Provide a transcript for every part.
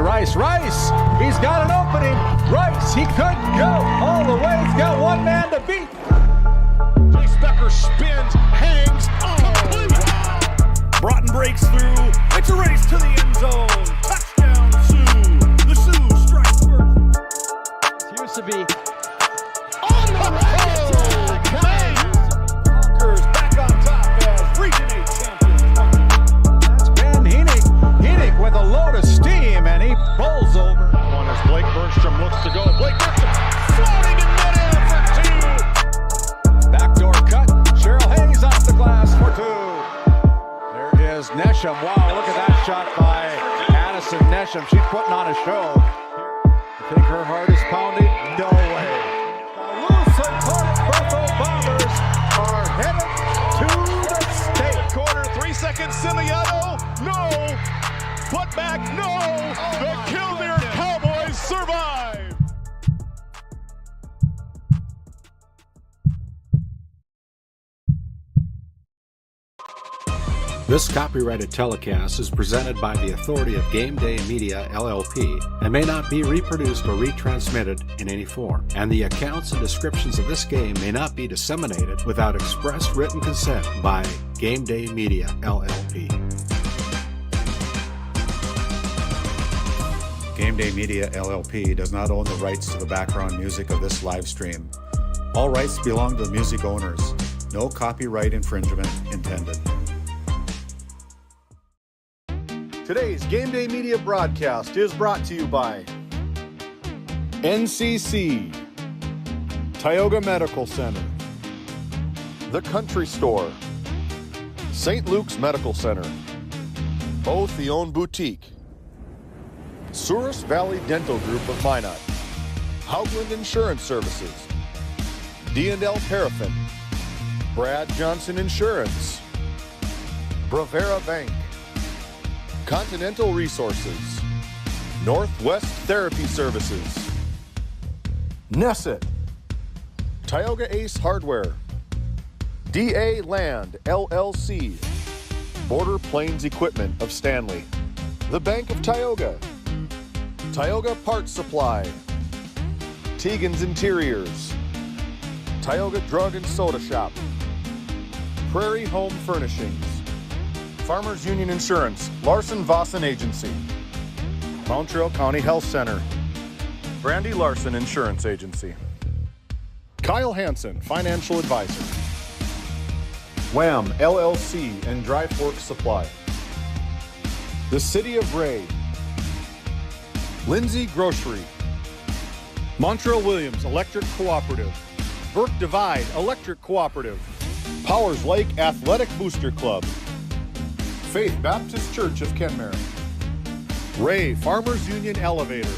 Rice. Rice, he's got an opening. Rice, he could go all the way. He's got one man to beat. Jace Becker spins, hangs, complete. Broughton breaks through. It's a race to the end zone. Touchdown, Sioux. The Sioux strike first. Used to be on the road. Conquers back on top as Region 8 champions. That's Ben Heenick. Heenick with a load of steam, and he bowls over. One as Blake Bergstrom looks to go. Blake Bergstrom floating in midair for two. Backdoor cut. Cheryl Hayes off the glass for two. There is Nesham. Wow, look at that shot by Addison Nesham. She's putting on a show. You think her heart is pounding? No way. The Lusitania Buffalo Bombers are headed to the state. Quarter, 3 seconds, Simiato. No. Putback, no. The Kenmare Cowboys survive. This copyrighted telecast is presented by the authority of GameDay Media, LLP, and may not be reproduced or retransmitted in any form. And the accounts and descriptions of this game may not be disseminated without express written consent by GameDay Media, LLP. GameDay Media, LLP does not own the rights to the background music of this live stream. All rights belong to the music owners. No copyright infringement intended. Today's GameDay Media broadcast is brought to you by NCC, Tioga Medical Center, The Country Store, St. Luke's Medical Center, both the own boutique, Souris Valley Dental Group of Minot, Haugland Insurance Services, D&L Paraffin, Brad Johnson Insurance, Bravera Bank, Continental Resources, Northwest Therapy Services, Nesset, Tioga Ace Hardware, DA Land, LLC, Border Plains Equipment of Stanley, The Bank of Tioga, Tioga Parts Supply, Tegan's Interiors, Tioga Drug and Soda Shop, Prairie Home Furnishings, Farmers Union Insurance, Larson Vossen Agency, Montreal County Health Center, Brandy Larson Insurance Agency, Kyle Hansen, Financial Advisor, Wham! LLC and Dry Fork Supply, the City of Ray, Lindsay Grocery, Montreal Williams Electric Cooperative, Burke Divide Electric Cooperative, Powers Lake Athletic Booster Club, Faith Baptist Church of Kenmare, Ray Farmers Union Elevator,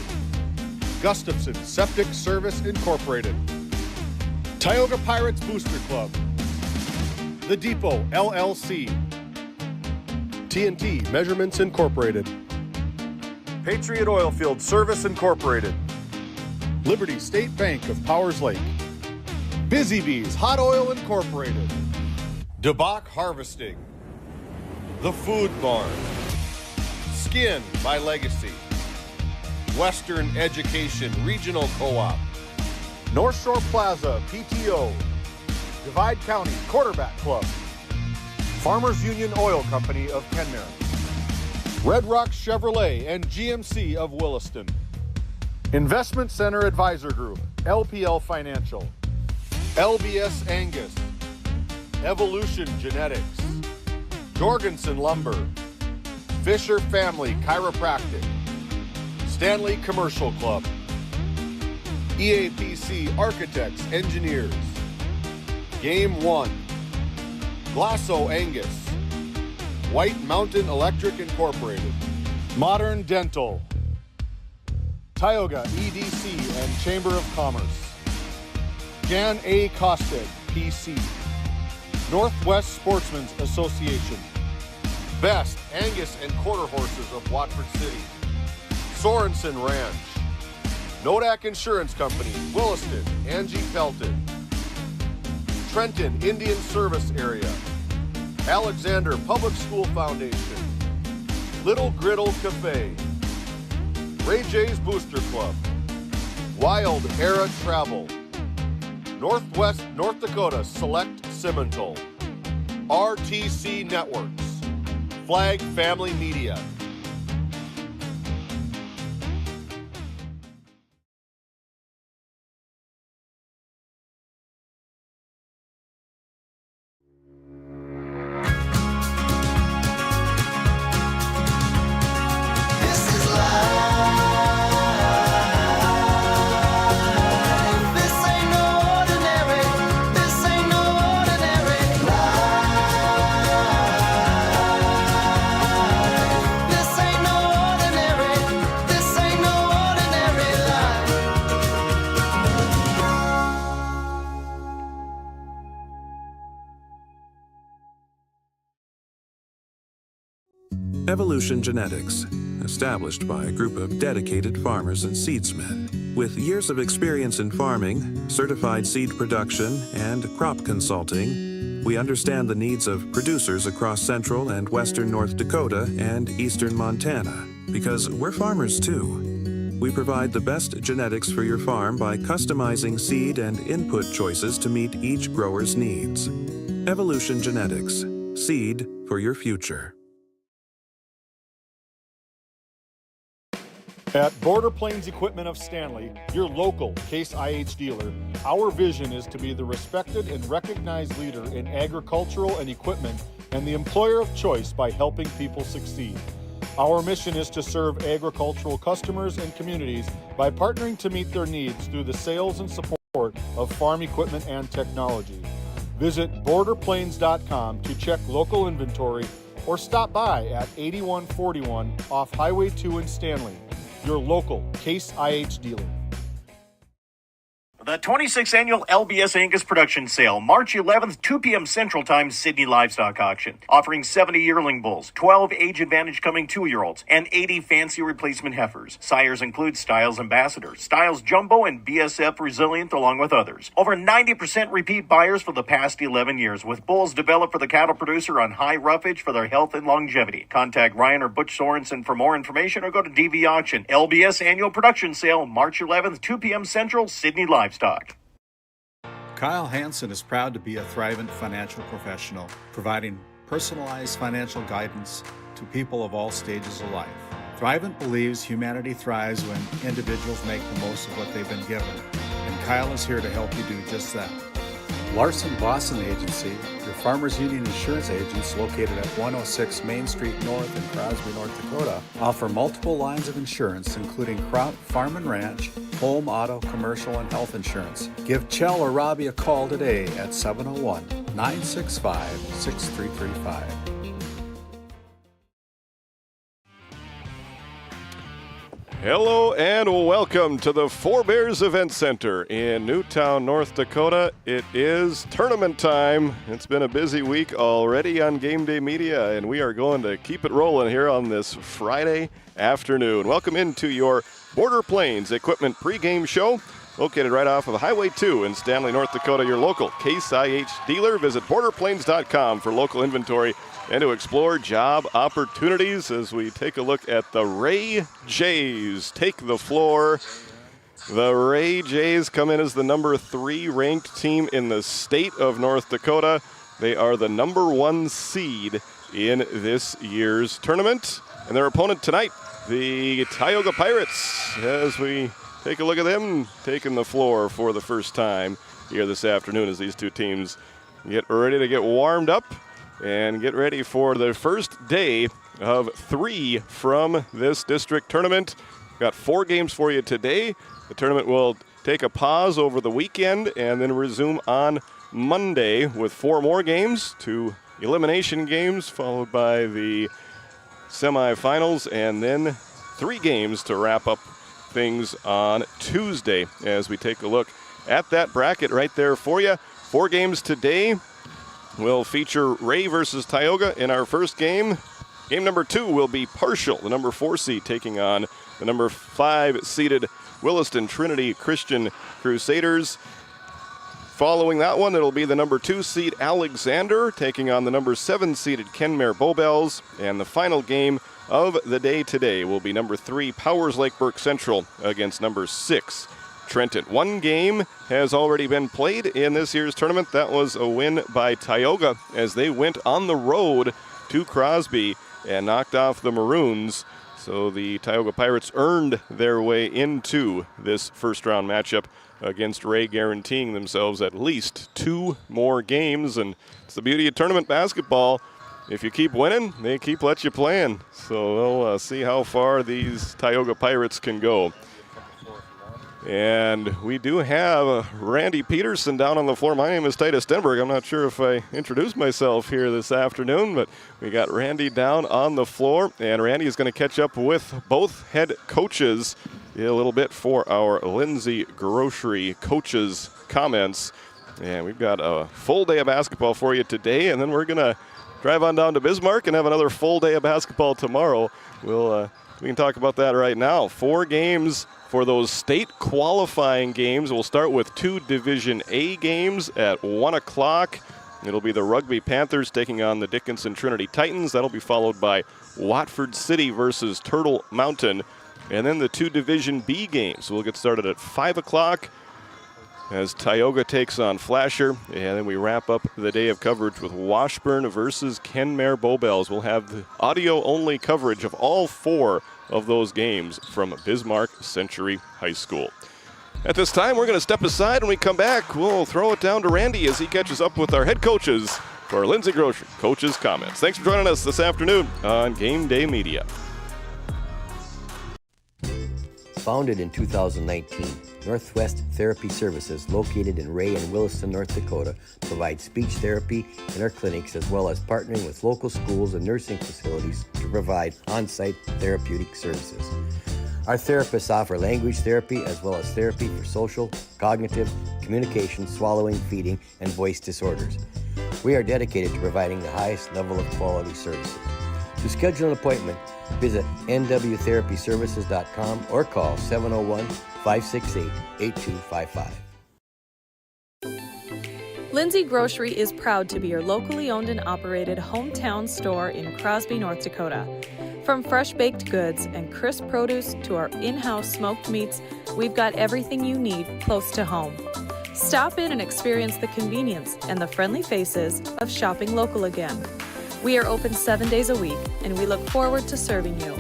Gustafson Septic Service Incorporated, Tioga Pirates Booster Club, The Depot LLC, TNT Measurements Incorporated, Patriot Oilfield Service Incorporated, Liberty State Bank of Powers Lake, Busy Bees Hot Oil Incorporated, DeBach Harvesting, The Food Barn, Skin by Legacy, Western Education Regional Co-op, North Shore Plaza PTO, Divide County Quarterback Club, Farmers Union Oil Company of Kenmare, Red Rock Chevrolet and GMC of Williston, Investment Center Advisor Group, LPL Financial, LBS Angus, Evolution Genetics, Jorgensen Lumber, Fisher Family Chiropractic, Stanley Commercial Club, EAPC Architects Engineers, Game 1, Glasso Angus, White Mountain Electric Incorporated, Modern Dental, Tioga EDC and Chamber of Commerce, Jan A. Costed, PC, Northwest Sportsmen's Association, Best Angus and Quarter Horses of Watford City, Sorensen Ranch, Nodak Insurance Company, Williston, Angie Pelton, Trenton Indian Service Area, Alexander Public School Foundation, Little Griddle Cafe, Ray J's Booster Club, Wild Era Travel, Northwest North Dakota Select Simmental, RTC Networks, Flag Family Media. Evolution Genetics, established by a group of dedicated farmers and seedsmen. With years of experience in farming, certified seed production, and crop consulting, we understand the needs of producers across central and western North Dakota and eastern Montana, because we're farmers too. We provide the best genetics for your farm by customizing seed and input choices to meet each grower's needs. Evolution Genetics, seed for your future. At Border Plains Equipment of Stanley, your local Case IH dealer, our vision is to be the respected and recognized leader in agricultural and equipment and the employer of choice by helping people succeed. Our mission is to serve agricultural customers and communities by partnering to meet their needs through the sales and support of farm equipment and technology. Visit borderplains.com to check local inventory or stop by at 8141 off Highway 2 in Stanley. Your local Case IH dealer. The 26th Annual LBS Angus Production Sale, March 11th, 2 p.m. Central Time, Sydney Livestock Auction. Offering 70 yearling bulls, 12 age-advantage coming 2-year-olds, and 80 fancy replacement heifers. Sires include Styles Ambassador, Styles Jumbo, and BSF Resilient, along with others. Over 90% repeat buyers for the past 11 years, with bulls developed for the cattle producer on high roughage for their health and longevity. Contact Ryan or Butch Sorensen for more information or go to DV Auction. LBS Annual Production Sale, March 11th, 2 p.m. Central, Sydney Livestock. Kyle Hansen is proud to be a Thrivent financial professional, providing personalized financial guidance to people of all stages of life. Thrivent believes humanity thrives when individuals make the most of what they've been given, and Kyle is here to help you do just that. Larson Boston Agency, your Farmers Union insurance agents located at 106 Main Street North in Crosby, North Dakota, offer multiple lines of insurance, including crop, farm and ranch, home, auto, commercial, and health insurance. Give Chell or Robbie a call today at 701-965-6335. Hello and welcome to the Four Bears Event Center in Newtown, North Dakota. It is tournament time. It's been a busy week already on GameDay Media, and we are going to keep it rolling here on this Friday afternoon. Welcome into your Border Plains Equipment pregame show, located right off of Highway 2 in Stanley, North Dakota. Your local Case IH dealer. Visit borderplains.com for local inventory and to explore job opportunities as we take a look at the Ray Jays take the floor. The Ray Jays come in as the number 3 ranked team in the state of North Dakota. They are the number 1 seed in this year's tournament. And their opponent tonight, the Tioga Pirates, as we take a look at them taking the floor for the first time here this afternoon as these two teams get ready to get warmed up and get ready for the first day of 3 from this district tournament. Got 4 games for you today. The tournament will take a pause over the weekend and then resume on Monday with 4 more games, 2 elimination games followed by the semifinals, and then 3 games to wrap up things on Tuesday as we take a look at that bracket right there for you. 4 games today. We'll feature Ray versus Tioga in our first game. Game number 2 will be Parshall, the number 4 seed, taking on the number 5 seeded Williston Trinity Christian Crusaders. Following that one, it'll be the number 2 seed Alexander taking on the number 7 seeded Kenmare Bowbells. And the final game of the day today will be number 3 Powers Lake Burke Central against number 6 Trenton. One game has already been played in this year's tournament. That was a win by Tioga as they went on the road to Crosby and knocked off the Maroons. So the Tioga Pirates earned their way into this first round matchup against Ray, guaranteeing themselves at least 2 more games. And it's the beauty of tournament basketball. If you keep winning, they keep let you playing. So we'll see how far these Tioga Pirates can go. And we do have Randy Peterson down on the floor. My name is Titus Stenberg. I'm not sure if I introduced myself here this afternoon, but we got Randy down on the floor. And Randy is going to catch up with both head coaches in a little bit for our Lindsay Grocery coaches comments. And we've got a full day of basketball for you today, and then we're going to drive on down to Bismarck and have another full day of basketball tomorrow. We can talk about that right now. 4 games for those state qualifying games. We'll start with 2 Division A games at 1 o'clock. It'll be the Rugby Panthers taking on the Dickinson Trinity Titans. That'll be followed by Watford City versus Turtle Mountain. And then the 2 Division B games. We'll get started at 5 o'clock as Tioga takes on Flasher. And then we wrap up the day of coverage with Washburn versus Kenmare Bowbells. We'll have the audio-only coverage of all 4 of those games from Bismarck Century High School. At this time, we're going to step aside. When we come back, we'll throw it down to Randy as he catches up with our head coaches for Lindsay Grocery Coaches Comments. Thanks for joining us this afternoon on Game Day Media. Founded in 2019, Northwest Therapy Services, located in Ray and Williston, North Dakota, provides speech therapy in our clinics as well as partnering with local schools and nursing facilities to provide on-site therapeutic services. Our therapists offer language therapy as well as therapy for social, cognitive, communication, swallowing, feeding, and voice disorders. We are dedicated to providing the highest level of quality services. To schedule an appointment, visit nwtherapyservices.com or call 701-568-8255. Lindsay Grocery is proud to be your locally owned and operated hometown store in Crosby, North Dakota. From fresh baked goods and crisp produce to our in-house smoked meats, we've got everything you need close to home. Stop in and experience the convenience and the friendly faces of shopping local again. We are open 7 days a week, and we look forward to serving you.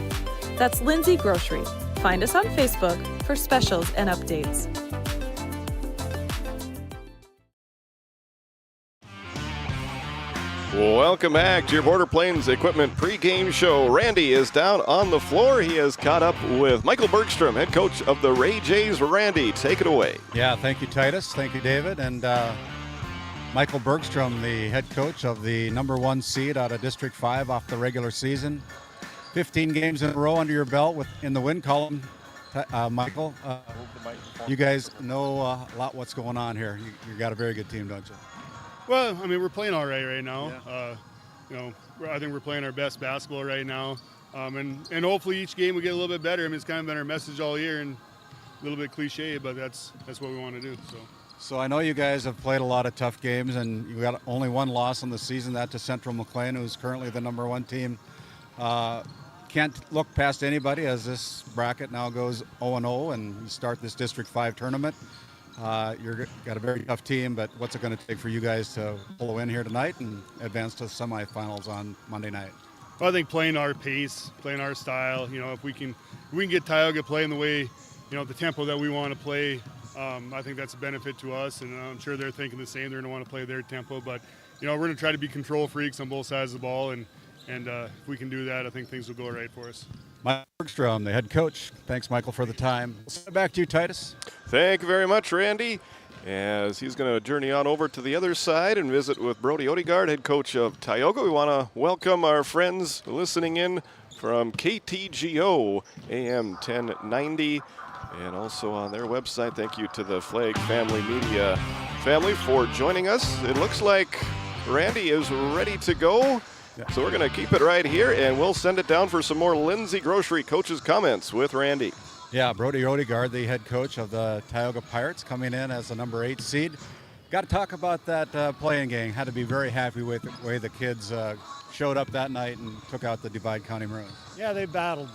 That's Lindsay Grocery. Find us on Facebook for specials and updates. Welcome back to your Border Plains Equipment pregame show. Randy is down on the floor. He has caught up with Michael Bergstrom, head coach of the Ray Jays. Randy, take it away. Yeah, thank you, Titus. Thank you, David. And Michael Bergstrom, the head coach of the number 1 seed out of District 5 off the regular season. 15 games in a row under your belt in the win column. Michael, you guys know a lot what's going on here. You got a very good team, don't you? Well, I mean, we're playing all right now. Yeah. I think we're playing our best basketball right now. And hopefully each game we get a little bit better. I mean, it's kind of been our message all year and a little bit cliche, but that's what we want to do. So I know you guys have played a lot of tough games, and you got only 1 loss in the season, that to Central McLean, who's currently the number 1 team. Can't look past anybody as this bracket now goes 0-0 and you start this District 5 tournament. You've got a very tough team, but what's it going to take for you guys to pull a win here tonight and advance to the semifinals on Monday night? Well, I think playing our pace, playing our style, if we can get Tioga playing the way, the tempo that we want to play, I think that's a benefit to us, and I'm sure they're thinking the same. They're going to want to play their tempo, but we're going to try to be control freaks on both sides of the ball, and if we can do that, I think things will go right for us. Mike Bergstrom, the head coach. Thanks, Michael, for the time. We'll send it back to you, Titus. Thank you very much, Randy. As he's going to journey on over to the other side and visit with Brody Odegaard, head coach of Tioga. We want to welcome our friends listening in from KTGO AM 1090 and also on their website. Thank you to the Flag Family Media family for joining us. It looks like Randy is ready to go. So we're going to keep it right here, and we'll send it down for some more Lindsay Grocery Coaches Comments with Randy. Yeah, Brody Odegaard, the head coach of the Tioga Pirates, coming in as the number 8 seed. Got to talk about that playing game. Had to be very happy with the way the kids showed up that night and took out the Divide County Maroons. Yeah, they battled.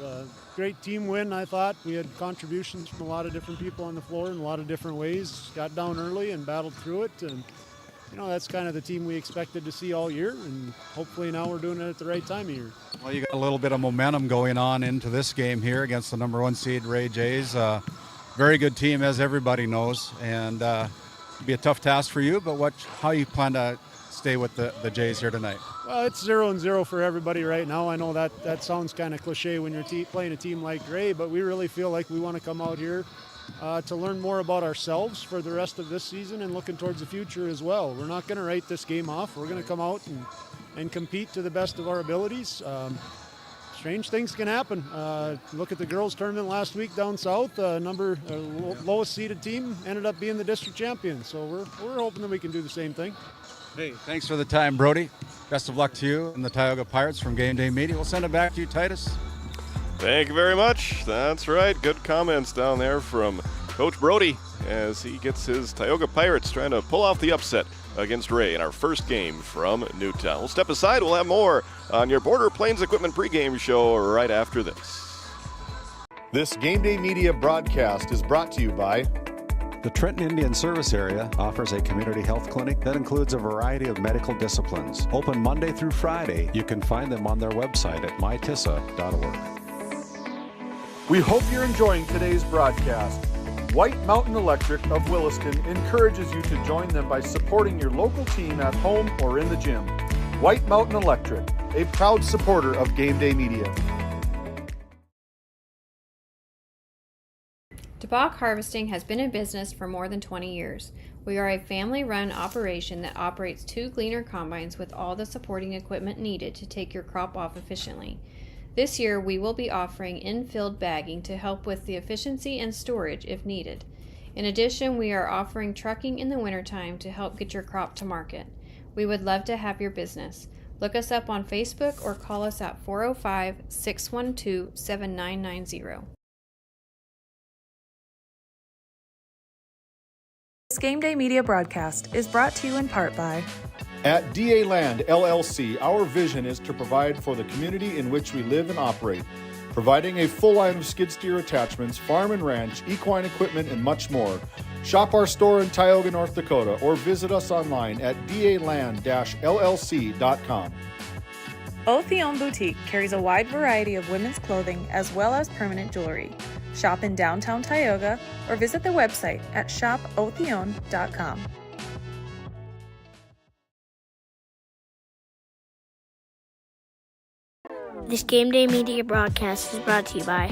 Great team win, I thought. We had contributions from a lot of different people on the floor in a lot of different ways. Got down early and battled through it. And, that's kind of the team we expected to see all year. And hopefully now we're doing it at the right time of year. Well, you got a little bit of momentum going on into this game here against the number 1 seed Ray Jays. Very good team, as everybody knows. And it'll be a tough task for you, but how you plan to stay with the Jays here tonight? Well, it's 0-0 for everybody right now. I know that sounds kind of cliche when you're playing a team like Ray, but we really feel like we want to come out here to learn more about ourselves for the rest of this season and looking towards the future as well. We're not going to write this game off. We're going to come out and compete to the best of our abilities. Strange things can happen. Look at the girls' tournament last week down south. Lowest seeded team ended up being the district champion. So we're hoping that we can do the same thing. Hey, thanks for the time, Brody. Best of luck to you and the Tioga Pirates from GameDay Media. We'll send it back to you, Titus. Thank you very much. That's right. Good comments down there from Coach Brody as he gets his Tioga Pirates trying to pull off the upset against Ray in our first game from Newtown. We'll step aside. We'll have more on your Border Plains Equipment pregame show right after this. This GameDay Media broadcast is brought to you by The Trenton Indian Service Area offers a community health clinic that includes a variety of medical disciplines. Open Monday through Friday. You can find them on their website at mytissa.org. We hope you're enjoying today's broadcast. White Mountain Electric of Williston encourages you to join them by supporting your local team at home or in the gym. White Mountain Electric, a proud supporter of GameDay Media. DeBach Harvesting has been in business for more than 20 years. We are a family-run operation that operates 2 gleaner combines with all the supporting equipment needed to take your crop off efficiently. This year, we will be offering in-field bagging to help with the efficiency and storage if needed. In addition, we are offering trucking in the wintertime to help get your crop to market. We would love to have your business. Look us up on Facebook or call us at 405-612-7990. This GameDay Media broadcast is brought to you in part by At DA Land LLC, our vision is to provide for the community in which we live and operate, providing a full line of skid steer attachments, farm and ranch, equine equipment, and much more. Shop our store in Tioga, North Dakota, or visit us online at daland-llc.com. Otheon Boutique carries a wide variety of women's clothing as well as permanent jewelry. Shop in downtown Tioga or visit their website at shopotheon.com. This GameDay Media broadcast is brought to you by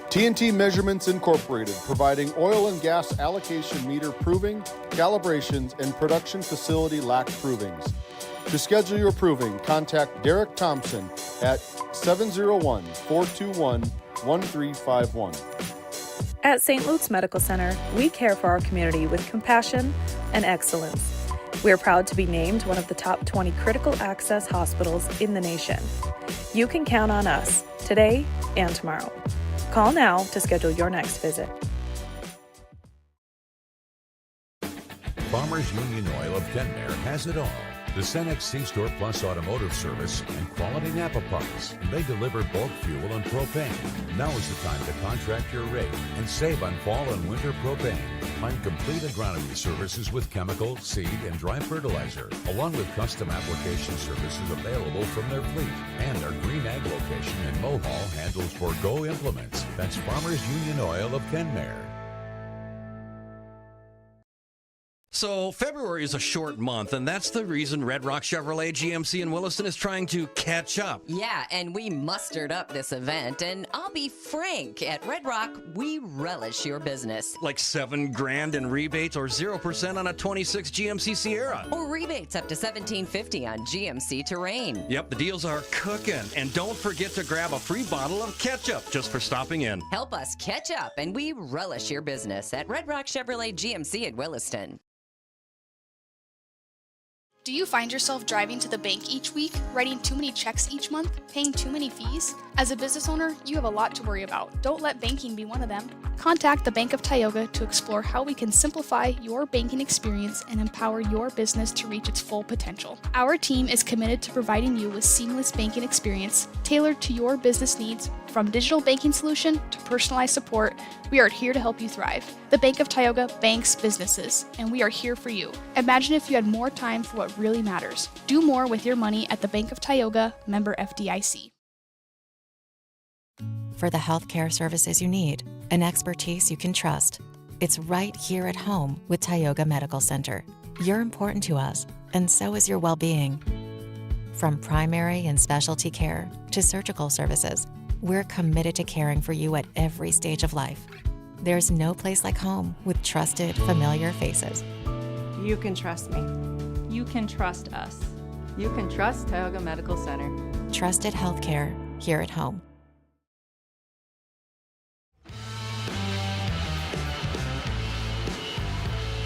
TNT Measurements Incorporated, providing oil and gas allocation meter proving, calibrations, and production facility lac provings. To schedule your proving, contact Derek Thompson at 701-421-1351. At St. Luke's Medical Center, we care for our community with compassion and excellence. We are proud to be named one of the top 20 critical access hospitals in the nation. You can count on us today and tomorrow. Call now to schedule your next visit. Farmers Union Oil of Kenmare has it all. The Cenex C-Store Plus Automotive Service and quality Napa parts. They deliver bulk fuel and propane. Now is the time to contract your rate and save on fall and winter propane. Find complete agronomy services with chemical, seed, and dry fertilizer, along with custom application services available from their fleet. And our Green Ag location in Mohall handles Forgo implements. That's Farmers Union Oil of Kenmare. So February is a short month, and that's the reason Red Rock Chevrolet GMC in Williston is trying to catch up. Yeah, and we mustered up this event, and I'll be frank, at Red Rock, we relish your business. Like $7,000 in rebates or 0% on a 26 GMC Sierra. Or rebates up to $1,750 on GMC Terrain. Yep, the deals are cooking. And don't forget to grab a free bottle of ketchup just for stopping in. Help us catch up, and we relish your business at Red Rock Chevrolet GMC in Williston. Do you find yourself driving to the bank each week, writing too many checks each month, paying too many fees? As a business owner, you have a lot to worry about. Don't let banking be one of them. Contact the Bank of Tioga to explore how we can simplify your banking experience and empower your business to reach its full potential. Our team is committed to providing you with seamless banking experience tailored to your business needs. From digital banking solution to personalized support, we are here to help you thrive. The Bank of Tioga banks businesses, and we are here for you. Imagine if you had more time for what really matters. Do more with your money at the Bank of Tioga, member FDIC. For the healthcare services you need and expertise you can trust, it's right here at home with Tioga Medical Center. You're important to us, and so is your well-being. From primary and specialty care to surgical services, we're committed to caring for you at every stage of life. There's no place like home with trusted, familiar faces. You can trust me. You can trust us. You can trust Tioga Medical Center. Trusted healthcare here at home.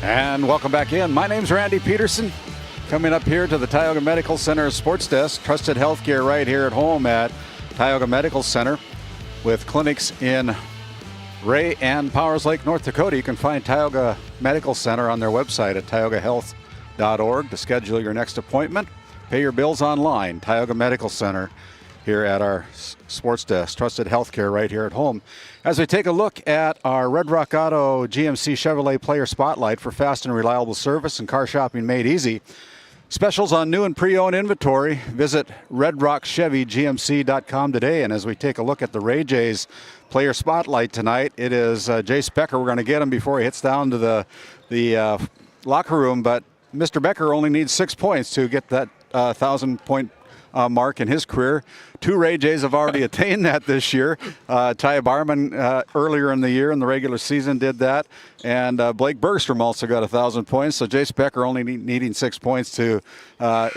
And welcome back in. My name's Randy Peterson. Coming up here to the Tioga Medical Center Sports Desk. Trusted healthcare right here at home at Tioga Medical Center with clinics in Ray and Powers Lake, North Dakota. You can find Tioga Medical Center on their website at tiogahealth.org to schedule your next appointment. Pay your bills online. Tioga Medical Center here at our sports desk. Trusted healthcare right here at home. As we take a look at our Red Rock Auto GMC Chevrolet Player Spotlight for fast and reliable service and car shopping made easy. Specials on new and pre-owned inventory. Visit redrockchevygmc.com today. And as we take a look at the Ray Jays Player Spotlight tonight, it is Jace Becker. We're going to get him before he hits down to the locker room. But Mr. Becker only needs 6 points to get that 1,000-point mark in his career. 2 Ray Jays have already attained that this year. Ty Barman earlier in the year in the regular season did that. And Blake Bergstrom also got 1,000 points. So Jace Becker only needing 6 points to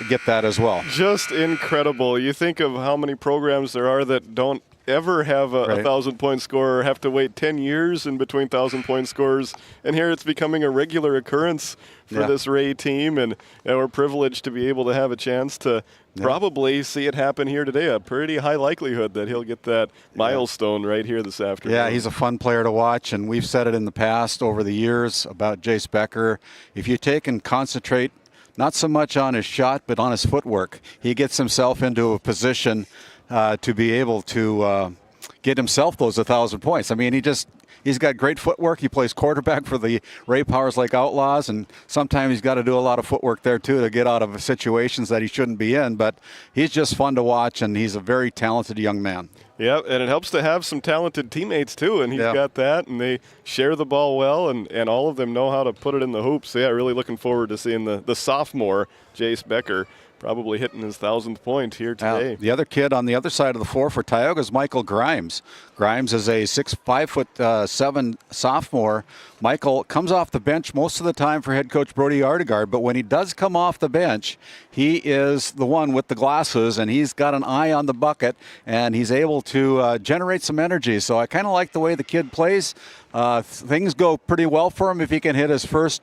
get that as well. Just incredible. You think of how many programs there are that don't ever have a 1,000-point scorer, have to wait 10 years in between 1,000-point scores. And here it's becoming a regular occurrence for this Ray team. And we're privileged to be able to have a chance to probably see it happen here today. A pretty high likelihood that he'll get that milestone right here this afternoon. Yeah, he's a fun player to watch, and we've said it in the past over the years about Jace Becker. If you take and concentrate not so much on his shot, but on his footwork, he gets himself into a position to be able to get himself those 1,000 points. I mean, he's got great footwork. He plays quarterback for the Ray Powers Lake Outlaws, and sometimes he's got to do a lot of footwork there too to get out of situations that he shouldn't be in. But he's just fun to watch, and he's a very talented young man. Yeah, and it helps to have some talented teammates too, and he's got that, and they share the ball well, and all of them know how to put it in the hoops. So yeah, really looking forward to seeing the sophomore, Jace Becker, probably hitting his 1,000th point here today. The other kid on the other side of the floor for Tioga is Michael Grimes. Grimes is a 5'7" sophomore. Michael comes off the bench most of the time for head coach Brody Artegard, but when he does come off the bench, he is the one with the glasses, and he's got an eye on the bucket, and he's able to generate some energy. So I kind of like the way the kid plays. Things go pretty well for him if he can hit his first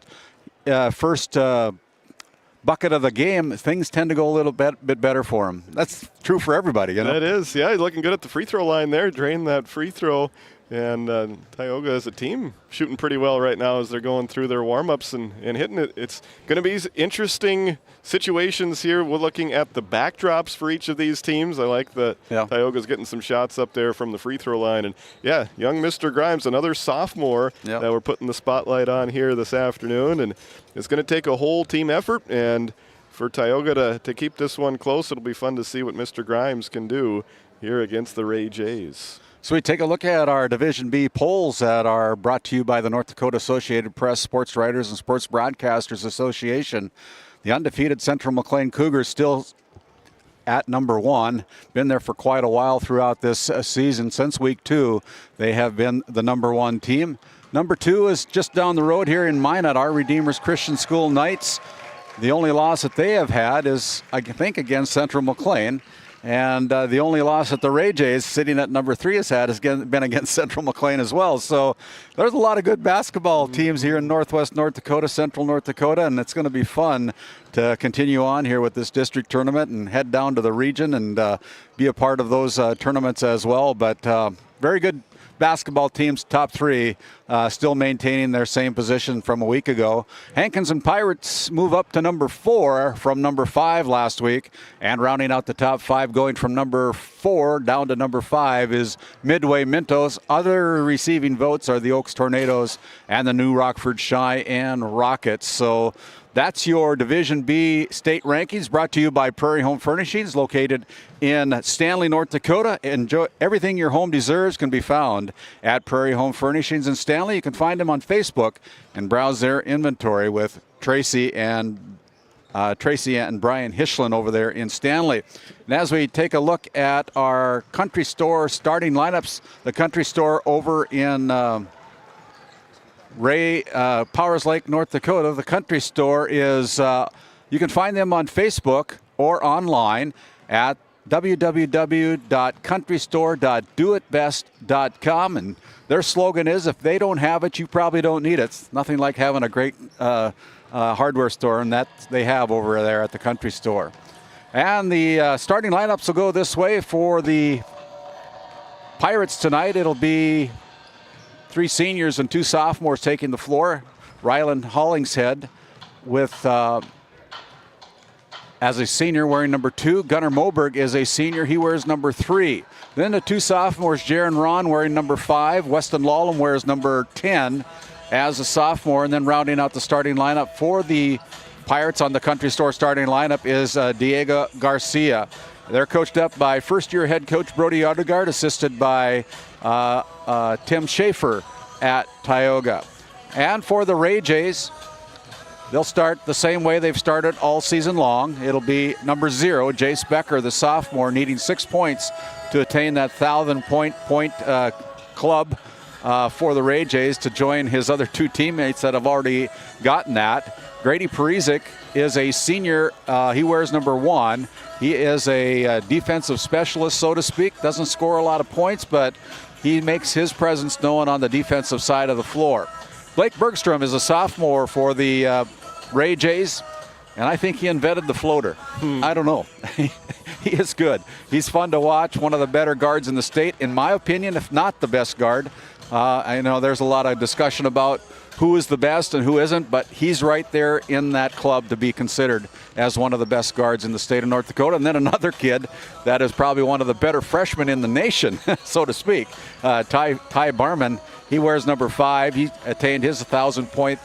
bucket of the game. Things tend to go a little bit better for him. That's true for everybody, you know. That is, yeah. He's looking good at the free throw line there, drained that free throw. And Tioga as a team shooting pretty well right now as they're going through their warm-ups and hitting it. It's going to be interesting situations here. We're looking at the backdrops for each of these teams. I like that Tioga's getting some shots up there from the free throw line. And, yeah, young Mr. Grimes, another sophomore that we're putting the spotlight on here this afternoon. And it's going to take a whole team effort. And for Tioga to keep this one close, it'll be fun to see what Mr. Grimes can do here against the Ray Jays. So we take a look at our Division B polls that are brought to you by the North Dakota Associated Press, Sports Writers, and Sports Broadcasters Association. The undefeated Central McLean Cougars still at number 1. Been there for quite a while throughout this season. Since week 2, they have been the number 1 team. Number 2 is just down the road here in Minot, our Redeemers Christian School Knights. The only loss that they have had is, I think, against Central McLean. And the only loss that the Ray Jays, sitting at number 3, has been against Central McLean as well. So there's a lot of good basketball teams here in Northwest North Dakota, Central North Dakota, and it's going to be fun to continue on here with this district tournament and head down to the region and be a part of those tournaments as well. But very good basketball teams, top 3, still maintaining their same position from a week ago. Hankins and Pirates move up to number 4 from number 5 last week, and rounding out the top 5, going from number 4 down to number 5, is Midway Mintos. Other receiving votes are the Oaks Tornadoes and the New Rockford Cheyenne Rockets. So that's your Division B state rankings, brought to you by Prairie Home Furnishings, located in Stanley, North Dakota. Enjoy everything your home deserves can be found at Prairie Home Furnishings in Stanley. You can find them on Facebook and browse their inventory with Tracy and Brian Hischlin over there in Stanley. And as we take a look at our Country Store starting lineups, the Country Store over in Powers Lake, North Dakota, the Country Store is, you can find them on Facebook or online at www.countrystore.doitbest.com. And their slogan is, if they don't have it, you probably don't need it. It's nothing like having a great hardware store, and that they have over there at the Country Store. And the starting lineups will go this way for the Pirates tonight. It'll be 3 seniors and 2 sophomores taking the floor. Ryland Hollingshead with as a senior wearing number 2. Gunnar Moberg is a senior. He wears number 3. Then the 2 sophomores, Jaron Ron wearing number 5. Weston Lawlam wears number 10 as a sophomore. And then rounding out the starting lineup for the Pirates on the Country Store starting lineup is Diego Garcia. They're coached up by first-year head coach Brody Odegaard, assisted by Tim Schaefer at Tioga. And for the Ray Jays, they'll start the same way they've started all season long. It'll be number 0, Jace Becker, the sophomore, needing 6 points to attain that 1,000-point club for the Ray Jays to join his other 2 teammates that have already gotten that. Grady Parizek is a senior. He wears number 1. He is a defensive specialist, so to speak. Doesn't score a lot of points, but he makes his presence known on the defensive side of the floor. Blake Bergstrom is a sophomore for the Ray Jays, and I think he invented the floater. I don't know. He is good. He's fun to watch, one of the better guards in the state, in my opinion, if not the best guard. I know there's a lot of discussion about who is the best and who isn't, but he's right there in that club to be considered as one of the best guards in the state of North Dakota. And then another kid that is probably one of the better freshmen in the nation, so to speak, Ty Barman. He wears number 5. He attained his 1,000-point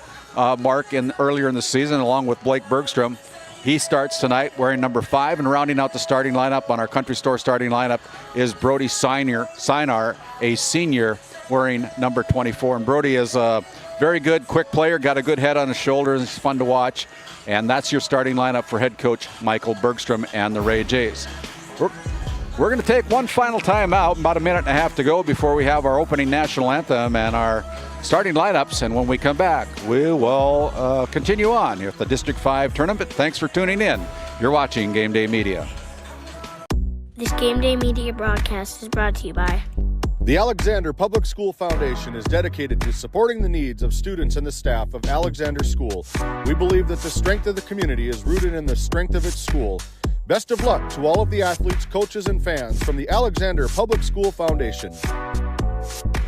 mark earlier in the season, along with Blake Bergstrom. He starts tonight wearing number 5, and rounding out the starting lineup on our Country Store starting lineup is Brody Sinar, a senior, wearing number 24. And Brody is a very good, quick player, got a good head on his shoulders. He's fun to watch. And that's your starting lineup for head coach Michael Bergstrom and the Ray Jays. We're going to take one final time out, about a minute and a half to go before we have our opening national anthem and our starting lineups. And when we come back, we will continue on with the District 5 tournament. Thanks for tuning in. You're watching GameDay Media. This GameDay Media broadcast is brought to you by The Alexander Public School Foundation is dedicated to supporting the needs of students and the staff of Alexander School. We believe that the strength of the community is rooted in the strength of its school. Best of luck to all of the athletes, coaches, and fans from the Alexander Public School Foundation.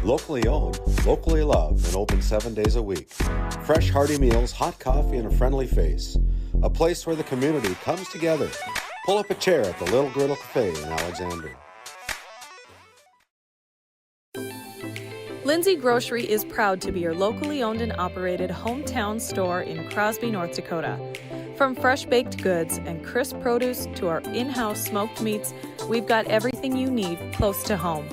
Locally owned, locally loved, and open 7 days a week. Fresh, hearty meals, hot coffee, and a friendly face. A place where the community comes together. Pull up a chair at the Little Griddle Cafe in Alexander. Lindsay Grocery is proud to be your locally owned and operated hometown store in Crosby, North Dakota. From fresh baked goods and crisp produce to our in-house smoked meats, we've got everything you need close to home.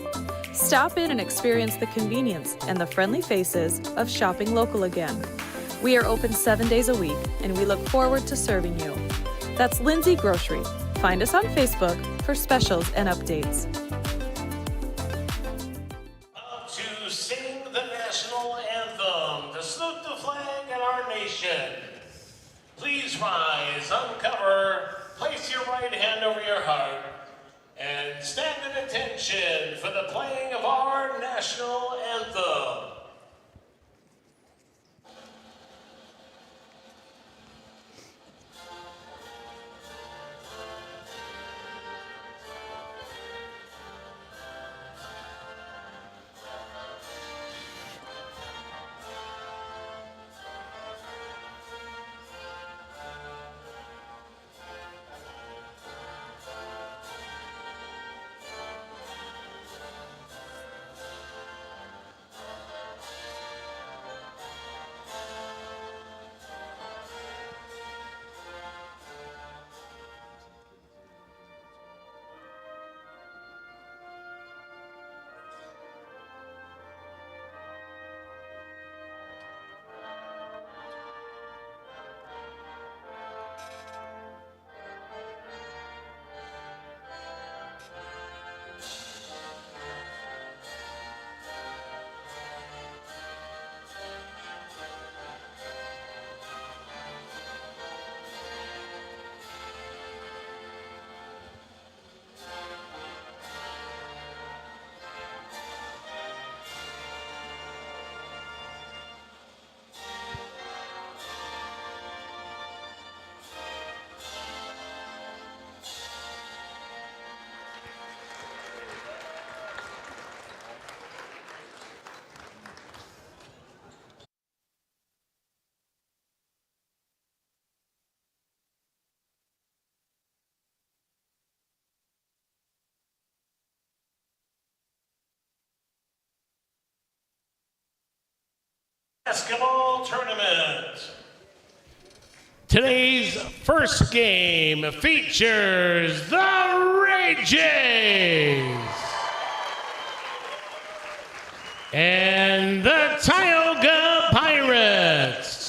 Stop in and experience the convenience and the friendly faces of shopping local again. We are open 7 days a week, and we look forward to serving you. That's Lindsay Grocery. Find us on Facebook for specials and updates. To sing the national anthem, to salute the flag and our nation. Please rise, uncover, place your right hand over your heart, And stand at attention for the playing of our national anthem. Basketball tournament. Today's first game features the Ray Jays and the Tioga Pirates.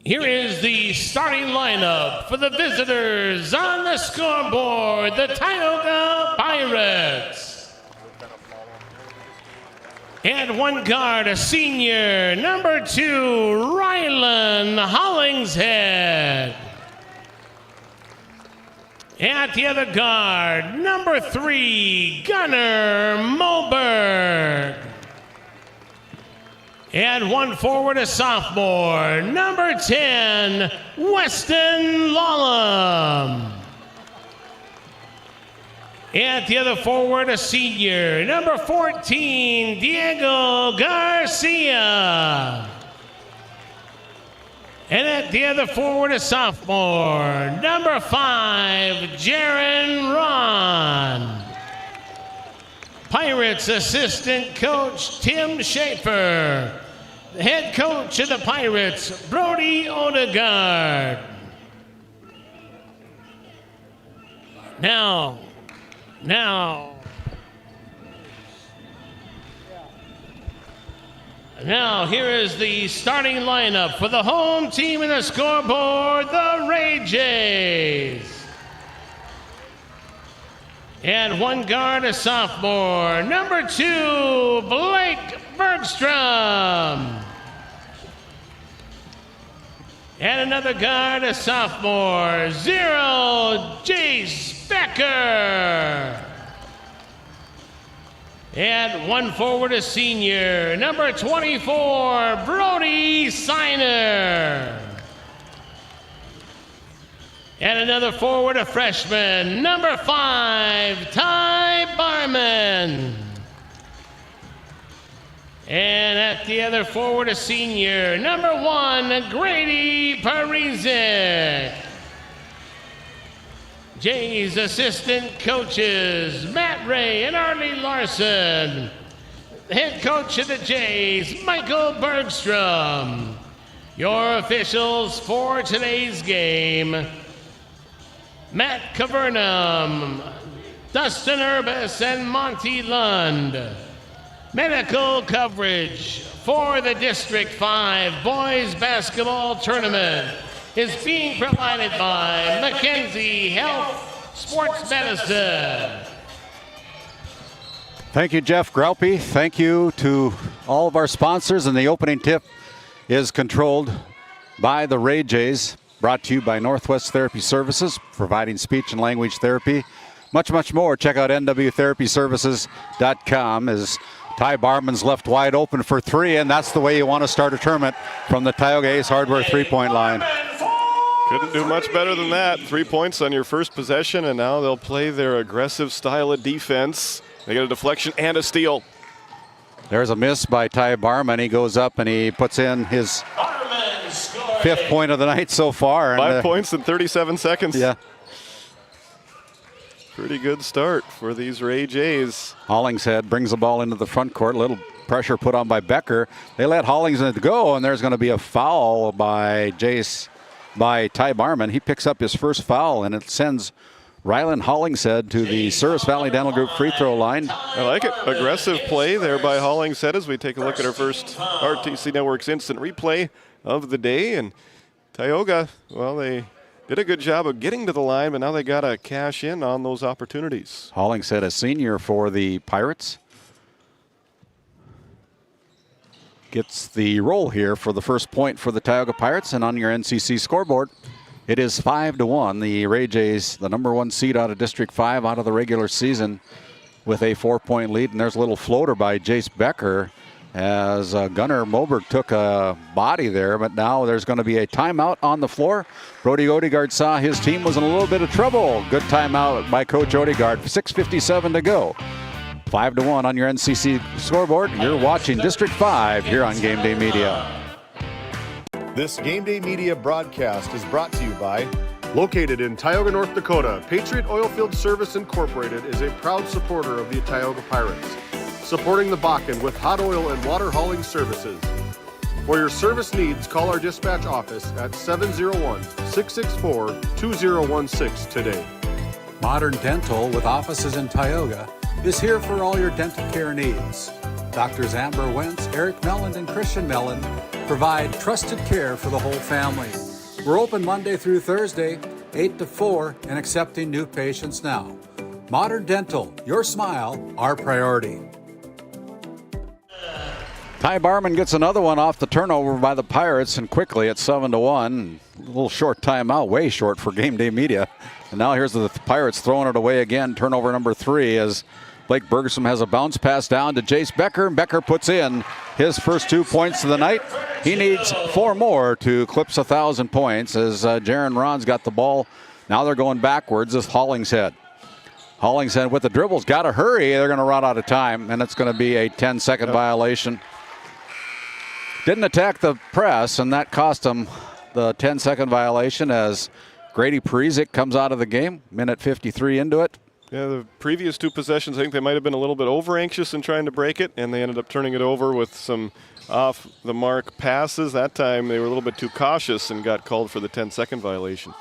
Here is the starting lineup for the visitors on the scoreboard, the Tioga Pirates. At one guard, a senior, number 2, Rylan Hollingshead. At the other guard, number 3, Gunnar Moberg. And one forward, a sophomore, number 10, Weston Lallam. At the other forward, a senior, number 14, Diego Garcia. And at the other forward, a sophomore, number 5, Jaron Ron. Pirates assistant coach Tim Schaefer. The head coach of the Pirates, Brody Odegaard. Now, here is the starting lineup for the home team in the scoreboard, the Ray Jays. And one guard, a sophomore, number 2, Blake Bergstrom. And another guard, a sophomore, 0, Jace Becker. And one forward, a senior, number 24, Brody Seiner. And another forward, a freshman, number 5, Ty Barman. And at the other forward, a senior, number 1, Grady Parisic. Jays assistant coaches, Matt Ray and Arlie Larson. The head coach of the Jays, Michael Bergstrom. Your officials for today's game, Matt Cavernum, Dustin Urbis, and Monty Lund. Medical coverage for the District 5 Boys Basketball Tournament is being provided by Mackenzie Health Sports Medicine. Thank you, Jeff Graupe. Thank you to all of our sponsors, and the opening tip is controlled by the Ray Jays. Brought to you by Northwest Therapy Services, providing speech and language therapy. Much, much more. Check out nwtherapyservices.com as Ty Barman's left wide open for three, and that's the way you want to start a tournament from the Tioga Ace Hardware three-point line. Couldn't do much better than that. 3 points on your first possession, and now they'll play their aggressive style of defense. They get a deflection and a steal. There's a miss by Ty Barman. He goes up and he puts in his fifth point of the night so far. 5 points in 37 seconds. Yeah. Pretty good start for these Ray Jays. Hollingshead brings the ball into the front court. A little pressure put on by Becker. They let Hollingshead go, and there's going to be a foul by Ty Barman. He picks up his first foul, and it sends Rylan Hollingshead to the Service Valley Dental Group free throw line. I like it. Aggressive play there by Hollingshead as we take a look at our first RTC Network's instant replay of the day. And Tioga, well, they did a good job of getting to the line, but now they got to cash in on those opportunities. Hollingshead, a senior for the Pirates, gets the roll here for the first point for the Tioga Pirates. And on your NCC scoreboard, it is 5-1. The Ray Jays, the number one seed out of District 5 out of the regular season with a 4-point lead. And there's a little floater by Jace Becker as Gunnar Moberg took a body there, but now there's going to be a timeout on the floor. Brody Odegaard saw his team was in a little bit of trouble. Good timeout by Coach Odegaard. 6:57 to go. 5-1 on your NCC scoreboard. You're watching District 5 here on GameDay Media. This GameDay Media broadcast is brought to you by, located in Tioga, North Dakota, Patriot Oilfield Service Incorporated is a proud supporter of the Tioga Pirates, supporting the Bakken with hot oil and water hauling services. For your service needs, call our dispatch office at 701-664-2016 today. Modern Dental, with offices in Tioga, is here for all your dental care needs. Doctors Amber Wentz, Eric Melland, and Christian Melland provide trusted care for the whole family. We're open Monday through Thursday, 8 to 4, and accepting new patients now. Modern Dental, your smile, our priority. Ty Barman gets another one off the turnover by the Pirates, and quickly at 7-1. A little short timeout, way short for GameDay Media. And now here's the Pirates throwing it away again. Turnover number 3 as Blake Bergstrom has a bounce pass down to Jace Becker, and Becker puts in his first 2 points of the night. He needs 4 more to eclipse 1,000 points as Jaron Ron's got the ball. Now they're going backwards as Hollingshead. Hollingshead with the dribbles, got to hurry. They're going to run out of time, and it's going to be a 10-second violation. Didn't attack the press, and that cost him the 10-second violation as Grady Perizic comes out of the game, minute 53 into it. Yeah, the previous 2 possessions, I think they might have been a little bit over-anxious in trying to break it, and they ended up turning it over with some off-the-mark passes. That time they were a little bit too cautious and got called for the 10-second violation.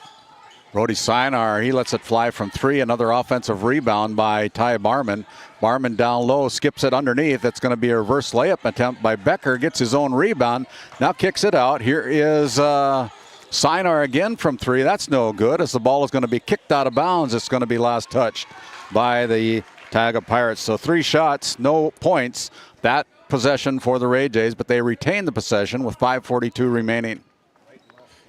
Brody Sinar, he lets it fly from 3. Another offensive rebound by Ty Barman. Barman down low, skips it underneath. That's going to be a reverse layup attempt by Becker. Gets his own rebound. Now kicks it out. Here is Sinar again from 3. That's no good as the ball is going to be kicked out of bounds. It's going to be last touched by the Tioga Pirates. So 3 shots, no points. That possession for the Ray Jays, but they retain the possession with 5:42 remaining.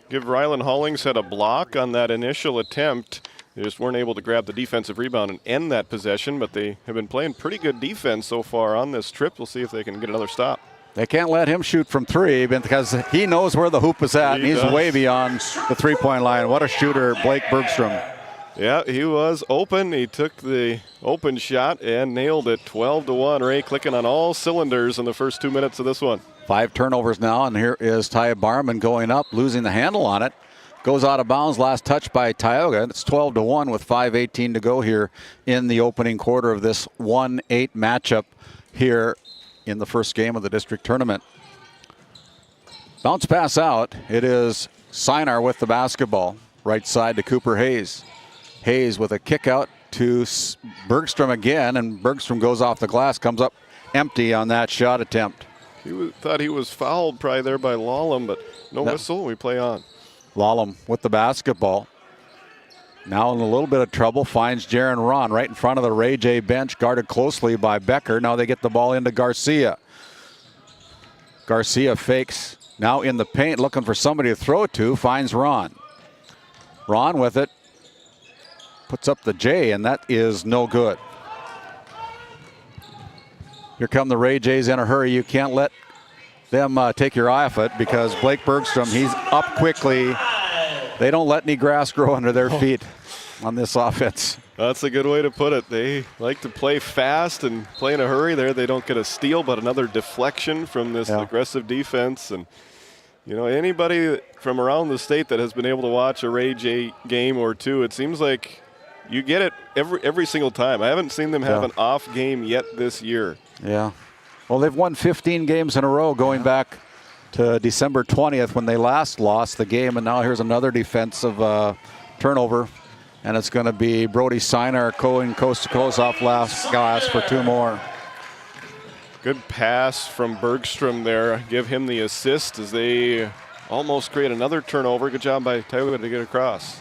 Give Rylan Hollingshead a block on that initial attempt. They just weren't able to grab the defensive rebound and end that possession, but they have been playing pretty good defense so far on this trip. We'll see if they can get another stop. They can't let him shoot from 3 because he knows where the hoop is at, and he's way beyond the 3-point line. What a shooter, Blake Bergstrom. Yeah, he was open. He took the open shot and nailed it. 12-1. Ray clicking on all cylinders in the first 2 minutes of this one. 5 turnovers now, and here is Ty Barman going up, losing the handle on it. Goes out of bounds, last touch by Tioga. It's 12-1 with 5:18 to go here in the opening quarter of this 1-8 matchup here in the first game of the district tournament. Bounce pass out. It is Sinar with the basketball. Right side to Cooper Hayes. Hayes with a kick out to Bergstrom again, and Bergstrom goes off the glass, comes up empty on that shot attempt. Thought he was fouled probably there by Lallam, but no whistle. We play on. Lallam with the basketball. Now in a little bit of trouble, finds Jaron Ron right in front of the Ray J bench, guarded closely by Becker. Now they get the ball into Garcia. Garcia fakes now in the paint looking for somebody to throw it to, finds Ron. Ron with it, puts up the J, and that is no good. Here come the Ray Jays in a hurry. You can't let them take your eye off it because Blake Bergstrom, he's up quickly. They don't let any grass grow under their feet on this offense. That's a good way to put it. They like to play fast and play in a hurry there. They don't get a steal, but another deflection from this aggressive defense. And, you know, anybody from around the state that has been able to watch a Ray J game or two, it seems like you get it every single time. I haven't seen them have an off game yet this year. Yeah. Well, they've won 15 games in a row going back to December 20th when they last lost the game. And now here's another defensive turnover. And it's going to be Brody Sinar going coast to coast off last glass for 2 more. Good pass from Bergstrom there. Give him the assist as they almost create another turnover. Good job by Tioga to get across.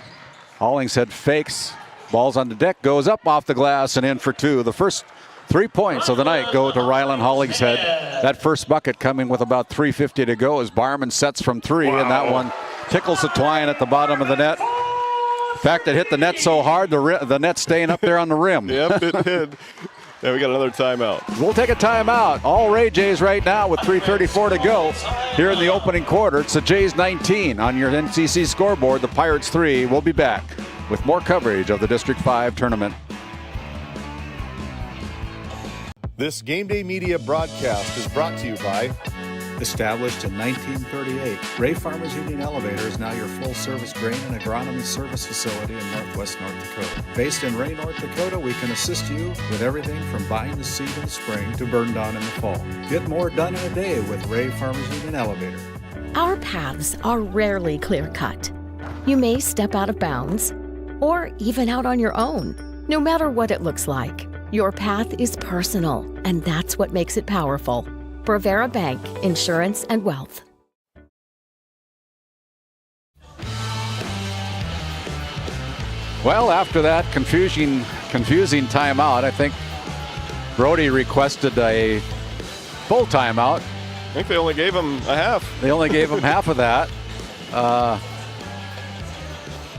Hollingshead fakes. Ball's on the deck, goes up off the glass and in for 2. The first 3 points of the night go to Rylan Hollingshead. That first bucket coming with about 3:50 to go as Barman sets from 3, and that one tickles the twine at the bottom of the net. In fact, it hit the net so hard, the net's staying up there on the rim. Yep, it did. Yeah, we got another timeout. We'll take a timeout. All Ray Jays right now with 3:34 to go here in the opening quarter. It's the Jays 19 on your NCC scoreboard, the Pirates 3. We'll be back with more coverage of the District 5 tournament. This Game Day Media broadcast is brought to you by Established in 1938, Ray Farmers Union Elevator is now your full-service grain and agronomy service facility in northwest North Dakota. Based in Ray, North Dakota, we can assist you with everything from buying the seed in the spring to burn down in the fall. Get more done in a day with Ray Farmers Union Elevator. Our paths are rarely clear-cut. You may step out of bounds, or even out on your own. No matter what it looks like, your path is personal, and that's what makes it powerful. Bravera Bank, Insurance and Wealth. Well, after that confusing timeout, I think Brody requested a full timeout. I think they only gave him a half. They only gave him half of that.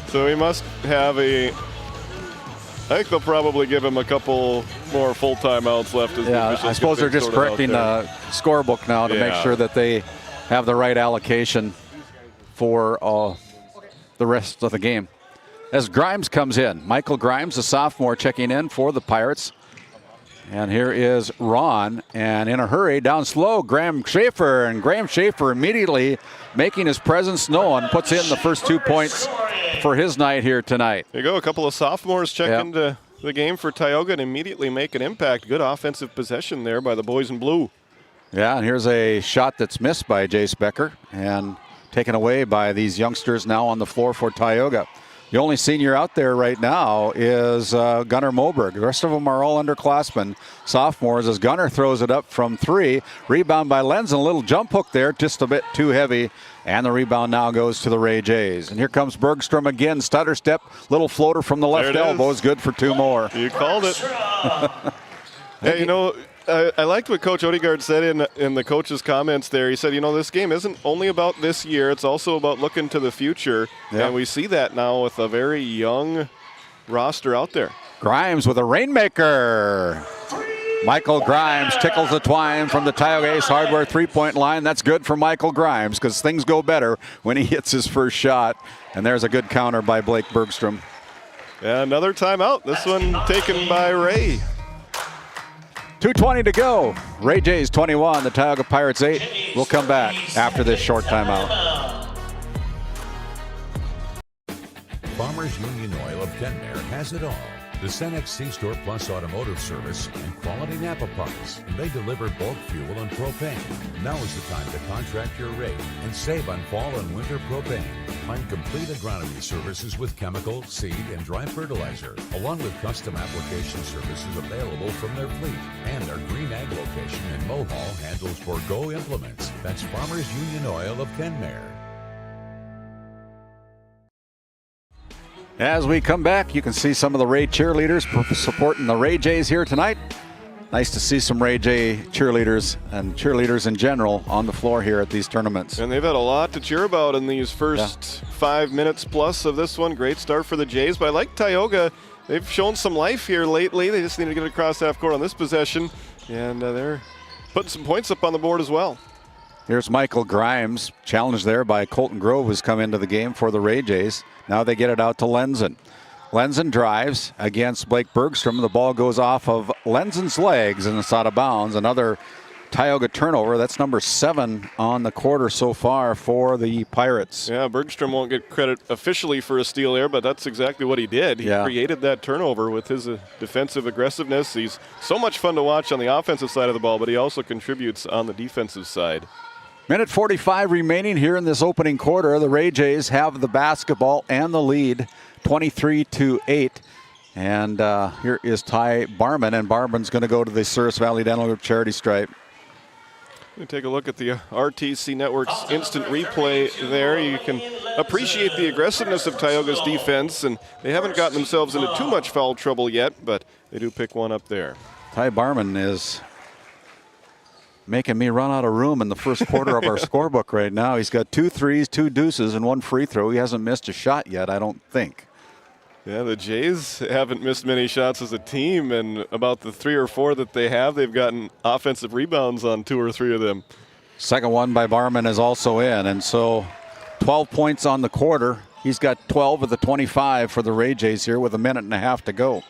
So he must have I think they'll probably give him a couple more full timeouts left. I suppose they're just correcting the scorebook now to make sure that they have the right allocation for the rest of the game. As Grimes comes in, Michael Grimes, a sophomore, checking in for the Pirates. And here is Ron, and in a hurry, down slow, Graham Schaefer. And Graham Schaefer immediately making his presence known, puts in the first 2 points for his night here tonight. There you go, a couple of sophomores check into the game for Tioga and immediately make an impact. Good offensive possession there by the boys in blue. Yeah, and here's a shot that's missed by Jace Becker and taken away by these youngsters now on the floor for Tioga. The only senior out there right now is Gunnar Moberg. The rest of them are all underclassmen, sophomores, as Gunnar throws it up from 3. Rebound by Lenz, and a little jump hook there, just a bit too heavy. And the rebound now goes to the Ray Jays. And here comes Bergstrom again, stutter step, little floater from the left elbow is good for 2 more. You called it. Hey, you know, I liked what Coach Odegaard said in the coach's comments there. He said, you know, this game isn't only about this year. It's also about looking to the future. Yeah. And we see that now with a very young roster out there. Grimes with a rainmaker. Michael Grimes tickles the twine from the Tioga Ace Hardware 3-point line. That's good for Michael Grimes because things go better when he hits his first shot. And there's a good counter by Blake Bergstrom. And another timeout. This one taken by Ray. 2:20 to go. Ray Jays 21, the Tioga Pirates 8. We'll come back after this short timeout. Farmers Union Oil of Kenmare has it all. The Cenex C-Store Plus Automotive Service and quality Napa parts. They deliver bulk fuel and propane. Now is the time to contract your rate and save on fall and winter propane. Find complete agronomy services with chemical, seed, and dry fertilizer, along with custom application services available from their fleet. And our Green Ag location in Mohall handles Borgo implements. That's Farmers Union Oil of Kenmare. As we come back, you can see some of the Ray cheerleaders supporting the Ray Jays here tonight. Nice to see some Ray J cheerleaders and cheerleaders in general on the floor here at these tournaments. And they've had a lot to cheer about in these first 5 minutes plus of this one. Great start for the Jays, but I like Tioga. They've shown some life here lately. They just need to get it across half court on this possession, and they're putting some points up on the board as well. Here's Michael Grimes, challenged there by Colton Grove, who's come into the game for the Ray Jays. Now they get it out to Lenzen. Lenzen drives against Blake Bergstrom. The ball goes off of Lenzen's legs and it's out of bounds. Another Tioga turnover. That's number 7 on the quarter so far for the Pirates. Yeah, Bergstrom won't get credit officially for a steal there, but that's exactly what he did. He created that turnover with his defensive aggressiveness. He's so much fun to watch on the offensive side of the ball, but he also contributes on the defensive side. Minute 45 remaining here in this opening quarter. The Ray Jays have the basketball and the lead, 23-8. And here is Ty Barman, and Barman's going to go to the Souris Valley Dental Group charity stripe. We take a look at the RTC Network's instant replay there. You can appreciate the aggressiveness of Tioga's defense, and they haven't gotten themselves into too much foul trouble yet, but they do pick one up there. Ty Barman is making me run out of room in the first quarter of our scorebook right now. He's got 2 threes, 2 deuces, and 1 free throw. He hasn't missed a shot yet, I don't think. Yeah, the Jays haven't missed many shots as a team, and about the 3 or 4 that they have, they've gotten offensive rebounds on 2 or 3 of them. Second one by Barman is also in, and so 12 points on the quarter. He's got 12 of the 25 for the Ray Jays here with a minute and a half to go. I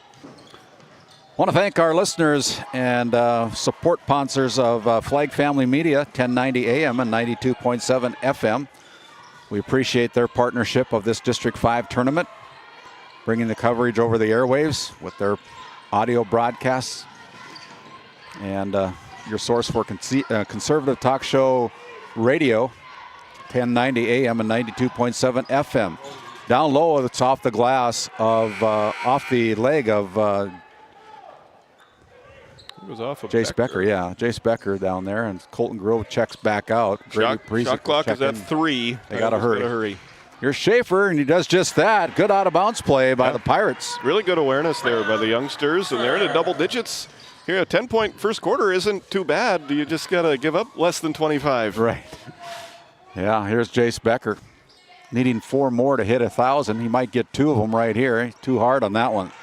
want to thank our listeners and support sponsors of Flag Family Media, 1090 AM and 92.7 FM. We appreciate their partnership of this District 5 tournament, bringing the coverage over the airwaves with their audio broadcasts, and your source for conservative talk show radio, 1090 AM and 92.7 FM. Down low, it's off the glass of, off the leg of it was off of Jace Becker, yeah. Jace Becker down there, and Colton Grove checks back out. Shot clock is at 3. They got to hurry. Here's Schaefer, and he does just that. Good out-of-bounds play by the Pirates. Really good awareness there by the youngsters, and they're in double digits. Here, a 10-point first quarter isn't too bad. You just got to give up less than 25. Right. Yeah, here's Jace Becker. Needing 4 more to hit 1,000. He might get 2 of them right here. Too hard on that one.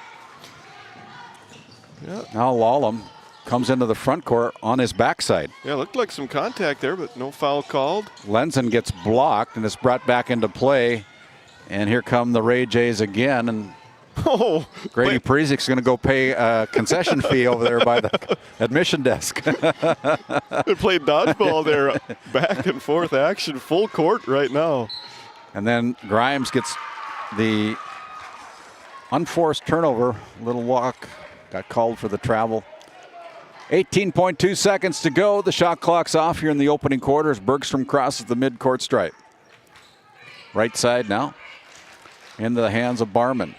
Yeah. Now Lallam comes into the front court on his backside. Yeah, looked like some contact there, but no foul called. Lenzen gets blocked, and it's brought back into play. And here come the Ray Jays again. And Grady Prezik's going to go pay a concession fee over there by the admission desk. They played dodgeball there, back and forth action, full court right now. And then Grimes gets the unforced turnover, little walk, got called for the travel. 18.2 seconds to go. The shot clock's off here in the opening quarter as Bergstrom crosses the midcourt stripe. Right side now into the hands of Barman.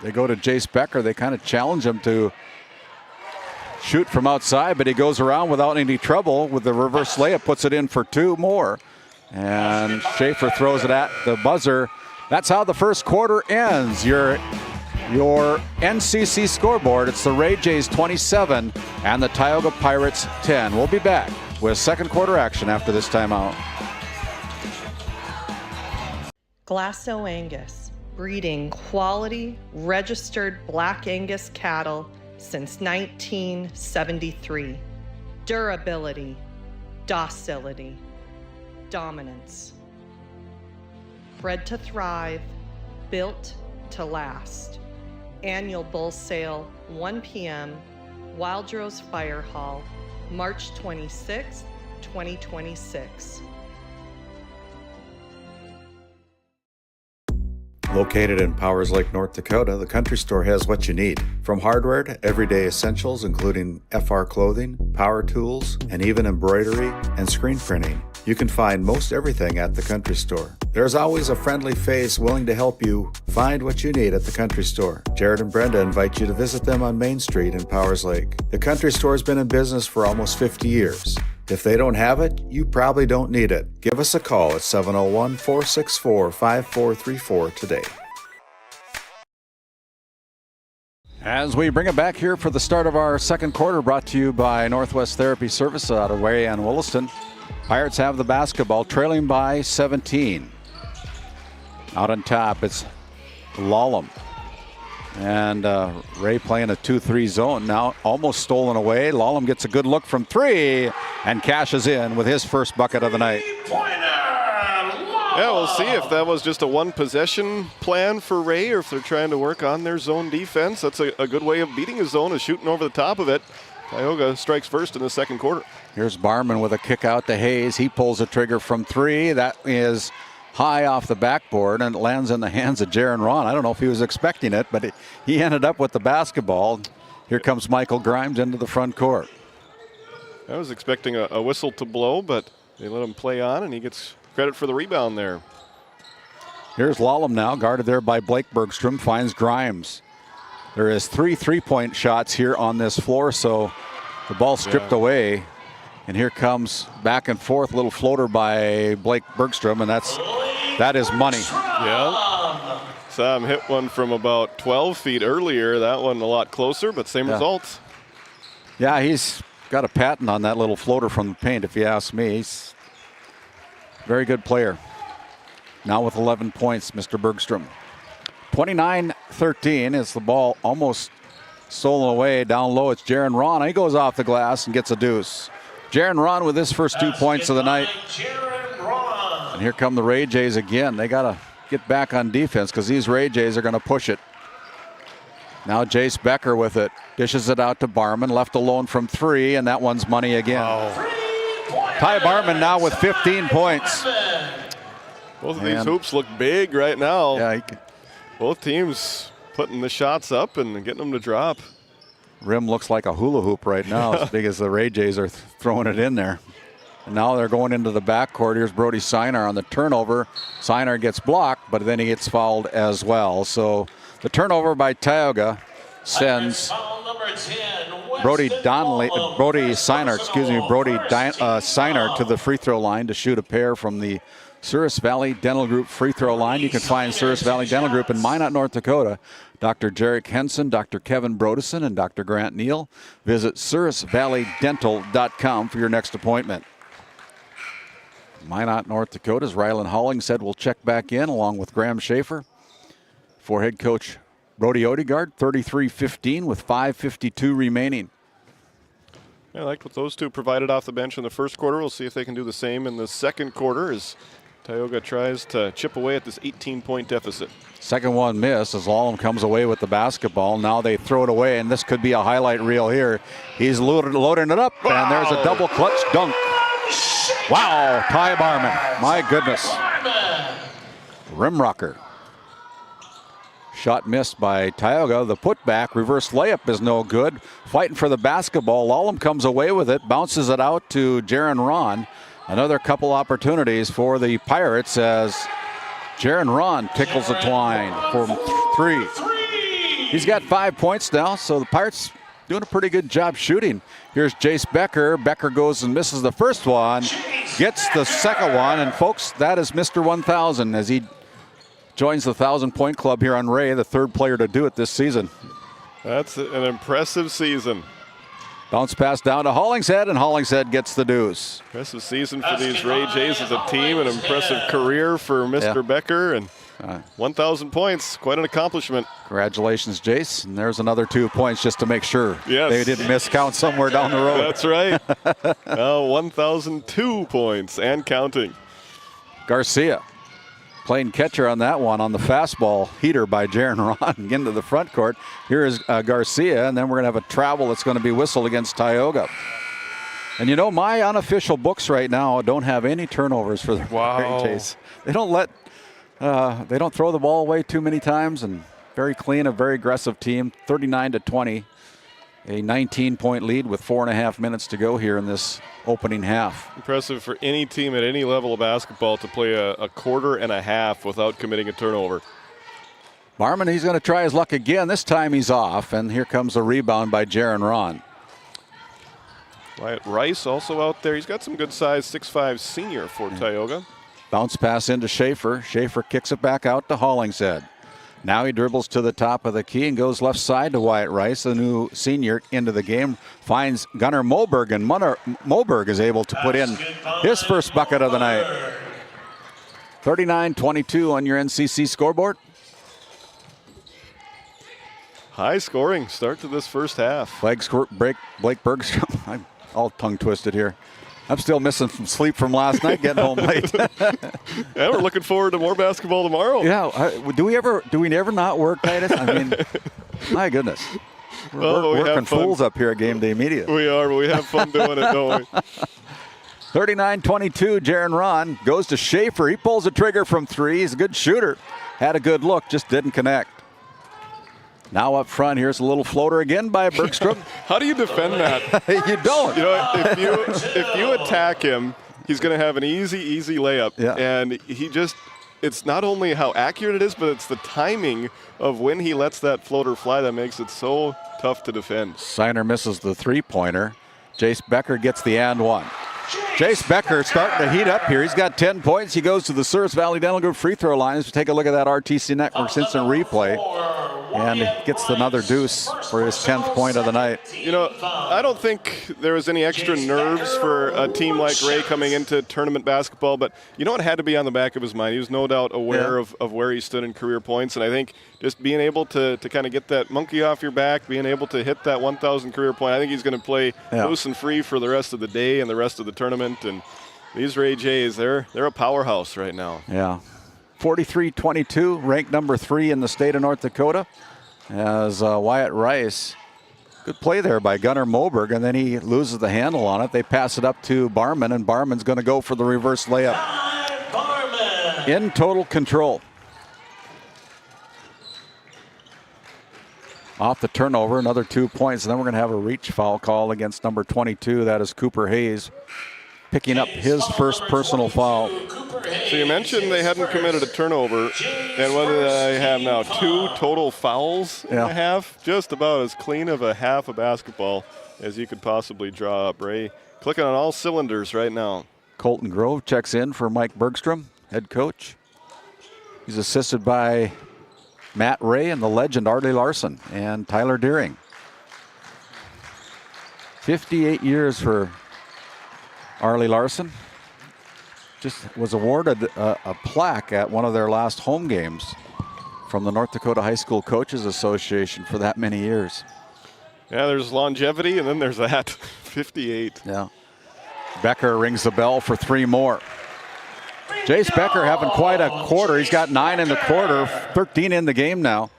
They go to Jace Becker. They kind of challenge him to shoot from outside, but he goes around without any trouble with the reverse layup, puts it in for 2 more. And Schaefer throws it at the buzzer. That's how the first quarter ends. Your NCC scoreboard, it's the Ray Jays 27 and the Tioga Pirates 10. We'll be back with second quarter action after this timeout. Glasso Angus, breeding quality, registered Black Angus cattle since 1973. Durability, docility, dominance. Bred to thrive, built to last. Annual bull sale, 1 p.m., Wildrose Fire Hall, March 26, 2026. Located in Powers Lake, North Dakota, the Country Store has what you need. From hardware to everyday essentials, including FR clothing, power tools, and even embroidery and screen printing. You can find most everything at the Country Store. There's always a friendly face willing to help you find what you need at the Country Store. Jared and Brenda invite you to visit them on Main Street in Powers Lake. The Country Store has been in business for almost 50 years. If they don't have it, you probably don't need it. Give us a call at 701-464-5434 today. As we bring it back here for the start of our second quarter, brought to you by Northwest Therapy Service out of Ray and Williston. Pirates have the basketball, trailing by 17. Out on top, it's Lallam. And Ray playing a 2-3 zone now, almost stolen away. Lallam gets a good look from three and cashes in with his first bucket of the night. Yeah, we'll see if that was just a one-possession plan for Ray or if they're trying to work on their zone defense. That's a good way of beating a zone, is shooting over the top of it. Tioga strikes first in the second quarter. Here's Barman with a kick out to Hayes. He pulls the trigger from three. That is high off the backboard and it lands in the hands of Jaron Ron. I don't know if he was expecting it, but he ended up with the basketball. Here comes Michael Grimes into the front court. I was expecting a whistle to blow, but they let him play on, and he gets credit for the rebound there. Here's Lallam now, guarded there by Blake Bergstrom, finds Grimes. There is 3 3-point shots here on this floor, so the ball stripped away. And here comes back and forth, little floater by Blake Bergstrom, and that is money. Yeah. Saw him hit one from about 12 feet earlier. That one a lot closer, but same results. Yeah, he's got a patent on that little floater from the paint, if you ask me. He's a very good player. Now with 11 points, Mr. Bergstrom. 29-13 is the ball almost stolen away. Down low, it's Jaron Ron. He goes off the glass and gets a deuce. Jaron Ron with his first 2 points of the night. And here come the Ray Jays again. They got to get back on defense because these Ray Jays are going to push it. Now Jace Becker with it. Dishes it out to Barman. Left alone from three, and that one's money again. Ty Barman now with 15 points. Both of these hoops look big right now. Yeah, both teams putting the shots up and getting them to drop. Rim looks like a hula hoop right now, as big as the Ray Jays are throwing it in there. And now they're going into the backcourt. Here's Brody Sinar on the turnover. Sinar gets blocked, but then he gets fouled as well. So the turnover by Tioga sends Brody Sinar to the free throw line to shoot a pair from the Souris Valley Dental Group free throw line. You can find Souris Valley Dental Group in Minot, North Dakota. Dr. Jarek Henson, Dr. Kevin Brodesen, and Dr. Grant Neal. Visit SourisValleyDental.com for your next appointment. Minot, North Dakota's Rylan Hollingshead will check back in along with Graham Schaefer. For head coach Brody Odegaard, 33-15 with 5:52 remaining. I liked what those two provided off the bench in the first quarter. We'll see if they can do the same in the second quarter as Tioga tries to chip away at this 18-point deficit. Second one missed as Lallam comes away with the basketball. Now they throw it away, and this could be a highlight reel here. He's loading it up, and there's a double clutch dunk. Wow, Ty Barman. My goodness. Rim rocker. Shot missed by Tioga. The putback, reverse layup is no good. Fighting for the basketball. Lallam comes away with it, bounces it out to Jaron Ron. Another couple opportunities for the Pirates as Jaron Ron tickles the twine for three. He's got 5 points now, so the Pirates doing a pretty good job shooting. Here's Jace Becker. Becker goes and misses the first one, gets the second one, and folks, that is Mr. 1000 as he joins the 1,000-point club here on Ray, the third player to do it this season. That's an impressive season. Bounce pass down to Hollingshead, and Hollingshead gets the deuce. Impressive season for these Ray Jays as a team, an impressive career for Mr. Becker, and 1,000 points, quite an accomplishment. Congratulations, Jace. And there's another 2 points just to make sure they didn't miscount somewhere down the road. That's right. Now 1,002 points and counting. Garcia playing catcher on that one on the fastball heater by Jaron Ron into the front court. Here is Garcia, and then we're going to have a travel that's going to be whistled against Tioga. And you know, my unofficial books right now don't have any turnovers for the Ray Jays. They don't throw the ball away too many times, and very clean, a very aggressive team. 39-20, a 19-point lead with 4.5 minutes to go here in this opening half. Impressive for any team at any level of basketball to play a quarter and a half without committing a turnover. Barman, he's going to try his luck again. This time he's off, and here comes a rebound by Jaron Ron. Wyatt Rice also out there. He's got some good size, 6'5" senior for Tioga. Bounce pass into Schaefer. Schaefer kicks it back out to Hollingshead. Now he dribbles to the top of the key and goes left side to Wyatt Rice, the new senior, into the game. Finds Gunnar Moberg, and Moberg is able to put in his first bucket of the night. 39-22 on your NCC scoreboard. High scoring start to this first half. Blake Bergstrom. I'm all tongue twisted here. I'm still missing some sleep from last night, getting home late. Yeah, we're looking forward to more basketball tomorrow. Yeah, do we never not work, Titus? I mean, my goodness. We're working fools up here at GameDay Media. We are, but we have fun doing it, don't we? 39-22, Jaron Ron goes to Schaefer. He pulls the trigger from three. He's a good shooter. Had a good look, just didn't connect. Now up front, here's a little floater again by Bergstrom. How do you defend that? You don't. You know, if you attack him, he's going to have an easy layup. Yeah. And it's not only how accurate it is, but it's the timing of when he lets that floater fly that makes it so tough to defend. Signer misses the three-pointer. Jace Becker gets the and one. Jace Becker starting to heat up here. He's got 10 points. He goes to the Service Valley Dental Group free throw line. Let's take a look at that RTC Networks instant replay. And gets another deuce for his 10th point of the night. You know, I don't think there was any extra nerves for a team like Ray coming into tournament basketball, but you know what had to be on the back of his mind? He was no doubt aware of where he stood in career points, and I think just being able to kind of get that monkey off your back, being able to hit that 1,000 career point, I think he's going to play loose and free for the rest of the day and the rest of the tournament. And these Ray Jays, they're a powerhouse right now. Yeah. 43-22, ranked number 3 in the state of North Dakota, as Wyatt Rice. Good play there by Gunnar Moberg, and then he loses the handle on it. They pass it up to Barman, and Barman's going to go for the reverse layup. In total control. Off the turnover, another 2 points, and then we're going to have a reach foul call against number 22. That is Cooper Hayes, picking up his first personal foul. So you mentioned they hadn't committed a turnover, and what do they have now? 2 total fouls in a half? Just about as clean of a half of basketball as you could possibly draw up. Ray clicking on all cylinders right now. Colton Grove checks in for Mike Bergstrom, head coach. He's assisted by Matt Ray and the legend Arlie Larson and Tyler Deering. 58 years for Arlie Larson. Just was awarded a plaque at one of their last home games from the North Dakota High School Coaches Association for that many years. Yeah, there's longevity, and then there's that. 58. Yeah. Becker rings the bell for 3 more. Jace Becker having quite a quarter. He's got 9 in the quarter, 13 in the game now.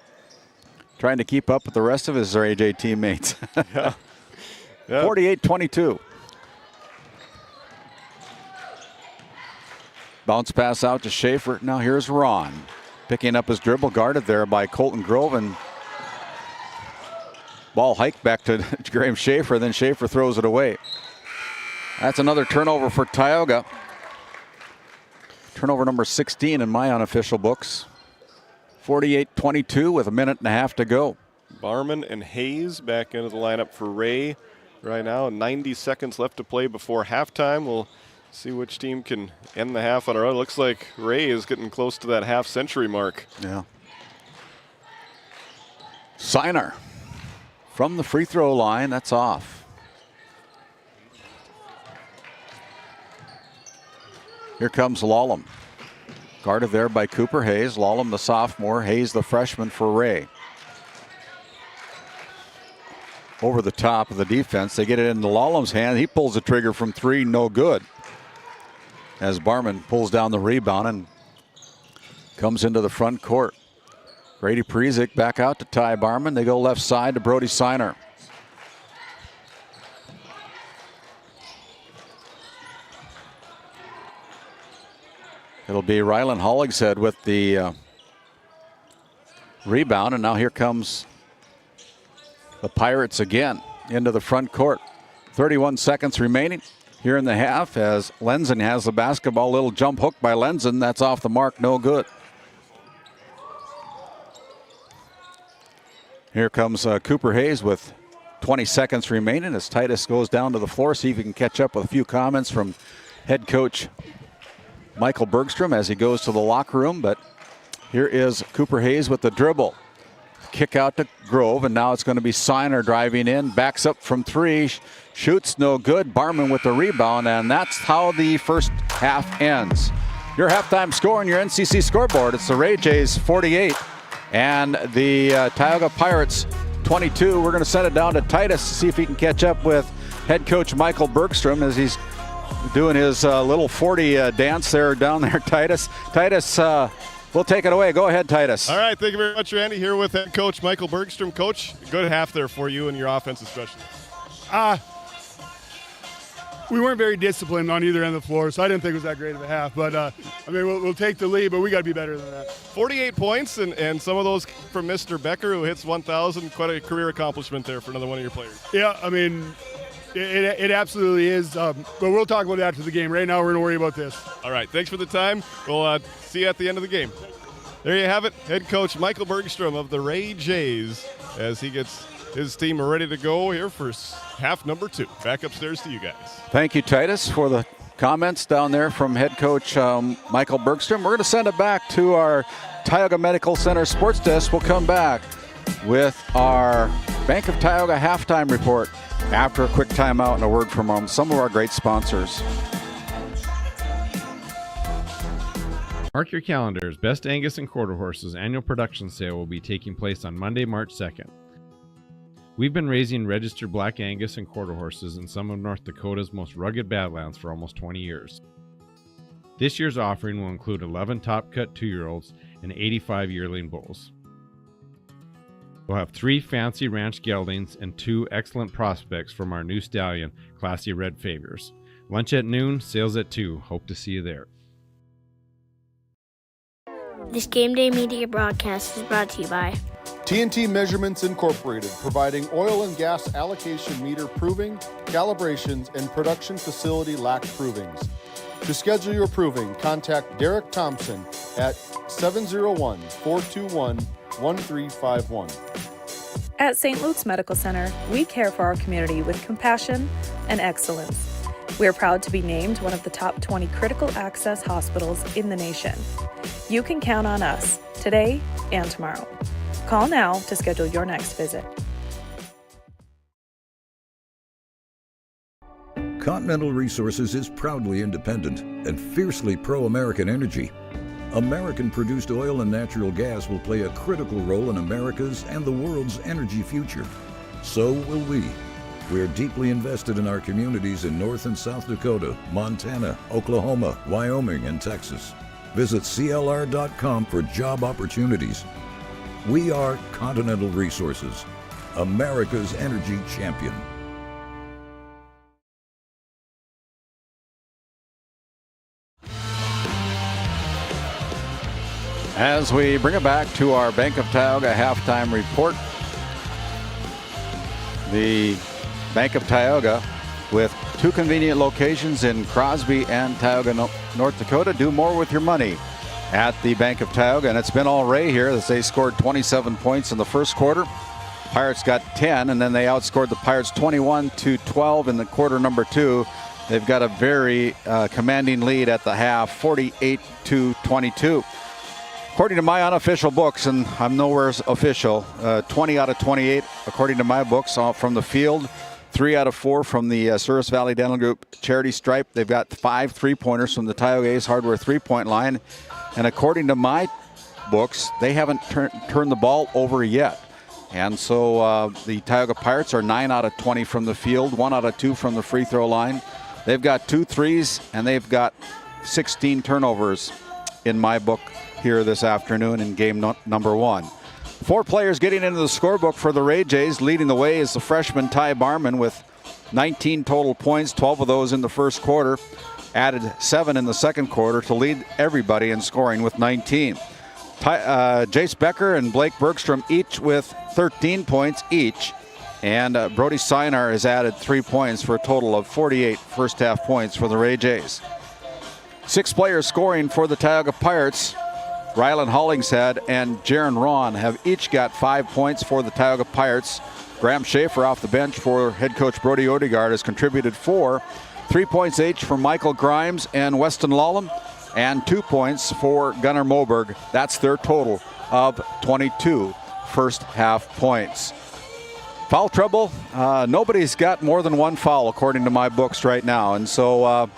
Trying to keep up with the rest of his AJ teammates. 48-22. Bounce pass out to Schaefer. Now here's Ron. Picking up his dribble, guarded there by Colton Grove, and ball hiked back to Graham Schaefer, then Schaefer throws it away. That's another turnover for Tioga. Turnover number 16 in my unofficial books. 48-22 with a minute and a half to go. Barman and Hayes back into the lineup for Ray right now. 90 seconds left to play before halftime. We'll see which team can end the half on a run. Looks like Ray is getting close to that half-century mark. Yeah. Signer from the free throw line. That's off. Here comes Lallam. Guarded there by Cooper Hayes. Lallam the sophomore, Hayes the freshman for Ray. Over the top of the defense. They get it into Lallam's hand. He pulls the trigger from 3, no good. As Barman pulls down the rebound and comes into the front court. Grady Prezik back out to Ty Barman. They go left side to Brody Signer. It'll be Rylan Hollingshead with the rebound, and now here comes the Pirates again into the front court. 31 seconds remaining here in the half as Lenzen has the basketball. Little jump hook by Lenzen. That's off the mark, no good. Here comes Cooper Hayes with 20 seconds remaining as Titus goes down to the floor. See if he can catch up with a few comments from head coach Michael Bergstrom as he goes to the locker room. But Here is Cooper Hayes with the dribble. Kick out to Grove, and now it's going to be Siner driving in. Backs up from three. Shoots no good. Barman with the rebound, and that's how the first half ends. Your halftime score on your NCC scoreboard. It's the Ray Jays 48 and the Tioga Pirates 22. We're going to send it down to Titus to see if he can catch up with head coach Michael Bergstrom as he's doing his little 40 dance there down there, Titus. Titus, we'll take it away. Go ahead, Titus. All right, thank you very much, Randy. Here with head coach Michael Bergstrom. Coach, good half there for you and your offense especially. We weren't very disciplined on either end of the floor, so I didn't think it was that great of a half. But, we'll take the lead, but we got to be better than that. 48 points, and some of those from Mr. Becker, who hits 1,000. Quite a career accomplishment there for another one of your players. Yeah, it absolutely is. But we'll talk about that after the game. Right now, we're going to worry about this. All right, thanks for the time. We'll see you at the end of the game. There you have it, head coach Michael Bergstrom of the Ray Jays as he gets his team ready to go here for half number 2. Back upstairs to you guys. Thank you, Titus, for the comments down there from head coach Michael Bergstrom. We're going to send it back to our Tioga Medical Center sports desk. We'll come back with our Bank of Tioga halftime report after a quick timeout and a word from some of our great sponsors. Mark your calendars. Best Angus and Quarter Horses annual production sale will be taking place on Monday, March 2nd. We've been raising registered black Angus and Quarter Horses in some of North Dakota's most rugged badlands for almost 20 years. This year's offering will include 11 top-cut 2-year-olds and 85 yearling bulls. We'll have 3 fancy ranch geldings and 2 excellent prospects from our new stallion, Classy Red Favors. Lunch at noon, sales at 2. Hope to see you there. This GameDay Media broadcast is brought to you by TNT Measurements Incorporated, providing oil and gas allocation meter proving, calibrations, and production facility lack provings. To schedule your proving, contact Derek Thompson at 701-421-1351. At St. Luke's Medical Center, we care for our community with compassion and excellence. We are proud to be named one of the top 20 critical access hospitals in the nation. You can count on us today and tomorrow. Call now to schedule your next visit. Continental Resources is proudly independent and fiercely pro-American energy. American-produced oil and natural gas will play a critical role in America's and the world's energy future. So will we. We are deeply invested in our communities in North and South Dakota, Montana, Oklahoma, Wyoming, and Texas. Visit CLR.com for job opportunities. We are Continental Resources, America's energy champion. As we bring it back to our Bank of Tioga halftime report, the Bank of Tioga, with 2 convenient locations in Crosby and Tioga, North Dakota. Do more with your money at the Bank of Tioga, and it's been all Ray here as they scored 27 points in the first quarter. Pirates got 10, and then they outscored the Pirates 21-12 in the quarter number 2. They've got a very commanding lead at the half, 48-22. According to my unofficial books, and I'm nowhere official, 20 out of 28 according to my books from the field, 3 out of 4 from the Service Valley Dental Group charity stripe. They've got 5 3-pointers from the Tioga Ace Hardware 3-point line. And according to my books, they haven't turned the ball over yet. And so the Tioga Pirates are 9 out of 20 from the field, 1 out of 2 from the free throw line. They've got 2 threes, and they've got 16 turnovers in my book here this afternoon in game number 1. 4 players getting into the scorebook for the Ray Jays. Leading the way is the freshman Ty Barman with 19 total points, 12 of those in the first quarter. Added 7 in the second quarter to lead everybody in scoring with 19. Jace Becker and Blake Bergstrom each with 13 points each. And Brody Sinar has added 3 points for a total of 48 first half points for the Ray Jays. 6 players scoring for the Tioga Pirates. Rylan Hollingshead and Jaron Ron have each got 5 points for the Tioga Pirates. Graham Schaefer off the bench for head coach Brody Odegaard has contributed 4. 3 points each from Michael Grimes and Weston Lawlam. and 2 points for Gunnar Moberg. That's their total of 22 first half points. Foul trouble, nobody's got more than one foul according to my books right now. And so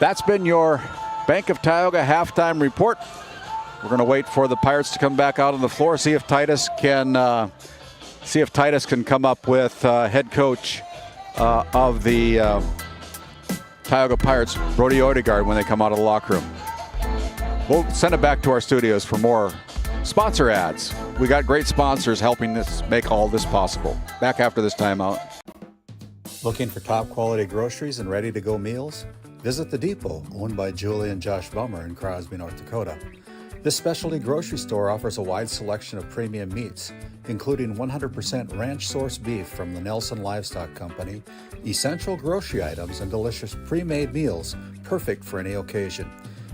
that's been your Bank of Tioga halftime report. We're going to wait for the Pirates to come back out on the floor, see if Titus can come up with head coach of the Tioga Pirates, Brody Odegaard, when they come out of the locker room. We'll send it back to our studios for more sponsor ads. We got great sponsors helping us make all this possible. Back after this timeout. Looking for top quality groceries and ready to go meals? Visit The Depot, owned by Julie and Josh Bummer in Crosby, North Dakota. This specialty grocery store offers a wide selection of premium meats, including 100% ranch-sourced beef from the Nelson Livestock Company, essential grocery items, and delicious pre-made meals, perfect for any occasion.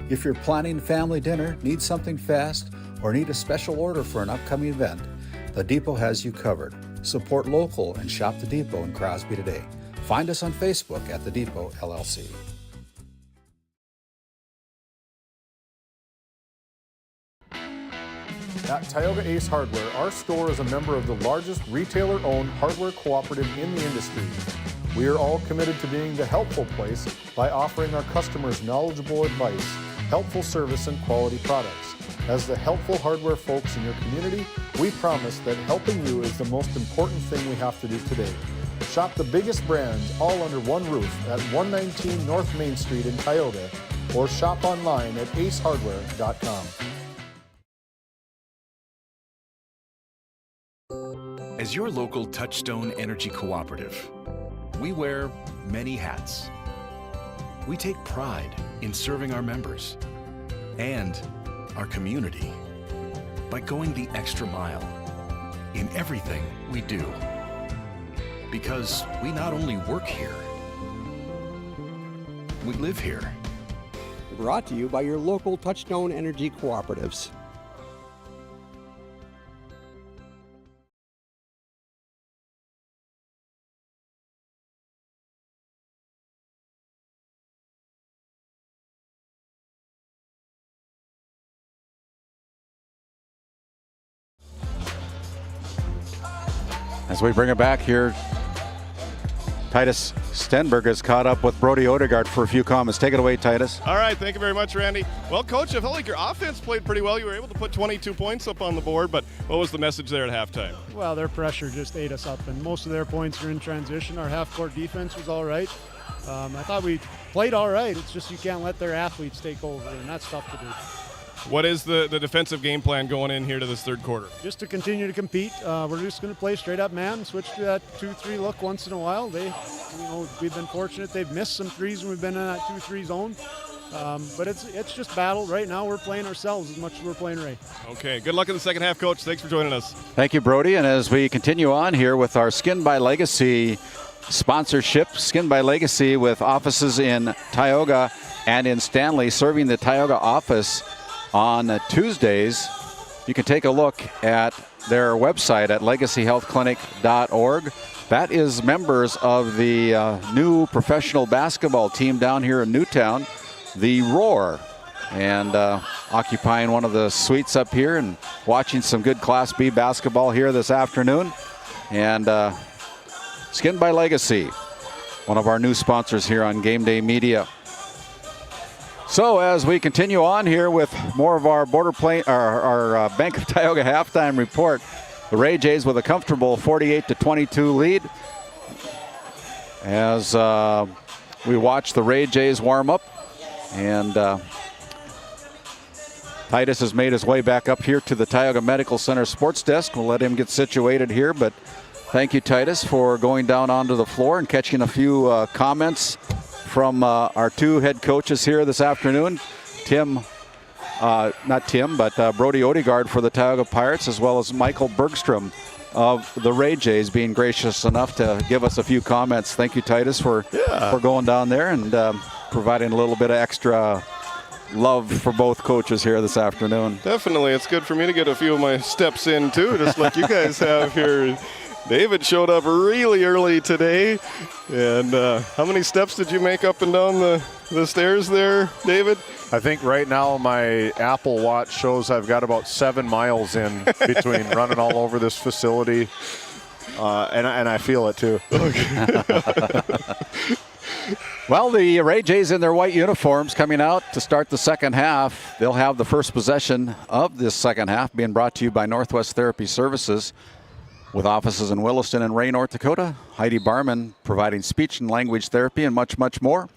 If you're planning family dinner, need something fast, or need a special order for an upcoming event, The Depot has you covered. Support local and shop The Depot in Crosby today. Find us on Facebook at The Depot LLC. At Tioga Ace Hardware, our store is a member of the largest retailer-owned hardware cooperative in the industry. We are all committed to being the helpful place by offering our customers knowledgeable advice, helpful service, and quality products. As the helpful hardware folks in your community, we promise that helping you is the most important thing we have to do today. Shop the biggest brands all under one roof at 119 North Main Street in Tioga, or shop online at acehardware.com. As your local Touchstone Energy Cooperative, we wear many hats. We take pride in serving our members and our community by going the extra mile in everything we do. Because we not only work here, we live here. Brought to you by your local Touchstone Energy Cooperatives. As we bring it back here, Titus Stenberg has caught up with Brody Odegaard for a few comments. Take it away, Titus. All right, thank you very much, Randy. Well, Coach, I felt like your offense played pretty well. You were able to put 22 points up on the board, but what was the message there at halftime? Well, their pressure just ate us up, and most of their points are in transition. Our half-court defense was all right. I thought we played all right. It's just you can't let their athletes take over, and that's tough to do. What is the defensive game plan going in here to this third quarter? Just to continue to compete. We're just going to play straight up man, switch to that 2-3 look once in a while. We've been fortunate. They've missed some threes when we've been in that 2-3 zone. But it's just battle. Right now we're playing ourselves as much as we're playing Ray. Okay, good luck in the second half, Coach. Thanks for joining us. Thank you, Brody. And as we continue on here with our Skin by Legacy sponsorship, Skin by Legacy with offices in Tioga and in Stanley, serving the Tioga office on Tuesdays. You can take a look at their website at legacyhealthclinic.org. That is members of the new professional basketball team down here in Newtown, the Roar, and occupying one of the suites up here and watching some good Class B basketball here this afternoon. And Skin by Legacy, one of our new sponsors here on GameDay Media. So as we continue on here with more of our our Bank of Tioga halftime report, the Ray Jays with a comfortable 48-22 lead. As we watch the Ray Jays warm up, and Titus has made his way back up here to the Tioga Medical Center sports desk. We'll let him get situated here, but thank you, Titus, for going down onto the floor and catching a few comments from our two head coaches here this afternoon. Brody Odegaard for the Tioga Pirates, as well as Michael Bergstrom of the Ray Jays, being gracious enough to give us a few comments. Thank you, Titus, for going down there and providing a little bit of extra love for both coaches here this afternoon. Definitely. It's good for me to get a few of my steps in, too, just like you guys have here. David showed up really early today. And how many steps did you make up and down the the stairs there, David? I think right now my Apple Watch shows I've got about 7 miles in between running all over this facility, and I feel it too. Well, the Ray Jays in their white uniforms coming out to start the second half. They'll have the first possession of this second half, being brought to you by Northwest Therapy Services, with offices in Williston and Ray, North Dakota. Heidi Barman providing speech and language therapy and much, much more.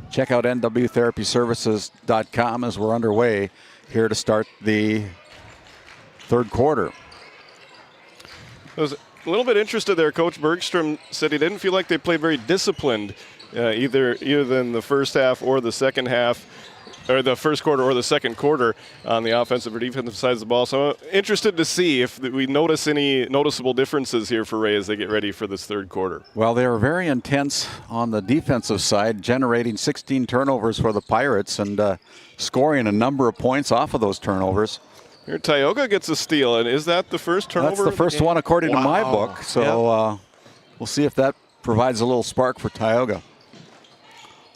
Check out nwtherapyservices.com as we're underway here to start the third quarter. I was a little bit interested there. Coach Bergstrom said he didn't feel like they played very disciplined either in the first half or the second half, or the first quarter or the second quarter on the offensive or defensive sides of the ball. So I'm interested to see if we notice any noticeable differences here for Ray as they get ready for this third quarter. Well, they were very intense on the defensive side, generating 16 turnovers for the Pirates and scoring a number of points off of those turnovers. Here, Tioga gets a steal, and is that the first turnover? That's the first one according to my book. So we'll see if that provides a little spark for Tioga.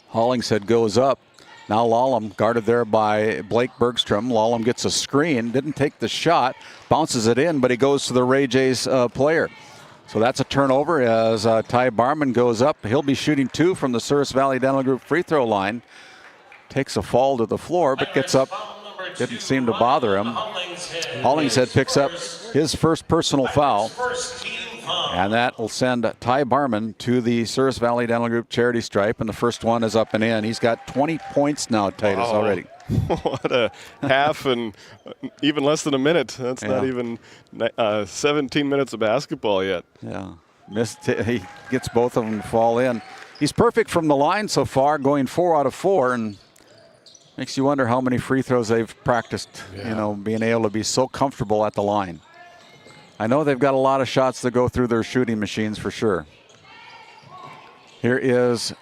Hollingshead goes up. Now Lallam guarded there by Blake Bergstrom. Lallam gets a screen, didn't take the shot, bounces it in, but he goes to the Ray Jays player. So that's a turnover as Ty Barman goes up. He'll be shooting 2 from the Service Valley Dental Group free throw line. Takes a fall to the floor, but gets up. Didn't seem to bother him. Hollingshead picks up his first personal foul. And that will send Ty Barman to the Service Valley Dental Group charity stripe, and the first one is up and in. He's got 20 points now, Titus, already. What a half and even less than a minute. That's not even 17 minutes of basketball yet. Yeah, he gets both of them to fall in. He's perfect from the line so far, going 4 out of 4, and makes you wonder how many free throws they've practiced, being able to be so comfortable at the line. I know they've got a lot of shots that go through their shooting machines for sure. Here is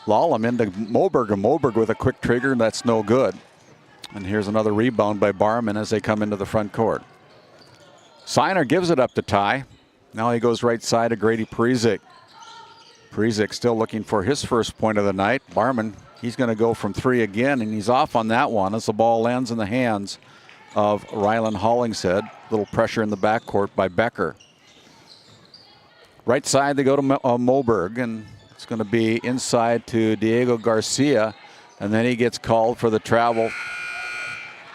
Lallam into Moberg, and Moberg with a quick trigger, that's no good. And here's another rebound by Barman as they come into the front court. Seiner gives it up to Ty. Now he goes right side to Grady Prezik. Prezik still looking for his first point of the night. Barman, he's going to go from 3 again, and he's off on that one as the ball lands in the hands of Rylan Hollingshead. Little pressure in the backcourt by Becker. Right side, they go to Moberg, and it's going to be inside to Diego Garcia, and then he gets called for the travel.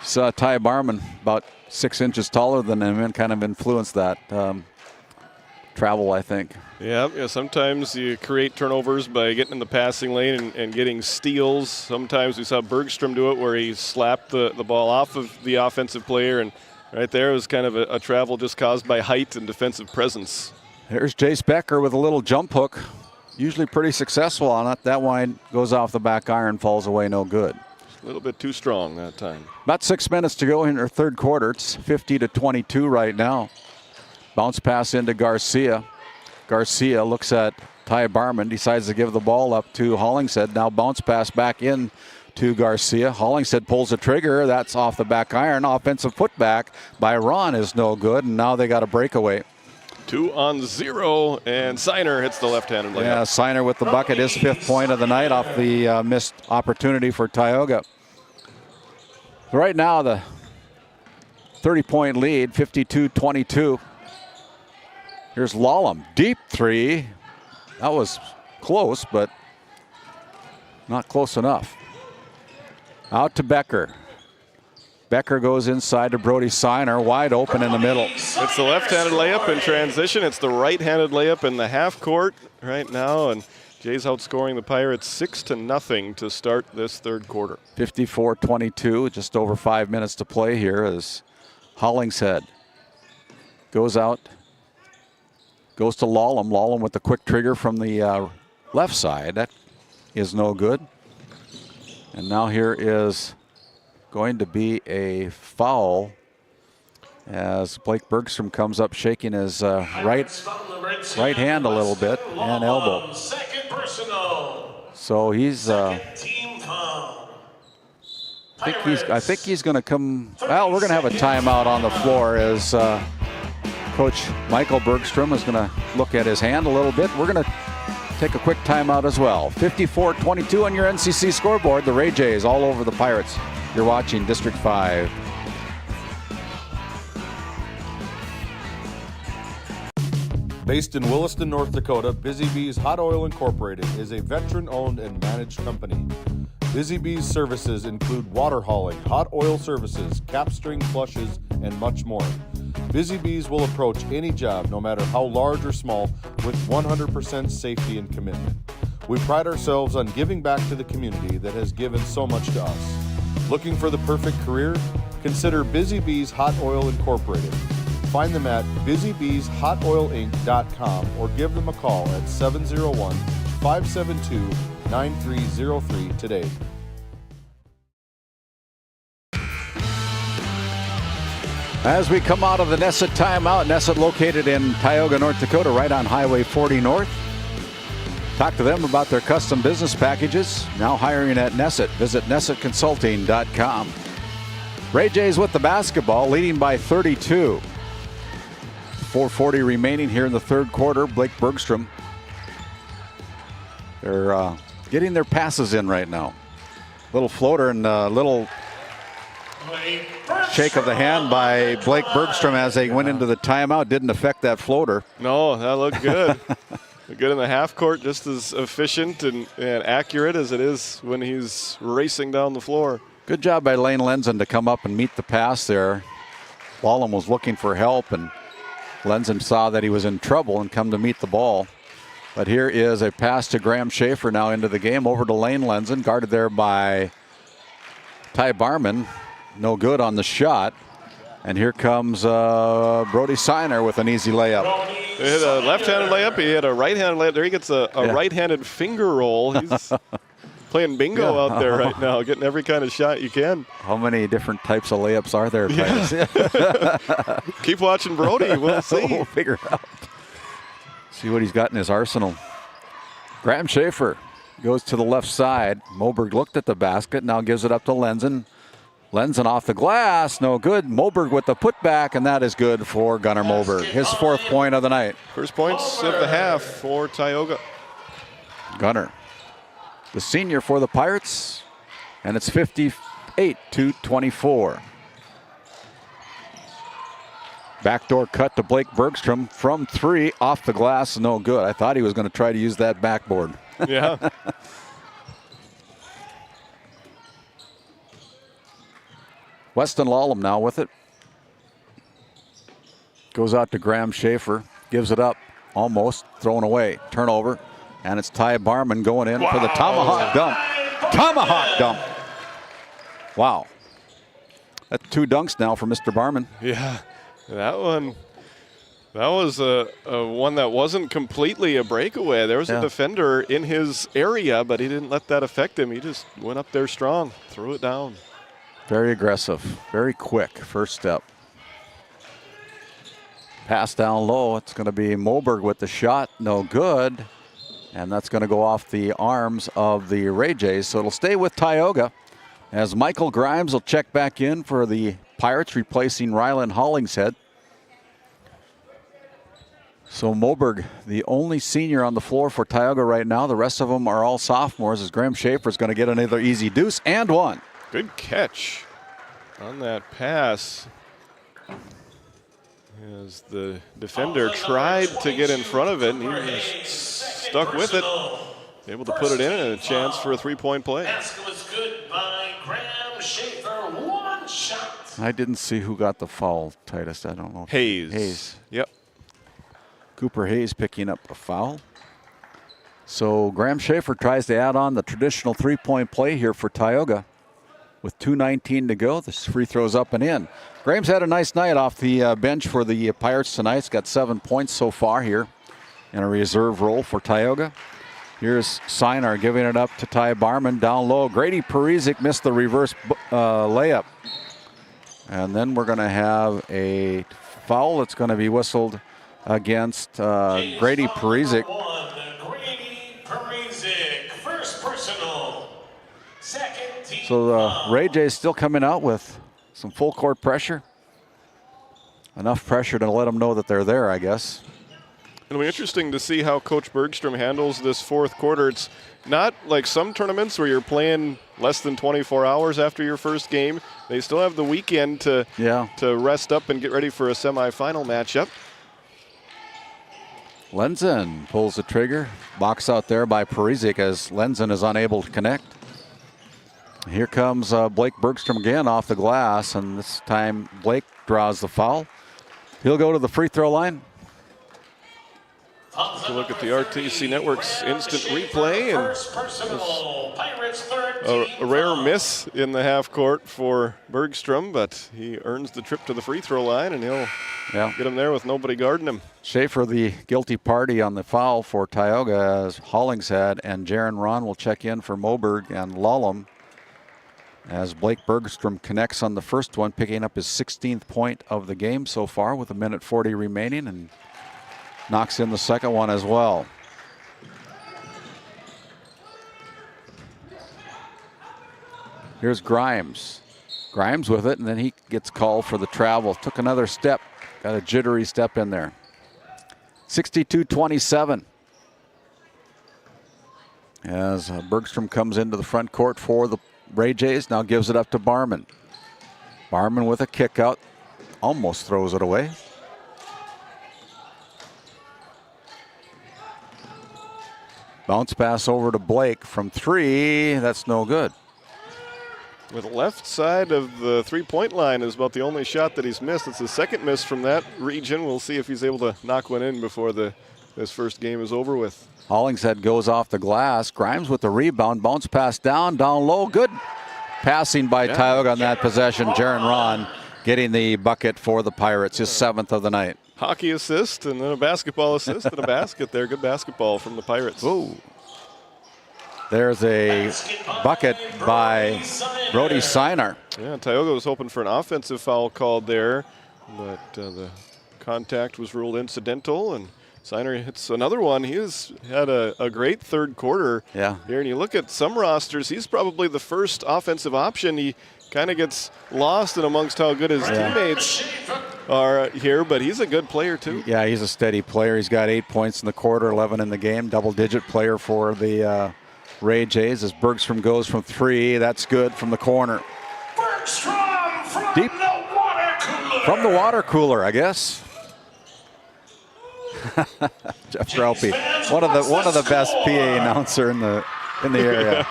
Saw Ty Barman about 6 inches taller than him and kind of influenced that travel, I think. Yeah, sometimes you create turnovers by getting in the passing lane and getting steals. Sometimes we saw Bergstrom do it where he slapped the ball off of the offensive player, and right there was kind of a travel just caused by height and defensive presence. There's Jace Becker with a little jump hook. Usually pretty successful on it. That one goes off the back iron, falls away, no good. A little bit too strong that time. About 6 minutes to go in our third quarter. It's 50-22 right now. Bounce pass into Garcia. Garcia looks at Ty Barman, decides to give the ball up to Hollingshead. Now bounce pass back in to Garcia. Hollingshead pulls the trigger. That's off the back iron. Offensive putback by Ron is no good, and now they got a breakaway. 2 on 0, and Seiner hits the left-handed layup. Yeah, Seiner with the bucket, his 5th point of the night off the missed opportunity for Tioga. Right now, the 30-point lead, 52-22. Here's Lallam, deep 3. That was close, but not close enough. Out to Becker. Becker goes inside to Brody Seiner, wide open in the middle. It's the left-handed layup in transition. It's the right-handed layup in the half court right now, and Jays outscoring the Pirates 6-0 to start this third quarter. 54-22, just over 5 minutes to play here as Hollingshead goes out, goes to Lallam. Lallam with the quick trigger from the left side. That is no good. And now here is going to be a foul as Blake Bergstrom comes up shaking his right hand a little bit and elbow. So he's I think he's going to come. Well, we're going to have a timeout on the floor as Coach Michael Bergstrom is going to look at his hand a little bit. We're going to take a quick timeout as well. 54-22 on your NCC scoreboard. The Ray Jays all over the Pirates. You're watching District 5. Based in Williston, North Dakota, Busy Bees Hot Oil Incorporated is a veteran-owned and managed company. Busy Bees services include water hauling, hot oil services, cap string flushes, and much more. Busy Bees will approach any job, no matter how large or small, with 100% safety and commitment. We pride ourselves on giving back to the community that has given so much to us. Looking for the perfect career? Consider Busy Bees Hot Oil Incorporated. Find them at busybeeshotoilinc.com or give them a call at 701-572-9303 today. As we come out of the Nesset timeout, Nesset located in Tioga, North Dakota, right on Highway 40 North. Talk to them about their custom business packages. Now hiring at Nesset. Visit nessetconsulting.com. Ray Jays with the basketball, leading by 32. 4:40 remaining here in the third quarter. Blake Bergstrom. They're getting their passes in right now. Little floater and a little shake of the hand by Blake Bergstrom as they went into the timeout. Didn't affect that floater. No, that looked good. Good in the half court, just as efficient and accurate as it is when he's racing down the floor. Good job by Lane Lenzen to come up and meet the pass there. Wallem was looking for help, and Lenzen saw that he was in trouble and come to meet the ball. But here is a pass to Graham Schaefer now into the game. Over to Lane Lenzen, guarded there by Ty Barman. No good on the shot. And here comes Brody Siner with an easy layup. He hit a left-handed layup. He had a right-handed layup. There he gets a right-handed finger roll. He's playing bingo out there right now, getting every kind of shot you can. How many different types of layups are there? Yeah. Keep watching Brody. We'll see. We'll figure it out. See what he's got in his arsenal. Graham Schaefer goes to the left side. Moberg looked at the basket, now gives it up to Lenzen. Lenzen off the glass, no good. Moberg with the putback, and that is good for Gunnar Moberg. His 4th point of the night. First points of the half for Tioga. Gunnar, the senior for the Pirates, and it's 58-24. Backdoor cut to Blake Bergstrom from 3 off the glass, no good. I thought he was going to try to use that backboard. Yeah. Weston Lallam now with it. Goes out to Graham Schaefer. Gives it up. Almost. Thrown away. Turnover. And it's Ty Barman going in for the tomahawk dump. Tomahawk dump. Wow. That's 2 dunks now for Mr. Barman. Yeah. That one. That was a one that wasn't completely a breakaway. There was a defender in his area, but he didn't let that affect him. He just went up there strong. Threw it down. Very aggressive, very quick first step. Pass down low. It's going to be Moberg with the shot. No good. And that's going to go off the arms of the Ray Jays. So it'll stay with Tioga as Michael Grimes will check back in for the Pirates, replacing Rylan Hollingshead. So Moberg, the only senior on the floor for Tioga right now. The rest of them are all sophomores as Graham Schaefer is going to get another easy deuce and one. Good catch on that pass. As the defender tried to get in front of it, and he was stuck with it. Able to put it in and a chance for a 3-point play. Basket was good by Graham Schaefer. 1 shot. I didn't see who got the foul, Titus. I don't know. Hayes. Yep. Cooper Hayes picking up a foul. So Graham Schaefer tries to add on the traditional 3-point play here for Tioga. With 2:19 to go, this free throw's up and in. Graham's had a nice night off the bench for the Pirates tonight. He's got 7 points so far here in a reserve role for Tioga. Here's Sinar giving it up to Ty Barman down low. Grady Parizek missed the reverse layup. And then we're going to have a foul that's going to be whistled against Grady Parizek. Grady Parizek, first personal. Second team. So the Ray Jays still coming out with some full court pressure. Enough pressure to let them know that they're there, I guess. It'll be interesting to see how Coach Bergstrom handles this fourth quarter. It's not like some tournaments where you're playing less than 24 hours after your first game. They still have the weekend to rest up and get ready for a semifinal matchup. Lenzen pulls the trigger. Box out there by Parisic as Lenzen is unable to connect. Here comes Blake Bergstrom again off the glass, and this time Blake draws the foul. He'll go to the free throw line. To look at the RTC Network's instant replay, and a rare miss in the half court for Bergstrom, but he earns the trip to the free throw line, and he'll get him there with nobody guarding him. Schaefer, the guilty party on the foul for Tioga, as Hollingshead and Jaron Ron will check in for Moberg and Lallum, as Blake Bergstrom connects on the first one, picking up his 16th point of the game so far with 1:40 remaining, and knocks in the second one as well. Here's Grimes. Grimes with it, and then he gets called for the travel. Took another step, got a jittery step in there. 62-27. As Bergstrom comes into the front court for the Ray Jays, now gives it up to Barman. Barman with a kick out, almost throws it away. Bounce pass over to Blake from three. That's no good. The left side of the three-point line is about the only shot that he's missed. It's his second miss from that region. We'll see if he's able to knock one in before this first game is over with. Hollingshead goes off the glass. Grimes with the rebound. Bounce pass down low. Good passing by Tioga on that possession. Jaron Ron getting the bucket for the Pirates, his 7th of the night. Hockey assist and then a basketball assist and a basket there. Good basketball from the Pirates. Ooh. There's a bucket by Brody Sinar. Yeah, Tioga was hoping for an offensive foul called there, but the contact was ruled incidental, and Sinar hits another one. He has had a great third quarter here, and you look at some rosters, he's probably the first offensive option. He kind of gets lost in amongst how good his teammates are here, but he's a good player too. Yeah, he's a steady player. He's got 8 points in the quarter, 11 in the game, double-digit player for the Ray Jays as Bergstrom goes from three. That's good from the corner. Bergstrom from deep the water cooler. From the water cooler, I guess. Jeff Straupe, one of the best PA announcer in the area.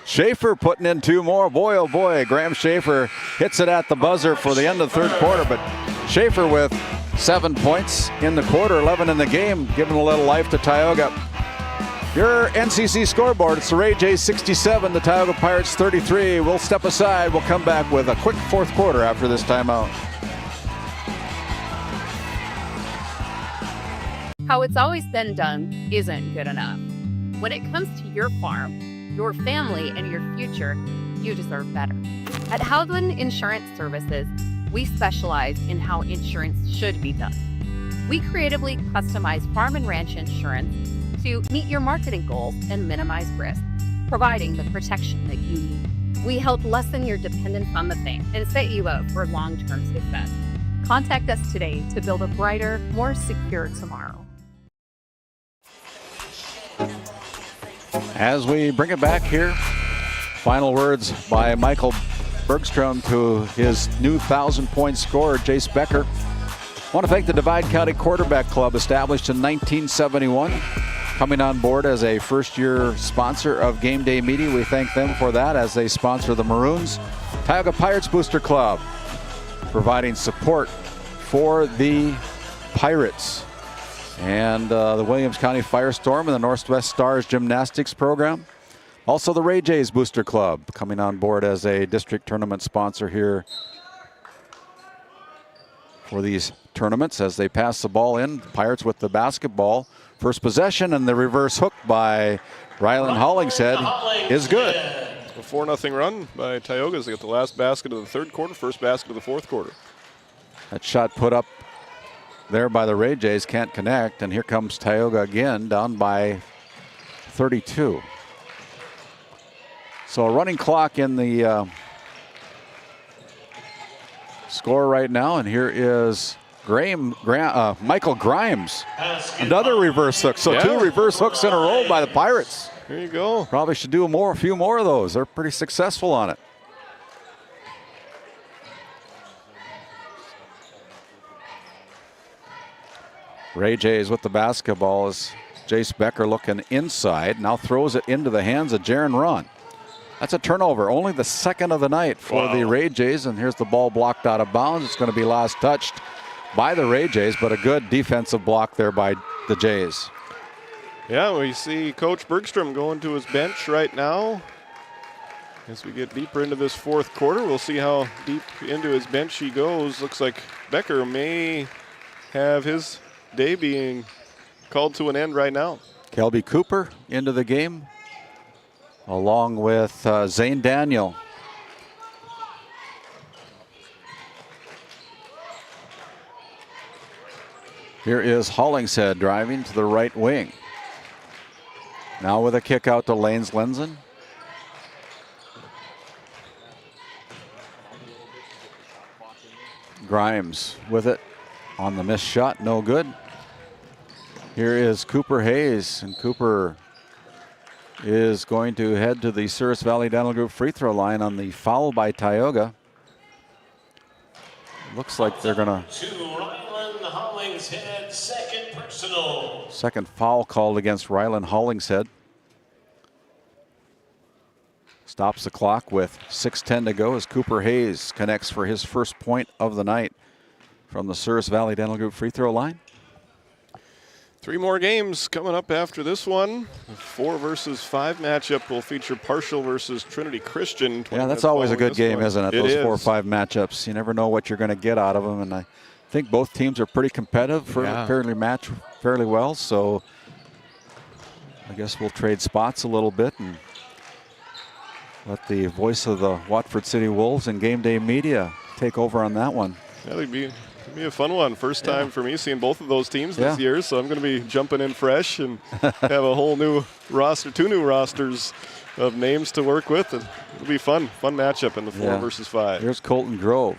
Schaefer putting in two more. Boy, oh boy, Graham Schaefer hits it at the buzzer for the end of the third quarter, but Schaefer with 7 points in the quarter, 11 in the game, giving a little life to Tioga. Your NCC scoreboard, it's the Ray Jays 67, the Tioga Pirates 33. We'll step aside. We'll come back with a quick fourth quarter after this timeout. How it's always been done isn't good enough. When it comes to your farm, your family, and your future, you deserve better. At Howland Insurance Services, we specialize in how insurance should be done. We creatively customize farm and ranch insurance to meet your marketing goals and minimize risk, providing the protection that you need. We help lessen your dependence on the bank and set you up for long-term success. Contact us today to build a brighter, more secure tomorrow. As we bring it back here, final words by Michael Bergstrom to his new 1,000-point scorer, Jace Becker. I want to thank the Divide County Quarterback Club, established in 1971. Coming on board as a first-year sponsor of GameDay Media. We thank them for that as they sponsor the Maroons. Tioga Pirates Booster Club, providing support for the Pirates. And the Williams County Firestorm and the Northwest Stars Gymnastics Program. Also the Ray Jays Booster Club, coming on board as a district tournament sponsor here for these tournaments as they pass the ball in. Pirates with the basketball. First possession, and the reverse hook by Rylan Hollingshead is good. A 4-0 run by Tioga as they get the last basket of the third quarter, first basket of the fourth quarter. That shot put up there by the Ray Jays, can't connect, and here comes Tioga again, down by 32. So a running clock in the score right now, and here is Michael Grimes. Another reverse hook. So 2 reverse hooks in a row by the Pirates. There you go. Probably should do a few more of those. They're pretty successful on it. Ray Jays with the basketball as Jace Becker looking inside. Now throws it into the hands of Jaron Ron. That's a turnover. Only the second of the night for the Ray Jays. And here's the ball blocked out of bounds. It's going to be last touched by the Ray Jays, but a good defensive block there by the Jays. Yeah, we see Coach Bergstrom going to his bench right now. As we get deeper into this fourth quarter, we'll see how deep into his bench he goes. Looks like Becker may have his day being called to an end right now. Kelby Cooper into the game, along with Zane Daniel. Here is Hollingshead driving to the right wing. Now with a kick out to Lanes Lenzen. Grimes with it on the missed shot, no good. Here is Cooper Hayes, and Cooper is going to head to the Souris Valley Dental Group free throw line on the foul by Tioga. Looks like they're gonna. Hollingshead, second personal. Second foul called against Ryland Hollingshead. Stops the clock with 6:10 to go as Cooper Hayes connects for his first point of the night from the Souris Valley Dental Group free throw line. 3 more games coming up after this one. The 4 versus 5 matchup will feature Parshall versus Trinity Christian. Yeah, that's always a good game, isn't it? Those 4 or 5 matchups. You never know what you're going to get out of them, and I think both teams are pretty competitive, fairly match fairly well. So I guess we'll trade spots a little bit and let the voice of the Watford City Wolves and GameDay Media take over on that one. Yeah, it'd be a fun one. First time for me seeing both of those teams this year, so I'm going to be jumping in fresh and have a whole new roster, 2 new rosters of names to work with. And it'll be fun matchup in the 4 versus 5. Here's Colton Grove.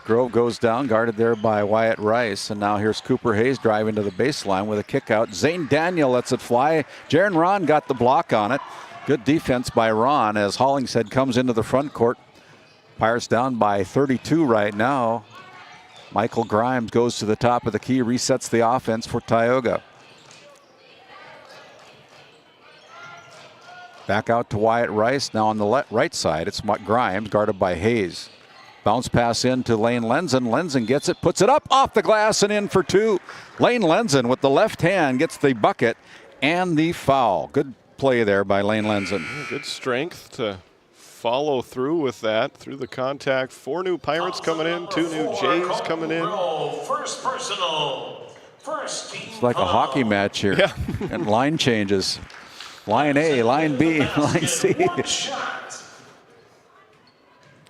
Grove goes down, guarded there by Wyatt Rice, and now here's Cooper Hayes driving to the baseline with a kick out. Zane Daniel lets it fly. Jaron Ron got the block on it. Good defense by Ron as Hollingshead comes into the front court. Pirates down by 32 right now. Michael Grimes goes to the top of the key, resets the offense for Tioga. Back out to Wyatt Rice. Now on the right side, it's Grimes guarded by Hayes. Bounce pass in to Lane Lenzen. Lenzen gets it, puts it up off the glass and in for 2. Lane Lenzen with the left hand gets the bucket and the foul. Good play there by Lane Lenzen. Good strength to follow through with that, through the contact. 4 new Pirates coming in, 2 new Jays coming in. First personal. First team. It's like a hockey match here. Yeah. And line changes. Line A, line B, line C.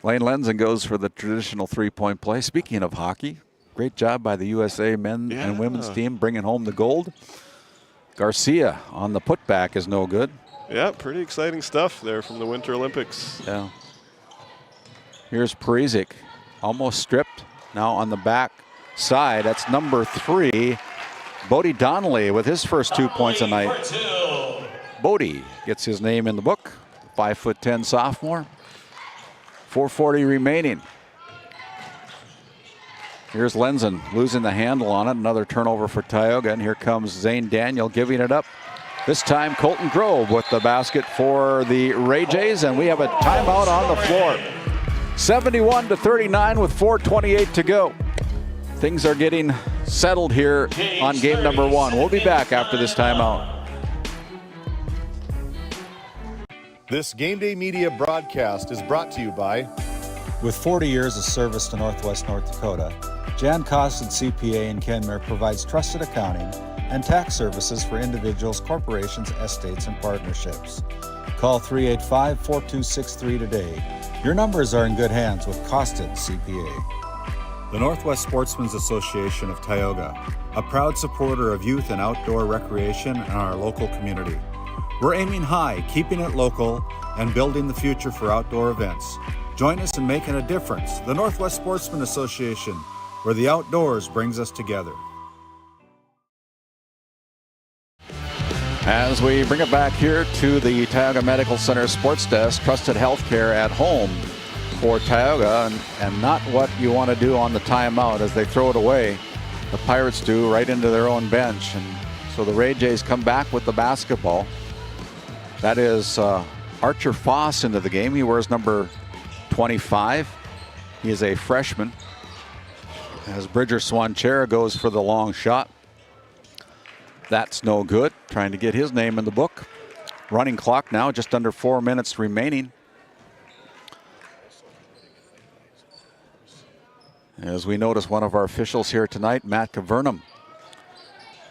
Lane Lenzen goes for the traditional 3-point play. Speaking of hockey, great job by the USA men and women's team bringing home the gold. Garcia on the putback is no good. Yeah, pretty exciting stuff there from the Winter Olympics. Yeah. Here's Perizic, almost stripped. Now on the back side, that's number 3, Bodie Donnelly with his first 2 points a night. Bodie gets his name in the book, 5'10" sophomore. 4:40 remaining. Here's Lenzen losing the handle on it. Another turnover for Tioga, and here comes Zane Daniel giving it up. This time Colton Grove with the basket for the Ray Jays, and we have a timeout on the floor. 71-39 with 4:28 to go. Things are getting settled here on game number 1. We'll be back after this timeout. This GameDay Media broadcast is brought to you by... With 40 years of service to Northwest North Dakota, Jan Costin CPA in Kenmare provides trusted accounting and tax services for individuals, corporations, estates, and partnerships. Call 385-4263 today. Your numbers are in good hands with Costin CPA. The Northwest Sportsmen's Association of Tioga, a proud supporter of youth and outdoor recreation in our local community. We're aiming high, keeping it local, and building the future for outdoor events. Join us in making a difference. The Northwest Sportsmen Association, where the outdoors brings us together. As we bring it back here to the Tioga Medical Center Sports Desk, trusted healthcare at home for Tioga, and not what you want to do on the timeout as they throw it away. The Pirates do, right into their own bench. And so the Ray Jays come back with the basketball. That is Archer Foss into the game. He wears number 25. He is a freshman. As Bridger Swanchera goes for the long shot. That's no good. Trying to get his name in the book. Running clock now, just under 4 minutes remaining. As we notice, one of our officials here tonight, Matt Cavernum,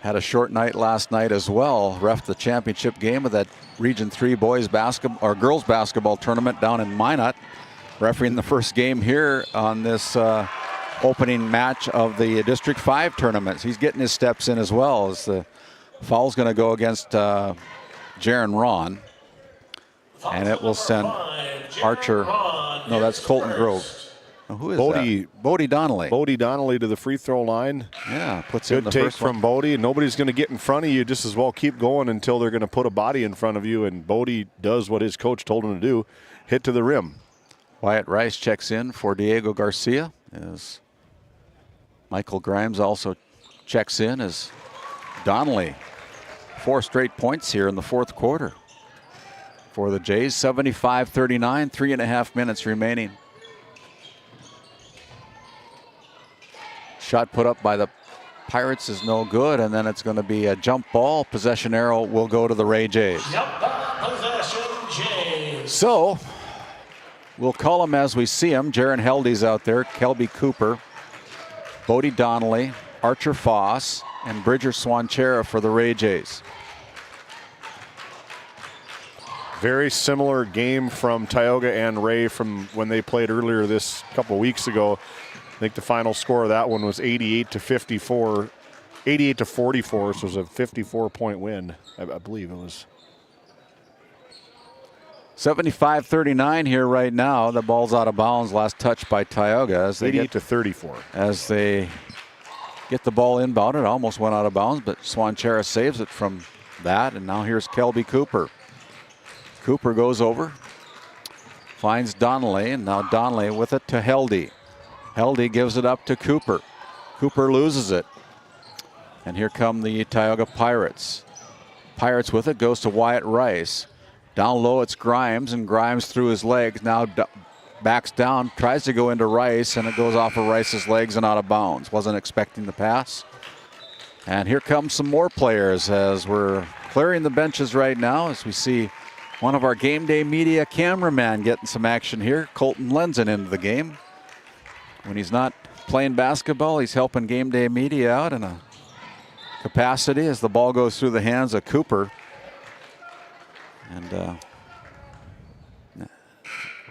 had a short night last night as well. Ref the championship game of that Region 3 boys basketball or girls basketball tournament down in Minot. Refereeing the first game here on this opening match of the District 5 tournament. He's getting his steps in as well, as the foul's going to go against Jaron Ron. And it will send Archer, no, that's Colton Grove. Now, who is that? Bodie Donnelly. Bodie Donnelly to the free throw line. Yeah, puts in the good take first one. from Bodie. Nobody's going to get in front of you. Just as well keep going until they're going to put a body in front of you. And Bodie does what his coach told him to do, hit to the rim. Wyatt Rice checks in for Diego Garcia, as Michael Grimes also checks in as Donnelly. 4 straight points here in the fourth quarter for the Jays. 75-39, 3.5 minutes remaining. Shot put up by the Pirates is no good, and then it's going to be a jump ball. Possession arrow will go to the Ray Jays. Possession Jays. So we'll call them as we see them. Jaron Heldy's out there, Kelby Cooper, Bodie Donnelly, Archer Foss, and Bridger Swanchera for the Ray Jays. Very similar game from Tioga and Ray from when they played earlier this couple weeks ago. I think the final score of that one was 88-44, 88-44, so it was a 54-point win. I believe it was. 75-39 here right now. The ball's out of bounds. Last touch by Tioga. As they 88-34. As they get the ball inbound, it almost went out of bounds, but Swanchera saves it from that. And now here's Kelby Cooper. Cooper goes over, finds Donnelly, and now Donnelly with it to Heldy. Heldy gives it up to Cooper. Cooper loses it. And here come the Tioga Pirates. Pirates with it, goes to Wyatt Rice. Down low, it's Grimes, and Grimes through his legs. Now backs down, tries to go into Rice, and it goes off of Rice's legs and out of bounds. Wasn't expecting the pass. And here come some more players as we're clearing the benches right now, as we see one of our Game Day Media cameraman getting some action here. Colton Lenzen into the game. When he's not playing basketball, he's helping Game Day Media out in a capacity as the ball goes through the hands of Cooper. And we're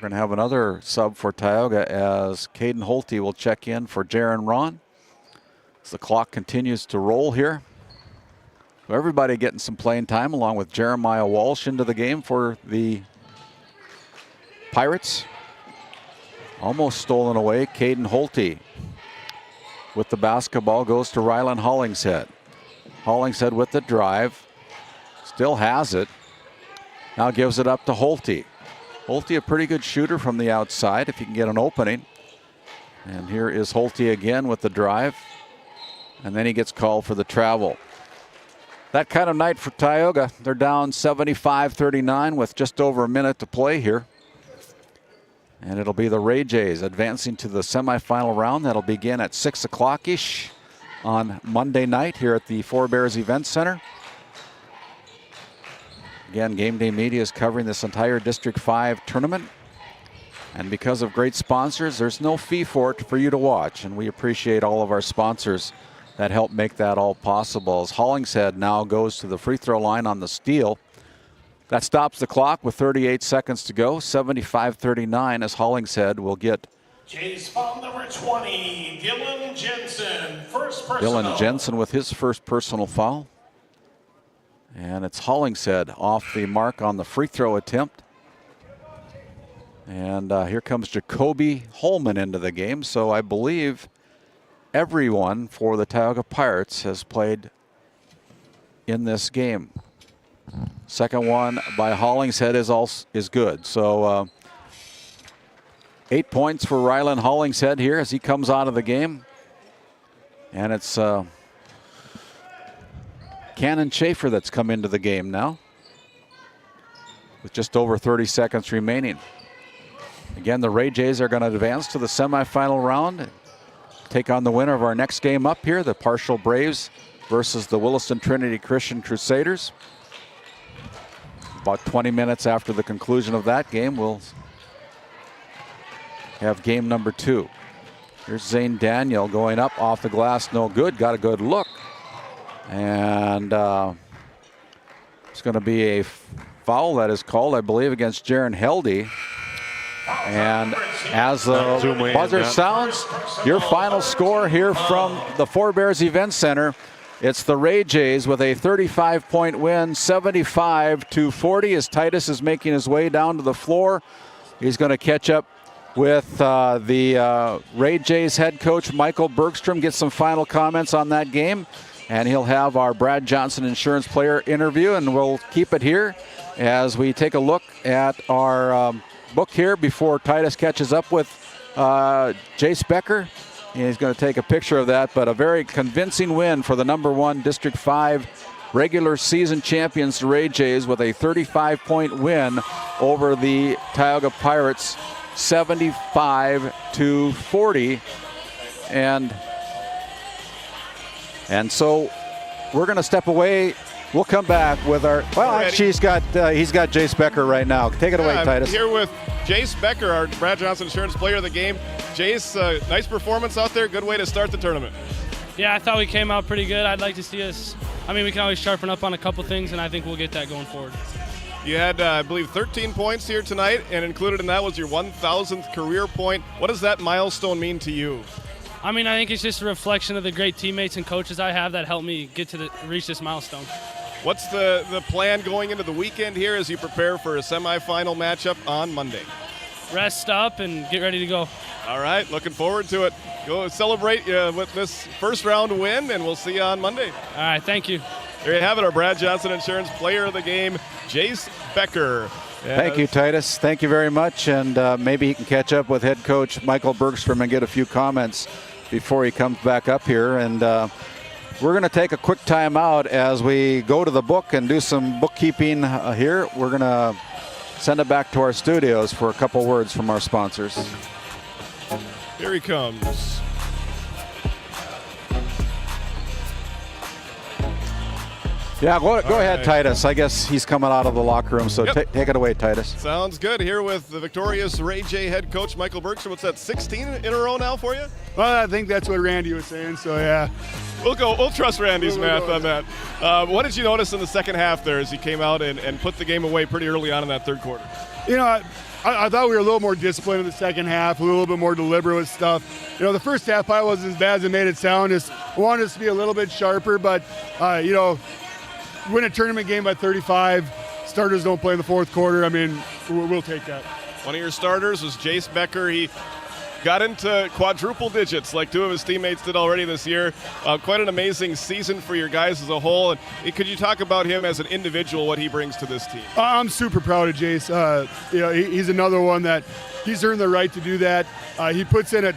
going to have another sub for Tioga as Caden Holte will check in for Jaron Ron. As the clock continues to roll here. So everybody getting some playing time, along with Jeremiah Walsh into the game for the Pirates. Almost stolen away. Caden Holte with the basketball goes to Rylan Hollingshead. Hollingshead with the drive. Still has it. Now gives it up to Holte. Holte, a pretty good shooter from the outside if he can get an opening. And here is Holte again with the drive. And then he gets called for the travel. That kind of night for Tioga. They're down 75-39 with just over a minute to play here. And it'll be the Ray Jays advancing to the semifinal round. That'll begin at 6 o'clock-ish on Monday night here at the Four Bears Event Center. Again, Game Day Media is covering this entire District 5 tournament. And because of great sponsors, there's no fee for it for you to watch. And we appreciate all of our sponsors that help make that all possible. As Hollingshead now goes to the free throw line on the steal. That stops the clock with 38 seconds to go. 75-39 as Hollingshead will get Jays foul number 20, Dylan Jensen, first personal. Dylan Jensen with his first personal foul. And it's Hollingshead off the mark on the free throw attempt. And here comes Jacoby Holman into the game. So I believe everyone for the Tioga Pirates has played in this game. Second one by Hollingshead is good. So 8 points for Rylan Hollingshead here as he comes out of the game. And it's Cannon Schaefer that's come into the game now with just over 30 seconds remaining. Again, the Ray Jays are going to advance to the semifinal round, take on the winner of our next game up here, the Parshall Braves versus the Williston Trinity Christian Crusaders. About 20 minutes after the conclusion of that game, we'll have game number 2. Here's Zane Daniel going up off the glass, no good, got a good look. And it's going to be a foul that is called, I believe, against Jaron Heldy. And as the buzzer sounds, your final score here from the Four Bears Event Center, it's the Ray Jays with a 35-point win, 75-40, as Titus is making his way down to the floor. He's going to catch up with the Ray Jays head coach, Michael Bergstrom, get some final comments on that game. And he'll have our Brad Johnson Insurance Player interview, and we'll keep it here as we take a look at our book here before Titus catches up with Jace Becker. He's going to take a picture of that, but a very convincing win for the #1 District 5 regular season champions, the Ray Jays, with a 35-point win over the Tioga Pirates, 75-40. And so we're going to step away. We'll come back with our, well, actually he's got Jace Becker right now. Take it away, Titus. I'm here with Jace Becker, our Brad Johnson Insurance Player of the Game. Jace, nice performance out there. Good way to start the tournament. Yeah, I thought we came out pretty good. I'd like to see us, we can always sharpen up on a couple things, and I think we'll get that going forward. You had, I believe, 13 points here tonight, and included in that was your 1,000th career point. What does that milestone mean to you? I think it's just a reflection of the great teammates and coaches I have that helped me reach this milestone. What's the plan going into the weekend here as you prepare for a semifinal matchup on Monday? Rest up and get ready to go. All right, looking forward to it. Go celebrate with this first round win, and we'll see you on Monday. All right, thank you. There you have it, our Brad Johnson Insurance Player of the Game, Jace Becker. Thank you, Titus. Thank you very much, and maybe he can catch up with head coach Michael Bergstrom and get a few comments before he comes back up here. And we're going to take a quick time out as we go to the book and do some bookkeeping here. We're going to send it back to our studios for a couple words from our sponsors. Here he comes. Yeah, go ahead, Titus. I guess he's coming out of the locker room, so take it away, Titus. Sounds good. Here with the victorious Ray J head coach Michael Bergstrom. What's that, 16 in a row now for you? Well, I think that's what Randy was saying, so yeah. We'll trust Randy's math on that. What did you notice in the second half there as he came out and put the game away pretty early on in that third quarter? I thought we were a little more disciplined in the second half, a little bit more deliberate with stuff. The first half probably wasn't as bad as it made it sound. Just wanted us to be a little bit sharper, but, win a tournament game by 35. Starters don't play in the fourth quarter. We'll take that. One of your starters was Jace Becker. He got into quadruple digits like two of his teammates did already this year. Quite an amazing season for your guys as a whole. And could you talk about him as an individual, what he brings to this team? I'm super proud of Jace. He's another one that he's earned the right to do that. He puts in a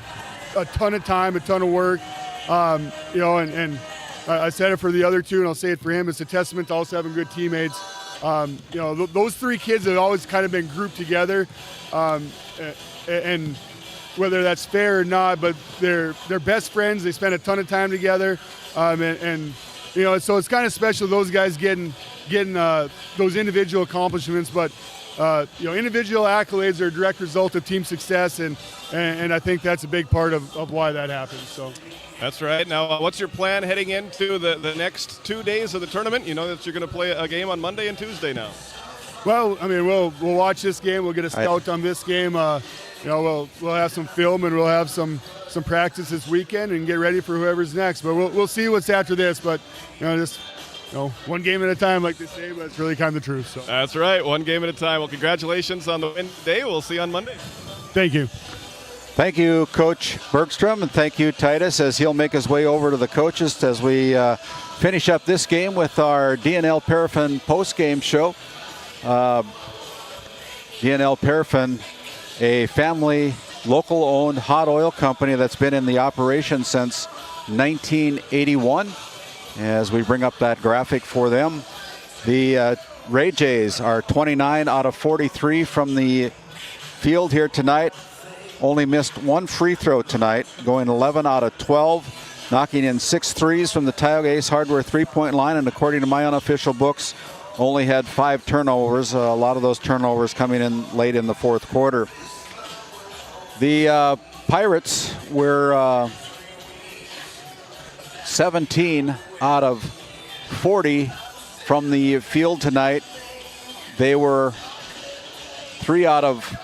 ton of time, a ton of work, and I said it for the other two, and I'll say it for him. It's a testament to also having good teammates. Those three kids have always kind of been grouped together, and whether that's fair or not, but they're best friends. They spend a ton of time together, and so it's kind of special those guys getting those individual accomplishments. But individual accolades are a direct result of team success, and I think that's a big part of why that happens. So. That's right. Now, what's your plan heading into the next 2 days of the tournament? You know that you're going to play a game on Monday and Tuesday now. Well, we'll watch this game. We'll get a scout on this game. We'll have some film and we'll have some practice this weekend and get ready for whoever's next. But we'll see what's after this. But just one game at a time, like they say. But it's really kind of the truth. So. That's right. One game at a time. Well, congratulations on the win today. We'll see you on Monday. Thank you. Thank you, Coach Bergstrom, and thank you, Titus, as he'll make his way over to the coaches as we finish up this game with our D&L Paraffin post-game show. D&L Paraffin, a family, local-owned hot oil company that's been in the operation since 1981. As we bring up that graphic for them, the Ray Jays are 29 out of 43 from the field here tonight. Only missed one free throw tonight, going 11 out of 12, knocking in 6 threes from the Tioga Ace Hardware three-point line, and according to my unofficial books, only had 5 turnovers, a lot of those turnovers coming in late in the fourth quarter. The Pirates were 17 out of 40 from the field tonight. They were 3 out of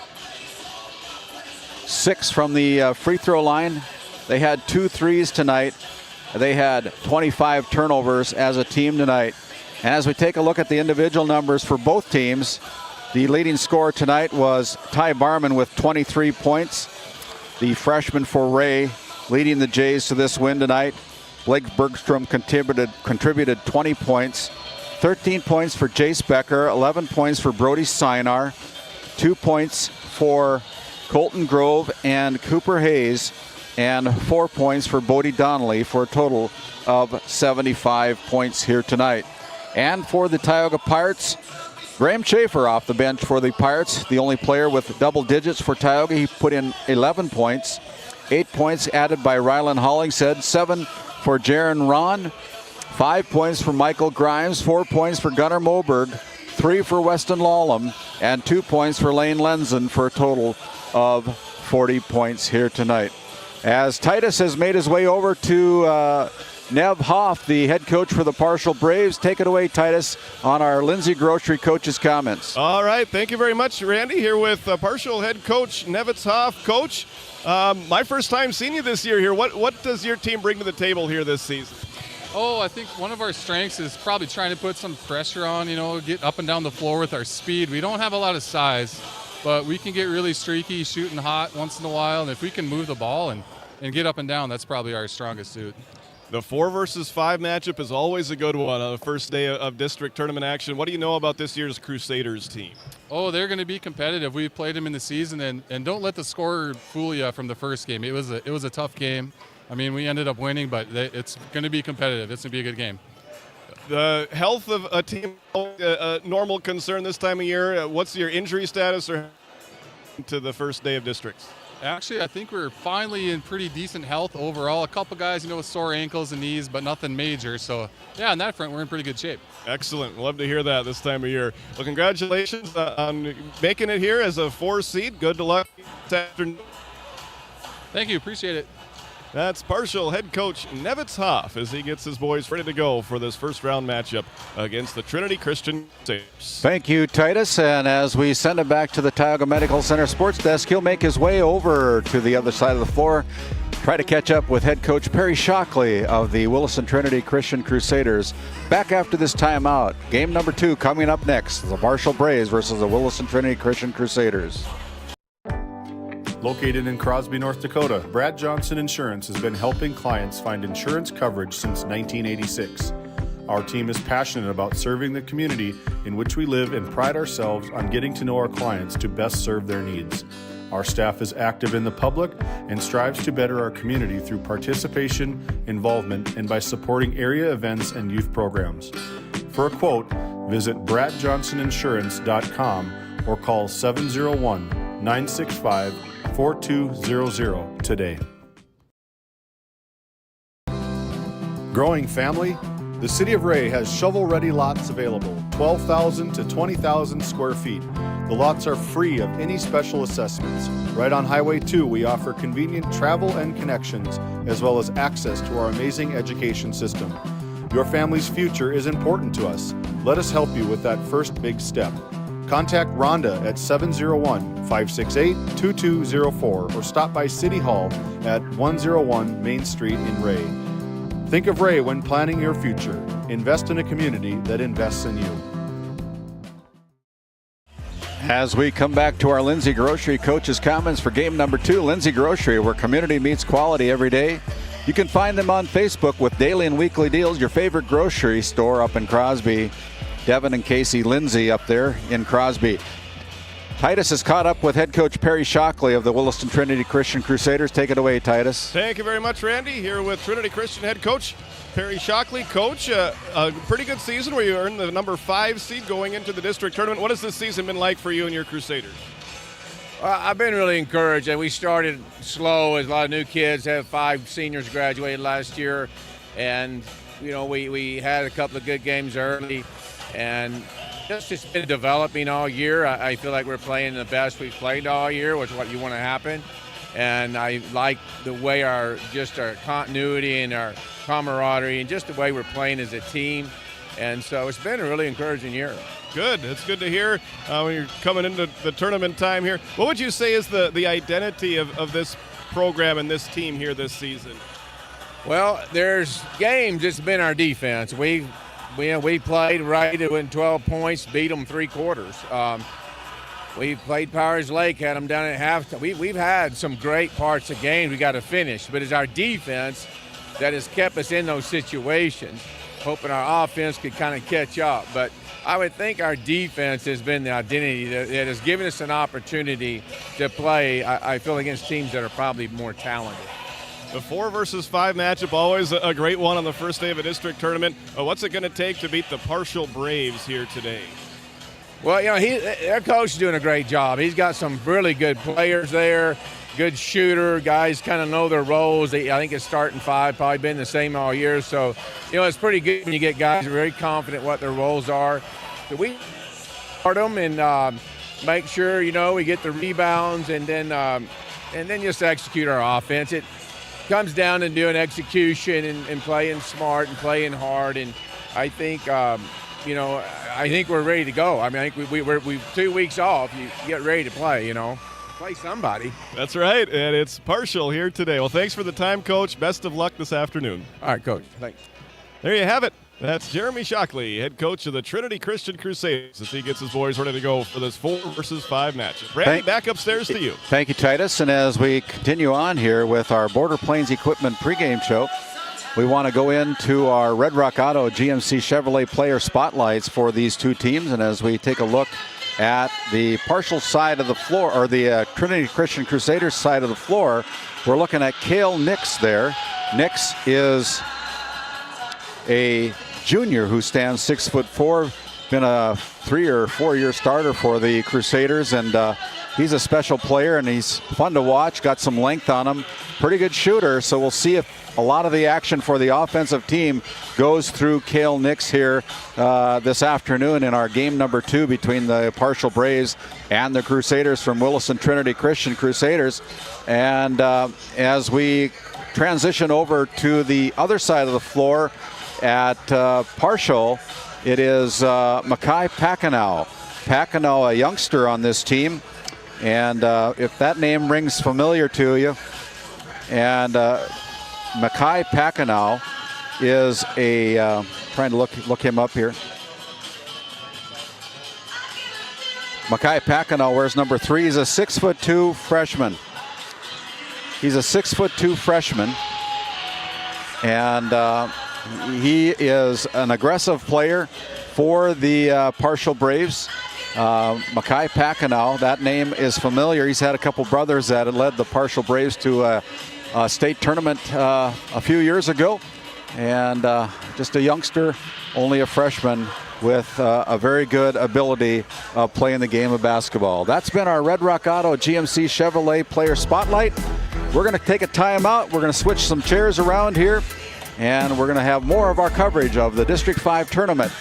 6 from the free throw line. They had 2 threes tonight. They had 25 turnovers as a team tonight. And as we take a look at the individual numbers for both teams, the leading scorer tonight was Ty Barman with 23 points. The freshman for Ray leading the Jays to this win tonight. Blake Bergstrom contributed 20 points. 13 points for Jace Becker, 11 points for Brody Sinar, 2 points for Colton Grove and Cooper Hayes, and 4 points for Bodie Donnelly, for a total of 75 points here tonight. And for the Tioga Pirates, Graham Schaefer off the bench for the Pirates, the only player with double digits for Tioga. He put in 11 points. 8 points added by Rylan Hollingshead, 7 for Jaron Ron, 5 points for Michael Grimes, 4 points for Gunnar Moberg, 3 for Weston Lallam, and 2 points for Lane Lenzen, for a total of 40 points here tonight. As Titus has made his way over to Nev Hoff, the head coach for the Parshall Braves. Take it away, Titus, on our Lindsay Grocery coach's comments. All right, thank you very much, Randy. Here with Parshall head coach Nevitz Hoff. Coach, my first time seeing you this year here. What does your team bring to the table here this season? Oh, I think one of our strengths is probably trying to put some pressure on, get up and down the floor with our speed. We don't have a lot of size, but we can get really streaky, shooting hot once in a while, and if we can move the ball and get up and down, that's probably our strongest suit. The 4 versus 5 matchup is always a good one on the first day of district tournament action. What do you know about this year's Crusaders team? Oh, they're going to be competitive. We've played them in the season, and don't let the score fool you from the first game. It was a tough game. I mean, we ended up winning, but it's going to be competitive. It's going to be a good game. The health of a team, a normal concern this time of year. What's your injury status or to the first day of districts? Actually, I think we're finally in pretty decent health overall. A couple guys, with sore ankles and knees, but nothing major. So, yeah, on that front, we're in pretty good shape. Excellent. Love to hear that this time of year. Well, congratulations on making it here as a 4 seed. Good luck this afternoon. Thank you. Appreciate it. That's Parshall head coach Nevitz Hoff as he gets his boys ready to go for this first round matchup against the Trinity Christian Crusaders. Thank you, Titus. And as we send him back to the Tioga Medical Center sports desk, he'll make his way over to the other side of the floor, try to catch up with head coach Perry Shockley of the Williston Trinity Christian Crusaders. Back after this timeout, game number 2 coming up next, the Parshall Braves versus the Williston Trinity Christian Crusaders. Located in Crosby, North Dakota, Brad Johnson Insurance has been helping clients find insurance coverage since 1986. Our team is passionate about serving the community in which we live and pride ourselves on getting to know our clients to best serve their needs. Our staff is active in the public and strives to better our community through participation, involvement, and by supporting area events and youth programs. For a quote, visit bradjohnsoninsurance.com or call 701-965-4200 today. Growing family? The City of Ray has shovel-ready lots available, 12,000 to 20,000 square feet. The lots are free of any special assessments. Right on Highway 2, we offer convenient travel and connections, as well as access to our amazing education system. Your family's future is important to us. Let us help you with that first big step. Contact Rhonda at 701-568-2204 or stop by City Hall at 101 Main Street in Ray. Think of Ray when planning your future. Invest in a community that invests in you. As we come back to our Lindsay Grocery coach's comments for game number 2, Lindsay Grocery, where community meets quality every day. You can find them on Facebook with daily and weekly deals, your favorite grocery store up in Crosby. Devin and Casey Lindsay up there in Crosby. Titus is caught up with head coach Perry Shockley of the Williston Trinity Christian Crusaders. Take it away, Titus. Thank you very much, Randy. Here with Trinity Christian head coach Perry Shockley. Coach, a pretty good season where you earned the number 5 seed going into the district tournament. What has this season been like for you and your Crusaders? I've been really encouraged. We started slow as a lot of new kids. Have 5 seniors graduated last year. And, you know, we had a couple of good games early. And just been developing all year. I feel like we're playing the best we've played all year, which is what you want to happen. And I like the way our continuity and our camaraderie and just the way we're playing as a team. And so it's been a really encouraging year. Good. It's good to hear when you're coming into the tournament time here. What would you say is the identity of this program and this team here this season? Well, there's games. It's been our defense. We played right to win 12 points, beat them 3 quarters. We played Powers Lake, had them down at halftime. We've had some great parts of games we got to finish, but it's our defense that has kept us in those situations, hoping our offense could kind of catch up. But I would think our defense has been the identity that has given us an opportunity to play, I feel, against teams that are probably more talented. The 4 versus 5 matchup, always a great one on the first day of a district tournament. What's it going to take to beat the Parshall Braves here today? Well, you know, their coach is doing a great job. He's got some really good players there, good shooter. Guys kind of know their roles. I think it's starting 5, probably been the same all year. So, you know, it's pretty good when you get guys who are very confident what their roles are. So we start them and make sure, you know, we get the rebounds and then just execute our offense. It comes down to doing execution and playing smart and playing hard. And I think, you know, I think we're ready to go. I mean, I think we're 2 weeks off. You get ready to play, you know. Play somebody. That's right, and it's Parshall here today. Well, thanks for the time, Coach. Best of luck this afternoon. All right, Coach. Thanks. There you have it. That's Jeremy Shockley, head coach of the Trinity Christian Crusaders, as he gets his boys ready to go for this 4 versus 5 matchup. Randy, back upstairs to you. Thank you, Titus. And as we continue on here with our Border Plains Equipment pregame show, we want to go into our Red Rock Auto GMC Chevrolet player spotlights for these 2 teams. And as we take a look at the Parshall side of the floor, or the Trinity Christian Crusaders side of the floor, we're looking at Cale Nix there. Nix is a junior who stands 6'4", been a 3 or 4 year starter for the Crusaders, and he's a special player and he's fun to watch, got some length on him, pretty good shooter. So we'll see if a lot of the action for the offensive team goes through Cale Nix here this afternoon in our game number 2 between the Parshall Braves and the Crusaders from Williston Trinity Christian Crusaders. And as we transition over to the other side of the floor at Parshall, it is Makai Packenow. Packenow, a youngster on this team. And if that name rings familiar to you, and Makai Packenow is a, trying to look him up here. Makai Packenow wears number 3. He's a 6'2" freshman. He's a 6'2" freshman. And he is an aggressive player for the Parshall Braves. Makai Packenow, that name is familiar. He's had a couple brothers that had led the Parshall Braves to a state tournament a few years ago. And just a youngster, only a freshman, with a very good ability of playing the game of basketball. That's been our Red Rock Auto GMC Chevrolet Player Spotlight. We're going to take a timeout. We're going to switch some chairs around here, and we're going to have more of our coverage of the District 5 tournament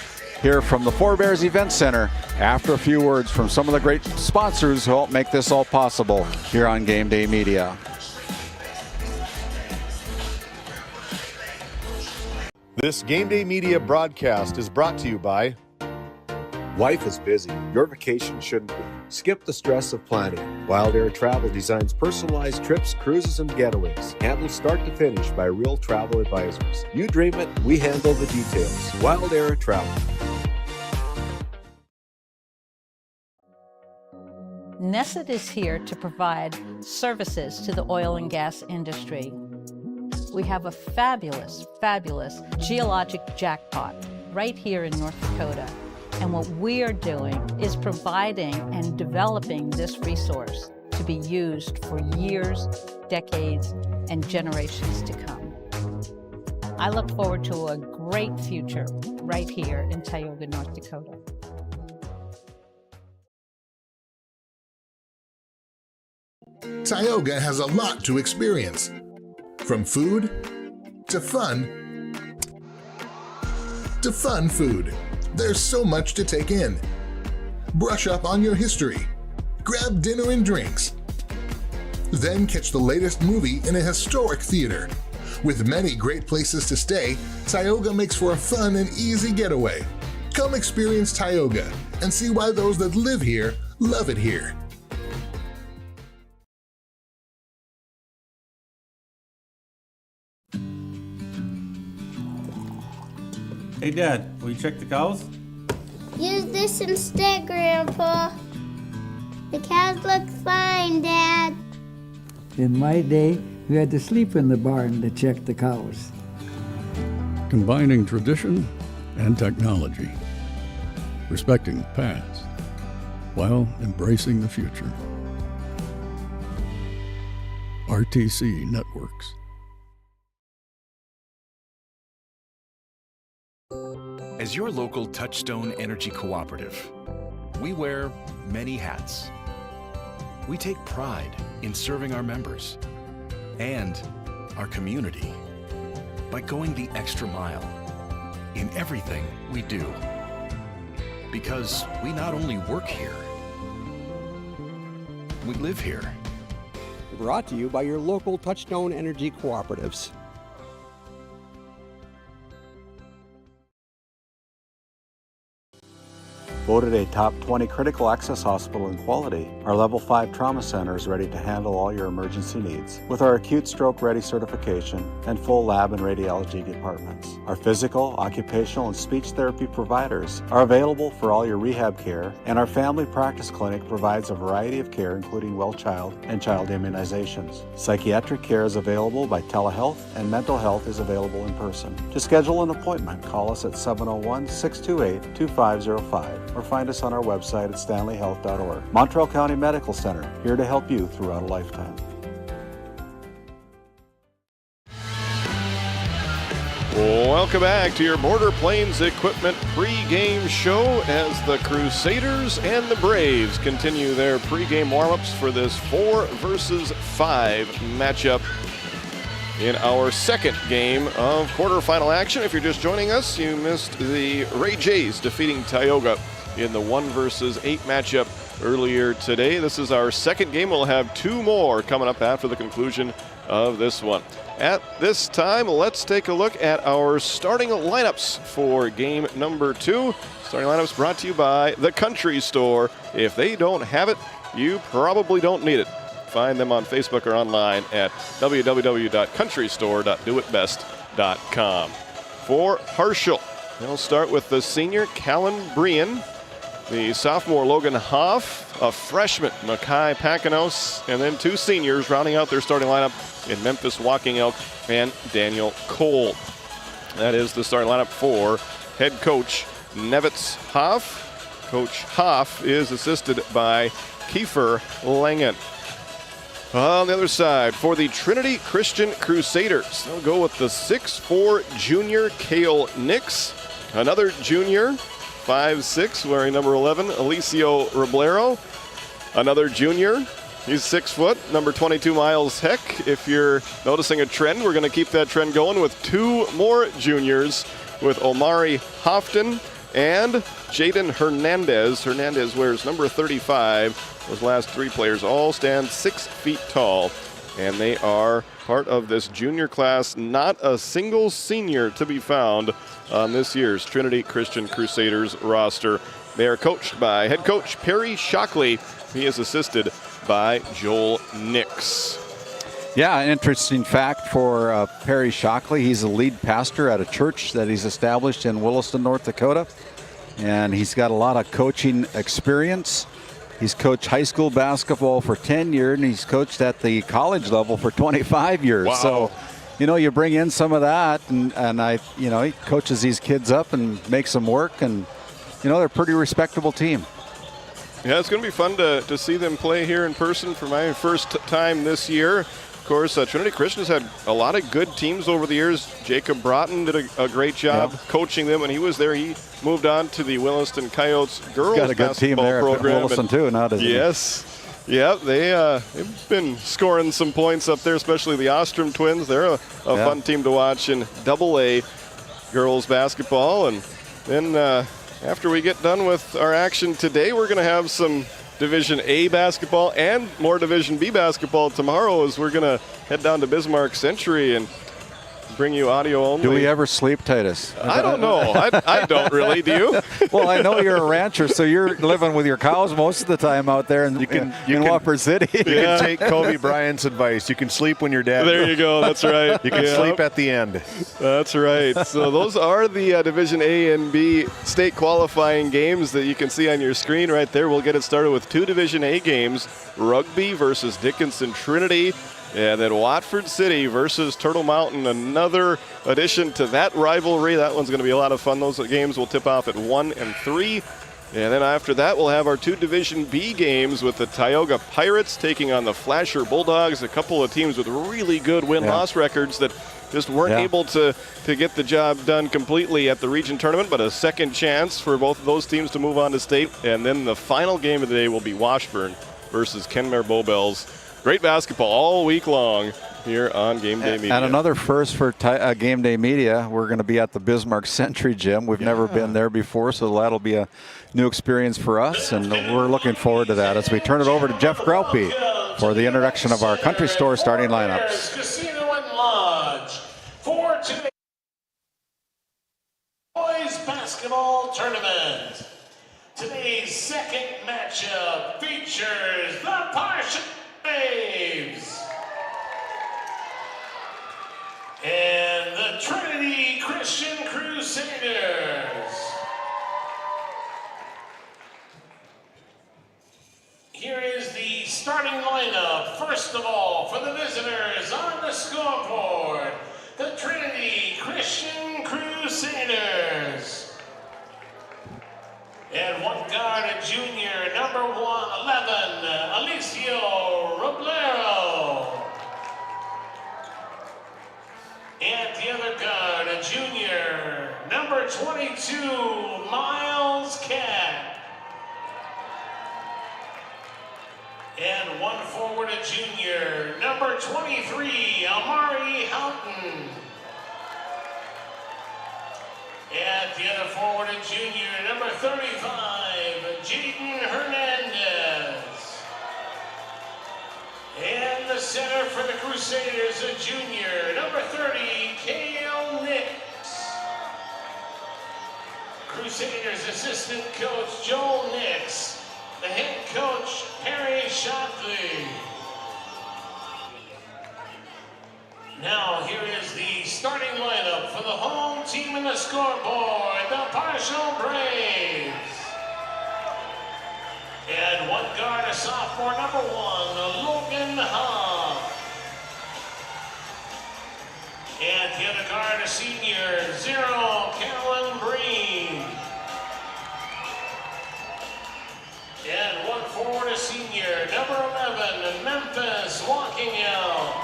here from the Four Bears Event Center after a few words from some of the great sponsors who help make this all possible here on GameDay Media. This GameDay Media broadcast is brought to you by Life is busy. Your vacation shouldn't be. Skip the stress of planning. Wild Air Travel designs personalized trips, cruises, and getaways. Handled start to finish by real travel advisors. You dream it, we handle the details. Wild Air Travel. Nesset is here to provide services to the oil and gas industry. We have a fabulous, fabulous geologic jackpot right here in North Dakota. And what we are doing is providing and developing this resource to be used for years, decades, and generations to come. I look forward to a great future right here in Tioga, North Dakota. Tioga has a lot to experience, from food to fun food. There's so much to take in. Brush up on your history, grab dinner and drinks, then catch the latest movie in a historic theater. With many great places to stay, Tioga makes for a fun and easy getaway. Come experience Tioga and see why those that live here love it here. Hey Dad, will you check the cows? Use this instead, Grandpa. The cows look fine, Dad. In my day, we had to sleep in the barn to check the cows. Combining tradition and technology, respecting the past, while embracing the future. RTC Networks. As your local Touchstone Energy Cooperative, we wear many hats. We take pride in serving our members and our community by going the extra mile in everything we do. Because we not only work here, we live here. Brought to you by your local Touchstone Energy Cooperatives. Voted a top 20 critical access hospital in quality, our Level 5 Trauma Center is ready to handle all your emergency needs with our acute stroke ready certification and full lab and radiology departments. Our physical, occupational, and speech therapy providers are available for all your rehab care, and our family practice clinic provides a variety of care including well child and child immunizations. Psychiatric care is available by telehealth, and mental health is available in person. To schedule an appointment, call us at 701-628-2505 or find us on our website at stanleyhealth.org. Montreal County Medical Center, here to help you throughout a lifetime. Welcome back to your Border Plains Equipment pregame show as the Crusaders and the Braves continue their pregame warm-ups for this 4 versus 5 matchup in our second game of quarterfinal action. If you're just joining us, you missed the Ray Jays defeating Tioga in the 1 versus 8 matchup earlier today. This is our second game. We'll have 2 more coming up after the conclusion of this one. At this time, let's take a look at our starting lineups for game number 2. Starting lineups brought to you by the Country Store. If they don't have it, you probably don't need it. Find them on Facebook or online at www.countrystore.doitbest.com. For Parshall, we'll start with the senior, Callan Brian, the sophomore, Logan Hoff, a freshman, Makai Pakanos, and then 2 seniors rounding out their starting lineup in Memphis Walking Elk and Daniel Cole. That is the starting lineup for head coach Nevitz Hoff. Coach Hoff is assisted by Kiefer Langen. On the other side, for the Trinity Christian Crusaders, they'll go with the 6'4" junior Cale Nix, another junior, 5'6", wearing number 11, Alicio Roblero, another junior, he's 6 foot, number 22, Miles Heck. If you're noticing a trend, we're going to keep that trend going with 2 more juniors, with Omari Hofton and Jaden Hernandez. Hernandez wears number 35. Those last 3 players all stand 6 feet tall, and they are part of this junior class. Not a single senior to be found on this year's Trinity Christian Crusaders roster. They are coached by head coach Perry Shockley. He is assisted by Joel Nix. Yeah, an interesting fact for Perry Shockley. He's the lead pastor at a church that he's established in Williston, North Dakota. And he's got a lot of coaching experience. He's coached high school basketball for 10 years, and he's coached at the college level for 25 years. Wow. So, you bring in some of that, and he coaches these kids up and makes them work, and, they're a pretty respectable team. Yeah, it's going to be fun to see them play here in person for my first time this year. Of course, Trinity Christian has had a lot of good teams over the years. Jacob Broughton did a great job coaching them when he was there. He moved on to the Williston Coyotes girls got a good team there program. at Williston too, now doesn't he? Yes. Yep, they've been scoring some points up there, especially the Ostrom twins. They're a fun team to watch in AA girls basketball. And then after we get done with our action today, we're going to have some Division A basketball and more Division B basketball tomorrow, as we're going to head down to Bismarck Century and bring you audio only. Do we ever sleep, Titus? I don't know. I don't really. Do you? Well, I know you're a rancher, so you're living with your cows most of the time out there in Whopper City. You can take Kobe Bryant's advice. You can sleep when you're dead. There you go. That's right. You can sleep at the end. That's right. So those are the Division A and B state qualifying games that you can see on your screen right there. We'll get it started with 2 Division A games, Rugby versus Dickinson Trinity, and then Watford City versus Turtle Mountain, another addition to that rivalry. That one's going to be a lot of fun. Those games will tip off at 1 and 3. And then after that, we'll have our 2 Division B games with the Tioga Pirates taking on the Flasher Bulldogs, a couple of teams with really good win-loss records that just weren't able to get the job done completely at the region tournament, but a second chance for both of those teams to move on to state. And then the final game of the day will be Washburn versus Kenmare Bowbells. Great basketball all week long here on GameDay Media. And another first for GameDay Media. We're going to be at the Bismarck Century Gym. We've never been there before, so that'll be a new experience for us, and we're looking forward to that as we turn it over to Jeff Graupe for the introduction of our Country Store starting lineups. Casino and Lodge for today's Boys Basketball Tournament. Today's second matchup features the Parshall Braves and the Trinity Christian Crusaders. Here is the starting lineup. First of all, for the visitors on the scoreboard, the Trinity Christian Crusaders. And one guard, a junior, number 11, Alicio Roblero. And the other guard, a junior, number 22, Miles Cat. And one forward, a junior, number 23, Amari Houghton. And the other forward, a junior, number 35, Jaden Hernandez. And the center for the Crusaders, a junior, number 30, Kale Nix. Crusaders assistant coach, Joel Nix. The head coach, Perry Shotley. Now, here is the starting lineup for the home team in the scoreboard, the Parshall Braves. And one guard, a sophomore, number 1, Logan Hobb. And the other guard, a senior, 0, Callan Breen. And one forward, a senior, number 11, Memphis Walking Out.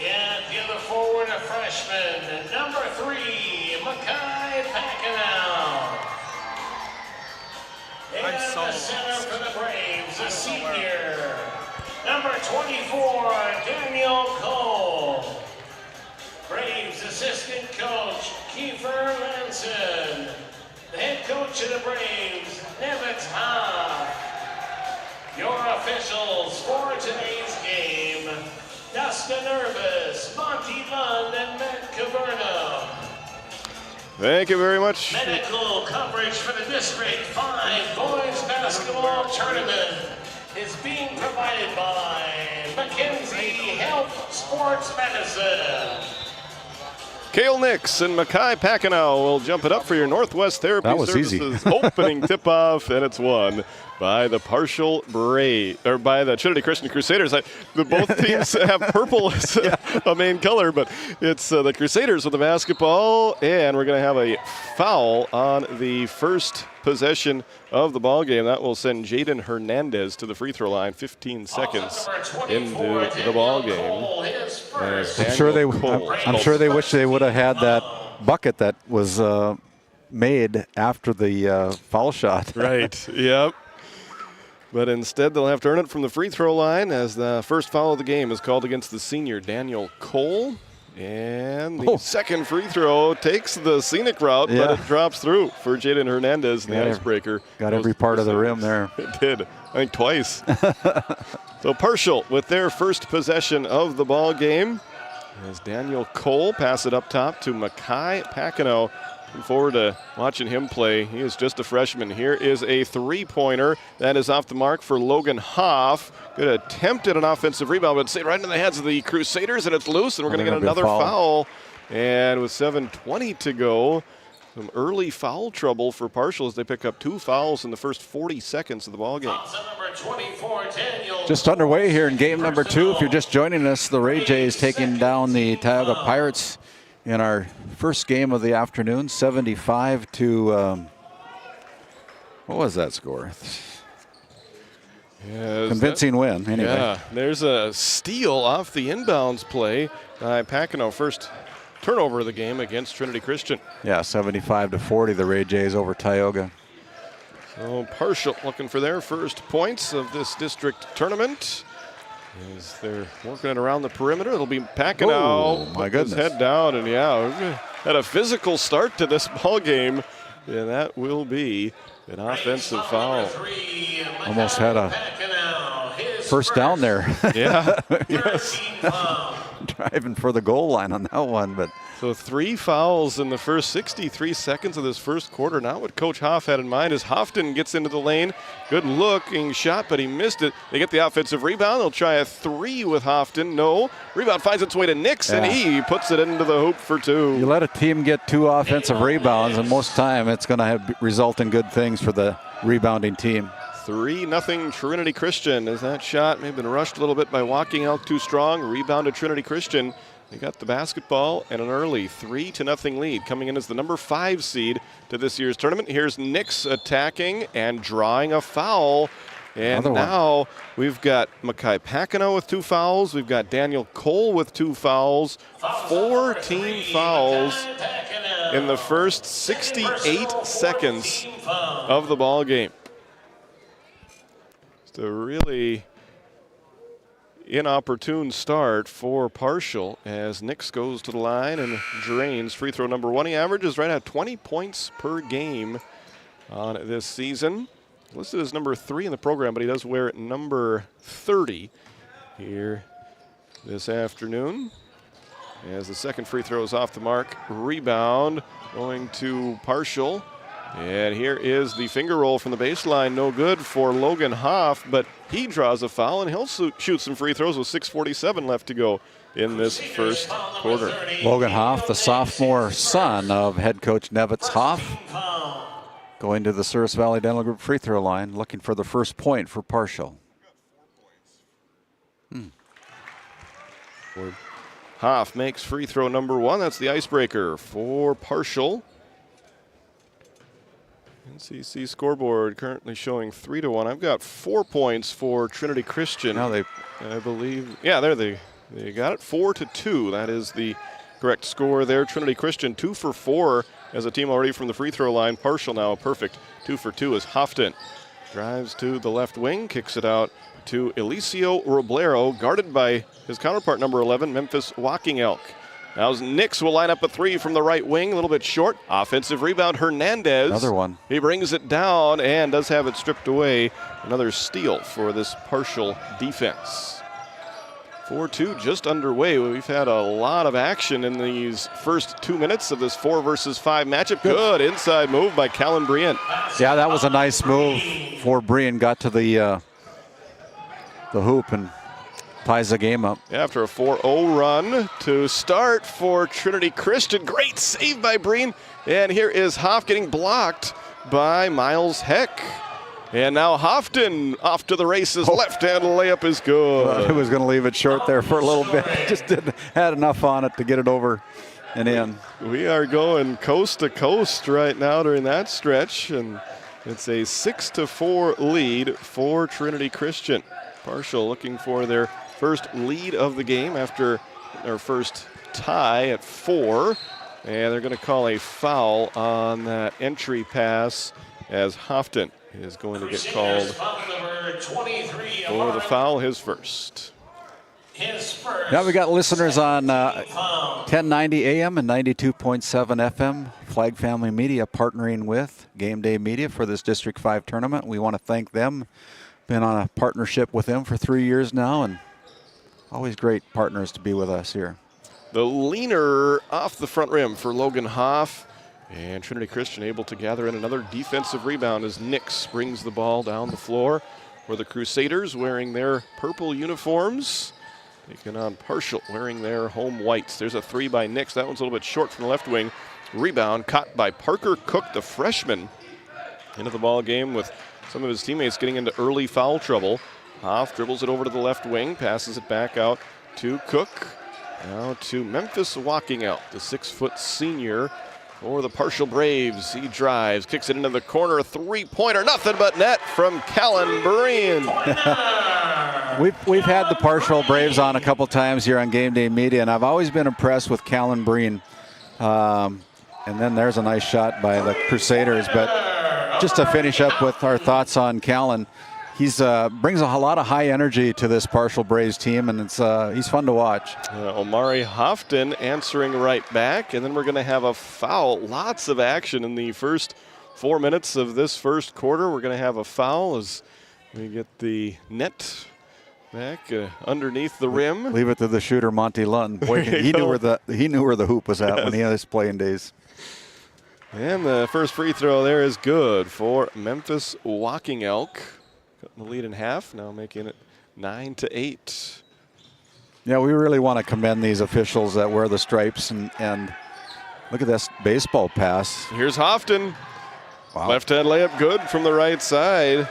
And the other forward, a freshman, number 3, Makai Packenau. And the center for the Braves, a senior, number 24, Daniel Cole. Braves assistant coach, Kiefer Lanson. The head coach of the Braves, Nevitz Hoff. Your officials for today's game, Dustin Irvis, Monty Lund, and Matt Caverna. Thank you very much. Medical coverage for the District 5 Boys Basketball Tournament is being provided by Mackenzie Health Sports Medicine. Cale Nix and Mackay Packenow will jump it up for your Northwest Therapy That was Services easy. opening tip-off, and it's won by the by the Trinity Christian Crusaders. Both teams have purple as a main color, but it's the Crusaders with the basketball, and we're going to have a foul on the first possession of the ball game. That will send Jaden Hernandez to the free throw line 15 seconds into the ball game. I'm sure they wish they would have had that bucket that was made after the foul shot. Right, yep. But instead, they'll have to earn it from the free throw line as the first foul of the game is called against the senior Daniel Cole. And the second free throw takes the scenic route, but it drops through for Jaden Hernandez, the icebreaker. Got every part of the rim there. It did, I think twice. So Parshall with their first possession of the ball game as Daniel Cole pass it up top to Mackay Packenow. Looking forward to watching him play. He is just a freshman. Here is a three-pointer. That is off the mark for Logan Hoff. Good attempt at an offensive rebound, but right into the heads of the Crusaders, and it's loose, and we're going to get another foul. And with 7:20 to go, some early foul trouble for Parshall as they pick up 2 fouls in the first 40 seconds of the ball game. Just underway here in game number 2. If you're just joining us, the Ray Jays taking down the Tioga Pirates in our first game of the afternoon, 75 to, what was that score? Convincing win, anyway. Yeah, there's a steal off the inbounds play by Packenow. First turnover of the game against Trinity Christian. Yeah, 75 to 40, the Ray Jays over Tioga. So Parshall looking for their first points of this district tournament. As they're working it around the perimeter, it'll be Packenow. Oh, my goodness. His head down, and had a physical start to this ball game, and that will be an offensive foul. Almost had a first down there. Yeah, yes. Driving for the goal line on that one, but. So 3 fouls in the first 63 seconds of this first quarter. Not what Coach Hoff had in mind as Hofton gets into the lane. Good looking shot, but he missed it. They get the offensive rebound. They'll try a 3 with Hofton. No. Rebound finds its way to Nix, and he puts it into the hoop for 2. You let a team get 2 offensive rebounds, and most time it's going to result in good things for the rebounding team. 3-0 Trinity Christian as that shot may have been rushed a little bit by Walking Elk too strong. Rebound to Trinity Christian. They got the basketball and an early 3-0 lead coming in as the number 5 seed to this year's tournament. Here's Nix attacking and drawing a foul. And now we've got Mackay Packenow with 2 fouls. We've got Daniel Cole with 2 fouls. 4 team fouls in the first 68 seconds of the ball game. Just a really inopportune start for Parshall as Nix goes to the line and drains free throw number 1. He averages right at 20 points per game on this season. Listed as number 3 in the program, but he does wear number 30 here this afternoon. As the second free throw is off the mark, rebound going to Parshall. And here is the finger roll from the baseline. No good for Logan Hoff, but he draws a foul, and he'll shoot some free throws with 6:47 left to go in this first quarter. Logan Hoff, the sophomore son of head coach Nevitz Hoff, going to the Service Valley Dental Group free throw line, looking for the first point for Parshall. Hoff makes free throw number 1. That's the icebreaker for Parshall. NCC scoreboard currently showing 3-1. I've got 4 points for Trinity Christian. Now I believe. Yeah, there they got it. 4-2. That is the correct score there. Trinity Christian 2 for 4 as a team already from the free throw line. Parshall now a perfect 2 for 2 as Hofton drives to the left wing, kicks it out to Elicio Roblero, guarded by his counterpart number 11, Memphis Walking Elk. Now Nix will line up a 3 from the right wing, a little bit short. Offensive rebound, Hernandez. Another one. He brings it down and does have it stripped away. Another steal for this Parshall defense. 4-2 just underway. We've had a lot of action in these first 2 minutes of this 4 versus 5 matchup. Good inside move by Callan Brian. Yeah, that was a nice move for Brian. Got to the hoop and ties the game up. After a 4-0 run to start for Trinity Christian. Great save by Breen. And here is Hoff getting blocked by Miles Heck. And now Hofton off to the races. Left-hand layup is good. I was going to leave it short there for a little bit. Just didn't had enough on it to get it over and in. We are going coast to coast right now during that stretch, and it's a 6-4 lead for Trinity Christian. Parshall looking for their first lead of the game after their first tie at 4. And they're going to call a foul on that entry pass as Hofton is going to get called for the foul, his first. Now we got listeners on 1090 AM and 92.7 FM. Flag Family Media partnering with GameDay Media for this District 5 tournament. We want to thank them. Been on a partnership with them for 3 years now, and always great partners to be with us here. The leaner off the front rim for Logan Hoff. And Trinity Christian able to gather in another defensive rebound as Nix brings the ball down the floor for the Crusaders wearing their purple uniforms. Taking on Parshall wearing their home whites. There's a 3 by Nix. That one's a little bit short from the left wing. Rebound caught by Parker Cook, the freshman, into the ball game with some of his teammates getting into early foul trouble. Hoff dribbles it over to the left wing, passes it back out to Cook. Now to Memphis walking out, the 6-foot senior for the Parshall Braves. He drives, kicks it into the corner, a 3-pointer, nothing but net from Callan Breen. We've had the Parshall Braves on a couple times here on GameDay Media, and I've always been impressed with Callan Breen. And then there's a nice shot by the Crusaders. But just to finish up with our thoughts on Callan, he's brings a lot of high energy to this Parshall Braves team, and he's fun to watch. Omari Hofton answering right back, and then we're going to have a foul. Lots of action in the first 4 minutes of this first quarter. We're going to have a foul as we get the net back underneath the rim. Leave it to the shooter, Monty Lund. Boy, he knew where the hoop was at when he had his playing days. And the first free throw there is good for Memphis Walking Elk. Cutting the lead in half, now making it 9-8. Yeah, we really want to commend these officials that wear the stripes, and look at this baseball pass. Here's Hofton. Wow. Left-hand layup good from the right side.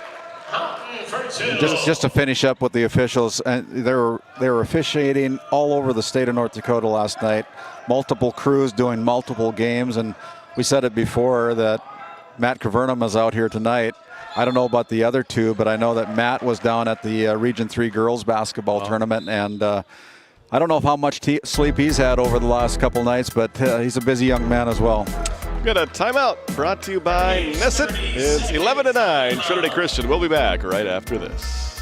Just to finish up with the officials, and they were officiating all over the state of North Dakota last night. Multiple crews doing multiple games, and we said it before that Matt Kavernum is out here tonight. I don't know about the other two, but I know that Matt was down at the Region 3 girls basketball tournament, and I don't know how much sleep he's had over the last couple nights, but he's a busy young man as well. We've got a timeout brought to you by Nesset. It's 11-9, Trinity Christian. We'll be back right after this.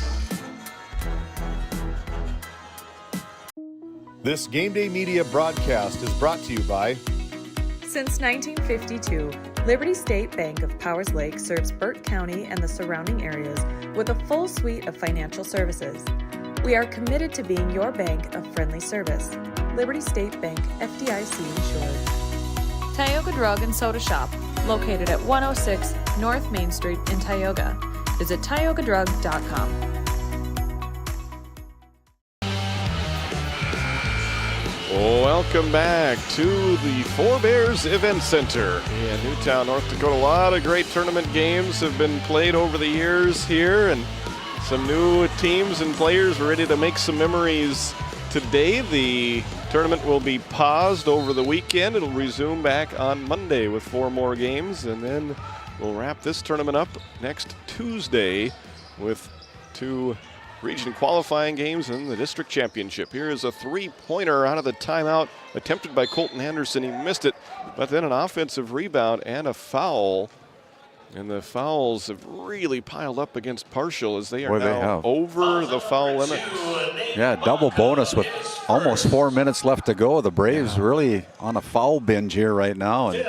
This GameDay Media broadcast is brought to you by... Since 1952, Liberty State Bank of Powers Lake serves Burt County and the surrounding areas with a full suite of financial services. We are committed to being your bank of friendly service. Liberty State Bank, FDIC insured. Tioga Drug and Soda Shop, located at 106 North Main Street in Tioga. Visit tiogadrug.com. Welcome back to the Four Bears Event Center in Newtown, North Dakota. A lot of great tournament games have been played over the years here, and some new teams and players are ready to make some memories today. The tournament will be paused over the weekend. It'll resume back on Monday with 4 more games, and then we'll wrap this tournament up next Tuesday with 2 region qualifying games and the district championship. Here is a 3-pointer out of the timeout attempted by Colton Anderson. He missed it, but then an offensive rebound and a foul. And the fouls have really piled up against Parshall as they are now over the foul limit. Yeah, double bonus with almost 4 minutes left to go. The Braves really on a foul binge here right now. And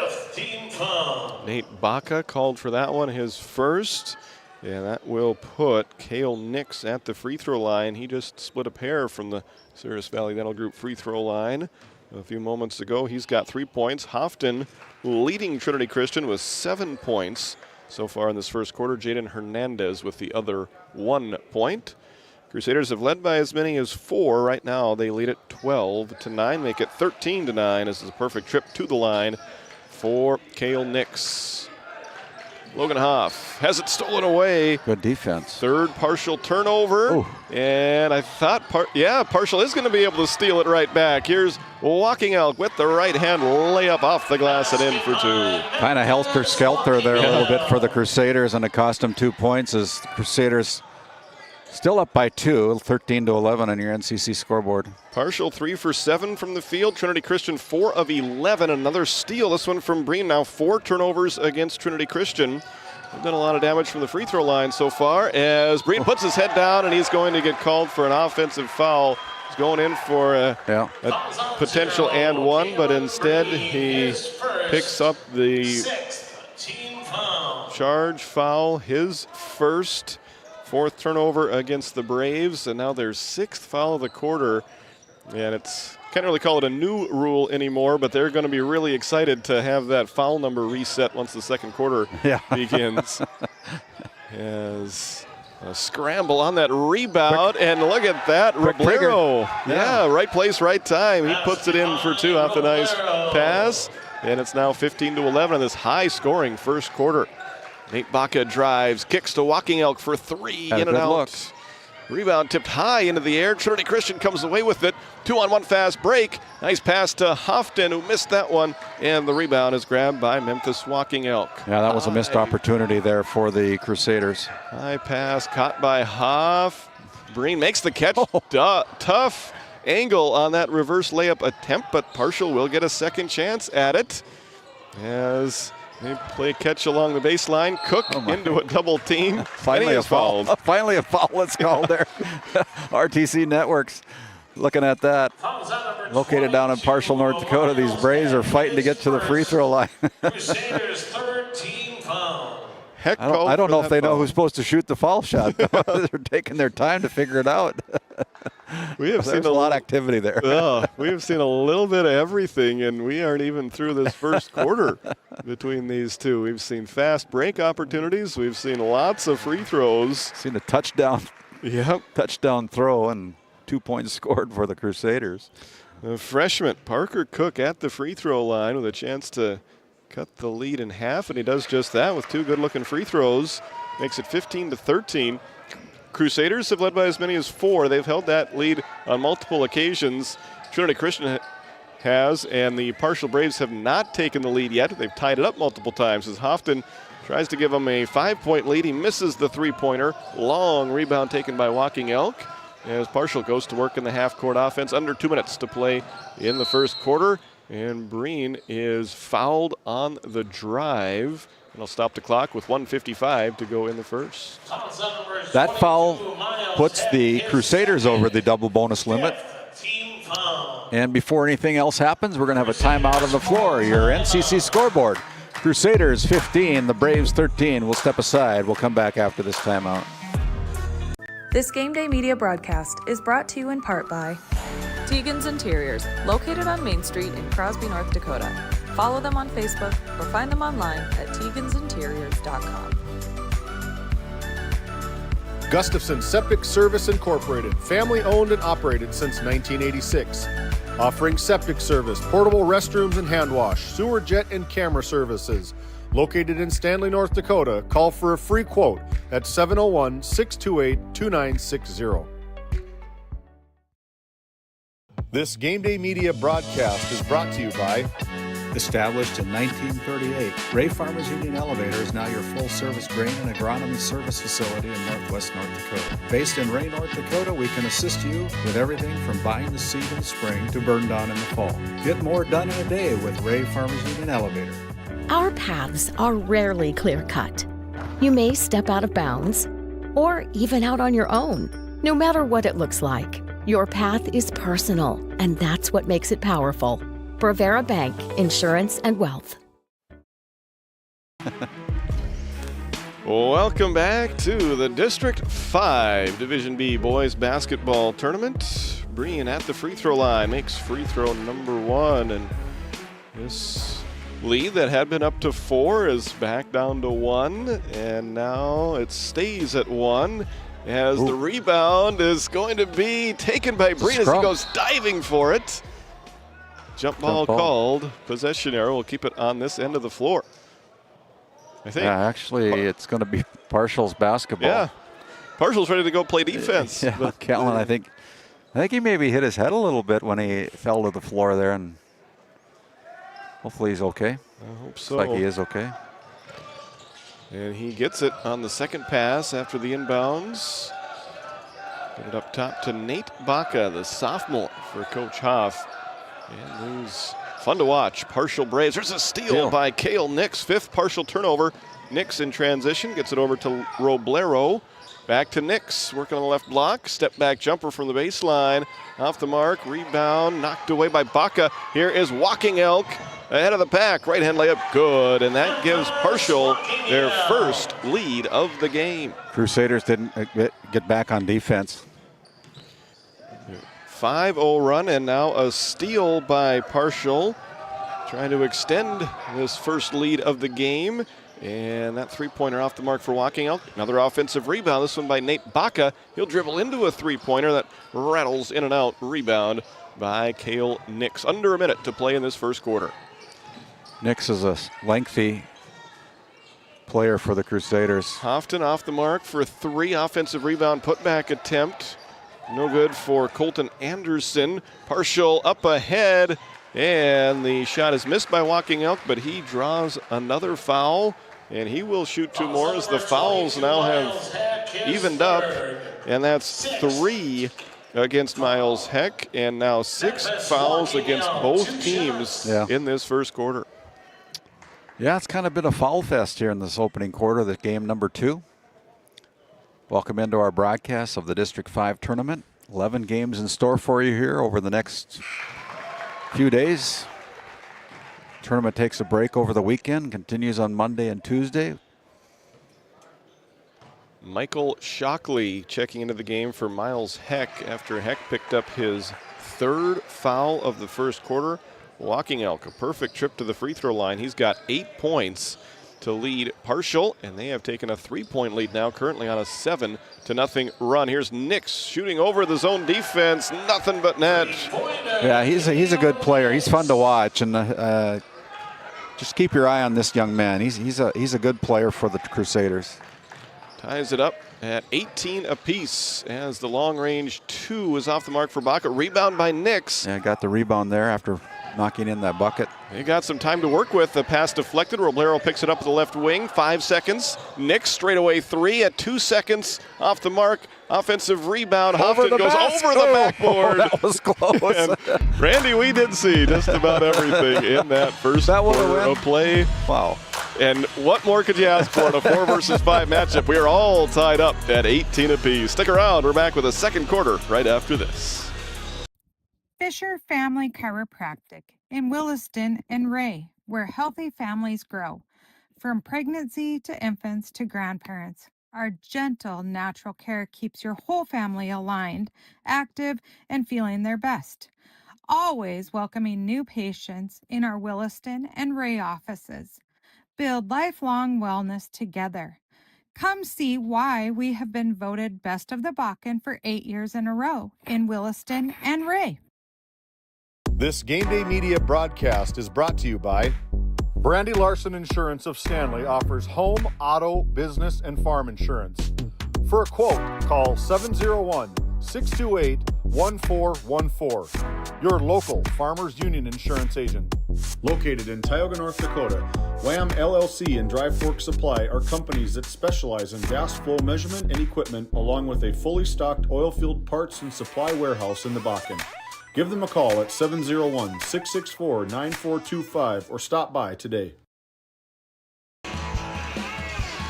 Nate Baca called for that one, his first. Yeah, that will put Cale Nix at the free throw line. He just split a pair from the Cirrus Valley Dental Group free throw line a few moments ago. He's got 3 points. Hofton leading Trinity Christian with 7 points so far in this first quarter. Jaden Hernandez with the other 1 point. Crusaders have led by as many as 4. Right now they lead it 12-9, make it 13-9. This is a perfect trip to the line for Cale Nix. Logan Hoff has it stolen away. Good defense. Third Parshall turnover. Ooh. And I thought, Parshall is going to be able to steal it right back. Here's Walking Elk with the right hand layup off the glass and in for 2. Kind of helter-skelter there a little bit for the Crusaders, and it cost them 2 points as the Crusaders still up by 2, 13-11 on your NCC scoreboard. Parshall 3 for 7 from the field. Trinity Christian 4 of 11. Another steal. This one from Breen. Now 4 turnovers against Trinity Christian. They've done a lot of damage from the free throw line so far as Breen puts his head down and he's going to get called for an offensive foul. He's going in for a potential and one, but instead he picks up the charge foul, his first. 4th turnover against the Braves, and now their 6th foul of the quarter. And it's can't really call it a new rule anymore, but they're going to be really excited to have that foul number reset once the second quarter begins. As a scramble on that rebound, and look at that, Ribeiro. Yeah, right place, right time. He puts it in for 2 off the nice pass, and it's now 15-11 in this high-scoring first quarter. Nate Baca drives, kicks to Walking Elk for 3, in and out. Look. Rebound tipped high into the air. Trinity Christian comes away with it. 2-on-1 fast break. Nice pass to Houghton, who missed that one. And the rebound is grabbed by Memphis Walking Elk. Yeah, that was a missed opportunity there for the Crusaders. High pass caught by Hoff. Breen makes the catch. Tough angle on that reverse layup attempt, but Parshall will get a second chance at it. As they play catch along the baseline. Cook into a double team. Finally a foul. Finally a foul that's called there. RTC Networks looking at that. Located down in Parshall, North Dakota, these Braves are fighting to get to the free throw line. Crusaders' 3rd team foul. I don't know if they know who's supposed to shoot the foul shot. They're taking their time to figure it out. We have seen a lot of activity there. We have seen a little bit of everything, and we aren't even through this first quarter between these two. We've seen fast break opportunities. We've seen lots of free throws. Seen a touchdown. Yep. Touchdown throw and 2 points scored for the Crusaders. The freshman Parker Cook at the free throw line with a chance to cut the lead in half, and he does just that with 2 good-looking free throws. Makes it 15-13. Crusaders have led by as many as 4. They've held that lead on multiple occasions. Trinity Christian has, and the Parshall Braves have not taken the lead yet. They've tied it up multiple times as Houghton tries to give them a 5-point lead. He misses the three-pointer. Long rebound taken by Walking Elk as Parshall goes to work in the half-court offense. Under 2 minutes to play in the first quarter. And Breen is fouled on the drive. And he'll stop the clock with 1:55 to go in the first. That foul puts the Crusaders over the double bonus limit. And before anything else happens, we're going to have a timeout on the floor. Your NCC scoreboard. Crusaders 15, the Braves 13. We'll step aside. We'll come back after this timeout. This GameDay Media broadcast is brought to you in part by Tegan's Interiors, located on Main Street in Crosby, North Dakota. Follow them on Facebook or find them online at tegansinteriors.com. Gustafson Septic Service Incorporated, family owned and operated since 1986. Offering septic service, portable restrooms and hand wash, sewer jet and camera services. Located in Stanley, North Dakota, call for a free quote at 701-628-2960. This GameDay Media broadcast is brought to you by Established in 1938, Ray Farmers Union Elevator is now your full-service grain and agronomy service facility in northwest North Dakota. Based in Ray, North Dakota, we can assist you with everything from buying the seed in the spring to burn down in the fall. Get more done in a day with Ray Farmers Union Elevator. Our paths are rarely clear-cut. You may step out of bounds, or even out on your own. No matter what it looks like, your path is personal, and that's what makes it powerful. Bravera Bank, Insurance and Wealth. Welcome back to the District 5 Division B Boys Basketball Tournament. Breen at the free throw line makes free throw number 1, and this lead that had been up to 4 is back down to 1, and now it stays at 1 as the rebound is going to be taken by Breen as he goes diving for it. Jump ball called. Possession arrow will keep it on this end of the floor. I think. Yeah, actually, it's going to be Parshall's basketball. Yeah. Parshall's ready to go play defense. Yeah, but Callan, I think he maybe hit his head a little bit when he fell to the floor there, and hopefully he's okay. I hope so. Looks like he is okay. And he gets it on the second pass after the inbounds. Get it up top to Nate Baca, the sophomore for Coach Hoff. And who's fun to watch. Parshall Braves. There's a steal by Cale Nix. 5th Parshall turnover. Nix in transition. Gets it over to Roblero. Back to Nix. Working on the left block. Step back jumper from the baseline. Off the mark. Rebound. Knocked away by Baca. Here is Walking Elk. Ahead of the pack. Right hand layup. Good. And that gives Parshall their first lead of the game. Crusaders didn't get back on defense. 5-0 run, and now a steal by Parshall, trying to extend this first lead of the game. And that three-pointer off the mark for Walking Elk. Another offensive rebound, this one by Nate Baca. He'll dribble into a three-pointer that rattles in and out. Rebound by Cale Nix. Under a minute to play in this first quarter. Nix is a lengthy player for the Crusaders. Houghton off the mark for 3. Offensive rebound putback attempt. No good for Colton Anderson. Parshall up ahead, and the shot is missed by Walking Elk, but he draws another foul, and he will shoot 2 more as the fouls now have evened up, and that's 3 against Miles Heck, and now 6 fouls against both teams in this first quarter. Yeah, it's kind of been a foul fest here in this opening quarter, the game number 2. Welcome into our broadcast of the District 5 tournament. 11 games in store for you here over the next few days. Tournament takes a break over the weekend, continues on Monday and Tuesday. Michael Shockley checking into the game for Miles Heck after Heck picked up his 3rd foul of the first quarter. Walking Elk, a perfect trip to the free throw line. He's got 8 points to lead Parshall, and they have taken a 3-point lead now, currently on a 7-0 run. Here's Nix shooting over the zone defense, nothing but net. Yeah, he's a good player. He's fun to watch, and just keep your eye on this young man. He's a good player for the Crusaders. Ties it up at 18 apiece as the long range 2 is off the mark for Baca. Rebound by Nix. Yeah, got the rebound there after knocking in that bucket. He got some time to work with. The pass deflected. Roblero picks it up at the left wing. 5 seconds. Nix straightaway 3 at 2 seconds off the mark. Offensive rebound. Houghton goes over the backboard. That was close. And Randy, we did see just about everything in that first quarter of play. Wow. And what more could you ask for in a 4 versus 5 matchup? We are all tied up at 18 apiece. Stick around. We're back with a second quarter right after this. Fisher Family Chiropractic in Williston and Ray, where healthy families grow. From pregnancy to infants to grandparents, our gentle natural care keeps your whole family aligned, active, and feeling their best. Always welcoming new patients in our Williston and Ray offices. Build lifelong wellness together. Come see why we have been voted Best of the Bakken for 8 years in a row in Williston and Ray. This Game Day Media broadcast is brought to you by Brandy Larson Insurance of Stanley offers home, auto, business, and farm insurance. For a quote, call 701-628-1414. Your local Farmers Union insurance agent. Located in Tioga, North Dakota, WHAM LLC and Dry Fork Supply are companies that specialize in gas flow measurement and equipment, along with a fully stocked oil field parts and supply warehouse in the Bakken. Give them a call at 701-664-9425 or stop by today.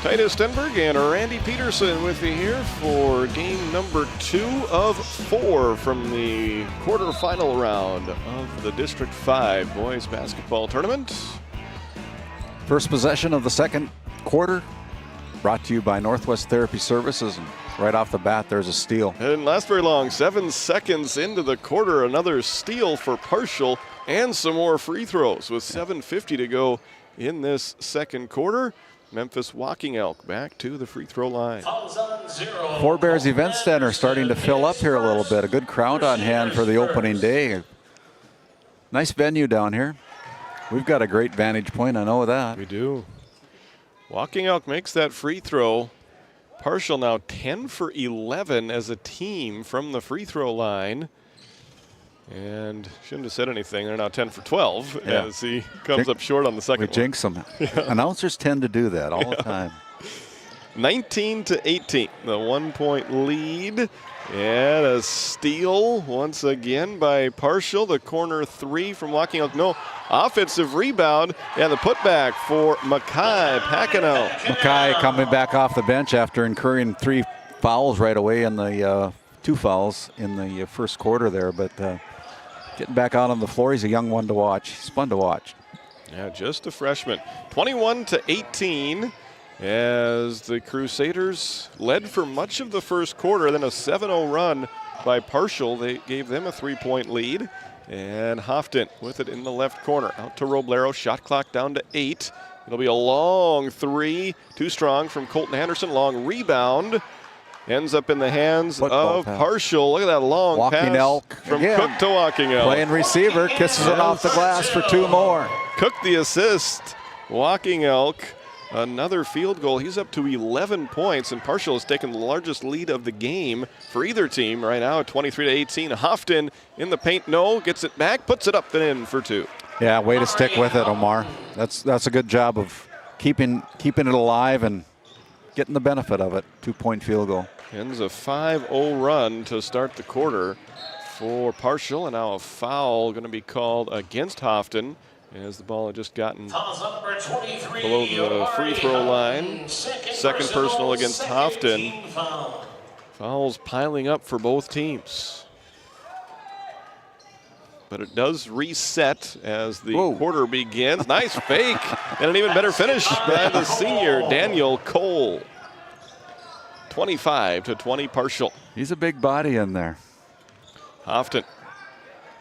Titus Stenberg and Randy Peterson with you here for game number 2 of 4 from the quarterfinal round of the District 5 Boys Basketball Tournament. First possession of the second quarter, brought to you by Northwest Therapy Services. And right off the bat, there's a steal. Didn't last very long. 7 seconds into the quarter, another steal for Parshall and some more free throws with 7:50 to go in this second quarter. Memphis Walking Elk back to the free throw line. Fouls on Four Bears Event Center starting to fill up here a little bit. A good crowd on hand for the opening day. Nice venue down here. We've got a great vantage point, I know that. We do. Walking Elk makes that free throw. Parshall now 10 for 11 as a team from the free throw line. And shouldn't have said anything. They're now 10 for 12 as he comes up short on the second We jinx them. Announcers tend to do that all the time. 19 to 18, the 1 point lead. And a steal once again by Parshall. The corner three from Walking Elk. No offensive rebound. And the putback for Mackay Packano. Mackay coming back off the bench after incurring 3 fouls right away in the 2 fouls in the first quarter there. But getting back out on the floor, he's a young one to watch. He's fun to watch. Yeah, just a freshman. 21 to 18. As the Crusaders led for much of the first quarter, then a 7-0 run by Parshall. They gave them a 3-point lead. And Hofton with it in the left corner. Out to Roblero, shot clock down to 8. It'll be a long three, too strong from Colton Anderson. Long rebound. Ends up in the hands of Parshall. Look at that long Walking pass Elk from again. Cook to Walking Elk. Playing receiver, kisses it off the glass for 2 more. Cook the assist. Walking Elk. Another field goal. He's up to 11 points, and Parshall has taken the largest lead of the game for either team right now at 23 to 18. Hofton in the paint, no, gets it back, puts it up and in for 2. Yeah, way to stick with it, Omar. That's a good job of keeping it alive and getting the benefit of it. 2-point field goal. Ends a 5-0 run to start the quarter for Parshall, and now a foul going to be called against Hofton, as the ball had just gotten below the free throw line. Second personal against Hofton. Fouls piling up for both teams. But it does reset as the quarter begins. Nice fake and an even better finish by the senior, Daniel Cole. 25 to 20 Parshall. He's a big body in there. Hofton.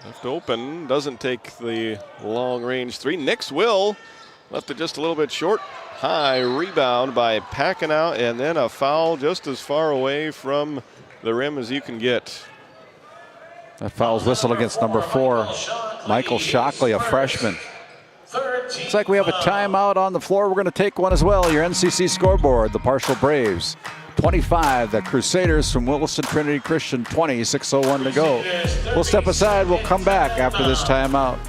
Left open, doesn't take the long range three. Nix will. Left it just a little bit short. High rebound by Packanow, and then a foul just as far away from the rim as you can get. That foul's whistled against number 4, Michael Shockley, a freshman. Looks like we have a timeout on the floor. We're going to take one as well. Your NCC scoreboard, the Parshall Braves 25, the Crusaders from Williston Trinity Christian 20, 6:01 to go. We'll step aside. We'll come back after this timeout.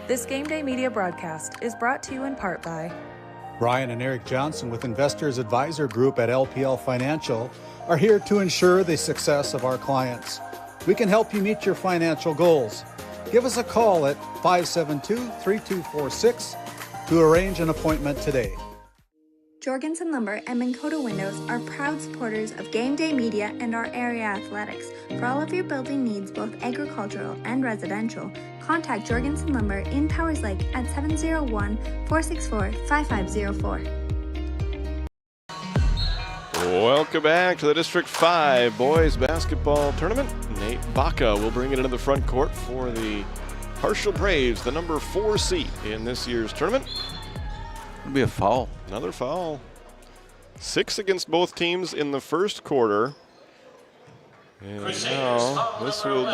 This Game Day Media broadcast is brought to you in part by Brian and Eric Johnson with Investors Advisor Group at LPL Financial are here to ensure the success of our clients. We can help you meet your financial goals. Give us a call at 572-3246 to arrange an appointment today. Jorgensen Lumber and Minn Kota Windows are proud supporters of Game Day Media and our area athletics. For all of your building needs, both agricultural and residential, contact Jorgensen Lumber in Powers Lake at 701-464-5504. Welcome back to the District 5 Boys Basketball Tournament. Nate Baca will bring it into the front court for the Parshall Braves, the number 4 seed in this year's tournament. It'll be a foul. Another foul. 6 against both teams in the first quarter. And now this will be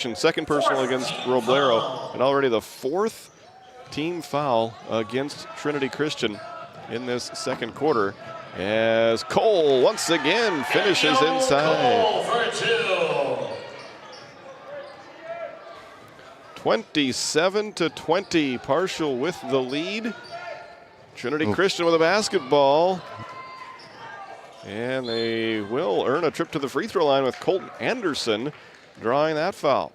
the second personal against Roblero, and already the 4th team foul against Trinity Christian in this second quarter, as Cole once again finishes inside. 27 to 20, Parshall with the lead. Trinity Christian with a basketball. And they will earn a trip to the free throw line with Colton Anderson drawing that foul.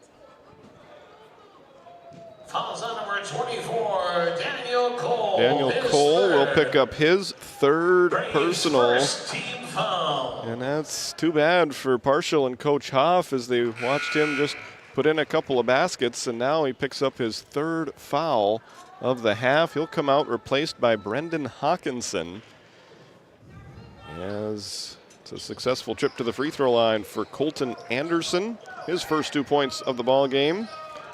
Fouls on number 24, Daniel Cole. Daniel Cole will pick up his 3rd personal. Team foul. And that's too bad for Parshall and Coach Hoff, as they watched him just put in a couple of baskets, and now he picks up his 3rd foul of the half. He'll come out replaced by Brendan Hawkinson, as it's a successful trip to the free throw line for Colton Anderson, his first 2 points of the ball game.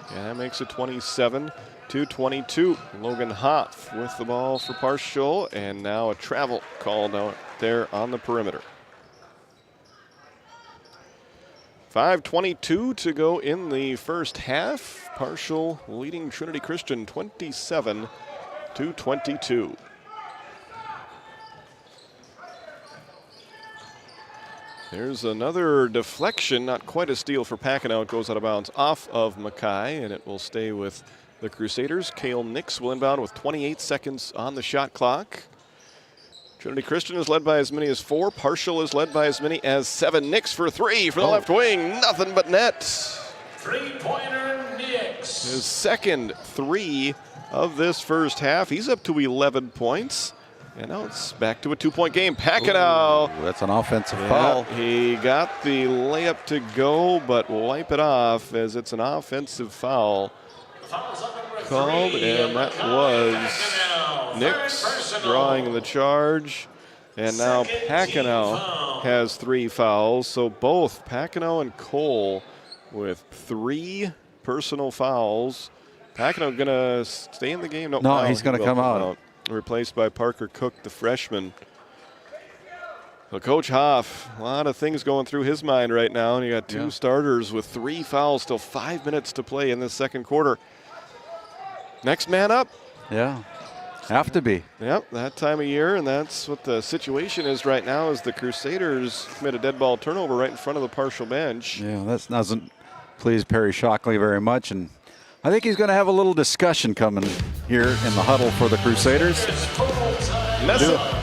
And that makes it 27 2:22. Logan Hoff with the ball for Parshall, and now a travel called out there on the perimeter. 5:22 to go in the first half. Parshall leading Trinity Christian 27-22. There's another deflection, not quite a steal for Packenow. It goes out of bounds off of Mackay, and it will stay with the Crusaders. Cale Nix will inbound with 28 seconds on the shot clock. Trinity Christian is led by as many as 4. Parshall is led by as many as 7. Nix for 3 from the left wing. Nothing but net. Three-pointer Nix. His second 3 of this first half. He's up to 11 points. And now it's back to a 2-point game. Packenow. That's an offensive foul. He got the layup to go, but wipe it off as it's an offensive foul called, and that was Nix drawing the charge. And now Packenow has 3 fouls. So both Packenow and Cole with 3 personal fouls. Packenow going to stay in the game? No, he's going to come out. Replaced by Parker Cook, the freshman. So Coach Hoff, a lot of things going through his mind right now, and you got 2 starters with 3 fouls, still 5 minutes to play in the second quarter. Next man up. Yeah, have to be. Yep, that time of year, and that's what the situation is right now as the Crusaders commit a dead ball turnover right in front of the Parshall bench. Yeah, that doesn't please Perry Shockley very much, and I think he's going to have a little discussion coming here in the huddle for the Crusaders.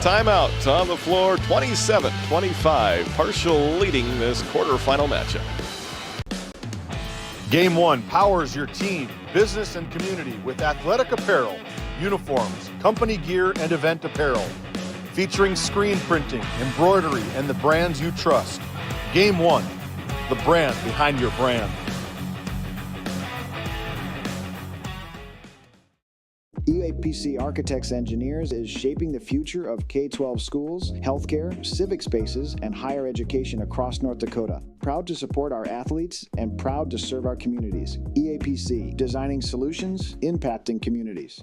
Timeout on the floor, 27-25. Parshall leading this quarterfinal matchup. Game 1 powers your team, business, and community with athletic apparel, uniforms, company gear, and event apparel. Featuring screen printing, embroidery, and the brands you trust. Game 1, the brand behind your brand. EAPC Architects Engineers is shaping the future of K-12 schools, healthcare, civic spaces, and higher education across North Dakota. Proud to support our athletes and proud to serve our communities. EAPC, designing solutions, impacting communities.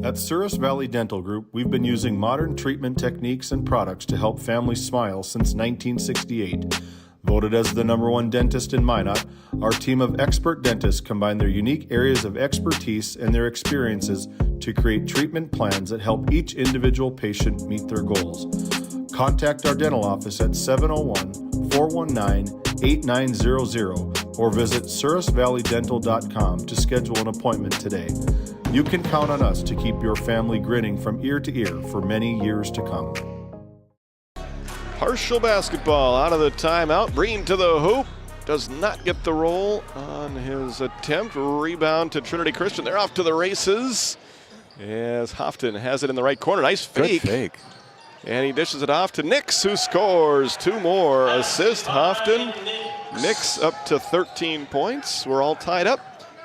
At Souris Valley Dental Group, we've been using modern treatment techniques and products to help families smile since 1968. Voted as the #1 dentist in Minot, our team of expert dentists combine their unique areas of expertise and their experiences to create treatment plans that help each individual patient meet their goals. Contact our dental office at 701-419-8900 or visit sourisvalleydental.com to schedule an appointment today. You can count on us to keep your family grinning from ear to ear for many years to come. Parshall basketball out of the timeout. Breen to the hoop. Does not get the roll on his attempt. Rebound to Trinity Christian. They're off to the races as Houghton has it in the right corner. Nice fake. Good fake. And he dishes it off to Nix, who scores 2 more. Assist Houghton. Nix up to 13 points. We're all tied up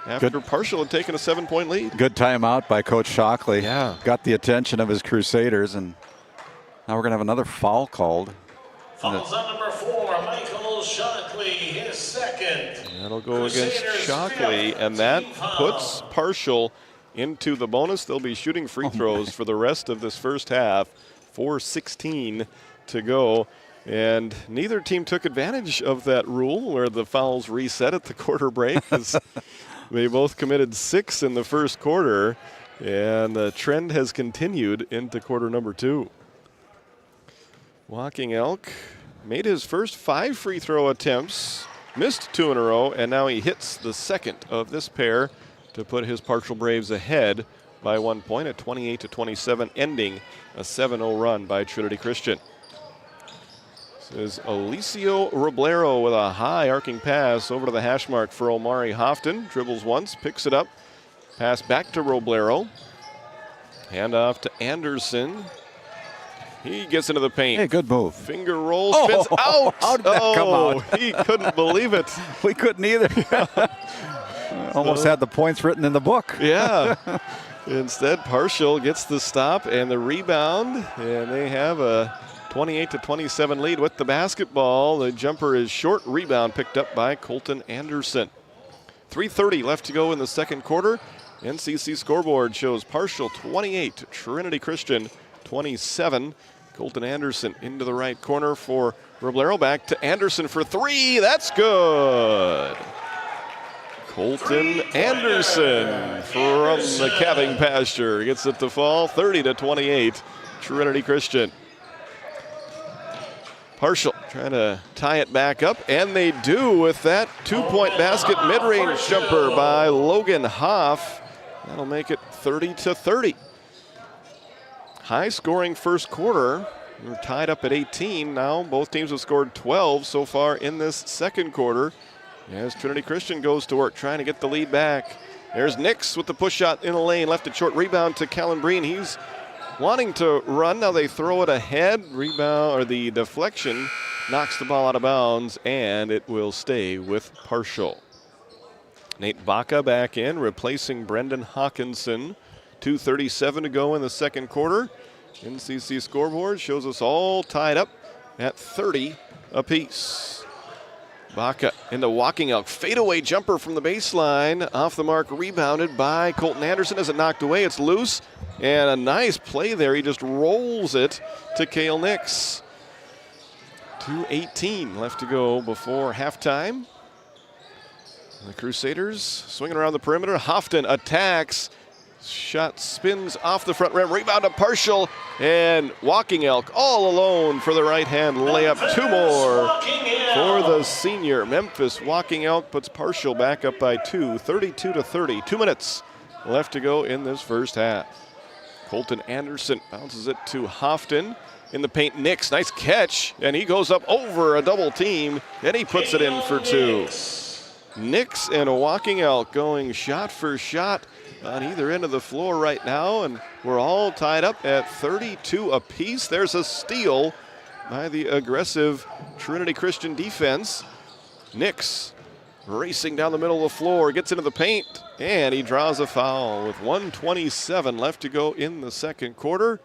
after Parshall had taken a 7-point lead. Good timeout by Coach Shockley. Yeah. Got the attention of his Crusaders, and now we're going to have another foul called. Fouls on number 4, Michael Shockley, his second. That'll go against Shockley, and that puts Parshall into the bonus. They'll be shooting free throws for the rest of this first half. 4:16 to go. And neither team took advantage of that rule where the fouls reset at the quarter break. They both committed 6 in the first quarter, and the trend has continued into quarter number 2. Walking Elk made his first 5 free throw attempts, missed 2 in a row, and now he hits the second of this pair to put his Parshall Braves ahead by 1 point at 28-27, ending a 7-0 run by Trinity Christian. This is Alicio Roblero with a high arcing pass over to the hash mark for Omari Houghton. Dribbles once, picks it up, pass back to Roblero. Hand off to Anderson. He gets into the paint. Hey, good move. Finger roll, spins out. How did that come out? He couldn't believe it. We couldn't either. Almost had the points written in the book. Yeah. Instead, Parshall gets the stop and the rebound, and they have a 28-27 lead with the basketball. The jumper is short. Rebound picked up by Colton Anderson. 3:30 left to go in the second quarter. NCC scoreboard shows Parshall 28, Trinity Christian 27. Colton Anderson into the right corner for Roblero. Back to Anderson for three. That's good. Colton Anderson from the calving pasture gets it to fall. 30-28, Trinity Christian. Parshall trying to tie it back up, and they do with that two-point basket mid-range jumper by Logan Hoff. That'll make it 30-30. High-scoring first quarter. We're tied up at 18 now. Both teams have scored 12 so far in this second quarter. As Trinity Christian goes to work trying to get the lead back. There's Nix with the push shot in the lane. Left it short. Rebound to Callan Breen. He's wanting to run. Now they throw it ahead. Rebound, or the deflection, knocks the ball out of bounds, and it will stay with Parshall. Nate Baca back in, replacing Brendan Hawkinson. 2:37 to go in the second quarter. NCC scoreboard shows us all tied up at 30 apiece. Baca in the walking elk. Fadeaway jumper from the baseline. Off the mark, rebounded by Colton Anderson. As it knocked away, it's loose. And a nice play there. He just rolls it to Cale Nix. 2:18 left to go before halftime. The Crusaders swinging around the perimeter. Houghton attacks. Shot spins off the front rim. Rebound to Parshall. And Walking Elk all alone for the right-hand layup. Two more for the senior. Memphis Walking Elk puts Parshall back up by two. 32-30. 2 minutes left to go in this first half. Colton Anderson bounces it to Houghton. In the paint, Nix, nice catch. And he goes up over a double team. And he puts it in for two. Nix and Walking Elk going shot for shot on either end of the floor right now, and we're all tied up at 32 apiece. There's a steal by the aggressive Trinity Christian defense. Nix racing down the middle of the floor, gets into the paint, and he draws a foul with 1:27 left to go in the second quarter.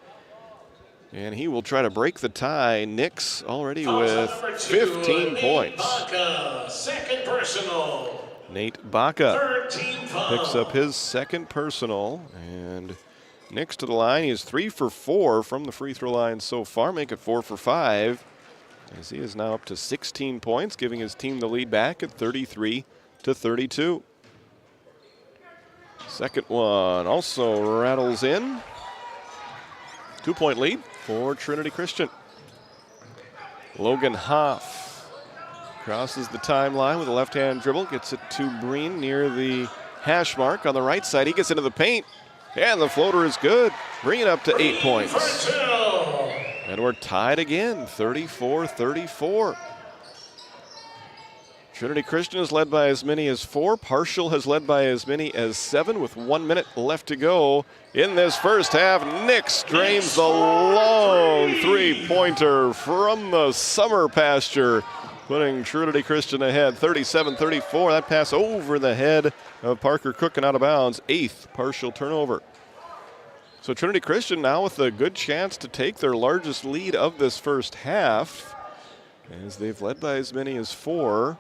And he will try to break the tie. Nix already with 15 points. Baca, second personal. Nate Baca picks up his second personal, and Nix to the line. He is 3 for 4 from the free throw line so far, make it 4 for 5, as he is now up to 16 points, giving his team the lead back at 33-32. Second one also rattles in. 2-point lead for Trinity Christian. Logan Hoff crosses the timeline with a left-hand dribble, gets it to Breen near the hash mark on the right side. He gets into the paint, and the floater is good. Bring it up to 8 points. And we're tied again, 34-34. Trinity Christian has led by as many as 4. Parshall has led by as many as 7 with 1 minute left to go in this first half. Nix drains the long three-pointer from the summer pasture, putting Trinity Christian ahead 37-34. That pass over the head of Parker Cook and out of bounds. 8th Parshall turnover. So Trinity Christian now with a good chance to take their largest lead of this first half, as they've led by as many as 4.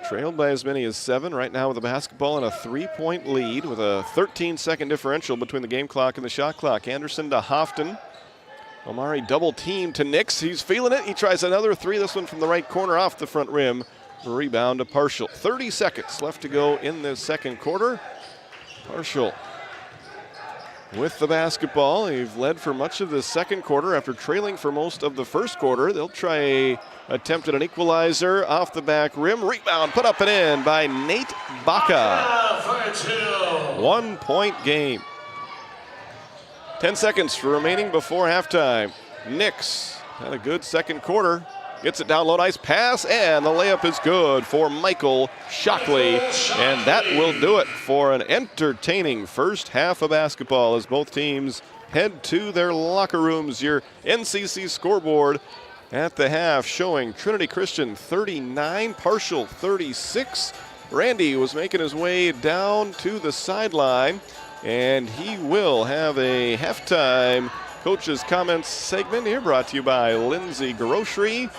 Trailed by as many as 7 right now with the basketball and a 3-point lead with a 13-second differential between the game clock and the shot clock. Anderson to Houghton. Omari double team to Nix. He's feeling it. He tries another three. This one from the right corner off the front rim. Rebound to Parshall. 30 seconds left to go in this second quarter. Parshall with the basketball. They've led for much of the second quarter after trailing for most of the first quarter. They'll try a attempt at an equalizer off the back rim. Rebound put up and in by Nate Baca. 1-point game. 10 seconds remaining before halftime. Nix had a good second quarter. Gets it down low, nice pass, and the layup is good for Michael Shockley. And that will do it for an entertaining first half of basketball as both teams head to their locker rooms. Your NCC scoreboard at the half showing Trinity Christian 39, Parshall 36. Randy was making his way down to the sideline, and he will have a halftime coach's comments segment here brought to you by Lindsay Grocery.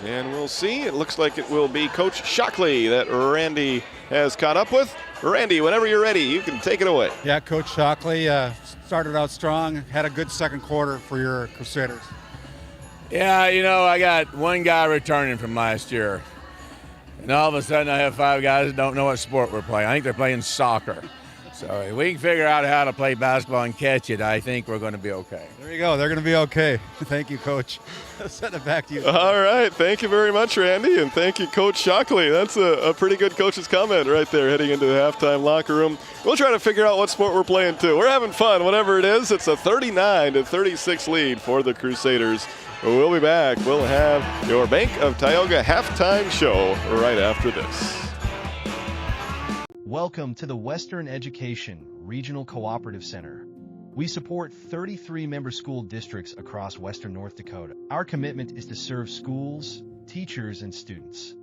And we'll see. It looks like it will be Coach Shockley that Randy has caught up with. Randy, whenever you're ready, you can take it away. Yeah, Coach Shockley started out strong, had a good second quarter for your Crusaders. Yeah, I got one guy returning from last year. And all of a sudden I have 5 guys that don't know what sport we're playing. I think they're playing soccer. So if we can figure out how to play basketball and catch it, I think we're going to be okay. There you go. They're going to be okay. Thank you, Coach. Send it back to you. All right. Thank you very much, Randy, and thank you, Coach Shockley. That's a pretty good coach's comment right there heading into the halftime locker room. We'll try to figure out what sport we're playing, too. We're having fun, whatever it is. It's a 39-36 lead for the Crusaders. We'll be back. We'll have your Bank of Tioga halftime show right after this. Welcome to the Western Education Regional Cooperative Center. We support 33 member school districts across Western North Dakota. Our commitment is to serve schools, teachers, and students.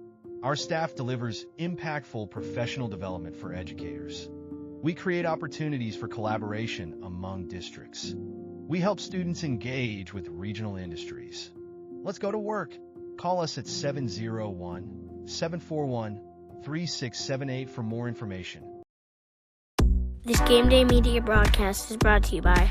Our staff delivers impactful professional development for educators. We create opportunities for collaboration among districts. We help students engage with regional industries. Let's go to work. Call us at 701-741-3678 for more information. This Game Day Media broadcast is brought to you by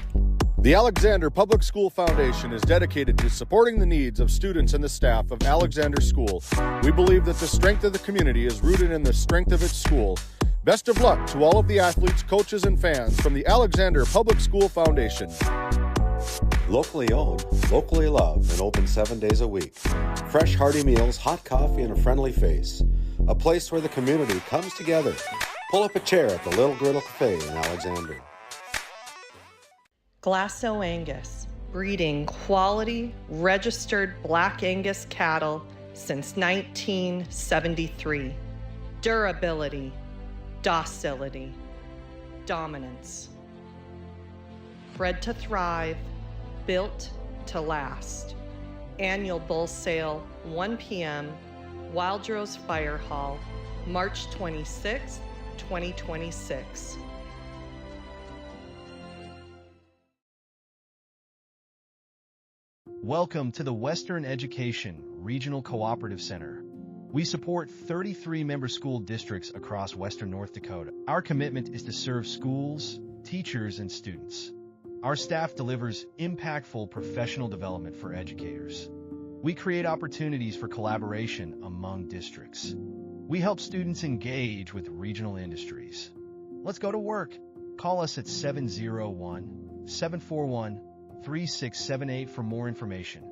The Alexander Public School Foundation is dedicated to supporting the needs of students and the staff of Alexander School. We believe that the strength of the community is rooted in the strength of its school. Best of luck to all of the athletes, coaches, and fans from the Alexander Public School Foundation. Locally owned, locally loved, and open 7 days a week. Fresh, hearty meals, hot coffee, and a friendly face. A place where the community comes together. Pull up a chair at the Little Griddle Cafe in Alexander. Glasso Angus, breeding quality, registered Black Angus cattle since 1973. Durability, docility, dominance. Bred to thrive, built to last. Annual bull sale, 1 p.m., Wildrose Fire Hall, March 26, 2026. Welcome to the Western Education Regional Cooperative Center. We support 33 member school districts across Western North Dakota. Our commitment is to serve schools, teachers, and students. Our staff delivers impactful professional development for educators. We create opportunities for collaboration among districts. We help students engage with regional industries. Let's go to work. Call us at 701-741-3678 for more information.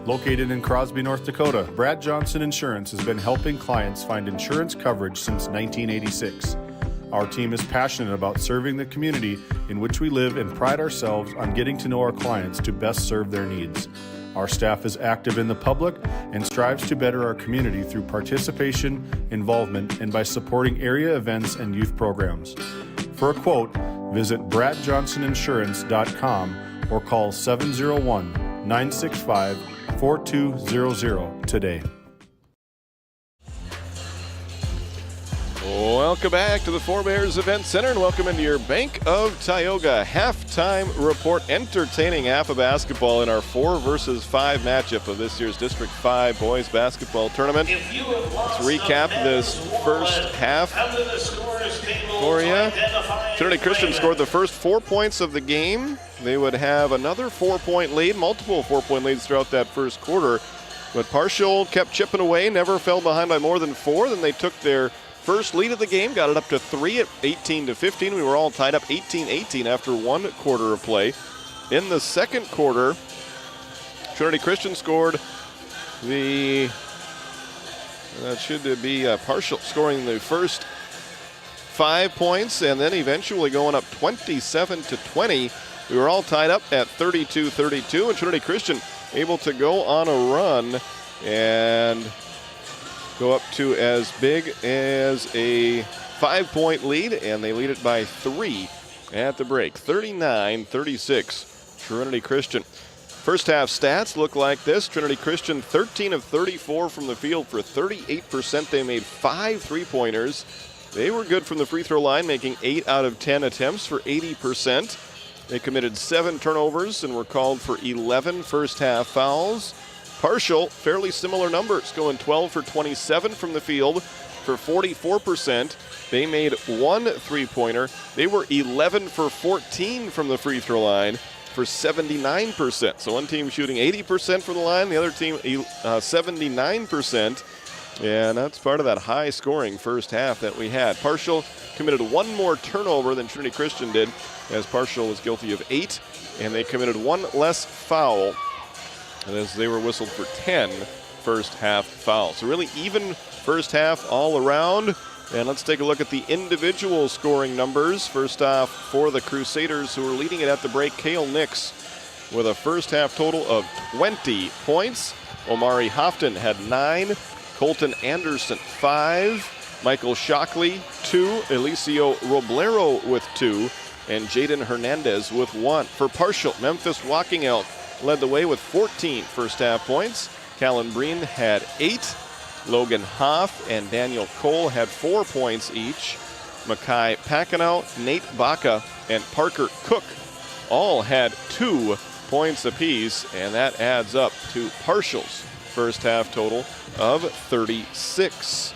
Located in Crosby, North Dakota, Brad Johnson Insurance has been helping clients find insurance coverage since 1986. Our team is passionate about serving the community in which we live and pride ourselves on getting to know our clients to best serve their needs. Our staff is active in the public and strives to better our community through participation, involvement, and by supporting area events and youth programs. For a quote, visit bradjohnsoninsurance.com or call 701-965-4200 today. Welcome back to the Forebears Event Center and welcome into your Bank of Tioga halftime report. Entertaining half of basketball in our 4 versus 5 matchup of this year's District 5 Boys Basketball Tournament. Let's recap this first half for you. Trinity Christian scored the first 4 points of the game. They would have another 4-point lead, multiple 4-point leads throughout that first quarter. But Parshall kept chipping away, never fell behind by more than 4. Then they took their first lead of the game, got it up to 3 at 18-15. We were all tied up 18-18 after 1 quarter of play. In the second quarter, Trinity Christian scored that should be Parshall scoring the first 5 points and then eventually going up 27-20. We were all tied up at 32-32, and Trinity Christian able to go on a run and go up to as big as a 5-point lead, and they lead it by 3 at the break. 39-36, Trinity Christian. First half stats look like this. Trinity Christian 13 of 34 from the field for 38%. They made 5 3-pointers. They were good from the free throw line, making 8 out of 10 attempts for 80%. They committed 7 turnovers and were called for 11 first half fouls. Parshall, fairly similar numbers, going 12 for 27 from the field, for 44%. They made 1 3-pointer. They were 11 for 14 from the free throw line for 79%. So one team shooting 80% from the line, the other team 79%. And that's part of that high scoring first half that we had. Parshall committed 1 more turnover than Trinity Christian did, as Parshall was guilty of 8, and they committed 1 less foul, and as they were whistled for 10 first half fouls. So really even first half all around. And let's take a look at the individual scoring numbers. First off, for the Crusaders, who were leading it at the break, Cale Nix with a first half total of 20 points. Omari Houghton had 9. Colton Anderson, 5. Michael Shockley, 2. Eliseo Roblero with 2. And Jaden Hernandez with 1. For Parshall, Memphis Walking Elk led the way with 14 first half points. Callan Breen had 8. Logan Hoff and Daniel Cole had 4 points each. Makai Packenow, Nate Baca, and Parker Cook all had 2 points apiece, and that adds up to Parshall's first half total of 36.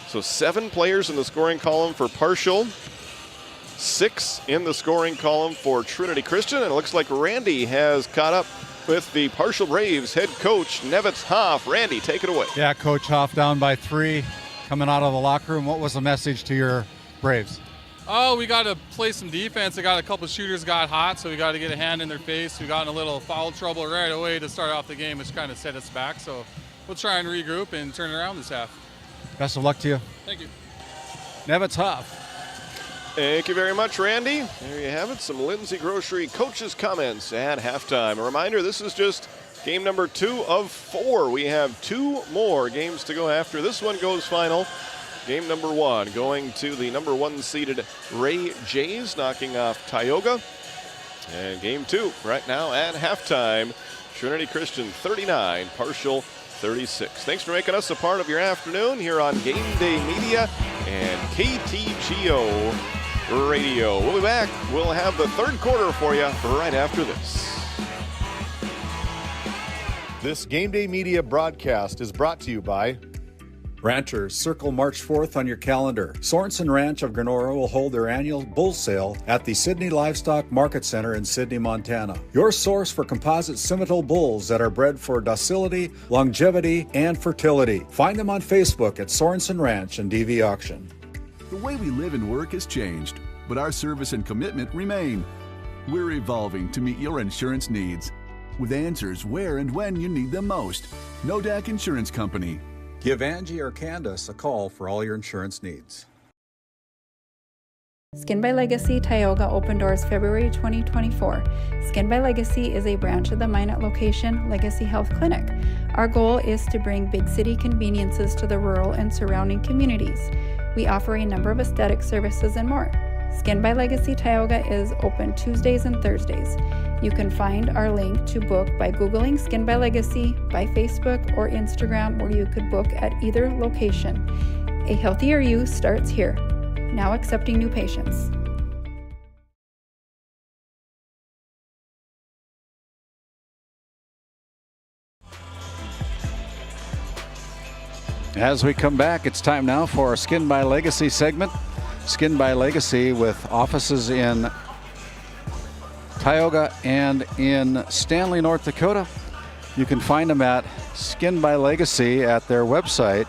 So 7 players in the scoring column for Parshall, 6 in the scoring column for Trinity Christian, and it looks like Randy has caught up with the Parshall Braves head coach, Nevitz Hoff. Randy, take it away. Yeah, Coach Hoff down by 3 coming out of the locker room. What was the message to your Braves? Oh, we got to play some defense. I got a couple shooters got hot, so we got to get a hand in their face. We got in a little foul trouble right away to start off the game, which kind of set us back. So we'll try and regroup and turn it around this half. Best of luck to you. Thank you. Nevitz Hoff. Thank you very much, Randy. There you have it, some Lindsay Grocery coaches' comments at halftime. A reminder, this is just game number 2 of 4. We have 2 more games to go after this one goes final. Game number 1 going to the number 1 seeded Ray Jays, knocking off Tioga. And game 2 right now at halftime. Trinity Christian 39, Parshall 36. Thanks for making us a part of your afternoon here on GameDay Media and KTGO Radio. We'll be back. We'll have the third quarter for you right after this. This GameDay Media broadcast is brought to you by Ranchers, circle March 4th on your calendar. Sorensen Ranch of Grenora will hold their annual bull sale at the Sydney Livestock Market Center in Sydney, Montana. Your source for composite Simmental bulls that are bred for docility, longevity, and fertility. Find them on Facebook at Sorensen Ranch and DV Auction. The way we live and work has changed, but our service and commitment remain. We're evolving to meet your insurance needs with answers where and when you need them most. Nodak Insurance Company. Give Angie or Candace a call for all your insurance needs. Skin by Legacy Tioga opened doors February 2024. Skin by Legacy is a branch of the Minot location Legacy Health Clinic. Our goal is to bring big city conveniences to the rural and surrounding communities. We offer a number of aesthetic services and more. Skin by Legacy Tioga is open Tuesdays and Thursdays. You can find our link to book by Googling Skin by Legacy, by Facebook or Instagram, where you could book at either location. A healthier you starts here. Now accepting new patients. As we come back, it's time now for our Skin by Legacy segment. Skin by Legacy with offices in Tioga and in Stanley, North Dakota. You can find them at Skin by Legacy at their website,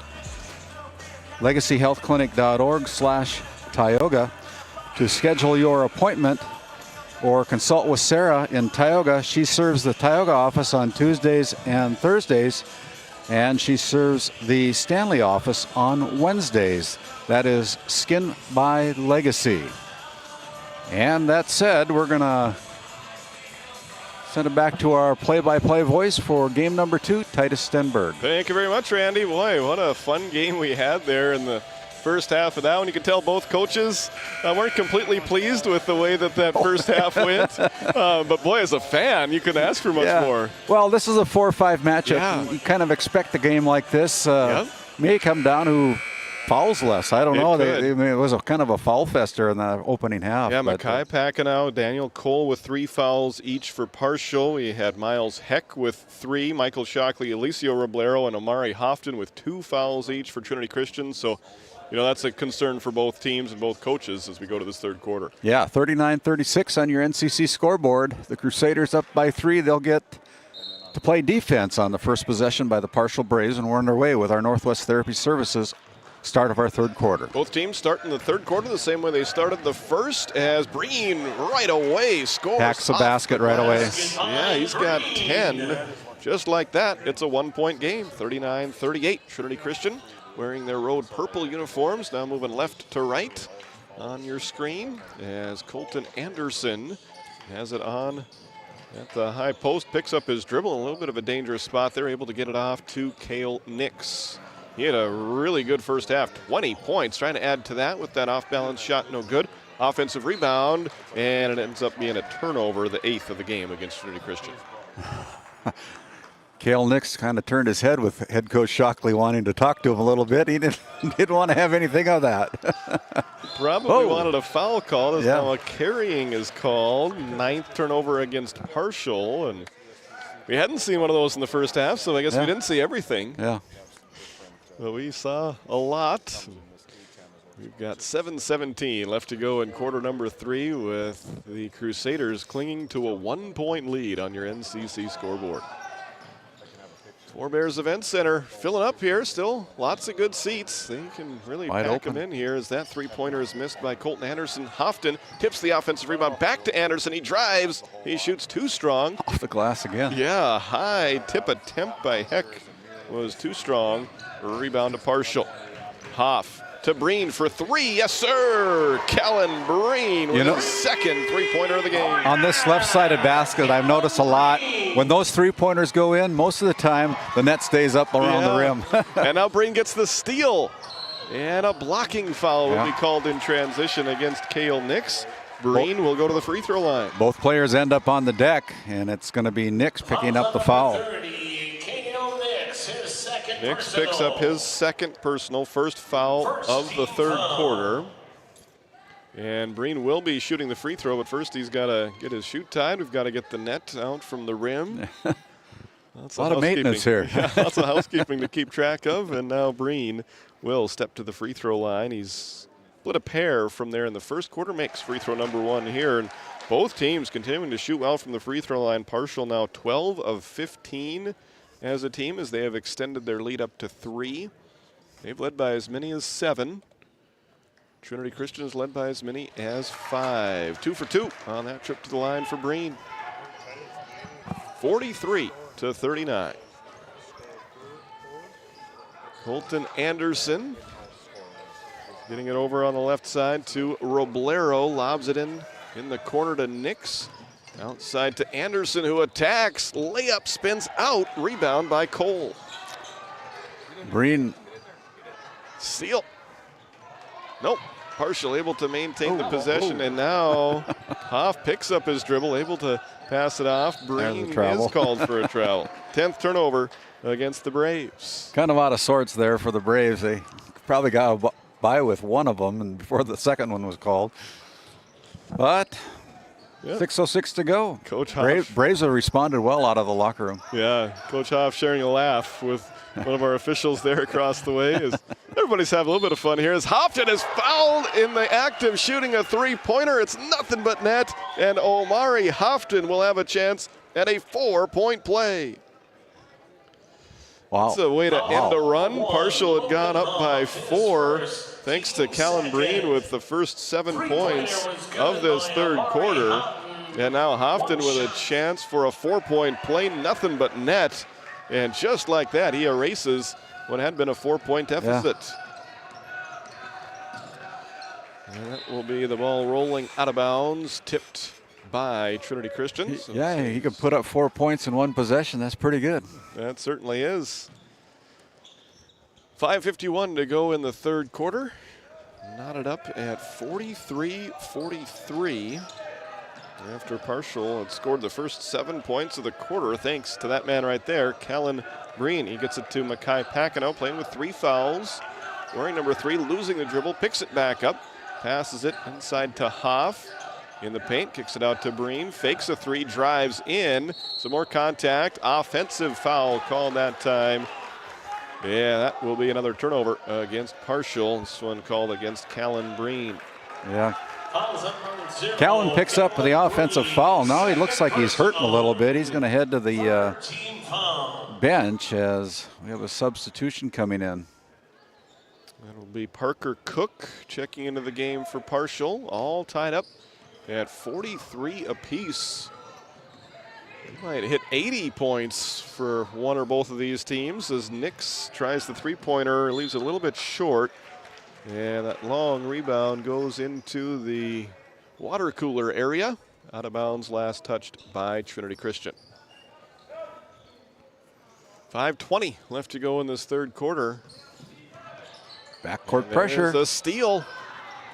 legacyhealthclinic.org/Tioga, to schedule your appointment or consult with Sarah in Tioga. She serves the Tioga office on Tuesdays and Thursdays, and she serves the Stanley office on Wednesdays. That is Skin by Legacy. And that said, we're going to send it back to our play-by-play voice for game number 2, Titus Stenberg. Thank you very much, Randy. Boy, what a fun game we had there in the first half of that one. You could tell both coaches weren't completely pleased with the way that first half went. But boy, as a fan, you couldn't ask for much more. Well, this is a 4-5 matchup. Yeah. You kind of expect a game like this. May come down who fouls less. I don't know. Could. It was a kind of a foul fester in the opening half. Yeah, Mackay Packenow, Daniel Cole with 3 fouls each for Parshall. We had Miles Heck with 3, Michael Shockley, Alicio Roblero, and Omari Hofton with 2 fouls each for Trinity Christian. So, that's a concern for both teams and both coaches as we go to this third quarter. Yeah, 39-36 on your NCC scoreboard. The Crusaders up by 3. They'll get to play defense on the first possession by the Parshall Braves, and we're underway with our Northwest Therapy Services start of our third quarter. Both teams start in the third quarter the same way they started the first, as Breen right away scores. Hacks a basket right away. Yeah, he's got 10. Just like that, it's a 1-point game. 39-38, Trinity Christian wearing their road purple uniforms. Now moving left to right on your screen as Colton Anderson has it on at the high post, picks up his dribble, a little bit of a dangerous spot there, able to get it off to Cale Nix. He had a really good first half, 20 points, trying to add to that with that off-balance shot, no good. Offensive rebound, and it ends up being a turnover, the 8th of the game against Trinity Christian. Cale Nix kind of turned his head with head coach Shockley wanting to talk to him a little bit. He didn't want to have anything of that. Probably wanted a foul call. As now a carrying is called. 9th turnover against Parshall, and we hadn't seen one of those in the first half, so I guess we didn't see everything. Yeah. But we saw a lot. We've got 7:17 left to go in quarter number 3 with the Crusaders clinging to a 1-point lead on your NCC scoreboard. Four Bears Event Center filling up here. Still lots of good seats. They can really pack them in here as that three-pointer is missed by Colton Anderson. Hofton tips the offensive rebound back to Anderson. He drives. He shoots too strong. Off the glass again. Yeah, high tip attempt by Heck was too strong. Rebound to Parshall. Hoff to Breen for 3. Yes, sir. Kellen Breen with his second three-pointer of the game. On this left-sided basket, I've noticed a lot. When those three-pointers go in, most of the time, the net stays up around the rim. And now Breen gets the steal. And a blocking foul will be called in transition against Cale Nix. Breen will go to the free throw line. Both players end up on the deck, and it's going to be Nix picking up the foul. Nix picks up his second personal, first foul of the third quarter. And Breen will be shooting the free throw, but first he's got to get his shoot tied. We've got to get the net out from the rim. Lots of maintenance here. Lots of housekeeping to keep track of. And now Breen will step to the free throw line. He's split a pair from there in the first quarter, makes free throw number 1 here. And both teams continuing to shoot well from the free throw line. Parshall now 12 of 15 as a team, as they have extended their lead up to 3. They've led by as many as 7. Trinity Christian is led by as many as 5. 2 for 2 on that trip to the line for Breen. 43-39. Colton Anderson getting it over on the left side to Roblero. Lobs it in the corner to Nix. Outside to Anderson, who attacks. Layup spins out. Rebound by Cole. Breen. Steal. Nope. Parshall able to maintain the possession, and now Hoff picks up his dribble, able to pass it off. Breen is called for a travel. 10th turnover against the Braves. Kind of out of sorts there for the Braves. They probably got by with one of them and before the second one was called. But 6:06 to go. Coach Hoff. Braves have responded well out of the locker room. Yeah, Coach Hoff sharing a laugh with one of our officials there across the way. As everybody's having a little bit of fun here as Hofton is fouled in the act of shooting a three-pointer. It's nothing but net, and Omari Hofton will have a chance at a 4-point play. Wow. That's a way to end a run. Parshall had gone up by 4 thanks to Callan Breen with the first 7 points of this third quarter. And now Hofton with a chance for a 4-point play, nothing but net. And just like that, he erases what had been a 4-point deficit. And that will be the ball rolling out of bounds, tipped by Trinity Christian. He could put up 4 points in one possession. That's pretty good. That certainly is. 5:51 to go in the third quarter. Knotted up at 43-43. After Parshall had scored the first 7 points of the quarter, thanks to that man right there, Callan Breen. He gets it to Mackay Packenow, playing with 3 fouls. wearing number 3, losing the dribble, picks it back up, passes it inside to Hoff. In the paint, kicks it out to Breen, fakes a 3, drives in. Some more contact, offensive foul called that time. Yeah, that will be another turnover against Parshall. This one called against Callan Breen. Yeah. Callan picks up the offensive foul. Now he looks like he's hurting a little bit. He's going to head to the bench as we have a substitution coming in. That'll be Parker Cook checking into the game for Parshall. All tied up at 43 apiece. They might hit 80 points for one or both of these teams as Nix tries the three-pointer, leaves it a little bit short. And that long rebound goes into the water cooler area. Out of bounds, last touched by Trinity Christian. 5:20 left to go in this third quarter. Backcourt pressure. The steal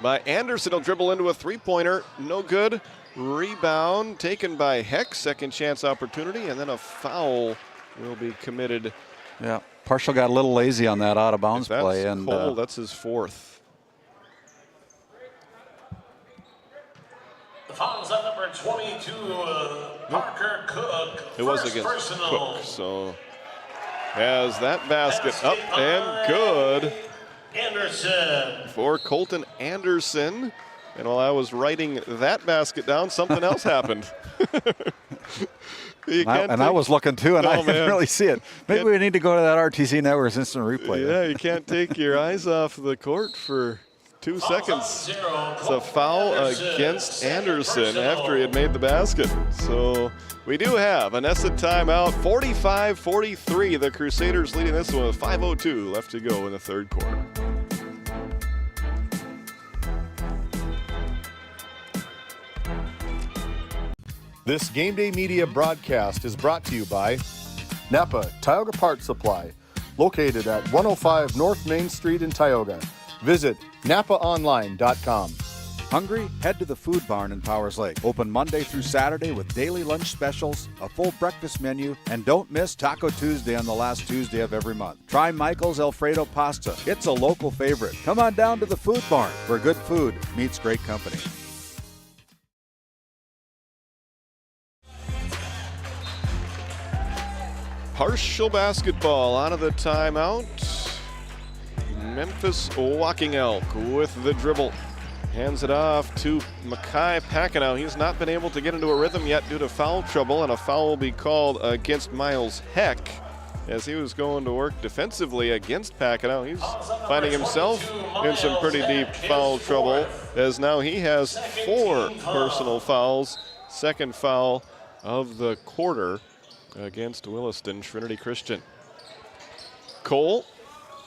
by Anderson. He'll dribble into a three-pointer. No good. Rebound taken by Heck. Second chance opportunity, and then a foul will be committed. Yeah, Parshall got a little lazy on that out-of-bounds play. And Cole, that's his 4th. The foul's on number 22, Parker Cook. It was against personal. Cook, so has that basket up and good. Anderson. For Colton Anderson. And while I was writing that basket down, something else happened. I was looking too, and I didn't really see it. Maybe we need to go to that RTC Network instant replay. Yeah, you can't take your eyes off the court for 2 seconds. It's a foul against Anderson after he had made the basket. So we do have an Nessa timeout, 45-43. The Crusaders leading this one with 5:02 left to go in the third quarter. This Game Day Media broadcast is brought to you by Napa Tioga Parts Supply, located at 105 North Main Street in Tioga. Visit napaonline.com. Hungry? Head to the Food Barn in Powers Lake. Open Monday through Saturday with daily lunch specials, a full breakfast menu, and don't miss Taco Tuesday on the last Tuesday of every month. Try Michael's Alfredo Pasta. It's a local favorite. Come on down to the Food Barn, where good food meets great company. Parshall basketball out of the timeout. Memphis Walking Elk with the dribble. Hands it off to Makai Packenow. He's not been able to get into a rhythm yet due to foul trouble, and a foul will be called against Miles Heck as he was going to work defensively against Packenow. He's finding himself in some pretty deep foul trouble as now he has 4 personal fouls. Second foul of the quarter against Williston Trinity Christian. Cole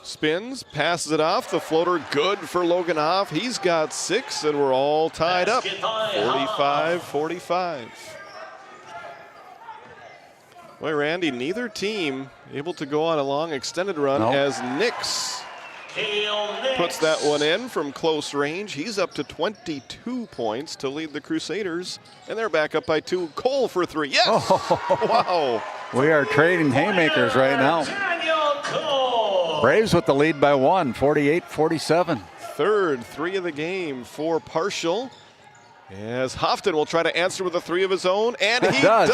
spins, passes it off. The floater good for Logan Hoff. He's got 6, and we're all tied up. 45-45. Boy, Randy, neither team able to go on a long extended run as Nix puts that one in from close range. He's up to 22 points to lead the Crusaders, and they're back up by 2. Cole for 3. Yes! Oh. Wow. We are trading haymakers right now. Braves with the lead by 1, 48-47. Third 3 of the game for Parshall. As Houghton will try to answer with a 3 of his own, and he does.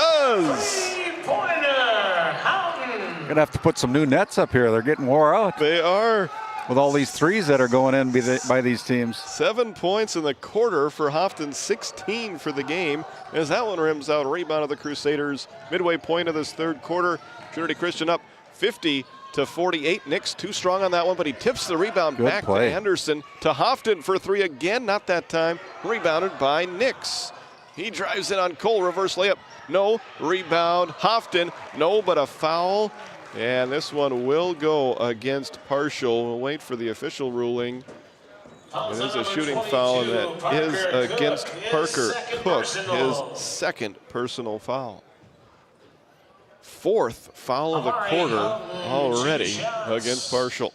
Gonna have to put some new nets up here. They're getting wore out. They are. With all these threes that are going in by these teams. 7 points in the quarter for Houghton, 16 for the game. As that one rims out, rebound of the Crusaders. Midway point of this third quarter, Trinity Christian up 50-48. Nix too strong on that one, but he tips the rebound back to Anderson. To Houghton for 3 again, not that time. Rebounded by Nix. He drives in on Cole, reverse layup. No, rebound, Houghton. No, but a foul. And this one will go against Parshall. We'll wait for the official ruling. It is a shooting foul, and that is against Parker Cook, his second personal foul. 4th foul of the quarter already against Parshall.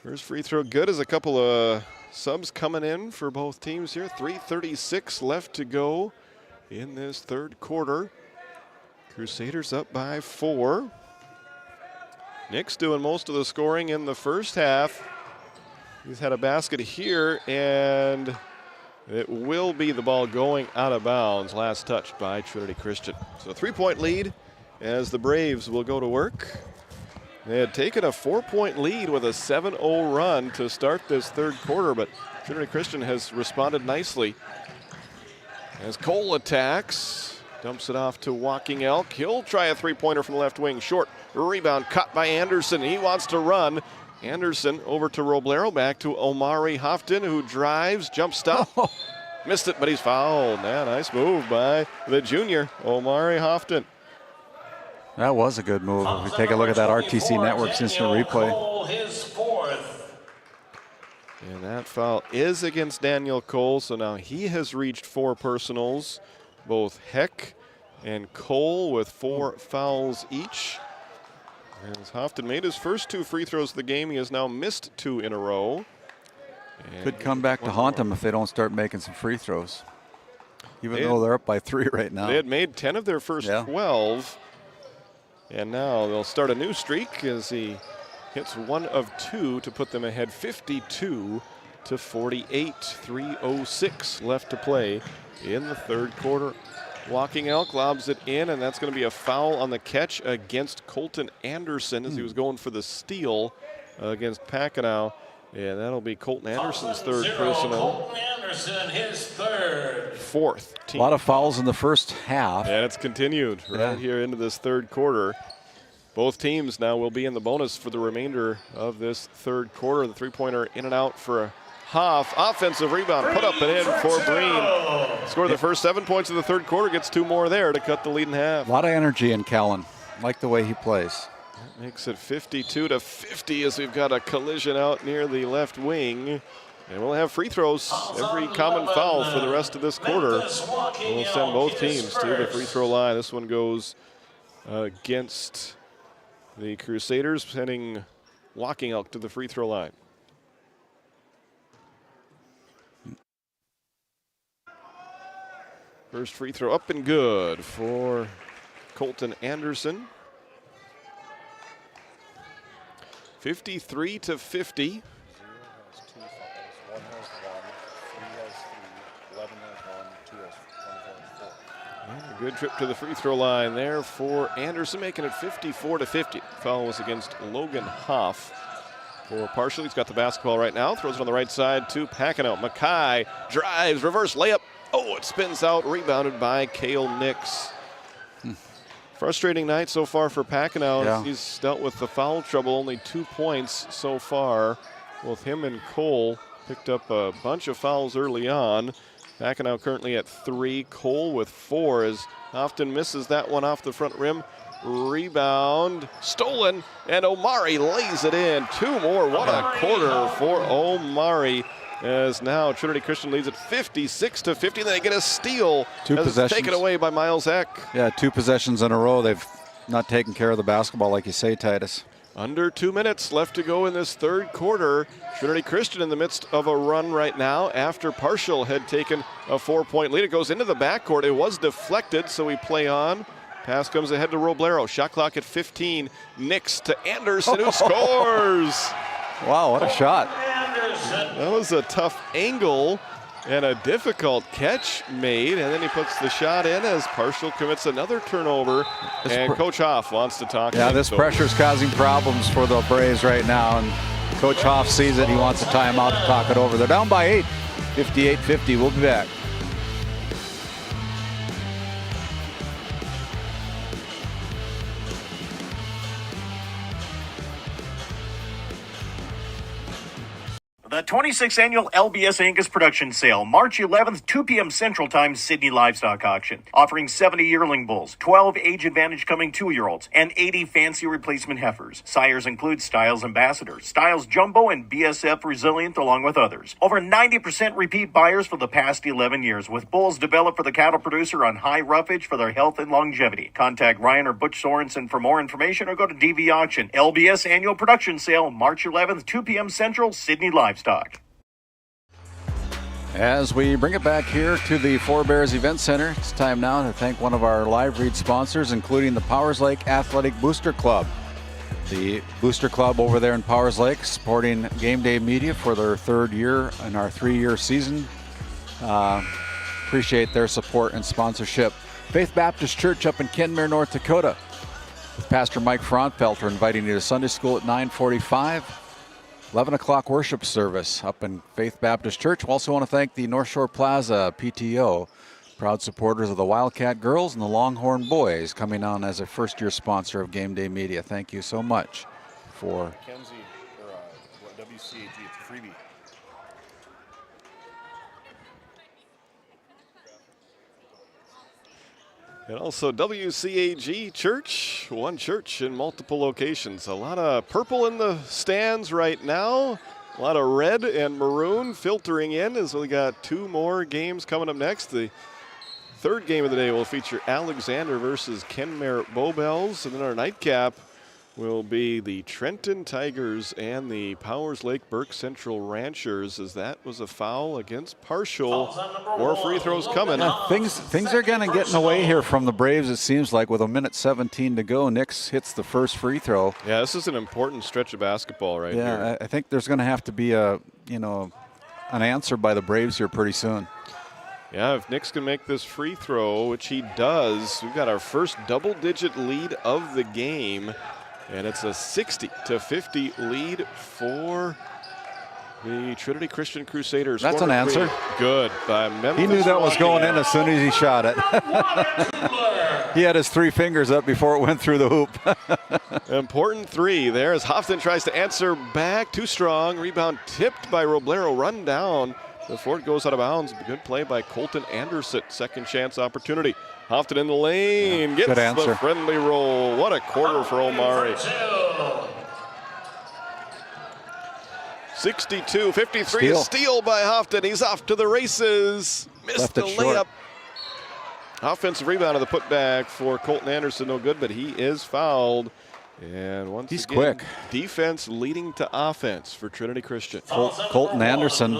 First free throw good as a couple of subs coming in for both teams here. 3:36 left to go in this third quarter. Crusaders up by 4. Nick's doing most of the scoring in the first half. He's had a basket here, and it will be the ball going out of bounds. Last touched by Trinity Christian. So a 3-point lead as the Braves will go to work. They had taken a 4-point lead with a 7-0 run to start this third quarter, but Trinity Christian has responded nicely. As Cole attacks, dumps it off to Walking Elk. He'll try a 3-pointer from the left wing. Short rebound cut by Anderson. He wants to run. Anderson over to Roblero, back to Omari Houghton, who drives, jump stop. Missed it, but he's fouled. Yeah, nice move by the junior, Omari Houghton. That was a good move. If we take a look at that RTC Network's instant replay. His 4th. And that foul is against Daniel Cole, so now he has reached 4 personals. Both Heck and Cole with 4 fouls each. As Houghton made his first 2 free throws of the game, he has now missed 2 in a row. And could come back to haunt them if they don't start making some free throws. Even though they're up by 3 right now. They had made 10 of their first 12. And now they'll start a new streak as he hits 1 of 2 to put them ahead 52-48. 3:06 left to play in the third quarter. Walking Elk lobs it in, and that's going to be a foul on the catch against Colton Anderson as he was going for the steal against Packenow. And that'll be Colton Anderson's third personal. Colton Anderson, his 3rd. 4th team. A lot of fouls in the first half. And it's continued right here into this third quarter. Both teams now will be in the bonus for the remainder of this third quarter. The 3-pointer in and out for Hoff. Offensive rebound put up and in for Breen. Scored the first 7 points of the third quarter. Gets 2 more there to cut the lead in half. A lot of energy in Callan. Like the way he plays. That makes it 52-50 as we've got a collision out near the left wing. And we'll have free throws, every common foul for the rest of this quarter. We'll send both teams to the free throw line. This one goes against the Crusaders, sending Walking Elk to the free throw line. First free throw up and good for Colton Anderson. 53-50. And a good trip to the free throw line there for Anderson, making it 54-50. Foul was against Logan Hoff. For Parshall, he's got the basketball right now. Throws it on the right side to Packenow. Mackay drives, reverse layup. Oh, it spins out, rebounded by Cale Nix. Frustrating night so far for Packenow. Yeah. He's dealt with the foul trouble, only 2 points so far. Both him and Cole picked up a bunch of fouls early on. Packenow currently at 3, Cole with 4 as Houghton misses that one off the front rim. Rebound, stolen, and Omari lays it in. 2 more, what a quarter for Omari. As now Trinity Christian leads at 56-50. Then they get a steal. 2 possessions. Taken away by Miles Eck. Yeah, 2 possessions in a row. They've not taken care of the basketball like you say, Titus. Under 2 minutes left to go in this third quarter. Trinity Christian in the midst of a run right now after Parshall had taken a 4-point lead. It goes into the backcourt. It was deflected, so we play on. Pass comes ahead to Roblero. Shot clock at 15. Nix to Anderson, who scores. Wow, what a shot. That was a tough angle and a difficult catch made, and then he puts the shot in as Parshall commits another turnover, and Coach Hoff wants to talk. Yeah, this pressure is causing problems for the Braves right now, and Coach Hoff sees it. He wants a timeout to talk it over. They're down by 8, 58-50. We'll be back. The 26th Annual LBS Angus Production Sale, March 11th, 2 p.m. Central Time, Sydney Livestock Auction. Offering 70 yearling bulls, 12 age advantage coming 2-year-olds, and 80 fancy replacement heifers. Sires include Styles Ambassador, Styles Jumbo, and BSF Resilient, along with others. Over 90% repeat buyers for the past 11 years, with bulls developed for the cattle producer on high roughage for their health and longevity. Contact Ryan or Butch Sorensen for more information or go to DV Auction. LBS Annual Production Sale, March 11th, 2 p.m. Central, Sydney Livestock. As we bring it back here to the Four Bears Event Center, it's time now to thank one of our live read sponsors, including the Powers Lake Athletic Booster Club. The Booster Club over there in Powers Lake supporting GameDay Media for their third year in our 3-year season. Appreciate their support and sponsorship. Faith Baptist Church up in Kenmare, North Dakota, with Pastor Mike Frontfelter inviting you to Sunday school at 9:45. 11 o'clock worship service up in Faith Baptist Church. We also want to thank the North Shore Plaza PTO, proud supporters of the Wildcat Girls and the Longhorn Boys, coming on as a first-year sponsor of GameDay Media. Thank you so much for... Mackenzie, or WCAG, it's a freebie. And also WCAG Church, one church in multiple locations. A lot of purple in the stands right now. A lot of red and maroon filtering in as we got 2 more games coming up next. The third game of the day will feature Alexander versus Kenmare Bowbells. And then our nightcap will be the Trenton Tigers and the Powers Lake Burke Central Ranchers, as that was a foul against Parshall. More free throws coming. Things are going to get in the way here from the Braves, it seems like, with 1:17 to go. Nix hits the first free throw. Yeah, this is an important stretch of basketball right here. Yeah, I think there's going to have to be an answer by the Braves here pretty soon. Yeah, if Nix can make this free throw, which he does, we've got our first double-digit lead of the game. And it's a 60-50 lead for the Trinity Christian Crusaders. That's an answer. Good by Memphis. He knew that was going in as soon as he shot it. He had his 3 fingers up before it went through the hoop. Important 3 there as Hofton tries to answer back. Too strong. Rebound tipped by Roblero. Run down before it goes out of bounds. Good play by Colton Anderson. Second chance opportunity. Hofton in the lane, gets the friendly roll. What a quarter for Omari. 62-53, a steal by Hofton. He's off to the races. Missed the layup. Offensive rebound of the putback for Colton Anderson, no good, but he is fouled. And once he's again, quick. Defense leading to offense for Trinity Christian. Colton Anderson,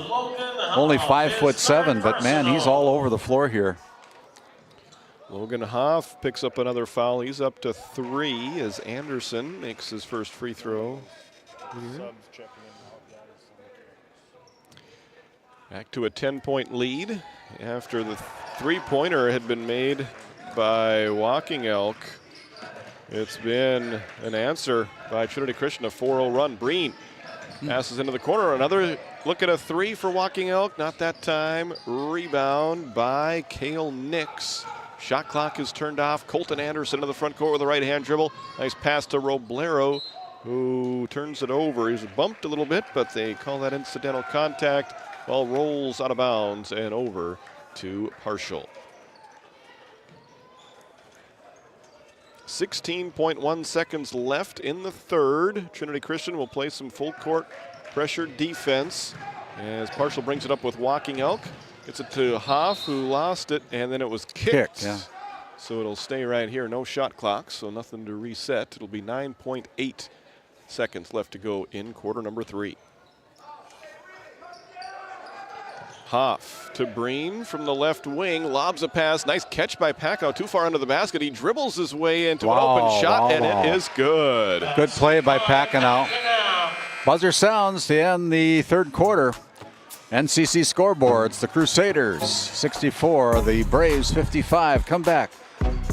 only 5'7", but man, he's all over the floor here. Logan Hoff picks up another foul. He's up to 3 as Anderson makes his first free throw. Back to a 10-point lead after the 3-pointer had been made by Walking Elk. It's been an answer by Trinity Christian, a 4-0 run. Breen passes into the corner. Another look at a 3 for Walking Elk. Not that time. Rebound by Cale Nix. Shot clock is turned off. Colton Anderson to the front court with a right-hand dribble. Nice pass to Roblero, who turns it over. He was bumped a little bit, but they call that incidental contact. Ball rolls out of bounds and over to Parshall. 16.1 seconds left in the third. Trinity Christian will play some full court pressure defense as Parshall brings it up with Walking Elk. Gets it to Hoff, who lost it, and then it was kicked. Yeah. So it'll stay right here. No shot clock, so nothing to reset. It'll be 9.8 seconds left to go in quarter number 3. Hoff to Breen from the left wing, lobs a pass. Nice catch by Packow, too far under the basket. He dribbles his way into an open shot, and it is good. Good play by Packow. Buzzer sounds to end the third quarter. NCC scoreboards, the Crusaders 64, the Braves 55. Come back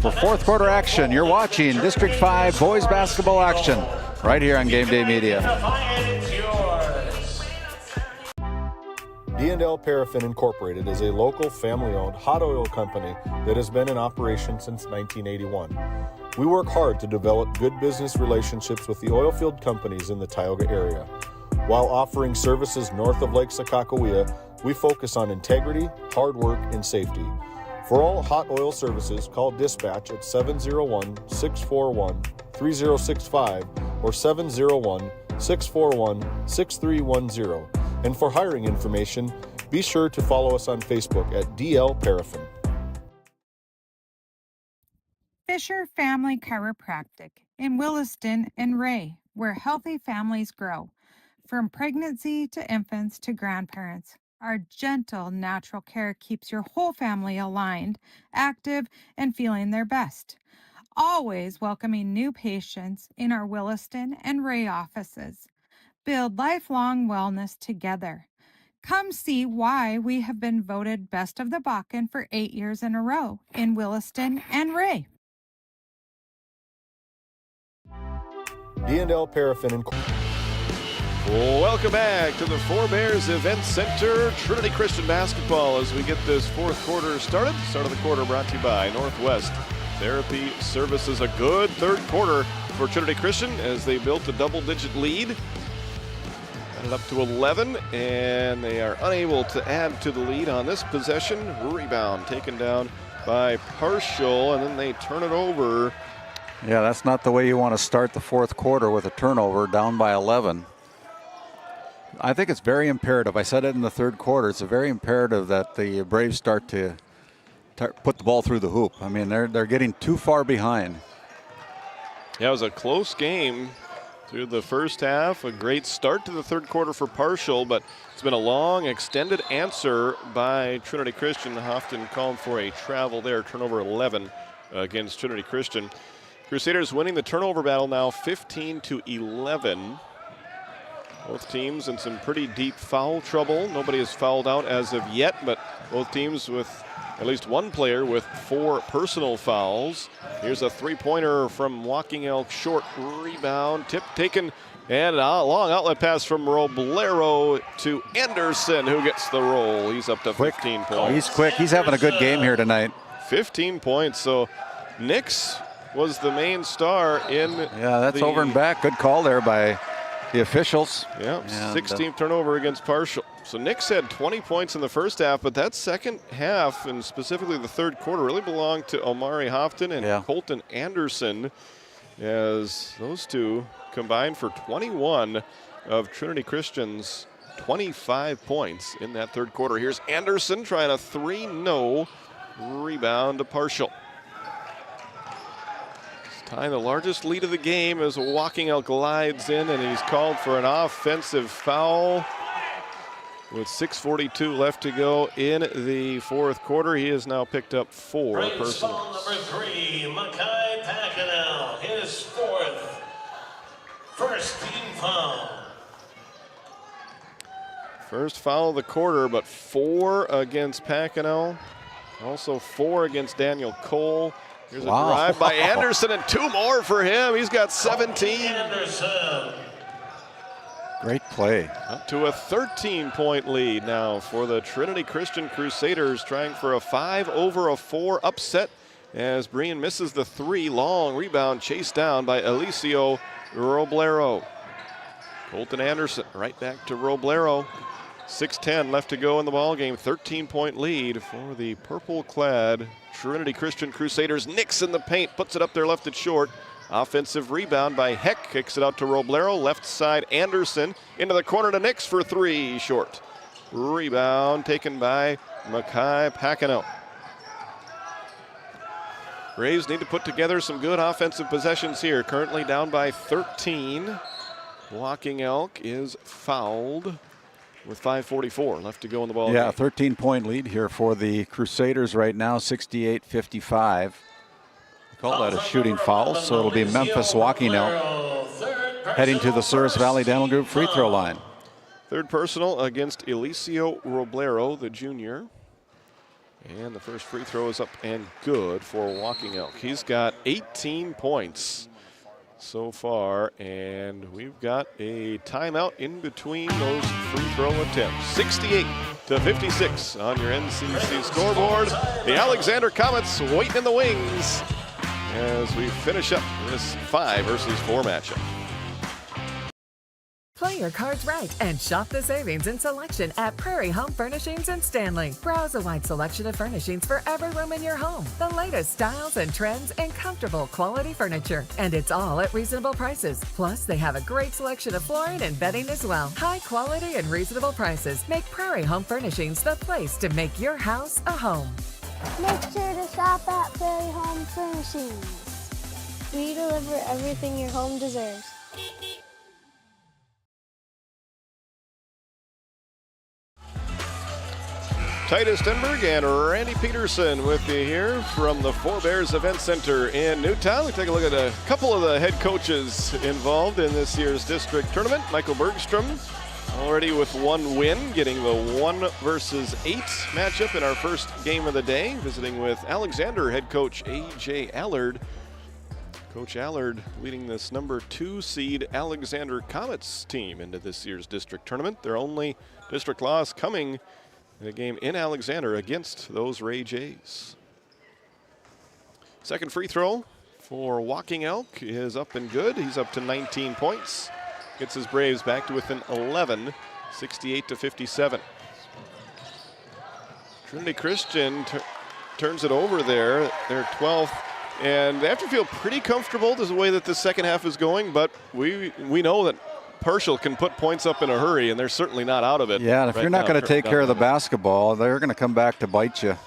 for fourth quarter action. You're watching District 5 boys basketball action right here on GameDay Media. D&L Paraffin Incorporated is a local family-owned hot oil company that has been in operation since 1981. We work hard to develop good business relationships with the oil field companies in the Tioga area. While offering services north of Lake Sakakawea, we focus on integrity, hard work, and safety. For all hot oil services, call dispatch at 701-641-3065 or 701-641-6310. And for hiring information, be sure to follow us on Facebook at DL Paraffin. Fisher Family Chiropractic in Williston and Ray, where healthy families grow. From pregnancy to infants to grandparents, Our gentle, natural care keeps your whole family aligned, active, and feeling their best. Always welcoming new patients in our Williston and Ray offices. Build lifelong wellness together. Come see why we have been voted Best of the Bakken for 8 years in a row in Williston and Ray. D&L Paraffin and Welcome back to the Four Bears Event Center, Trinity Christian Basketball, as we get this fourth quarter started. Start of the quarter brought to you by Northwest Therapy Services. A good third quarter for Trinity Christian as they built a double-digit lead. Got it up to 11, and they are unable to add to the lead on this possession. Rebound taken down by Parshall, and then they turn it over. Yeah, that's not the way you want to start the fourth quarter, with a turnover down by 11. I think it's very imperative. I said it in the third quarter. It's very imperative that the Braves start to put the ball through the hoop. I mean, they're getting too far behind. Yeah, it was a close game through the first half. A great start to the third quarter for Parshall, but it's been a long, extended answer by Trinity Christian. Houghton called for a travel there. Turnover 11 against Trinity Christian. Crusaders winning the turnover battle now 15-11. Both teams in some pretty deep foul trouble. Nobody has fouled out as of yet, but both teams with at least one player with 4 personal fouls. Here's a three-pointer from Walking Elk. Short rebound, tip taken, and a long outlet pass from Roblero to Anderson, who gets the roll. He's up to 15 points. Oh, he's quick. He's having a good game here tonight. 15 points. So Nix was the main star in. Yeah, that's over and back. Good call there by the officials. Yeah, 16th turnover against Parshall. So Nix had 20 points in the first half, but that second half, and specifically the third quarter, really belonged to Omari Houghton and Colton Anderson, as those two combined for 21 of Trinity Christian's 25 points in that third quarter. Here's Anderson trying a 3-no rebound to Parshall. Tying the largest lead of the game as Walking Elk glides in, and he's called for an offensive foul. With 6:42 left to go in the fourth quarter, he has now picked up 4 personals. Foul number 3, Makai Pacanel, his 4th. First team foul. First foul of the quarter, but 4 against Pacanel. Also 4 against Daniel Cole. Here's a drive by Anderson, and 2 more for him. He's got 17. Anderson. Great play. Up to a 13-point lead now for the Trinity Christian Crusaders, trying for a 5-over-4 upset as Breen misses the 3. Long rebound chased down by Eliseo Roblero. Colton Anderson right back to Roblero. 6:10 left to go in the ballgame. 13-point lead for the purple-clad Trinity Christian Crusaders. Nix in the paint, puts it up there, left it short. Offensive rebound by Heck, kicks it out to Roblero. Left side, Anderson into the corner to Nix for 3, short. Rebound taken by Makai Pacanel. Braves need to put together some good offensive possessions here. Currently down by 13. Walking Elk is fouled with 5:44 left to go in the ball. Yeah, 13-point lead here for the Crusaders right now, 68-55. Call that a shooting foul, so it'll be Memphis Walking Elk heading to the Souris Valley Dental Group free throw line. Third personal against Eliseo Roblero, the junior. And the first free throw is up and good for Walking Elk. He's got 18 points so far, and we've got a timeout in between those free throw attempts. 68-56 on your NCC scoreboard. The Alexander Comets waiting in the wings as we finish up this 5 versus 4 matchup. Play your cards right and shop the savings and selection at Prairie Home Furnishings in Stanley. Browse a wide selection of furnishings for every room in your home. The latest styles and trends and comfortable quality furniture. And it's all at reasonable prices. Plus, they have a great selection of flooring and bedding as well. High quality and reasonable prices make Prairie Home Furnishings the place to make your house a home. Make sure to shop at Prairie Home Furnishings. We deliver everything your home deserves. Titus Denberg and Randy Peterson with you here from the Four Bears Event Center in Newtown. We take a look at a couple of the head coaches involved in this year's district tournament. Michael Bergstrom already with one win, getting the 1 versus 8 matchup in our first game of the day, visiting with Alexander head coach A.J. Allard. Coach Allard leading this number 2 seed Alexander Comets team into this year's district tournament. Their only district loss coming in a game in Alexander against those Ray Jays. Second free throw for Walking Elk is up and good. He's up to 19 points. Gets his Braves back to within 11, 68-57. Trinity Christian turns it over there. They're 12th, and they have to feel pretty comfortable with the way that the second half is going, but we know that Parshall can put points up in a hurry, and they're certainly not out of it. Yeah, and if you're not going to take care of the basketball, they're going to come back to bite you.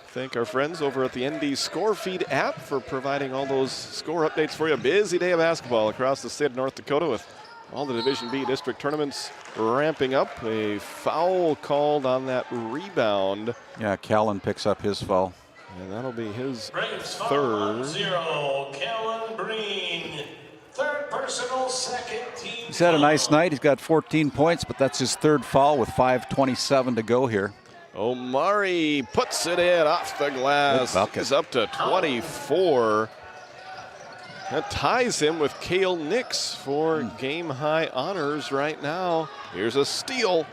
Thank our friends over at the ND Score Feed app for providing all those score updates for you. A busy day of basketball across the state of North Dakota with all the Division B district tournaments ramping up. A foul called on that rebound. Yeah, Callan picks up his foul. And that'll be his Braves third. 0, Callan Breen. Third personal, second team. He's had a nice night. He's got 14 points, but that's his third foul with 5:27 to go here. Omari puts it in off the glass. He's up to 24. That ties him with Cale Nix for game high honors right now. Here's a steal.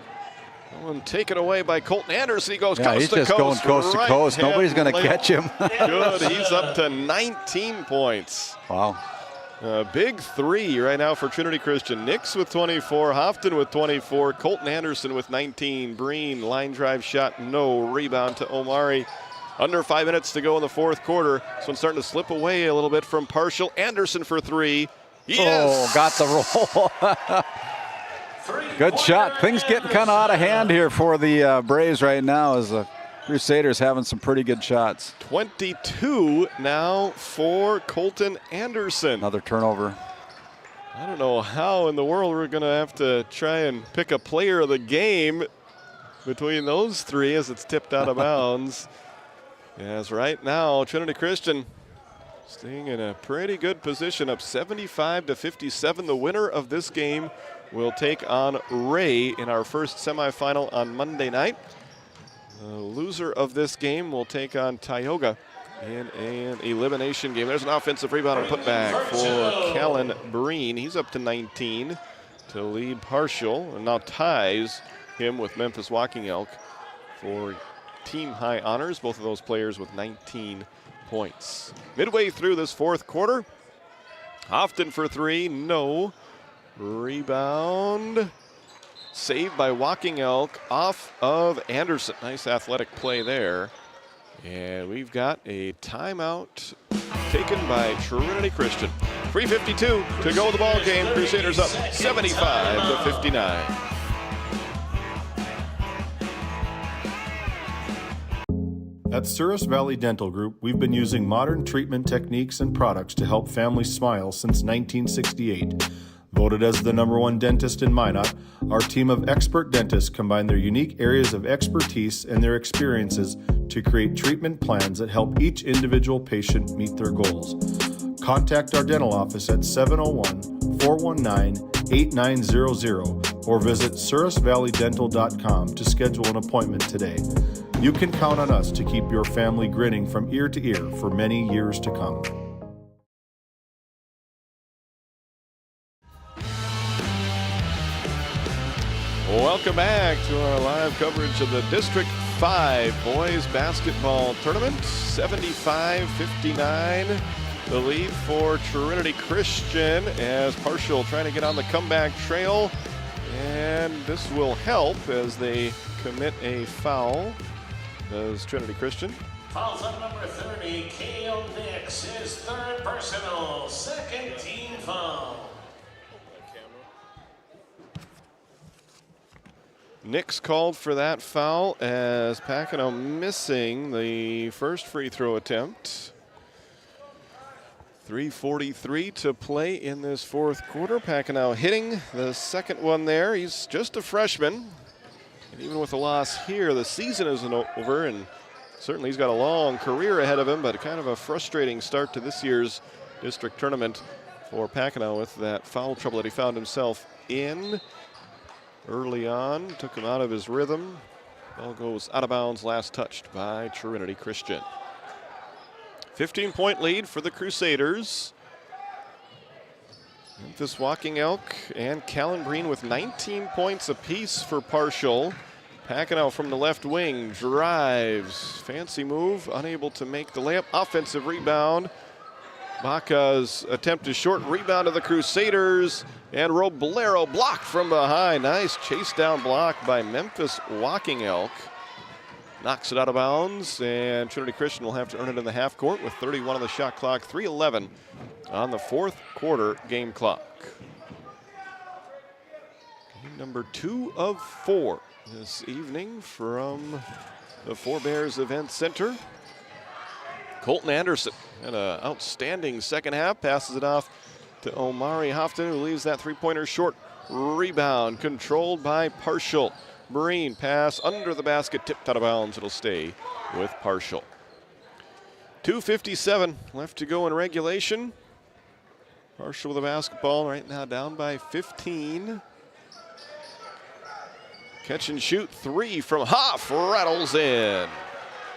And taken away by Colton Anderson. He goes coast to coast. He's just going coast to coast. Nobody's going to catch him. Good. He's up to 19 points. Wow. Big 3 right now for Trinity Christian. Nix with 24, Houghton with 24, Colton Anderson with 19. Breen, line drive shot, no. Rebound to Omari. Under 5 minutes to go in the fourth quarter. This one's starting to slip away a little bit from Parshall. Anderson for 3. Yes! Oh, got the roll. Good shot. Things getting kind of out of hand here for the Braves right now as the Crusaders having some pretty good shots. 22 now for Colton Anderson. Another turnover. I don't know how in the world we're going to have to try and pick a player of the game between those 3 as it's tipped out of bounds. As right now, Trinity Christian staying in a pretty good position, up 75-57. The winner of this game will take on Ray in our first semifinal on Monday night. The loser of this game will take on Tioga in an elimination game. There's an offensive rebound and putback for Callan Breen. He's up to 19 to lead Parshall, and now ties him with Memphis Walking Elk for team high honors. Both of those players with 19 points. Midway through this fourth quarter, Houghton for 3, no. Rebound. Saved by Walking Elk off of Anderson. Nice athletic play there. And we've got a timeout taken by Trinity Christian. 3:52 to go in the ball game. Crusaders up 75-59. At Souris Valley Dental Group, we've been using modern treatment techniques and products to help families smile since 1968. Voted as the #1 dentist in Minot, our team of expert dentists combine their unique areas of expertise and their experiences to create treatment plans that help each individual patient meet their goals. Contact our dental office at 701-419-8900 or visit sourisvalleydental.com to schedule an appointment today. You can count on us to keep your family grinning from ear to ear for many years to come. Welcome back to our live coverage of the District 5 Boys Basketball Tournament. 75-59, the lead for Trinity Christian as Parshall trying to get on the comeback trail. And this will help as they commit a foul. Does Trinity Christian? Fouls on number 30, Cale Nix, his third personal, second team foul. Nix called for that foul as Packano missing the first free throw attempt. 3:43 to play in this fourth quarter. Packano hitting the second one there. He's just a freshman. And even with a loss here, the season isn't over, and certainly he's got a long career ahead of him, but kind of a frustrating start to this year's district tournament for Packenow with that foul trouble that he found himself in early on. Took him out of his rhythm. Ball goes out of bounds, last touched by Trinity Christian. 15-point lead for the Crusaders. Memphis Walking Elk and Callan Breen with 19 points apiece for Parshall. Packenow from the left wing drives. Fancy move, unable to make the layup. Offensive rebound. Baca's attempt is short. Rebound to the Crusaders. And Roblero blocked from behind. Nice chase down block by Memphis Walking Elk. Knocks it out of bounds, and Trinity Christian will have to earn it in the half court with 31 on the shot clock, 3:11 on the fourth quarter game clock. Game number 2 of 4 this evening from the Forebears Event Center. Colton Anderson had an outstanding second half, passes it off to Omari Hofton, who leaves that three-pointer short. Rebound controlled by Parshall. Breen pass under the basket, tipped out of bounds. It'll stay with Parshall. 2:57 left to go in regulation. Parshall with the basketball right now down by 15. Catch and shoot three from Hoff, rattles in.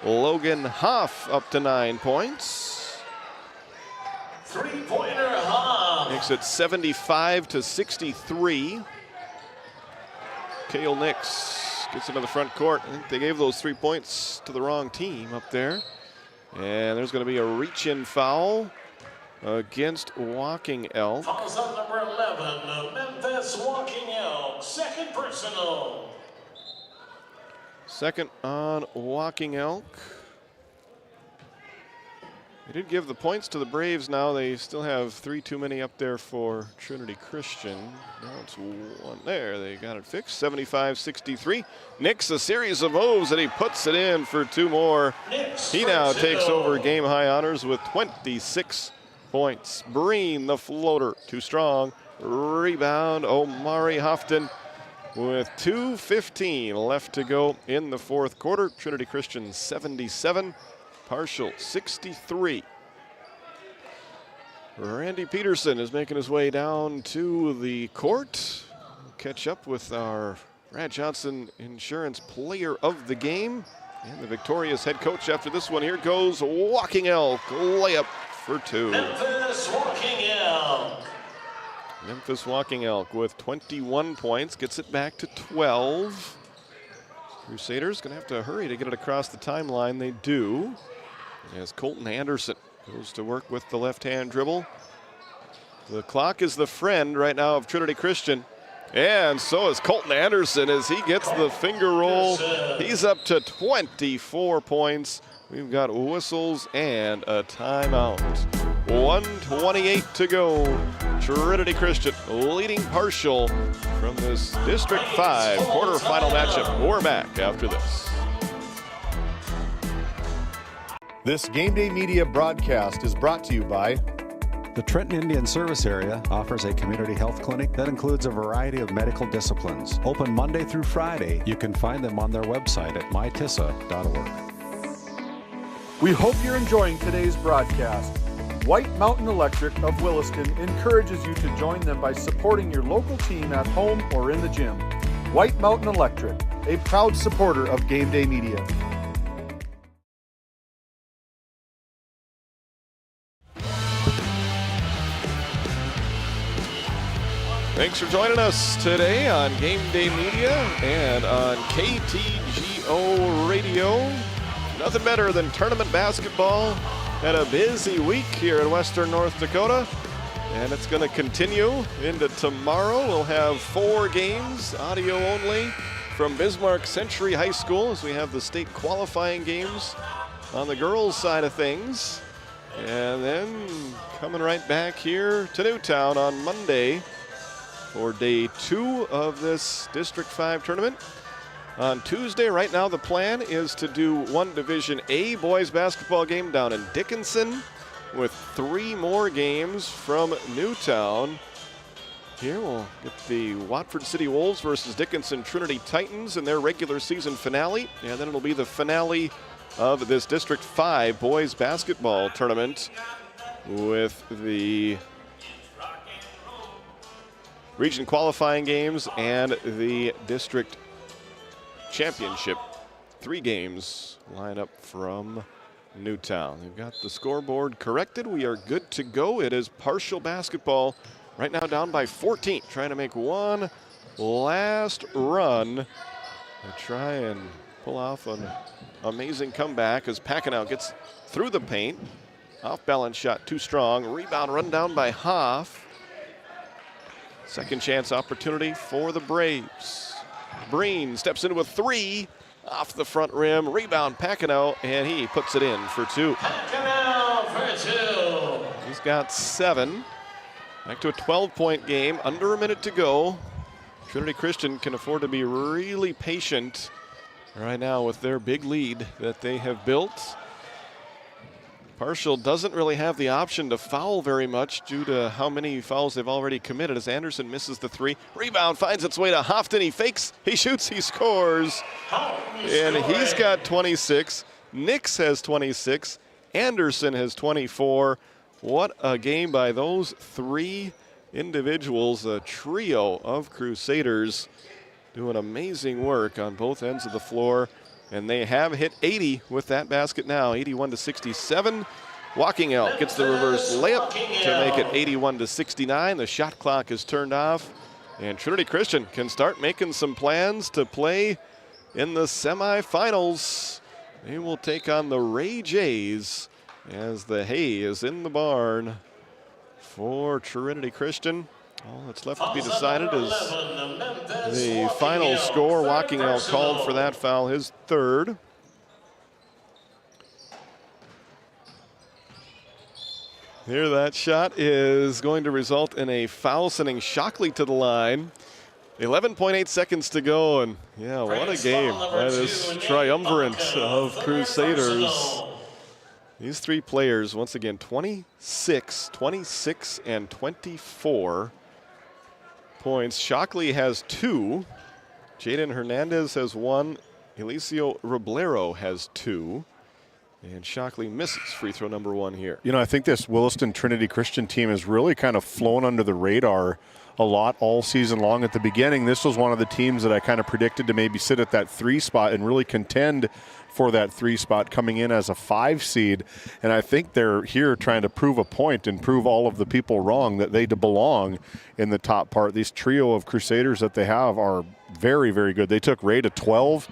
Logan Hoff up to 9 points. Three-pointer Hoff. Makes it 75-63. Cale Nix gets into the front court. I think they gave those 3 points to the wrong team up there. And there's going to be a reach-in foul against Walking Elk. Fouls on number 11, Memphis Walking Elk. Second personal. Second on Walking Elk. They did give the points to the Braves now. They still have 3 too many up there for Trinity Christian. Now it's 1 there. They got it fixed. 75-63. Nix a series of moves and he puts it in for 2 more. He now takes over game high honors with 26 points. Breen the floater, too strong. Rebound, Omari Hofton with 2:15 left to go in the fourth quarter. Trinity Christian 77. Parshall 63. Randy Peterson is making his way down to the court. Catch up with our Brad Johnson Insurance Player of the Game and the victorious head coach after this one. Here goes Walking Elk, layup for 2. Memphis Walking Elk. Memphis Walking Elk with 21 points, gets it back to 12. Crusaders going to have to hurry to get it across the timeline. They do. As Colton Anderson goes to work with the left-hand dribble. The clock is the friend right now of Trinity Christian. And so is Colton Anderson as he gets the finger roll. He's up to 24 points. We've got whistles and a timeout. 1:28 to go. Trinity Christian leading Parshall from this District 5 quarterfinal matchup. We're back after this. This GameDay Media broadcast is brought to you by The Trenton Indian Service Area offers a community health clinic that includes a variety of medical disciplines. Open Monday through Friday. You can find them on their website at mytissa.org. We hope you're enjoying today's broadcast. White Mountain Electric of Williston encourages you to join them by supporting your local team at home or in the gym. White Mountain Electric, a proud supporter of GameDay Media. Thanks for joining us today on GameDay Media and on KTGO Radio. Nothing better than tournament basketball. Had a busy week here in Western North Dakota, and it's going to continue into tomorrow. We'll have 4 games, audio only, from Bismarck Century High School as we have the state qualifying games on the girls' side of things. And then coming right back here to Newtown on Monday for day 2 of this District 5 tournament. On Tuesday, right now, the plan is to do 1 Division A boys basketball game down in Dickinson with 3 more games from Newtown. here. We'll get the Watford City Wolves versus Dickinson Trinity Titans in their regular season finale. And then it'll be the finale of this District 5 boys basketball tournament with the region qualifying games and the district championship. 3 games line up from Newtown. They've got the scoreboard corrected. We are good to go. It is Parshall basketball right now down by 14, trying to make one last run to try and pull off an amazing comeback as Packenow gets through the paint. Off balance shot too strong. Rebound run down by Hoff. Second chance opportunity for the Braves. Breen steps into a 3 off the front rim. Rebound Packenow, and he puts it in for 2. Packenow for 2. He's got 7. Back to a 12-point game, under a minute to go. Trinity Christian can afford to be really patient right now with their big lead that they have built. Parshall doesn't really have the option to foul very much due to how many fouls they've already committed as Anderson misses the 3. Rebound finds its way to Hofton. He fakes, he shoots, he scores. And he's got 26. Nix has 26. Anderson has 24. What a game by those 3 individuals, a trio of Crusaders doing amazing work on both ends of the floor. And they have hit 80 with that basket now, 81-67. Walking out gets the reverse layup to make it 81-69. The shot clock is turned off. And Trinity Christian can start making some plans to play in the semifinals. They will take on the Ray Jays as the hay is in the barn for Trinity Christian. All that's left to be decided is the final score. Walking out called for that foul, his 3rd. Here, that shot is going to result in a foul, sending Shockley to the line. 11.8 seconds to go, and yeah, what a game by this triumvirate of Crusaders. These 3 players, once again, 26, 26, and 24 points. Shockley has 2. Jaden Hernandez has 1. Elicio Roblero has 2. And Shockley misses free throw number 1 here. You know, I think this Williston Trinity Christian team has really kind of flown under the radar a lot all season long. At the beginning, this was one of the teams that I kind of predicted to maybe sit at that 3 spot and really contend for that 3 spot, coming in as a 5 seed. And I think they're here trying to prove a point and prove all of the people wrong that they belong in the top part. These trio of Crusaders that they have are very, very good. They took Ray to 12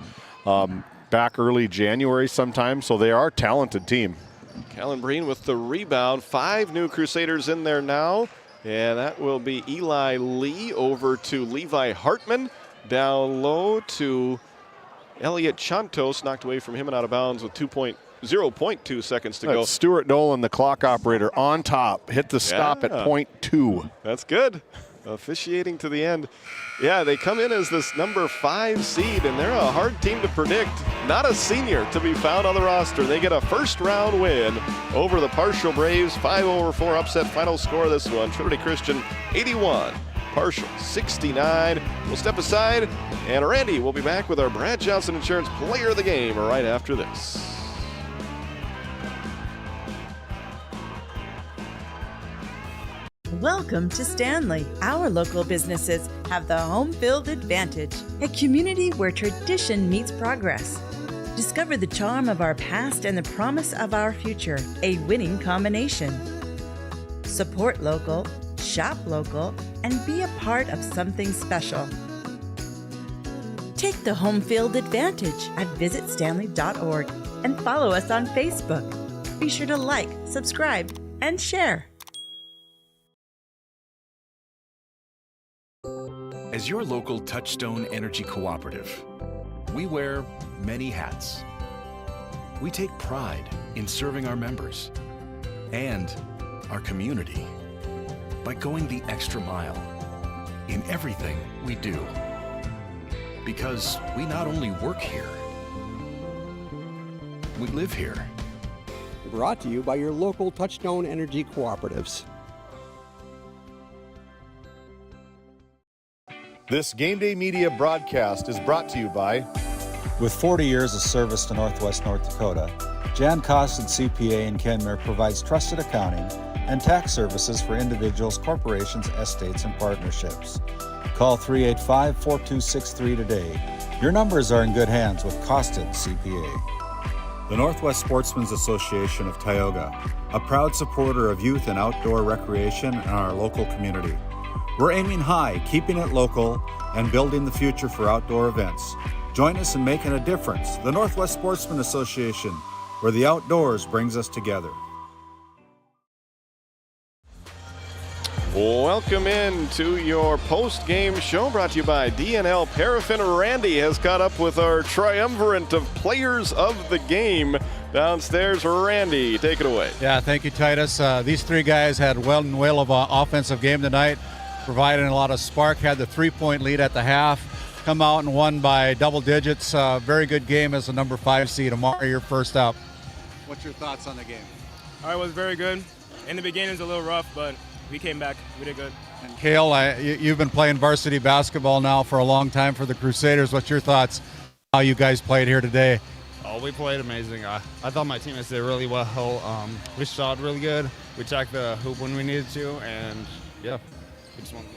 back early January sometime, so they are a talented team. Callan Breen with the rebound. 5 new Crusaders in there now. And that will be Eli Lee over to Levi Hartman. Down low to Elliot Chantos, knocked away from him and out of bounds with 0.2 seconds to go. Stuart Nolan, the clock operator, on top. Hit the stop at .2. That's good. Officiating to the end. Yeah, they come in as this number 5 seed, and they're a hard team to predict. Not a senior to be found on the roster. They get a first-round win over the Parshall Braves. 5-4 upset final score this one. Trinity Christian 81. Parshall 69. We'll step aside, and Randy will be back with our Brad Johnson Insurance Player of the Game right after this. Welcome to Stanley. Our local businesses have the home field advantage, a community where tradition meets progress. Discover the charm of our past and the promise of our future, a winning combination. Support local, shop local, and be a part of something special. Take the home field advantage at visitstanley.org and follow us on Facebook. Be sure to like, subscribe, and share. As your local Touchstone Energy Cooperative, we wear many hats. We take pride in serving our members and our community by going the extra mile in everything we do. Because we not only work here, we live here. Brought to you by your local Touchstone Energy Cooperatives. This Game Day Media broadcast is brought to you by... With 40 years of service to Northwest North Dakota, Jan Costin CPA in Kenmare provides trusted accounting and tax services for individuals, corporations, estates, and partnerships. Call 385-4263 today. Your numbers are in good hands with Costin CPA. The Northwest Sportsmen's Association of Tioga, a proud supporter of youth and outdoor recreation in our local community. We're aiming high, keeping it local, and building the future for outdoor events. Join us in making a difference. The Northwest Sportsmen Association, where the outdoors brings us together. Welcome in to your post-game show brought to you by DNL Paraffin. Randy has caught up with our triumvirate of players of the game. Downstairs, Randy, take it away. Yeah, thank you, Titus. These three guys had well of an offensive game tonight, providing a lot of spark, had the three-point lead at the half, come out and won by double digits. Very good game as a number 5 seed. Amari, you're first up. What's your thoughts on the game? It was very good. In the beginning, it was a little rough, but we came back. We did good. And Kale, you've been playing varsity basketball now for a long time for the Crusaders. What's your thoughts how you guys played here today? Oh, we played amazing. I thought my teammates did really well. We shot really good. We checked the hoop when we needed to, and yeah.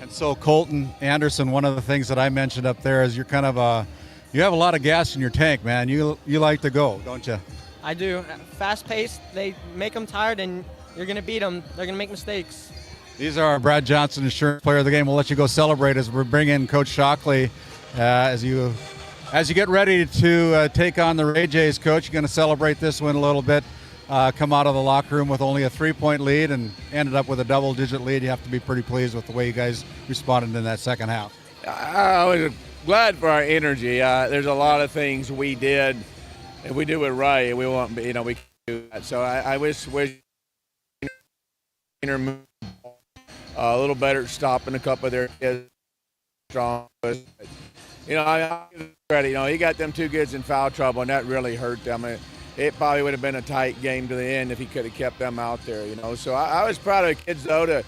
And so Colton Anderson, one of the things that I mentioned up there is you're kind of you have a lot of gas in your tank, man. You like to go, don't you? I do. Fast-paced, they make them tired, and you're going to beat them. They're going to make mistakes. These are our Brad Johnson Insurance Player of the Game. We'll let you go celebrate as we bring in Coach Shockley. As you get ready to take on the Ray Jays, Coach, you're going to celebrate this win a little bit. Come out of the locker room with only a 3-point lead and ended up with a double-digit lead. You have to be pretty pleased with the way you guys responded in that second half. I was glad for our energy. There's a lot of things we did. If we do it right, we won't. We can do that. So I wish a little better stopping a couple of their kids strong. I give him credit. He got them two kids in foul trouble, and that really hurt them. It probably would have been a tight game to the end if he could have kept them out there. So I was proud of the kids though to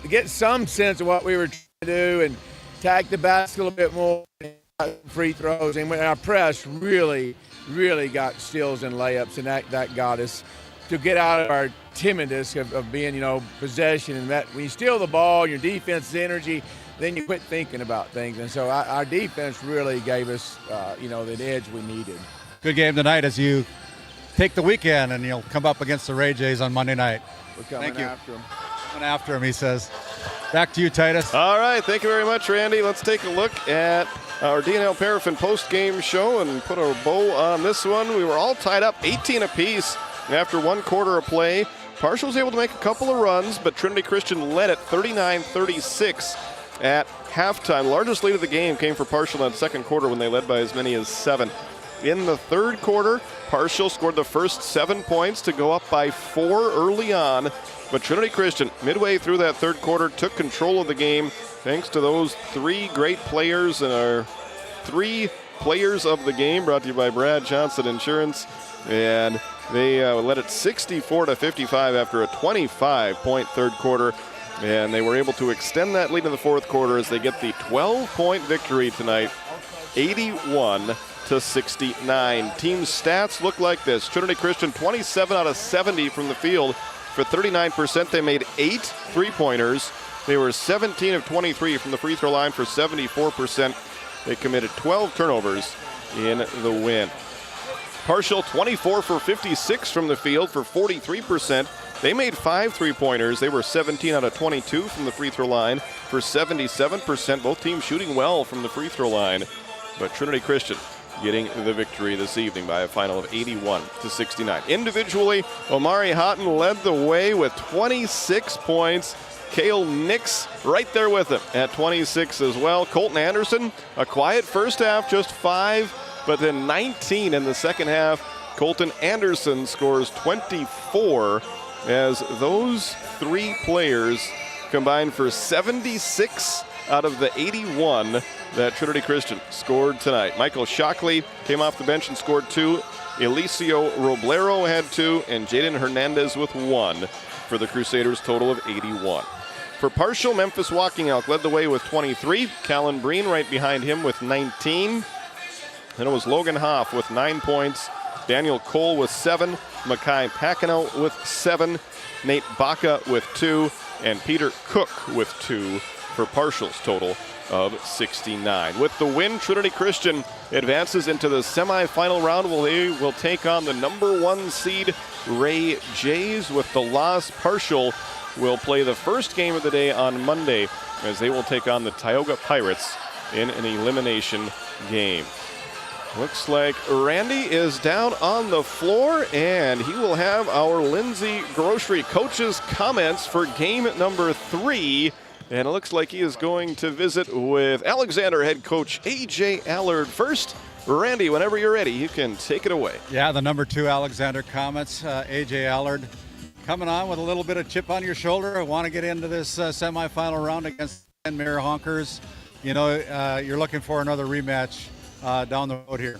get some sense of what we were trying to do and attack the basket a little bit more, free throws, and when our press really got steals and layups, and that got us to get out of our timidness of being, possession, and that when you steal the ball, your defense energy, then you quit thinking about things. And so our defense really gave us, the edge we needed. Good game tonight as you take the weekend and you'll come up against the Ray Jays on Monday night. We're coming after them. Coming after him, he says. Back to you, Titus. All right, thank you very much, Randy. Let's take a look at our DNL Paraffin post-game show and put a bow on this one. We were all tied up 18 apiece after one quarter of play. Parshall was able to make a couple of runs, but Trinity Christian led at 39-36 at halftime. The largest lead of the game came for Parshall in the second quarter when they led by as many as 7. In the third quarter, Parshall scored the first 7 points to go up by 4 early on. But Trinity Christian, midway through that third quarter, took control of the game thanks to those 3 great players and our 3 players of the game, brought to you by Brad Johnson Insurance. And they led it 64-55 after a 25-point third quarter. And they were able to extend that lead in the fourth quarter as they get the 12-point victory tonight, 81-69. Team stats look like this. Trinity Christian, 27 out of 70 from the field for 39%. They made 8 three-pointers. They were 17 of 23 from the free throw line for 74%. They committed 12 turnovers in the win. Parshall, 24 for 56 from the field for 43%. They made 5 three-pointers. They were 17 out of 22 from the free throw line for 77%. Both teams shooting well from the free throw line. But Trinity Christian getting the victory this evening by a final of 81-69. Individually, Omari Houghton led the way with 26 points. Cale Nix right there with him at 26 as well. Colton Anderson, a quiet first half, just 5, but then 19 in the second half. Colton Anderson scores 24 as those 3 players combined for 76 out of the 81 that Trinity Christian scored tonight. Michael Shockley came off the bench and scored 2. Elicio Roblero had 2, and Jaden Hernandez with 1 for the Crusaders' total of 81. For Parshall, Memphis Walking Elk led the way with 23. Callan Breen right behind him with 19. Then it was Logan Hoff with 9 points. Daniel Cole with 7. Makai Pacino with 7. Nate Baca with 2. And Peter Cook with 2 for Parshall's total of 69. With the win, Trinity Christian advances into the semifinal round where they will take on the number 1 seed Ray Jays. With the loss, Parshall will play the first game of the day on Monday as they will take on the Tioga Pirates in an elimination game. Looks like Randy is down on the floor, and he will have our Lindsay Grocery coach's comments for game number 3. And it looks like he is going to visit with Alexander head coach A.J. Allard first. Randy, whenever you're ready, you can take it away. Yeah, the number 2 Alexander comments, A.J. Allard coming on with a little bit of chip on your shoulder. I want to get into this semifinal round against Kenmare Honkers. You know, you're looking for another rematch down the road here.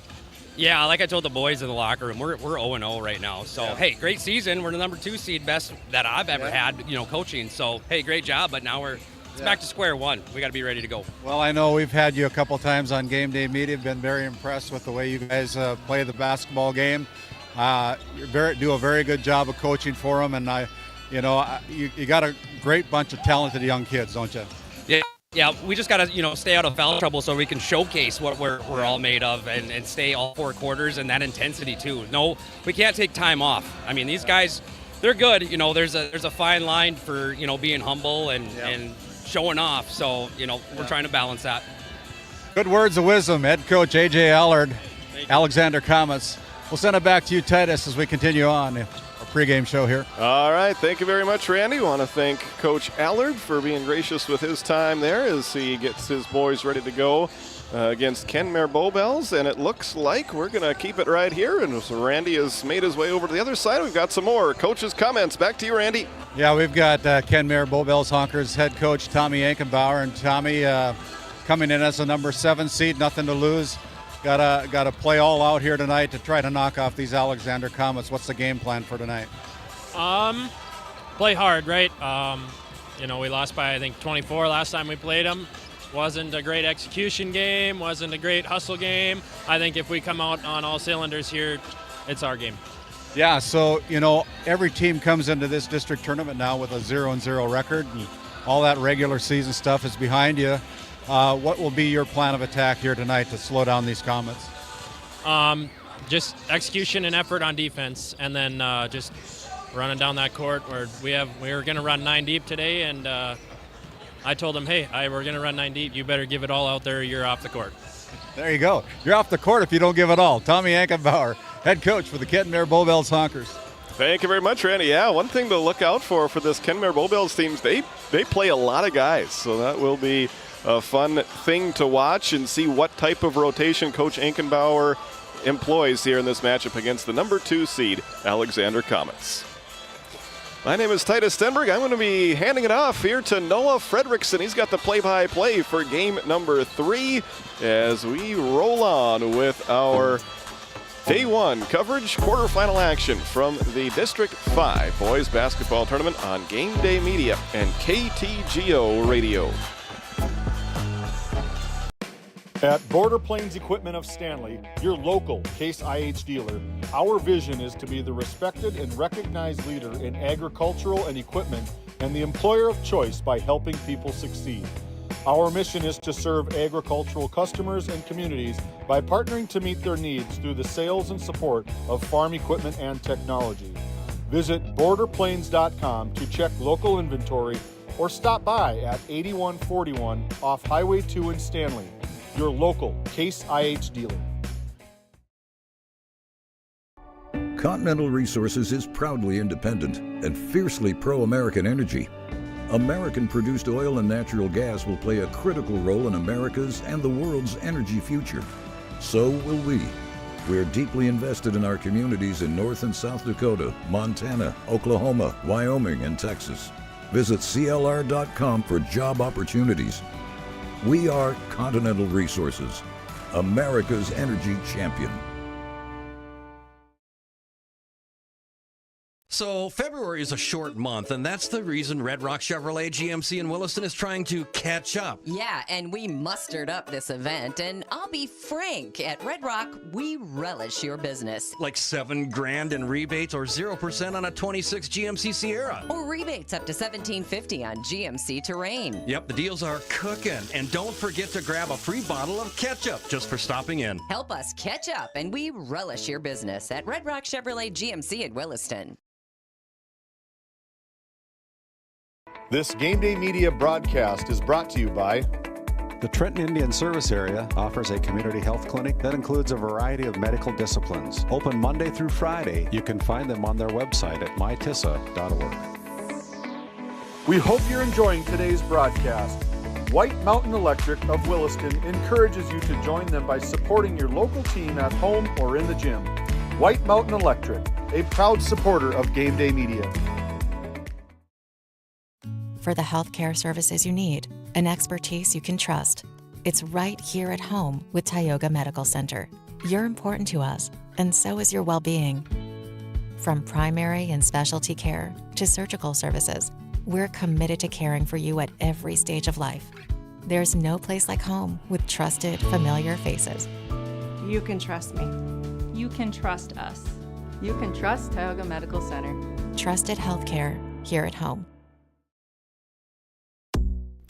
Yeah, like I told the boys in the locker room, we're 0-0 right now. So, Hey, great season. We're the number 2 seed, best that I've ever had, coaching. So, hey, great job. But now it's back to square one. We got to be ready to go. Well, I know we've had you a couple times on GameDay Media. Been very impressed with the way you guys play the basketball game. You do a very good job of coaching for them, and you got a great bunch of talented young kids, don't you? Yeah, we just got to, stay out of foul trouble so we can showcase what we're all made of and stay all 4 quarters and that intensity too. No, we can't take time off. I mean, these guys, they're good. There's a fine line for, being humble and showing off. So, we're trying to balance that. Good words of wisdom, head coach A.J. Allard, Alexander comments. We'll send it back to you, Titus, as we continue on our pregame show here. All right. Thank you very much, Randy. We want to thank Coach Allard for being gracious with his time there as he gets his boys ready to go against Kenmare Bowbells. And it looks like we're going to keep it right here. And as Randy has made his way over to the other side, we've got some more coach's comments. Back to you, Randy. Yeah, we've got Kenmare Bowbells Honkers head coach Tommy Ankenbauer. And Tommy coming in as a number 7 seed, nothing to lose. Got to play all out here tonight to try to knock off these Alexander Comets. What's the game plan for tonight? Play hard, right? We lost by, I think, 24 last time we played them. Wasn't a great execution game, wasn't a great hustle game. I think if we come out on all cylinders here, it's our game. Yeah, so, every team comes into this district tournament now with a 0-0 record, and all that regular season stuff is behind you. What will be your plan of attack here tonight to slow down these Comets? Just execution and effort on defense, and then just running down that court where we were going to run 9 deep today, and I told them, hey, we're going to run 9 deep. You better give it all out there. You're off the court. There you go. You're off the court if you don't give it all. Tommy Ankenbauer, head coach for the Kenmare Bowbells Honkers. Thank you very much, Randy. Yeah, one thing to look out for this Kenmare Bowbells teams, they play a lot of guys, so that will be a fun thing to watch and see what type of rotation Coach Ankenbauer employs here in this matchup against the number 2 seed, Alexander Comets. My name is Titus Stenberg. I'm going to be handing it off here to Noah Fredrickson. He's got the play-by-play for game number 3 as we roll on with our Day 1 coverage, quarterfinal action from the District 5 Boys Basketball Tournament on GameDay Media and KTGO Radio. At Border Plains Equipment of Stanley, your local Case IH dealer, our vision is to be the respected and recognized leader in agricultural and equipment and the employer of choice by helping people succeed. Our mission is to serve agricultural customers and communities by partnering to meet their needs through the sales and support of farm equipment and technology. Visit borderplains.com to check local inventory or stop by at 8141 off Highway 2 in Stanley. Your local Case IH dealer. Continental Resources is proudly independent and fiercely pro-American energy. American-produced oil and natural gas will play a critical role in America's and the world's energy future. So will we. We are deeply invested in our communities in North and South Dakota, Montana, Oklahoma, Wyoming, and Texas. Visit CLR.com for job opportunities. We are Continental Resources, America's energy champion. So February is a short month, and that's the reason Red Rock Chevrolet GMC in Williston is trying to catch up. Yeah, and we mustered up this event, and I'll be frank, at Red Rock, we relish your business. Like $7,000 in rebates or 0% on a 26 GMC Sierra. Or rebates up to $1,750 on GMC Terrain. Yep, the deals are cooking. And don't forget to grab a free bottle of ketchup just for stopping in. Help us catch up, and we relish your business at Red Rock Chevrolet GMC in Williston. This GameDay Media broadcast is brought to you by The Trenton Indian Service Area offers a community health clinic that includes a variety of medical disciplines. Open Monday through Friday. You can find them on their website at mytissa.org. We hope you're enjoying today's broadcast. White Mountain Electric of Williston encourages you to join them by supporting your local team at home or in the gym. White Mountain Electric, a proud supporter of GameDay Media. For the healthcare services you need, an expertise you can trust. It's right here at home with Tioga Medical Center. You're important to us, and so is your well-being. From primary and specialty care to surgical services, we're committed to caring for you at every stage of life. There's no place like home with trusted, familiar faces. You can trust me. You can trust us. You can trust Tioga Medical Center. Trusted healthcare here at home.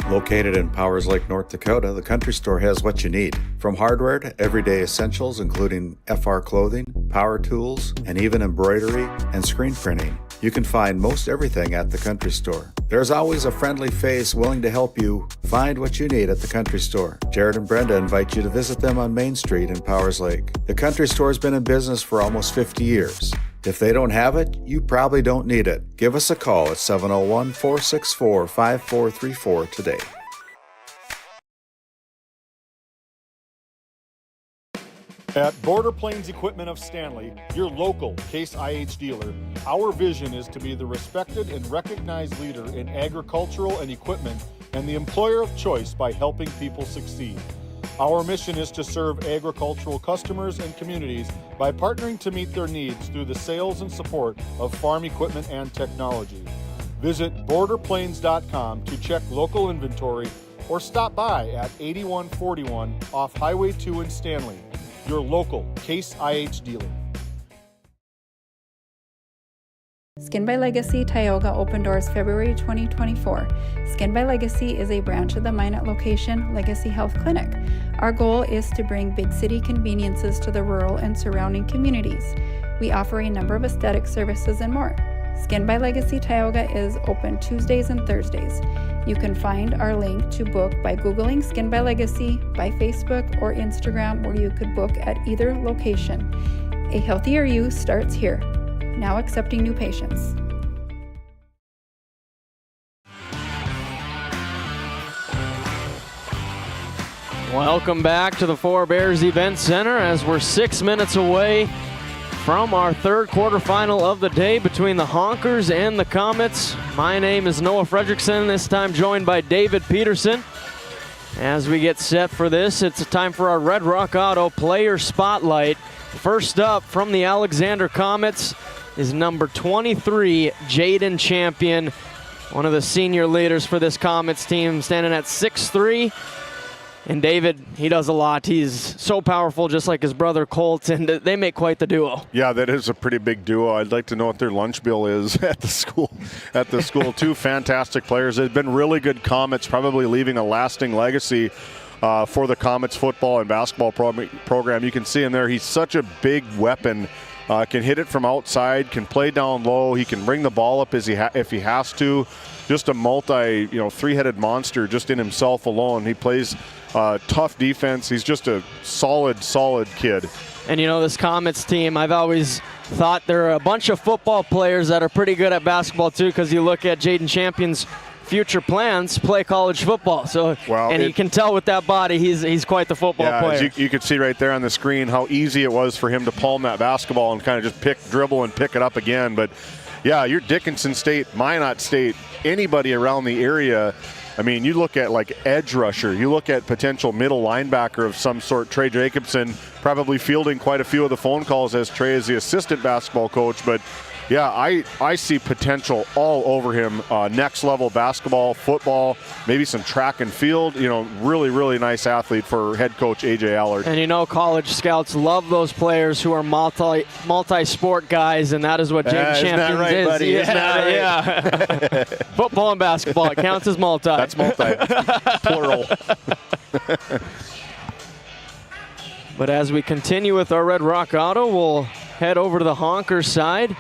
Located in Powers Lake, North Dakota, the Country Store has what you need. From hardware to everyday essentials, including FR clothing, power tools, and even embroidery and screen printing. You can find most everything at the Country Store. There's always a friendly face willing to help you find what you need at the Country Store. Jared and Brenda invite you to visit them on Main Street in Powers Lake. The Country Store has been in business for almost 50 years. If they don't have it, you probably don't need it. Give us a call at 701-464-5434 today. At Border Plains Equipment of Stanley, your local Case IH dealer, our vision is to be the respected and recognized leader in agricultural and equipment and the employer of choice by helping people succeed. Our mission is to serve agricultural customers and communities by partnering to meet their needs through the sales and support of farm equipment and technology. Visit borderplains.com to check local inventory or stop by at 8141 off Highway 2 in Stanley, your local Case IH dealer. Skin by Legacy Tioga opened doors February 2024. Skin by Legacy is a branch of the Minot location Legacy Health Clinic. Our goal is to bring big city conveniences to the rural and surrounding communities. We offer a number of aesthetic services and more. Skin by Legacy Tioga is open Tuesdays and Thursdays. You can find our link to book by Googling Skin by Legacy, by Facebook or Instagram, where you could book at either location. A healthier you starts here. Now accepting new patients. Welcome back to the Four Bears Event Center as we're 6 minutes away from our third quarterfinal of the day between the Honkers and the Comets. My name is Noah Fredrickson, this time joined by David Peterson. As we get set for this, it's time for our Red Rock Auto Player Spotlight. First up from the Alexander Comets is number 23, Jaden Champion, one of the senior leaders for this Comets team, standing at 6'3". And David, he does a lot. He's so powerful, just like his brother Colt, and they make quite the duo. Yeah, that is a pretty big duo. I'd like to know what their lunch bill is at the school. Two fantastic players. They've been really good Comets, probably leaving a lasting legacy for the Comets football and basketball program. You can see him there. He's such a big weapon. Can hit it from outside, can play down low. He can bring the ball up if he has to. Just a three-headed monster just in himself alone. He plays tough defense. He's just a solid kid. And this Comets team, I've always thought there are a bunch of football players that are pretty good at basketball too, because you look at Jaden Champion's future plans, play college football. You can tell with that body, he's quite the football player. As you can see right there on the screen how easy it was for him to palm that basketball and kind of just dribble and pick it up again. But yeah, you're Dickinson State, Minot State, anybody around the area. I mean, you look at like edge rusher, you look at potential middle linebacker of some sort, Trey Jacobson, probably fielding quite a few of the phone calls as Trey is the assistant basketball coach. But Yeah, I see potential all over him. Next level basketball, football, maybe some track and field. Really, really nice athlete for head coach A.J. Allard. And college scouts love those players who are multi-sport guys, and that is what Jake Champions right, is. Buddy? Yeah, Isn't that right? yeah. Football and basketball, it counts as multi. That's multi, plural. But as we continue with our Red Rock Auto, we'll head over to the Honkers side.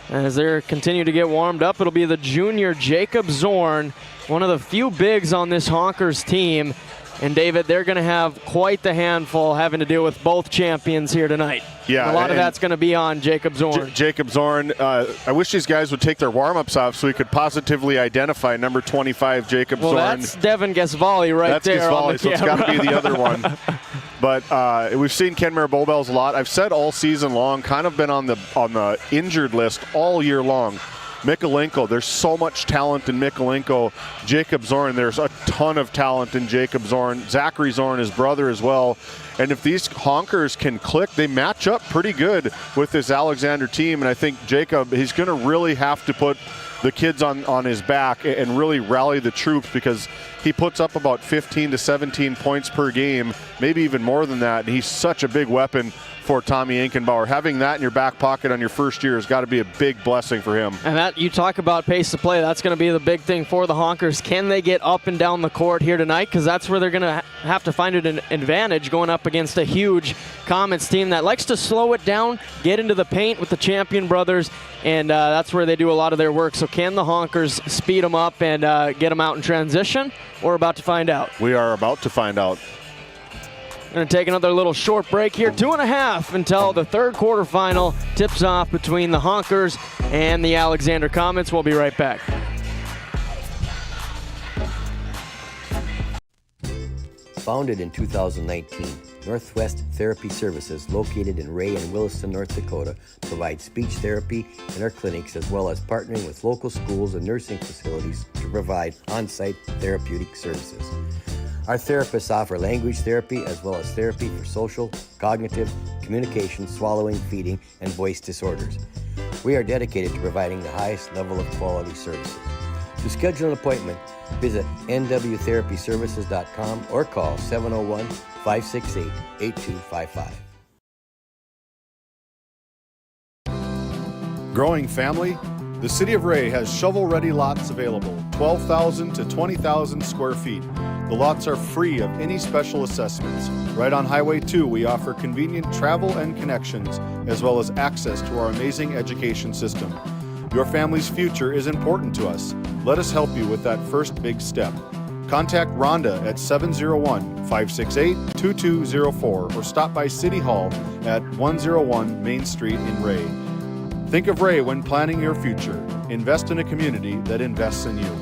As they continue to get warmed up, it'll be the junior Jacob Zorn, one of the few bigs on this Honkers team. And David, they're going to have quite the handful having to deal with both champions here tonight. Yeah, a lot of that's going to be on Jacob Zorn. Jacob Zorn. I wish these guys would take their warm-ups off so we could positively identify number 25 Jacob Zorn. Well, that's Devin Gasvali right there. That's Gasvali, so it's got to be the other one. But we've seen Kenmare Bowbells a lot. I've said all season long, kind of been on the injured list all year long. Mikulenko, there's so much talent in Mikulenko. Jacob Zorn, there's a ton of talent in Jacob Zorn. Zachary Zorn, his brother as well. And if these Honkers can click, they match up pretty good with this Alexander team. And I think Jacob, he's going to really have to put the kids on his back and really rally the troops, because he puts up about 15 to 17 points per game, maybe even more than that. And he's such a big weapon for Tommy Inkenbauer. Having that in your back pocket on your first year has got to be a big blessing for him. And that, you talk about pace of play, that's going to be the big thing for the Honkers. Can they get up and down the court here tonight? Because that's where they're going to have to find an advantage going up against a huge Comets team that likes to slow it down, get into the paint with the Champion brothers, and that's where they do a lot of their work. So can the Honkers speed them up and get them out in transition? We're about to find out. We are about to find out. Going to take another little short break here, 2.5 until the third quarterfinal tips off between the Honkers and the Alexander Comets. We'll be right back. Founded in 2019, Northwest Therapy Services, located in Ray and Williston, North Dakota, provides speech therapy in our clinics, as well as partnering with local schools and nursing facilities to provide on-site therapeutic services. Our therapists offer language therapy as well as therapy for social, cognitive, communication, swallowing, feeding, and voice disorders. We are dedicated to providing the highest level of quality services. To schedule an appointment, visit nwtherapyservices.com or call 701-568-8255. Growing family? The City of Ray has shovel-ready lots available, 12,000 to 20,000 square feet. The lots are free of any special assessments. Right on Highway 2, we offer convenient travel and connections, as well as access to our amazing education system. Your family's future is important to us. Let us help you with that first big step. Contact Rhonda at 701-568-2204 or stop by City Hall at 101 Main Street in Ray. Think of Ray when planning your future. Invest in a community that invests in you.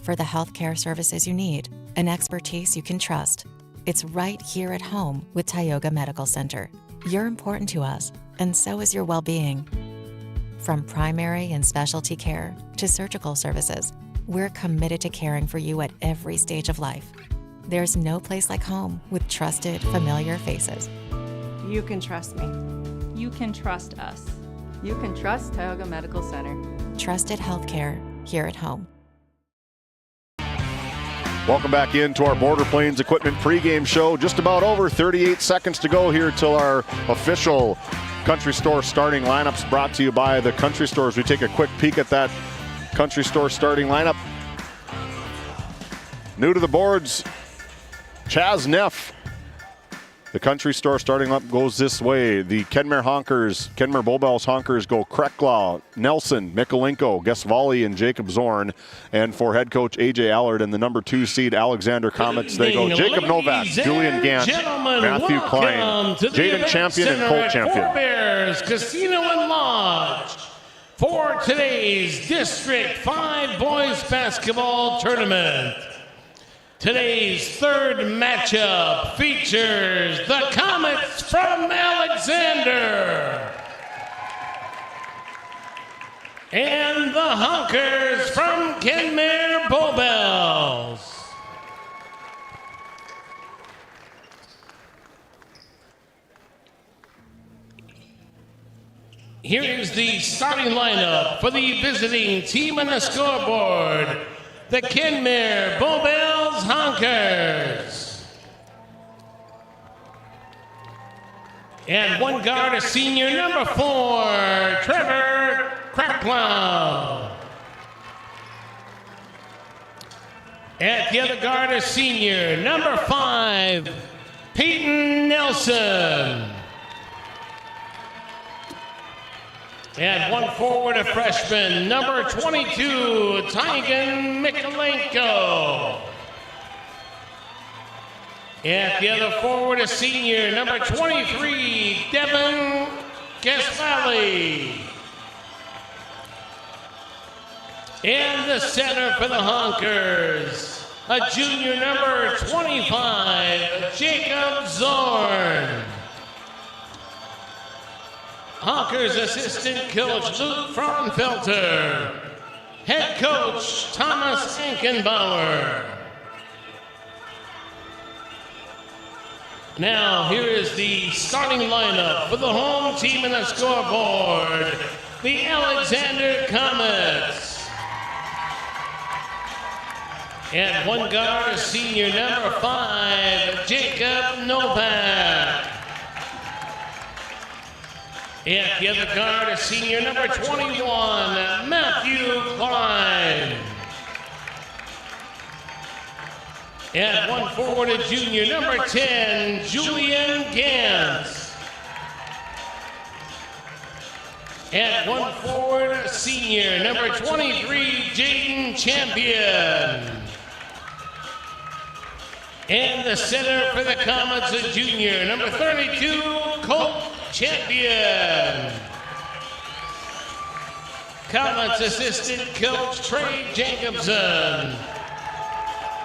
For the healthcare services you need and expertise you can trust, it's right here at home with Tioga Medical Center. You're important to us, and so is your well-being. From primary and specialty care to surgical services, we're committed to caring for you at every stage of life. There's no place like home with trusted, familiar faces. You can trust me. You can trust us. You can trust Tioga Medical Center. Trusted healthcare here at home. Welcome back into our Border Plains Equipment pregame show. Just about over 38 seconds to go here till our official Country Store starting lineups, brought to you by the Country Stores. We take a quick peek at that Country Store starting lineup. New to the boards, Chaz Neff. The Country Store starting up goes this way. The Kenmare Bowbells Honkers go Kreklaw, Nelson, Mikulenko, Gasvali, and Jacob Zorn. And for head coach A.J. Allard and the number 2 seed Alexander Comets, they go Jacob Novak, Julian Gant, Matthew Klein, Jaden Champion, and Colt Champion. Four Bears Casino and Lodge for today's District 5 Boys Basketball Tournament. Today's third matchup features the Comets from Alexander and the Honkers from Kenmare Bowbells. here is the starting lineup for the visiting team on the scoreboard, the Kenmare Bowbells Honkers. And one guard, a senior, number 4, Trevor Crackplow. At the other guard, a senior, number 5, Peyton Nelson. And one forward, a freshman, number 22, Tioga Mikolenko. At the other forward, a senior, number 23, Devin Gasfali. And the center for the Honkers, a junior, number 25, Jacob Zorn. Honkers assistant coach Luke Fraunfelter. Head coach Thomas Ankenbauer. Now here is the starting lineup for the home team in the scoreboard, the Alexander Comets. And one guard, a senior, number 5, Jacob Novak. And the other guard, a senior, number 21, Matthew Klein. And one forward, a junior, number 10, Julian Gantz. And one forward, a senior, number 23, Jaden Champion. And the center for the Comets, a junior, number 32, Colt Champion. Comets assistant coach Trey Jacobson.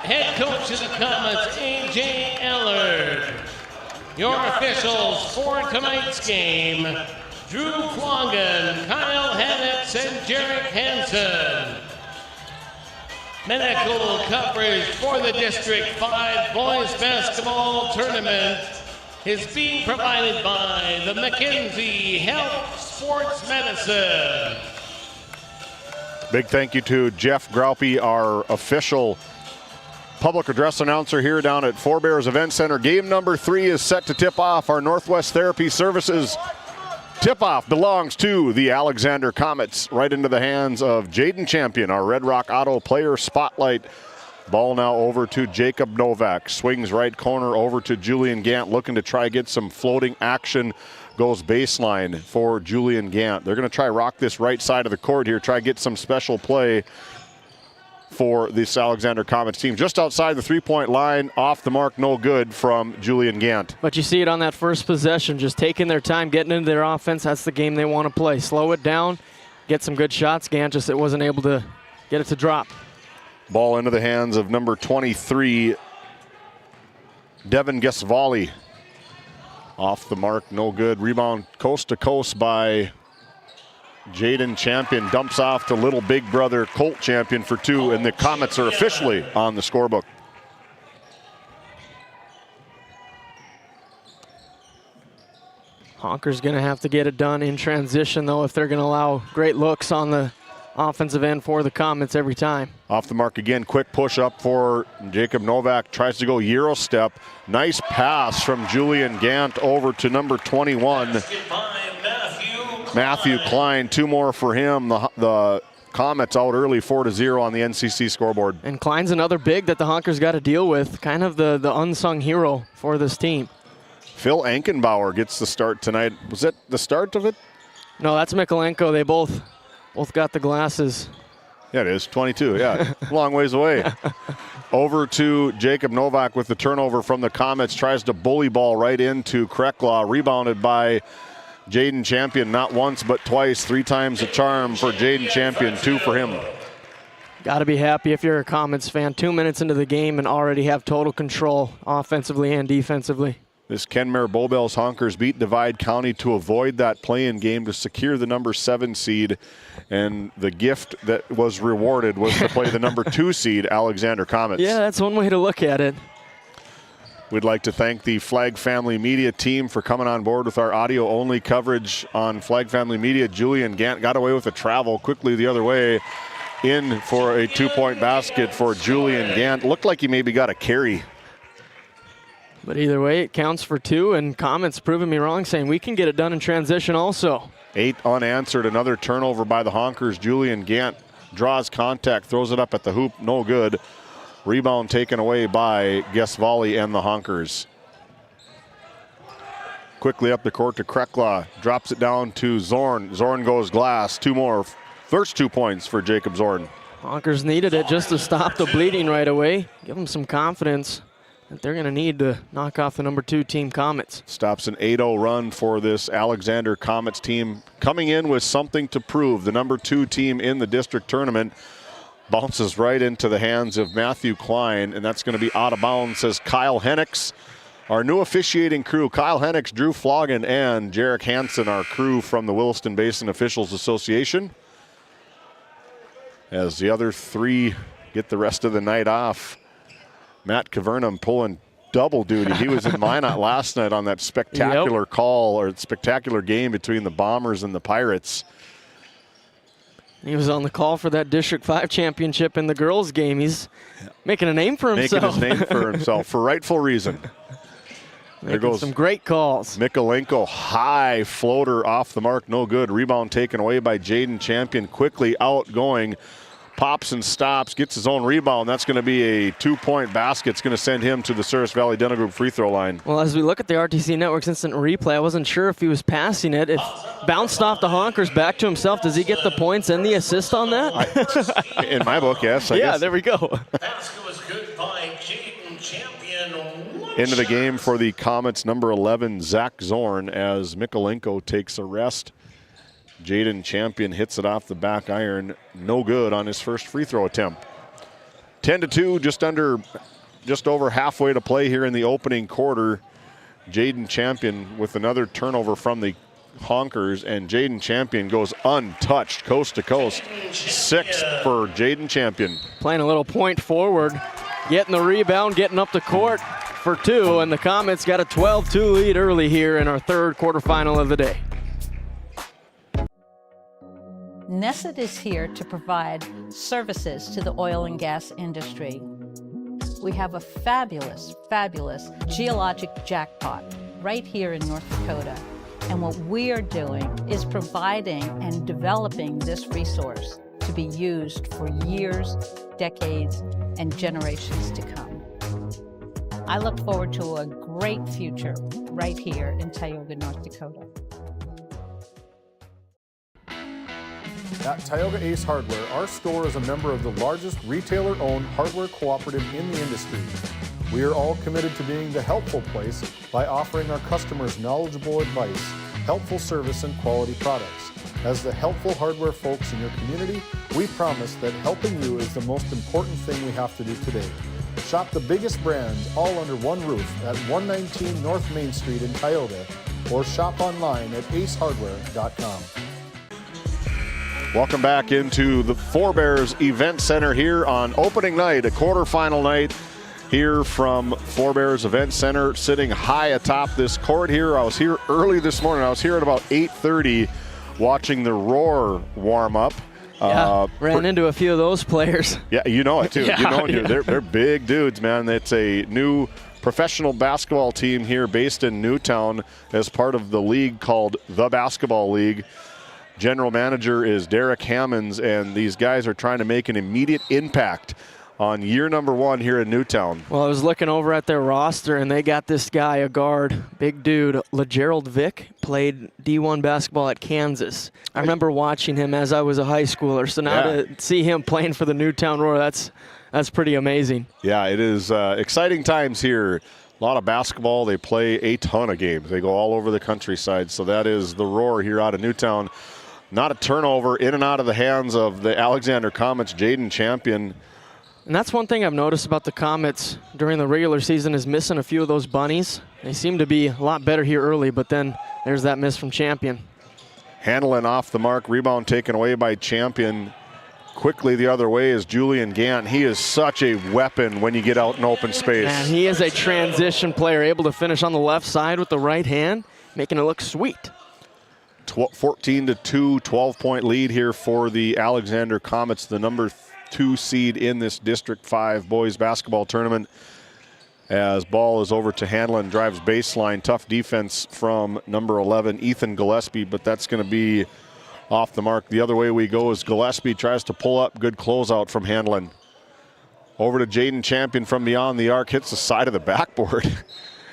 Head coach of the Comets, A.J. Ellard. Your officials for tonight's game, Drew Flongen, Kyle Hannitz, and Jarek Hansen. Medical coverage for the District 5 Boys Basketball Tournament is being provided by the McKenzie Health Sports Medicine. Big thank you to Jeff Graupie, our official public address announcer here down at Forebears Event Center. Game number 3 is set to tip off. Our Northwest Therapy Services tip-off belongs to the Alexander Comets, right into the hands of Jaden Champion, our Red Rock Auto player spotlight. Ball now over to Jacob Novak. Swings right corner over to Julian Gant, looking to try get some floating action. Goes baseline for Julian Gant. They're going to try rock this right side of the court here, try get some special play for this Alexander Comets team. Just outside the three-point line, off the mark, no good from Julian Gant. But you see it on that first possession, just taking their time, getting into their offense. That's the game they want to play. Slow it down, get some good shots. Gant just wasn't able to get it to drop. Ball into the hands of number 23, Devin Gasvali. Off the mark, no good. Rebound coast to coast by Jaden Champion. Dumps off to little big brother Colt Champion for 2, and the Comets are officially on the scorebook. Honker's going to have to get it done in transition, though, if they're going to allow great looks on the offensive end for the Comets every time. Off the mark again, quick push up for Jacob Novak. Tries to go Euro step. Nice pass from Julian Gant over to number 21. Matthew Klein, 2 more for him. The Comets out early, 4-0 on the NCC scoreboard. And Klein's another big that the Honkers got to deal with, kind of the unsung hero for this team. Phil Ankenbauer gets the start tonight. Was that the start of it? No, that's Mikolenko. They both got the glasses. Yeah, it is, 22, yeah, long ways away. Over to Jacob Novak with the turnover from the Comets. Tries to bully ball right into Krekla, rebounded by Jaden Champion, not once but twice. 3 times the charm for Jaden Champion, 2 for him. Got to be happy if you're a Comets fan. 2 minutes into the game and already have total control offensively and defensively. This Kenmare Bowbells Honkers beat Divide County to avoid that play-in game to secure the number 7 seed. And the gift that was rewarded was to play the number 2 seed, Alexander Comets. Yeah, that's one way to look at it. We'd like to thank the Flag Family Media team for coming on board with our audio-only coverage on Flag Family Media. Julian Gant got away with a travel quickly the other way in for a 2-point basket for Julian Gant. Looked like he maybe got a carry. But either way, it counts for 2, and comments proving me wrong, saying we can get it done in transition also. 8 unanswered, another turnover by the Honkers. Julian Gant draws contact, throws it up at the hoop, no good. Rebound taken away by Gesvali and the Honkers. Quickly up the court to Krekla, drops it down to Zorn. Zorn goes glass, 2 more. First 2 points for Jacob Zorn. Honkers needed it just to stop the bleeding right away, give them some confidence that they're going to need to knock off the number 2 team Comets. Stops an 8-0 run for this Alexander Comets team, coming in with something to prove. The number 2 team in the district tournament bounces right into the hands of Matthew Klein, and that's going to be out of bounds, says Kyle Hennix. Our new officiating crew, Kyle Hennix, Drew Flogan, and Jarek Hansen, our crew from the Williston Basin Officials Association. As the other 3 get the rest of the night off. Matt Cavernum pulling double duty. He was in Minot last night on that spectacular call, or spectacular game between the Bombers and the Pirates. He was on the call for that District 5 championship in the girls' game. He's making a name for himself. Making his name for himself for rightful reason. There goes some great calls. Mikolenko, high floater off the mark, no good. Rebound taken away by Jaden Champion, quickly outgoing. Pops and stops, gets his own rebound. That's going to be a 2-point basket. It's going to send him to the Service Valley Dental Group free throw line. Well, as we look at the RTC Network's instant replay, I wasn't sure if he was passing it. It bounced off the Honkers back to himself. Does he get the points and the assist on that? In my book, yes. I guess. There we go. Basket was good by Jaden Champion. Into the game for the Comets, number 11, Zach Zorn, as Mikolenko takes a rest. Jaden Champion hits it off the back iron, no good on his first free throw attempt. 10-2, just over halfway to play here in the opening quarter. Jaden Champion with another turnover from the Honkers, and Jaden Champion goes untouched, coast to coast. 6 for Jaden Champion. Playing a little point forward, getting the rebound, getting up the court for 2, and the Comets got a 12-2 lead early here in our 3rd quarterfinal of the day. Nesset is here to provide services to the oil and gas industry. We have a fabulous, fabulous geologic jackpot right here in North Dakota. And what we are doing is providing and developing this resource to be used for years, decades, and generations to come. I look forward to a great future right here in Tioga, North Dakota. At Tioga Ace Hardware, our store is a member of the largest retailer-owned hardware cooperative in the industry. We are all committed to being the helpful place by offering our customers knowledgeable advice, helpful service, and quality products. As the helpful hardware folks in your community, we promise that helping you is the most important thing we have to do today. Shop the biggest brands all under one roof at 119 North Main Street in Tioga, or shop online at acehardware.com. Welcome back into the Forebears Event Center here on opening night, a quarterfinal night here from Forebears Event Center, sitting high atop this court here. I was here early this morning. I was here at about 8:30 watching the Roar warm up. Ran into a few of those players. Yeah, you know it too. They're big dudes, man. It's a new professional basketball team here based in Newtown as part of the league called the Basketball League. General manager is Derek Hammonds, and these guys are trying to make an immediate impact on year number 1 here in Newtown. Well, I was looking over at their roster, and they got this guy, a guard, big dude, LeGerald Vick, played D1 basketball at Kansas. I remember watching him as I was a high schooler, so now to see him playing for the Newtown Roar, that's pretty amazing. Yeah, it is exciting times here. A lot of basketball. They play a ton of games. They go all over the countryside, so that is the Roar here out of Newtown. Not a turnover, in and out of the hands of the Alexander Comets, Jaden Champion. And that's one thing I've noticed about the Comets during the regular season is missing a few of those bunnies. They seem to be a lot better here early, but then there's that miss from Champion. Handling off the mark, rebound taken away by Champion. quickly the other way is Julian Gant. He is such a weapon when you get out in open space. And he is a transition player, able to finish on the left side with the right hand, making it look sweet. 14-2, 12-point lead here for the Alexander Comets, the number 2 seed in this District 5 boys basketball tournament. As ball is over to Hanlon, drives baseline, tough defense from number 11, Ethan Gillespie, but that's going to be off the mark. The other way we go is Gillespie tries to pull up, good closeout from Hanlon. Over to Jaden Champion from beyond the arc, hits the side of the backboard.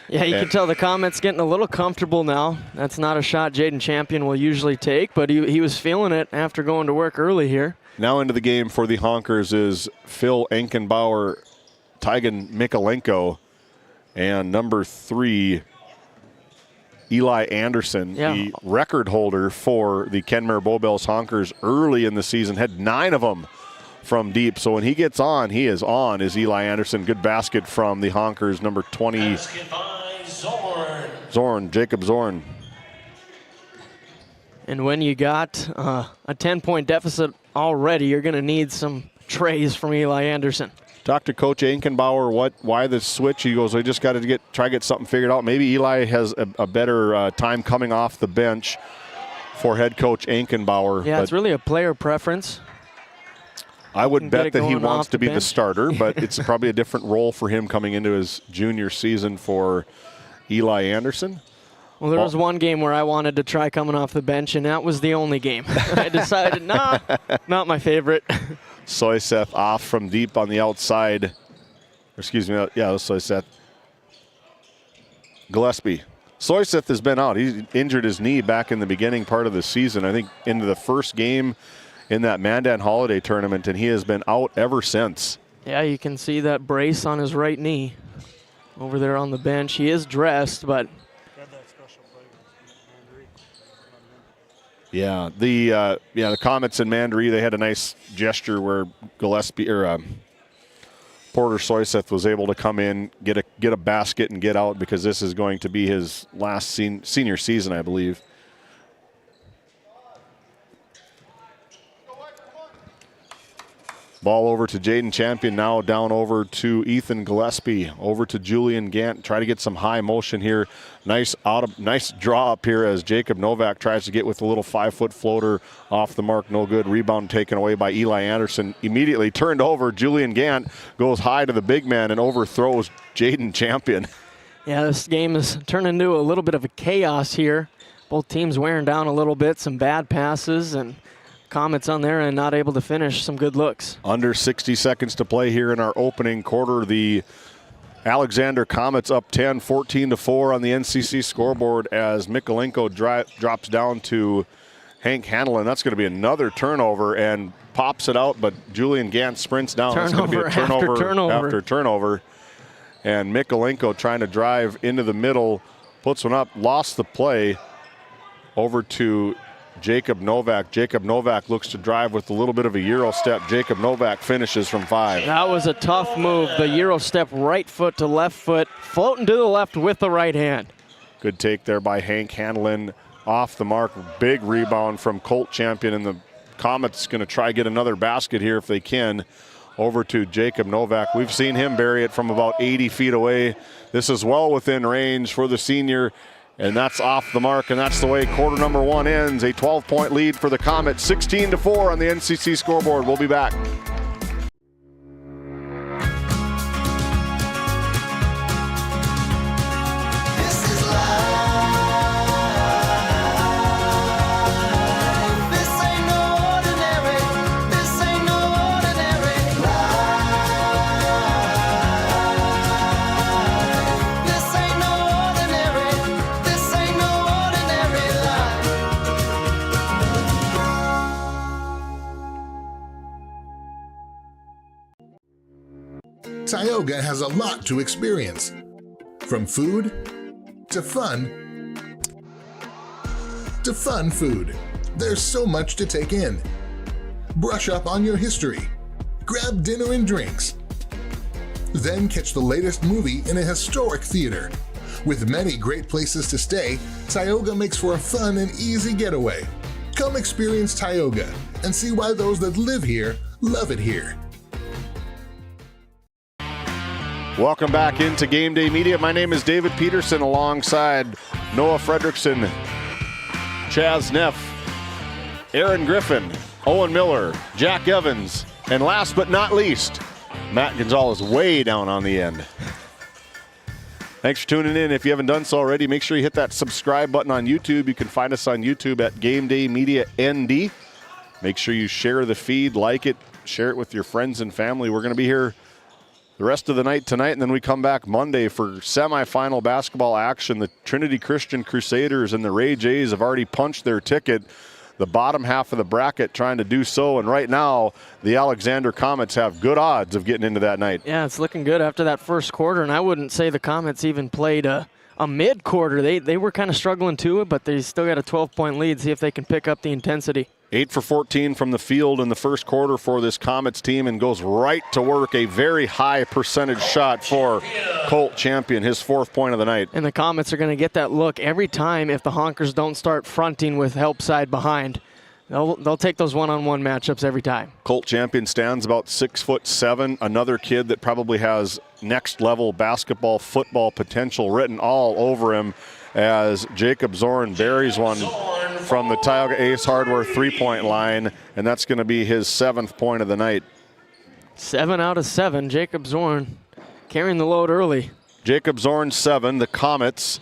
Yeah, you can tell the Comets getting a little comfortable now. That's not a shot Jaden Champion will usually take, but he was feeling it after going to work early here. Now into the game for the Honkers is Phil Enkenbauer, Tygan Mikolenko, and number 3, Eli Anderson, the record holder for the Kenmare Bowbells Honkers early in the season, had 9 of them from deep. So when he gets on, he is on, is Eli Anderson. Good basket from the Honkers, number 20, Jacob Zorn. And when you got a 10-point deficit already, you're going to need some trays from Eli Anderson. Talked to Coach Enkenbauer, why the switch? He goes, I just got to try to get something figured out. Maybe Eli has a better time coming off the bench for head coach Enkenbauer. Yeah, it's really a player preference. I would bet that he wants to be the starter, but it's probably a different role for him coming into his junior season for Eli Anderson. Well, there was one game where I wanted to try coming off the bench, and that was the only game. I decided, nah, not my favorite. Soyseth off from deep on the outside. Excuse me, yeah, it was Soyseth. Gillespie. Soyseth has been out. He injured his knee back in the beginning part of the season. I think into the first game in that Mandan Holiday tournament, and he has been out ever since. Yeah, you can see that brace on his right knee over there on the bench. He is dressed, but... Yeah, the Comets and Mandaree, they had a nice gesture where Gillespie or Porter Soyseth was able to come in, get a basket and get out, because this is going to be his last senior season, I believe. Ball over to Jaden Champion, now down over to Ethan Gillespie, over to Julian Gant. Try to get some high motion here. Nice draw up here as Jacob Novak tries to get with a little 5-foot floater off the mark. No good. Rebound taken away by Eli Anderson. Immediately turned over. Julian Gant goes high to the big man and overthrows Jaden Champion. Yeah, this game has turned into a little bit of a chaos here. Both teams wearing down a little bit, some bad passes, and Comets on there and not able to finish some good looks. Under 60 seconds to play here in our opening quarter. The Alexander Comets up 10, 14-4 on the NCC scoreboard as Mikolenko drops down to Hank Hanlon. That's going to be another turnover and pops it out, but Julian Gant sprints down. It's going to be a turnover after turnover. And Mikolenko trying to drive into the middle, puts one up, lost the play over to Jacob Novak. Jacob Novak looks to drive with a little bit of a Euro step. Jacob Novak finishes from 5. That was a tough move. The Euro step, right foot to left foot, floating to the left with the right hand. Good take there by Hank Hanlon. Off the mark, big rebound from Colt Champion, and the Comets going to try get another basket here if they can. Over to Jacob Novak. We've seen him bury it from about 80 feet away. This is well within range for the senior. And that's off the mark, and that's the way quarter number 1 ends. A 12-point lead for the Comets, 16-4 on the NCC scoreboard. We'll be back. Tioga has a lot to experience. From food to fun to fun food. There's so much to take in. Brush up on your history. Grab dinner and drinks. Then catch the latest movie in a historic theater. With many great places to stay, Tioga makes for a fun and easy getaway. Come experience Tioga and see why those that live here love it here. Welcome back into Game Day Media. My name is David Peterson alongside Noah Fredrickson, Chaz Neff, Aaron Griffin, Owen Miller, Jack Evans, and last but not least, Matt Gonzalez way down on the end. Thanks for tuning in. If you haven't done so already, make sure you hit that subscribe button on YouTube. You can find us on YouTube at Game Day Media ND. Make sure you share the feed, like it, share it with your friends and family. We're going to be here the rest of the night tonight, and then we come back Monday for semifinal basketball action. The Trinity Christian Crusaders and the Ray Jays have already punched their ticket, the bottom half of the bracket trying to do so, and right now the Alexander Comets have good odds of getting into that night. Yeah, it's looking good after that first quarter, and I wouldn't say the Comets even played a mid-quarter. They were kind of struggling too, but they still got a 12-point lead. See if they can pick up the intensity. 8 for 14 from the field in the first quarter for this Comets team, and goes right to work. A very high percentage shot for Colt Champion, his 4th point of the night. And the Comets are going to get that look every time if the Honkers don't start fronting with help side behind. They'll take those one-on-one matchups every time. Colt Champion stands about 6'7", another kid that probably has next-level basketball, football potential written all over him, as Jacob Zorn buries one from the Tioga Ace Hardware 3-point line, and that's going to be his 7th point of the night. 7 out of 7, Jacob Zorn carrying the load early. Jacob Zorn 7, the Comets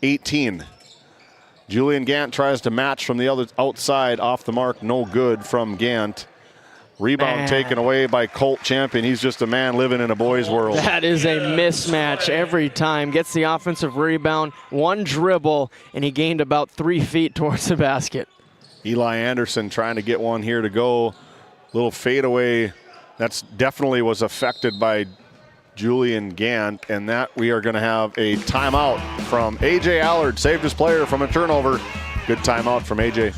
18. Julian Gant tries to match from the other outside, off the mark, no good from Gant. Rebound taken away by Colt Champion. He's just a man living in a boy's world. That is a mismatch every time. Gets the offensive rebound, one dribble, and he gained about 3 feet towards the basket. Eli Anderson trying to get one here to go. Little fadeaway. That's definitely was affected by Julian Gant, and that we are going to have a timeout from A.J. Allard. Saved his player from a turnover. Good timeout from A.J.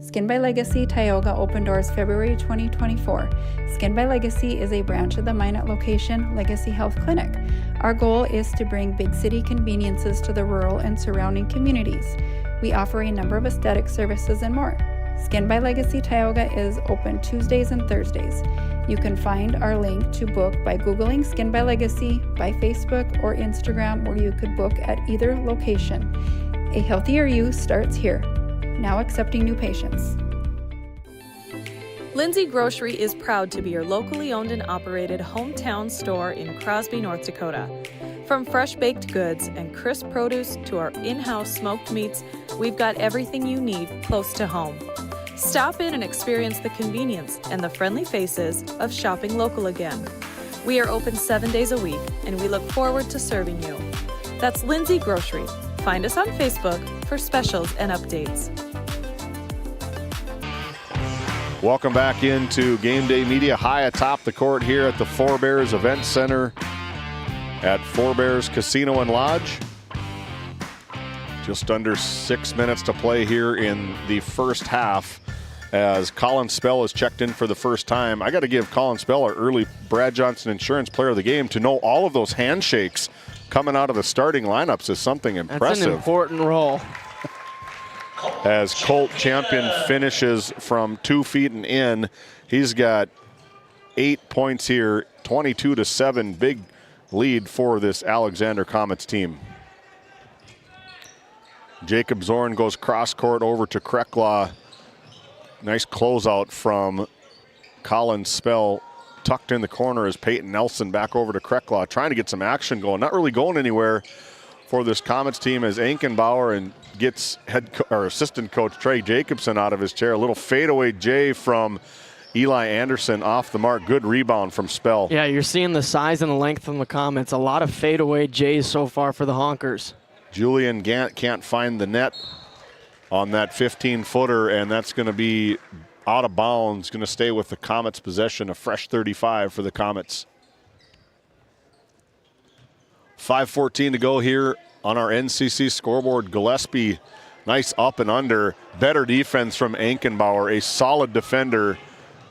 Skin by Legacy Tioga opened doors February 2024. Skin by Legacy is a branch of the Minot location Legacy Health Clinic. Our goal is to bring big city conveniences to the rural and surrounding communities. We offer a number of aesthetic services and more. Skin by Legacy Tioga is open Tuesdays and Thursdays. You can find our link to book by Googling Skin by Legacy, by Facebook or Instagram, or you could book at either location. A healthier you starts here. Now accepting new patients. Lindsay Grocery is proud to be your locally owned and operated hometown store in Crosby, North Dakota. From fresh baked goods and crisp produce to our in-house smoked meats, we've got everything you need close to home. Stop in and experience the convenience and the friendly faces of shopping local again. We are open 7 days a week, and we look forward to serving you. That's Lindsay Grocery. Find us on Facebook for specials and updates. Welcome back into Game Day Media, high atop the court here at the Four Bears Event Center at Four Bears Casino and Lodge. Just under 6 minutes to play here in the first half as Colin Spell is checked in for the first time. I got to give Colin Spell, our early Brad Johnson Insurance Player of the Game, to know all of those handshakes coming out of the starting lineups is something impressive. That's an important role. As Colt Champion finishes from 2 feet and in, he's got 8 points here, 22-7, big lead for this Alexander Comets team. Jacob Zorn goes cross court over to Krekla. Nice closeout from Colin Spell. Tucked in the corner is Peyton Nelson back over to Krekla, trying to get some action going. Not really going anywhere for this Comets team as Ankenbauer and gets assistant coach Trey Jacobson out of his chair. A little fadeaway J from Eli Anderson off the mark. Good rebound from Spell. Yeah, you're seeing the size and the length from the Comets. A lot of fadeaway J's so far for the Honkers. Julian Gant can't find the net on that 15-footer, and that's going to be out of bounds. Going to stay with the Comets' possession. A fresh 35 for the Comets. 5:14 to go here on our NCC scoreboard. Gillespie, nice up and under. Better defense from Ankenbauer. A solid defender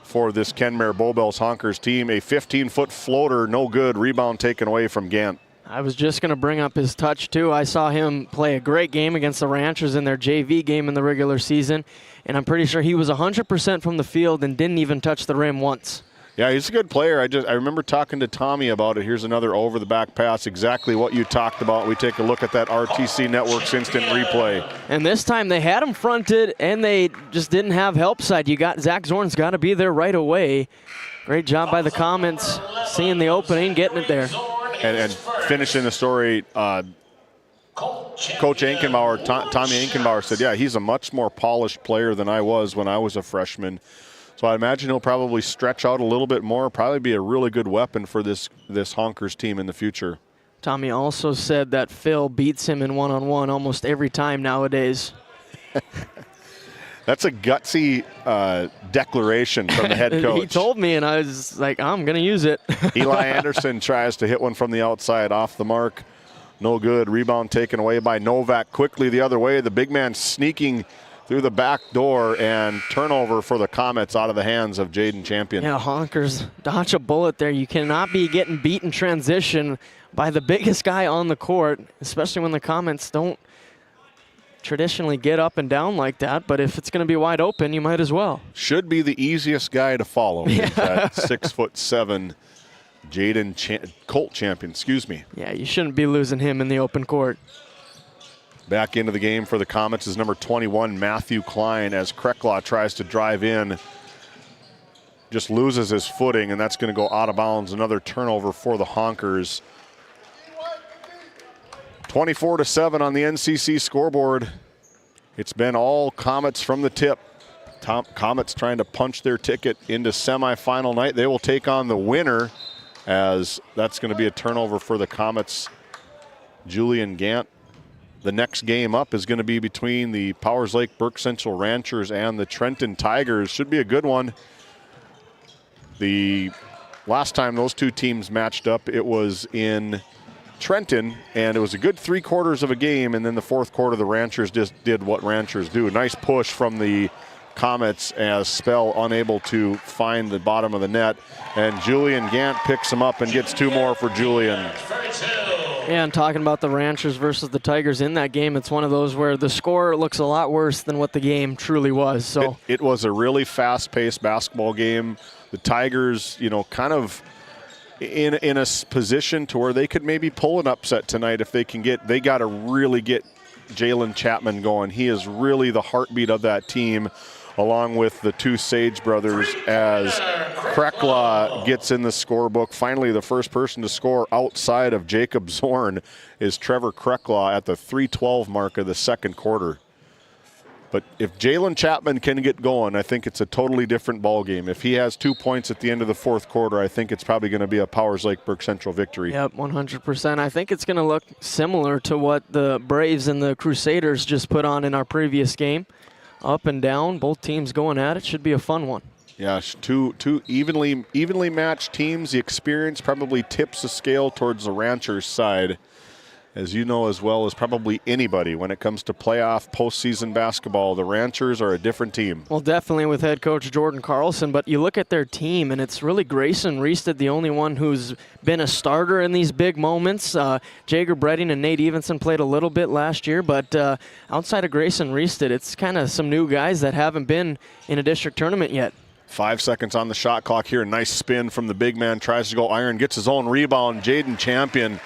for this Kenmare Bowbells Honkers team. A 15-foot floater, no good. Rebound taken away from Gant. I was just going to bring up his touch, too. I saw him play a great game against the Ranchers in their JV game in the regular season, and I'm pretty sure he was 100% from the field and didn't even touch the rim once. Yeah, he's a good player. I remember talking to Tommy about it. Here's another over-the-back pass, exactly what you talked about. We take a look at that RTC Networks instant replay. And this time they had him fronted, and they just didn't have help side. Zach Zorn's got to be there right away. Great job by the Comets, seeing the opening, getting it there. And finishing the story, Coach Ankenbauer, Tommy Ankenbauer said, yeah, he's a much more polished player than I was when I was a freshman. So I imagine he'll probably stretch out a little bit more, probably be a really good weapon for this Honkers team in the future. Tommy also said that Phil beats him in one-on-one almost every time nowadays. That's a gutsy declaration from the head coach. He told me, and I was like, I'm going to use it. Eli Anderson tries to hit one from the outside, off the mark. No good. Rebound taken away by Novak. Quickly the other way. The big man sneaking through the back door, and turnover for the Comets out of the hands of Jaden Champion. Yeah, Honkers dodge a bullet there. You cannot be getting beat in transition by the biggest guy on the court, especially when the Comets don't traditionally get up and down like that. But if it's going to be wide open, you might as well. Should be the easiest guy to follow. Yeah. That 6'7" Jaden Colt Champion, excuse me. Yeah, you shouldn't be losing him in the open court. Back into the game for the Comets is number 21, Matthew Klein, as Krekla tries to drive in. Just loses his footing, and that's going to go out of bounds. Another turnover for the Honkers. 24-7 on the NCC scoreboard. It's been all Comets from the tip. Comets trying to punch their ticket into semifinal night. They will take on the winner, as that's going to be a turnover for the Comets. Julian Gant. The next game up is going to be between the Powers Lake Burke Central Ranchers and the Trenton Tigers. Should be a good one. The last time those two teams matched up, it was in Trenton, and it was a good 3/4 of a game, and then the fourth quarter, the Ranchers just did what Ranchers do. Nice push from the Comets as Spell unable to find the bottom of the net, and Julian Gant picks him up and gets two more for Julian. Yeah, and talking about the Ranchers versus the Tigers in that game, it's one of those where the score looks a lot worse than what the game truly was. So it was a really fast-paced basketball game. The Tigers, kind of in a position to where they could maybe pull an upset tonight if they can they got to really get Jalen Chapman going. He is really the heartbeat of that team, along with the two Sage brothers, as Krekla gets in the scorebook. Finally, the first person to score outside of Jacob Zorn is Trevor Krekla at the 3:12 mark of the second quarter. But if Jalen Chapman can get going, I think it's a totally different ball game. If he has 2 points at the end of the fourth quarter, I think it's probably going to be a Powers Lake Burke Central victory. Yep, 100%. I think it's going to look similar to what the Braves and the Crusaders just put on in our previous game. Up and down, both teams going at it. Should be a fun one. Yeah, two evenly matched teams. The experience probably tips the scale towards the Ranchers' side, as you know as well as probably anybody when it comes to playoff postseason basketball. The Ranchers are a different team. Well, definitely with head coach Jordan Carlson, but you look at their team, and it's really Grayson Reested, the only one who's been a starter in these big moments. Jager Bredding and Nate Evenson played a little bit last year, but outside of Grayson Reested, it's kind of some new guys that haven't been in a district tournament yet. 5 seconds on the shot clock here. Nice spin from the big man. Tries to go iron, gets his own rebound. Jaden Champion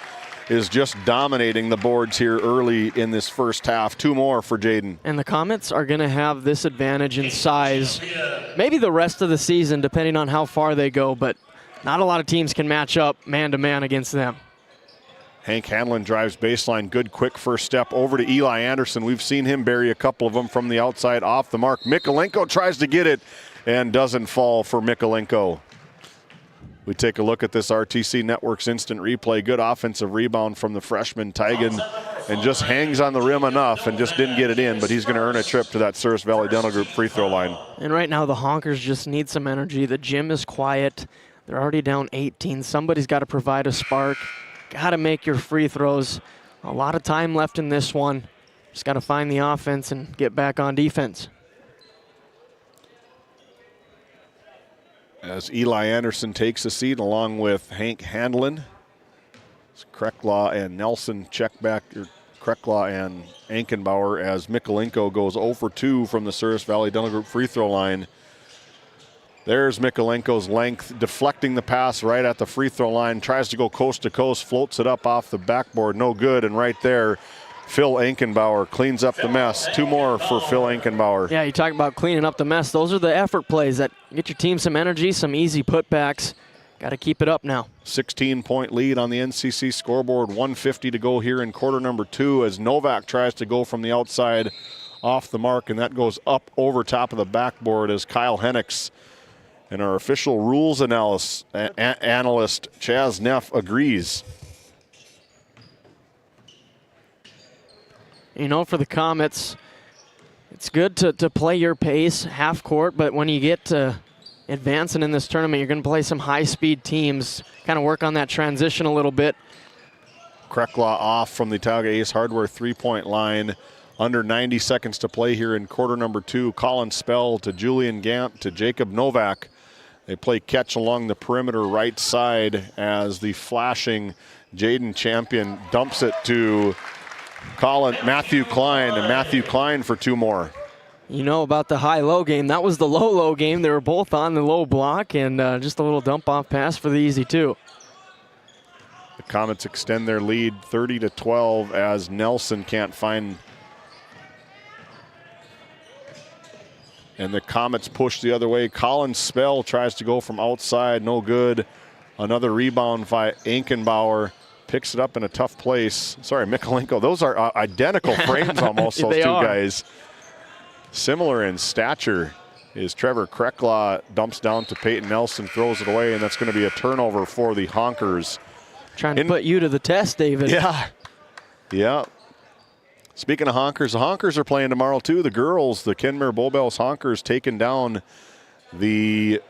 is just dominating the boards here early in this first half. Two more for Jaden. And the Comets are going to have this advantage in size, maybe the rest of the season, depending on how far they go, but not a lot of teams can match up man-to-man against them. Hank Hanlon drives baseline. Good quick first step over to Eli Anderson. We've seen him bury a couple of them from the outside off the mark. Mikolenko tries to get it and doesn't fall for Mikolenko. We take a look at this RTC Networks instant replay. Good offensive rebound from the freshman Tigan, and just hangs on the rim enough and just didn't get it in, but he's going to earn a trip to that Service Valley Dental Group free throw line. And right now the Honkers just need some energy. The gym is quiet. They're already down 18. Somebody's got to provide a spark. Got to make your free throws. A lot of time left in this one. Just got to find the offense and get back on defense. As Eli Anderson takes a seat along with Hank Hanlon. Krekla and Nelson check back, Krekla and Ankenbauer, as Mikulenko goes 0 for 2 from the Service Valley Dental Group free throw line. There's Mikulenko's length, deflecting the pass right at the free throw line, tries to go coast to coast, floats it up off the backboard, no good, and right there, Phil Ankenbauer cleans up the mess. 2 more for Phil Ankenbauer. Yeah, you talk about cleaning up the mess. Those are the effort plays that get your team some energy, some easy putbacks. Got to keep it up now. 16-point lead on the NCC scoreboard. 1:50 to go here in quarter number 2 as Novak tries to go from the outside off the mark, and that goes up over top of the backboard as Kyle Hennix and our official rules analyst Chaz Neff agrees. You know, for the Comets, it's good to play your pace half court, but when you get to advancing in this tournament, you're going to play some high-speed teams, kind of work on that transition a little bit. Krekla off from the Tioga Ace Hardware three-point line. Under 90 seconds to play here in quarter number 2. Colin Spell to Julian Gant to Jacob Novak. They play catch along the perimeter right side as the flashing Jaden Champion dumps it to Matthew Klein, and Matthew Klein for 2 more. You know about the high-low game. That was the low-low game. They were both on the low block, and just a little dump-off pass for the easy 2. The Comets extend their lead 30-12 as Nelson can't find. And the Comets push the other way. Colin Spell tries to go from outside, no good. Another rebound by Ankenbauer. Picks it up in a tough place. Sorry, Mikulenko. Those are identical frames almost, those 2 guys. Similar in stature is Trevor Krekla. Dumps down to Peyton Nelson, throws it away, and that's going to be a turnover for the Honkers. Trying to put you to the test, David. Yeah. Speaking of Honkers, the Honkers are playing tomorrow too. The girls, the Kenmare Bull Bells Honkers, taking down the,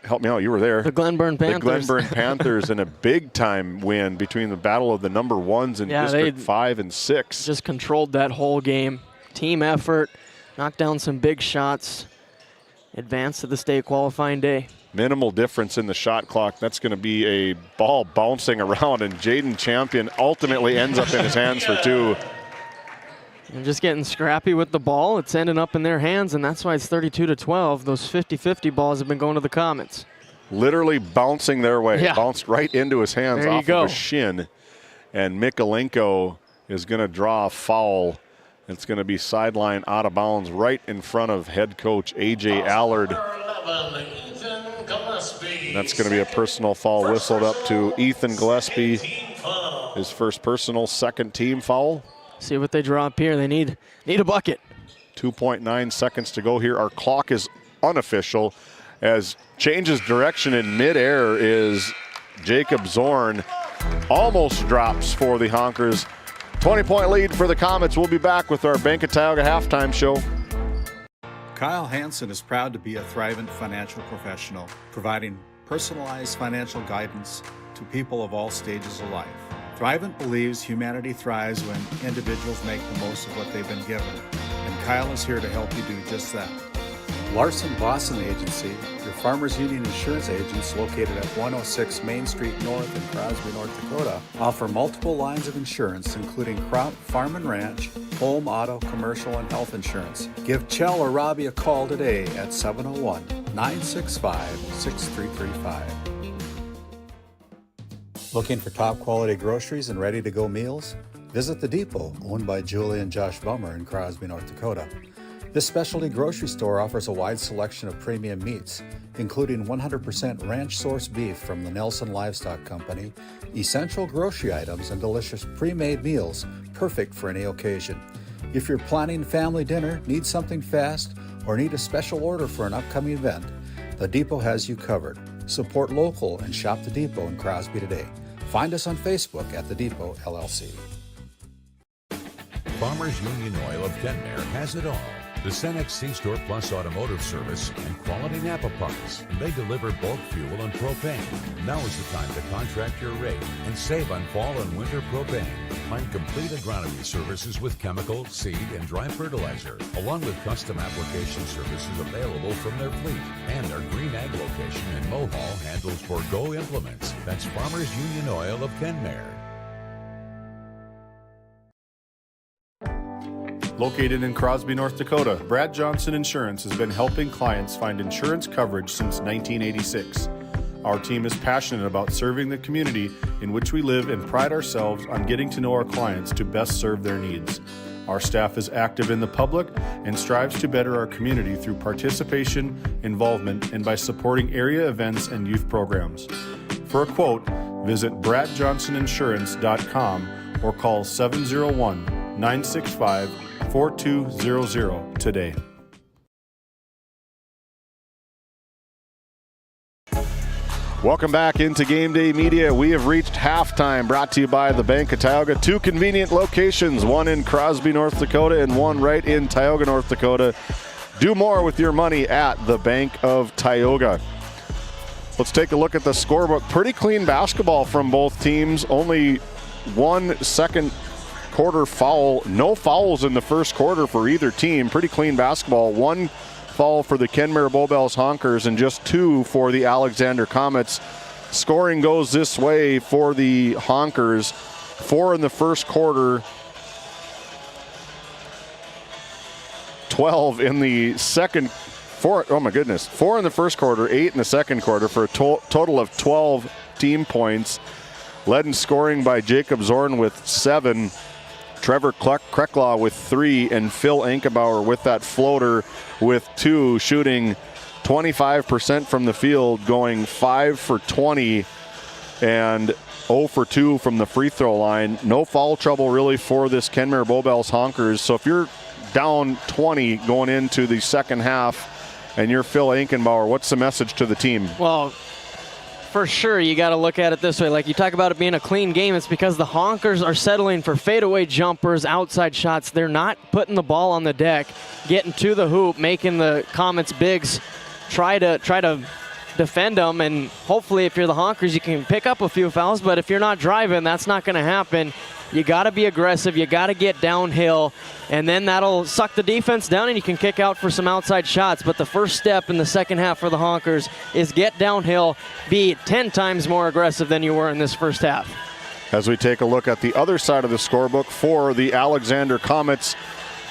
help me out, you were there. The Glenburn Panthers. The Glenburn Panthers in a big-time win between the battle of the number 1s in District 5 and 6. Just controlled that whole game. Team effort, knocked down some big shots, advanced to the state qualifying day. Minimal difference in the shot clock. That's going to be a ball bouncing around, and Jaden Champion ultimately ends up in his hands for 2. They're just getting scrappy with the ball. It's ending up in their hands, and that's why it's 32-12. Those 50-50 balls have been going to the Comets. Literally bouncing their way. Yeah. Bounced right into his hands there off of a shin. And Mikulenko is going to draw a foul. It's going to be sideline out of bounds right in front of head coach A.J. Allard. That's going to be a personal foul whistled up to Ethan Gillespie. His first personal, second team foul. See what they draw up here. They need a bucket. 2.9 seconds to go here. Our clock is unofficial as changes direction in midair is Jacob Zorn. Almost drops for the Honkers. 20-point lead for the Comets. We'll be back with our Bank of Tioga halftime show. Kyle Hansen is proud to be a Thrivent financial professional, providing personalized financial guidance to people of all stages of life. Thrivent believes humanity thrives when individuals make the most of what they've been given, and Kyle is here to help you do just that. Larson Boston Agency, your Farmers Union insurance agents located at 106 Main Street North in Crosby, North Dakota, offer multiple lines of insurance, including crop, farm and ranch, home, auto, commercial, and health insurance. Give Chell or Robbie a call today at 701-965-6335. Looking for top quality groceries and ready-to-go meals? Visit The Depot, owned by Julie and Josh Bummer in Crosby, North Dakota. This specialty grocery store offers a wide selection of premium meats, including 100% ranch-sourced beef from the Nelson Livestock Company, essential grocery items, and delicious pre-made meals, perfect for any occasion. If you're planning family dinner, need something fast, or need a special order for an upcoming event, The Depot has you covered. Support local and shop The Depot in Crosby today. Find us on Facebook at The Depot LLC. Farmers Union Oil of Kenmare has it all. The Cenex C-Store Plus Automotive Service and quality Napa parts. They deliver bulk fuel and propane. Now is the time to contract your rate and save on fall and winter propane. Find complete agronomy services with chemical, seed, and dry fertilizer, along with custom application services available from their fleet. And our Green Ag location in Mohall handles Borgo implements. That's Farmers Union Oil of Kenmare. located in Crosby, North Dakota. Brad Johnson Insurance has been helping clients find insurance coverage since 1986. Our team is passionate about serving the community in which we live and pride ourselves on getting to know our clients to best serve their needs. Our staff is active in the public and strives to better our community through participation, involvement, and by supporting area events and youth programs. For a quote, visit bradjohnsoninsurance.com or call 701-965-4200 today. Welcome back into Game Day Media. We have reached halftime, brought to you by the Bank of Tioga. Two convenient locations, one in Crosby, North Dakota, and one right in Tioga, North Dakota. Do more with your money at the Bank of Tioga. Let's take a look at the scorebook. Pretty clean basketball from both teams. Only one second quarter foul. No fouls in the first quarter for either team. Pretty clean basketball. One foul for the Kenmare Bowbells Honkers and just two for the Alexander Comets. Scoring goes this way for the Honkers. 4 in the first quarter, 12 in the second. 4 in the first quarter, 8 in the second quarter for a total of 12 team points. Led in scoring by Jacob Zorn with 7. Trevor Krecklaw with 3, and Phil Ankenbauer with that floater with 2, shooting 25% from the field, going 5 for 20 and 0 for 2 from the free throw line. No foul trouble really for this Kenmare Bowbells Honkers. So if you're down 20 going into the second half and you're Phil Ankenbauer, what's the message to the team? Well, for sure, you got to look at it this way. Like you talk about it being a clean game, it's because the Honkers are settling for fadeaway jumpers, outside shots. They're not putting the ball on the deck, getting to the hoop, making the Comets bigs try to defend them. And hopefully, if you're the Honkers, you can pick up a few fouls. But if you're not driving, that's not going to happen. You got to be aggressive. You got to get downhill, and then that'll suck the defense down, and you can kick out for some outside shots. But the first step in the second half for the Honkers is get downhill, be 10 times more aggressive than you were in this first half. As we take a look at the other side of the scorebook for the Alexander Comets,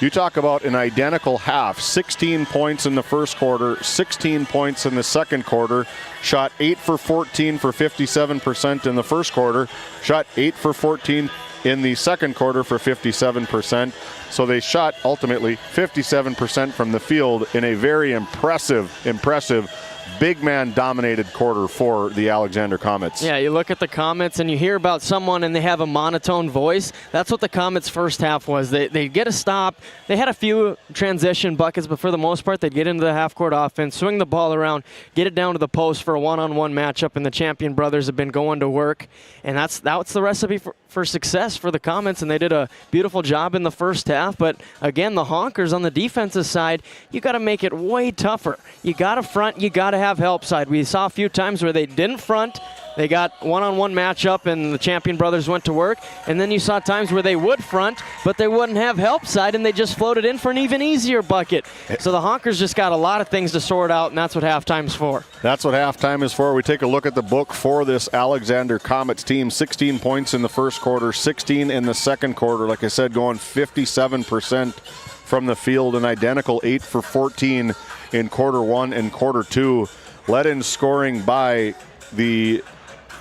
you talk about an identical half. 16 points in the first quarter, 16 points in the second quarter. Shot 8 for 14 for 57% in the first quarter. Shot 8 for 14 in the second quarter for 57%. So they shot ultimately 57% from the field in a very impressive, big man dominated quarter for the Alexander Comets. Yeah, you look at the Comets and you hear about someone and they have a monotone voice. That's what the Comets' first half was. They get a stop. They had a few transition buckets, but for the most part, they'd get into the half-court offense, swing the ball around, get it down to the post for a one-on-one matchup, and the Champion brothers have been going to work. And that's the recipe for success for the Comets, and they did a beautiful job in the first half. But again, the Honkers on the defensive side, you got to make it way tougher. You got to front, you got to have help side. We saw a few times where they didn't front. They got one-on-one matchup, and the Champion brothers went to work. And then you saw times where they would front, but they wouldn't have help side, and they just floated in for an even easier bucket. So the Honkers just got a lot of things to sort out, and that's what halftime's for. That's what halftime is for. We take a look at the book for this Alexander Comets team. 16 points in the first quarter, 16 in the second quarter. Like I said, going 57% from the field, an identical 8 for 14 in quarter one and quarter two. Led in scoring by the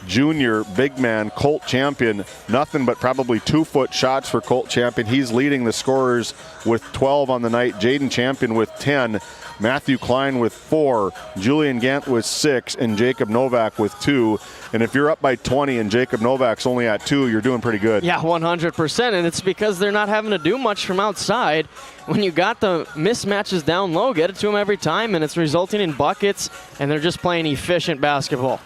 junior big man, Colt Champion. Nothing but probably 2-foot shots for Colt Champion. He's leading the scorers with 12 on the night. Jaden Champion with 10. Matthew Klein with 4. Julian Gant with 6. And Jacob Novak with 2. And if you're up by 20 and Jacob Novak's only at 2, you're doing pretty good. Yeah, 100%. And it's because they're not having to do much from outside. When you got the mismatches down low, get it to them every time, and it's resulting in buckets, and they're just playing efficient basketball.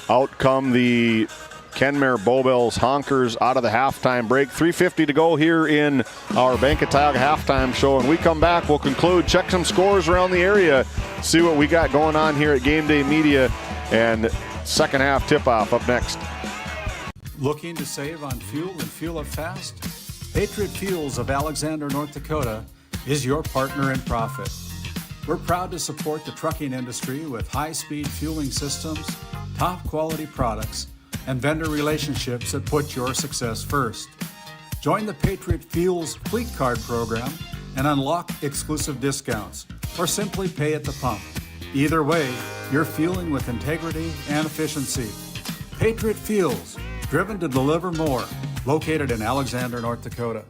Out come the Kenmare Bowbells Honkers out of the halftime break. 3:50 to go here in our Bank of Tioga halftime show. And we come back, we'll conclude, check some scores around the area, see what we got going on here at Game Day Media, and second half tip-off up next. Looking to save on fuel and fuel up fast? Patriot Fuels of Alexander, North Dakota is your partner in profit. We're proud to support the trucking industry with high-speed fueling systems, top quality products, and vendor relationships that put your success first. Join the Patriot Fuels Fleet Card program and unlock exclusive discounts, or simply pay at the pump. Either way, you're fueling with integrity and efficiency. Patriot Fuels, driven to deliver more, located in Alexander, North Dakota.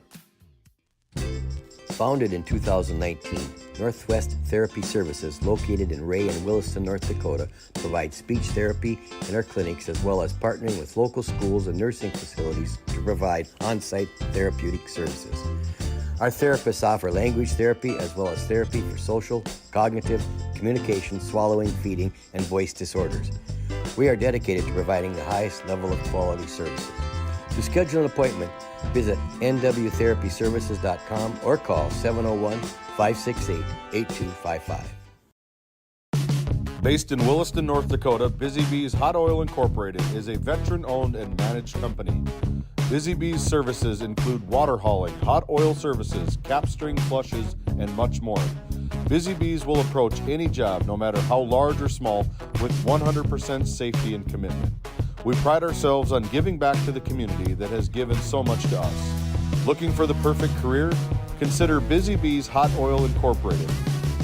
Founded in 2019, Northwest Therapy Services, located in Ray and Williston, North Dakota, provide speech therapy in our clinics as well as partnering with local schools and nursing facilities to provide on-site therapeutic services. Our therapists offer language therapy as well as therapy for social, cognitive, communication, swallowing, feeding, and voice disorders. We are dedicated to providing the highest level of quality services. To schedule an appointment, visit nwtherapyservices.com or call 701-568-8255. Based in Williston, North Dakota, Busy Bees Hot Oil Incorporated is a veteran-owned and managed company. Busy Bees services include water hauling, hot oil services, cap string flushes, and much more. Busy Bees will approach any job, no matter how large or small, with 100% safety and commitment. We pride ourselves on giving back to the community that has given so much to us. Looking for the perfect career? Consider Busy Bees Hot Oil Incorporated.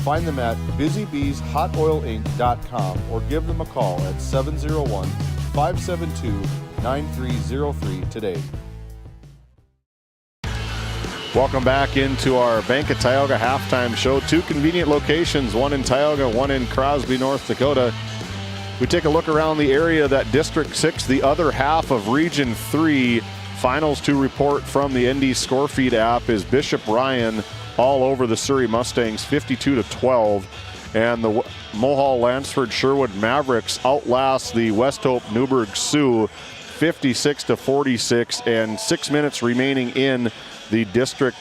Find them at busybeeshotoilinc.com or give them a call at 701-572-9303 today. Welcome back into our Bank of Tioga halftime show. Two convenient locations, one in Tioga, one in Crosby, North Dakota. We take a look around the area that District 6, the other half of Region 3. Finals to report from the ND Scorefeed app is Bishop Ryan all over the Surrey Mustangs, 52-12. And the Mohall Lansford Sherwood Mavericks outlast the West Hope Newburgh Sioux, 56-46. And 6 minutes remaining in the District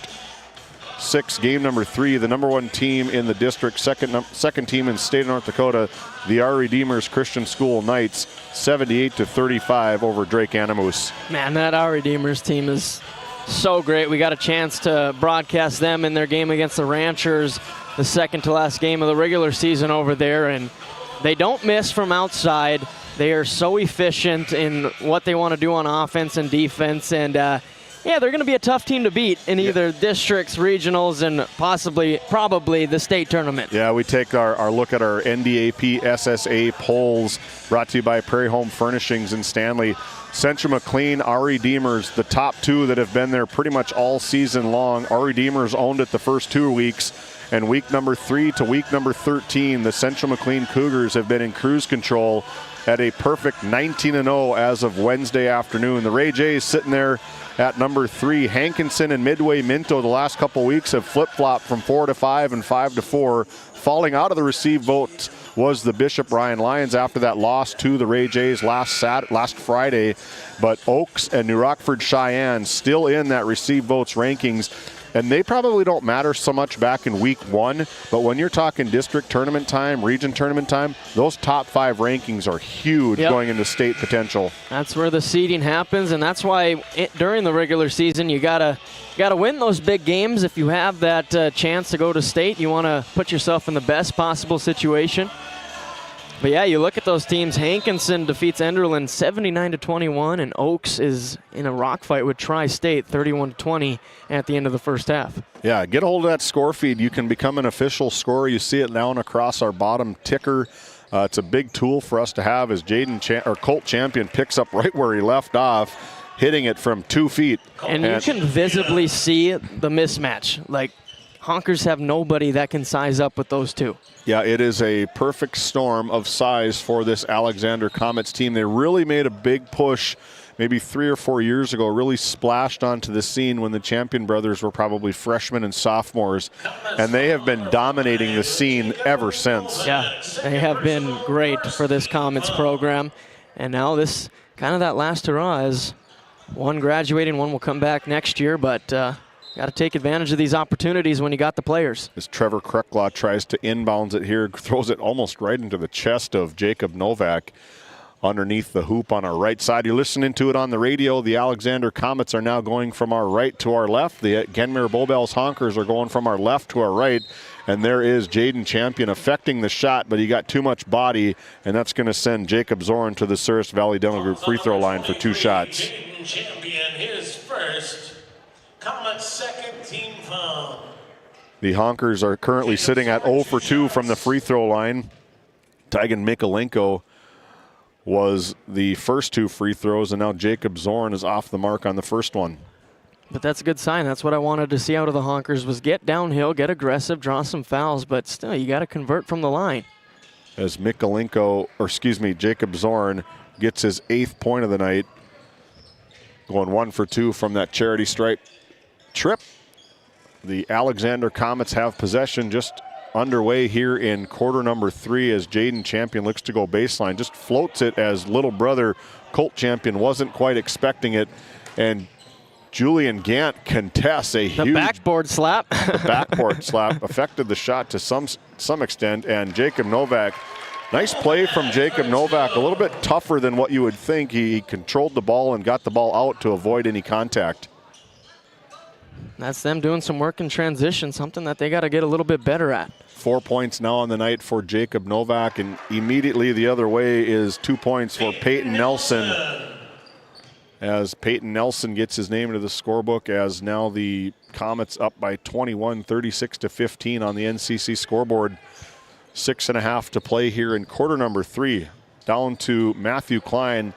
6 game number 3, the number 1 team in the district, second team in the state of North Dakota, the Our Redeemers Christian School Knights, 78-35 over Drake Animus. Man, that Our Redeemers team is so great. We got a chance to broadcast them in their game against the Ranchers, the second to last game of the regular season over there, and they don't miss from outside. They are so efficient in what they want to do on offense and defense, and yeah, they're going to be a tough team to beat in either districts, regionals, and probably the state tournament. Yeah, we take our look at our NDAP SSA polls brought to you by Prairie Home Furnishings in Stanley. Central McLean, Our Redeemers, the top two that have been there pretty much all season long. Our Redeemers owned it the first 2 weeks, and week number 3 to week number 13, the Central McLean Cougars have been in cruise control at a perfect 19-0 as of Wednesday afternoon. The Ray Jays sitting there at number 3. Hankinson and Midway Minto the last couple weeks have flip-flopped from 4-5 and 5-4. Falling out of the receive vote was the Bishop Ryan Lions after that loss to the Ray Jays last Friday. But Oaks and New Rockford Cheyenne still in that receive votes rankings. And they probably don't matter so much back in week 1, but when you're talking district tournament time, region tournament time, those top 5 rankings are huge going into state potential. That's where the seeding happens, and that's why during the regular season you gotta win those big games. If you have that chance to go to state, you want to put yourself in the best possible situation. But yeah, you look at those teams. Hankinson defeats Enderlin 79-21, and Oaks is in a rock fight with Tri-State 31-20 at the end of the first half. Yeah, get a hold of that score feed. You can become an official scorer. You see it down across our bottom ticker. It's a big tool for us to have as Colt Champion picks up right where he left off, hitting it from 2 feet. And you can visibly see the mismatch. Like, Honkers have nobody that can size up with those two. Yeah, it is a perfect storm of size for this Alexander Comets team. They really made a big push maybe 3 or 4 years ago, really splashed onto the scene when the Champion brothers were probably freshmen and sophomores, and they have been dominating the scene ever since. Yeah, they have been great for this Comets program, and now this kind of that last hurrah is one graduating, one will come back next year, but got to take advantage of these opportunities when you got the players. As Trevor Krucklaw tries to inbounds it here, throws it almost right into the chest of Jacob Novak underneath the hoop on our right side. You're listening to it on the radio. The Alexander Comets are now going from our right to our left. The Kenmare Bowbells Honkers are going from our left to our right. And there is Jaden Champion affecting the shot, but he got too much body, and that's going to send Jacob Zorn to the Surrey Valley Dental Group free throw line for 2 shots. Jaden Champion, his first, Comet's second team foul. The Honkers are currently sitting at 0 for 2 from the free throw line. Tygan Mikolenko was the first 2 free throws, and now Jacob Zorn is off the mark on the first one. But that's a good sign. That's what I wanted to see out of the Honkers, was get downhill, get aggressive, draw some fouls, but still, you got to convert from the line. As Jacob Zorn gets his 8th point of the night, going 1 for 2 from that charity stripe trip. The Alexander Comets have possession, just underway here in quarter number 3 as Jaden Champion looks to go baseline. Just floats it as little brother Colt Champion wasn't quite expecting it. And Julian Gant contests a huge... The backboard slap. The backboard slap affected the shot to some extent. And Jacob Novak, nice play from Jacob Novak. A little bit tougher than what you would think. He controlled the ball and got the ball out to avoid any contact. That's them doing some work in transition, something that they got to get a little bit better at. 4 points now on the night for Jacob Novak, and immediately the other way is 2 points for Peyton Nelson. As Peyton Nelson gets his name into the scorebook, as now the Comets up by 21, 36-15 on the NCC scoreboard. 6.5 to play here in quarter number 3. Down to Matthew Klein.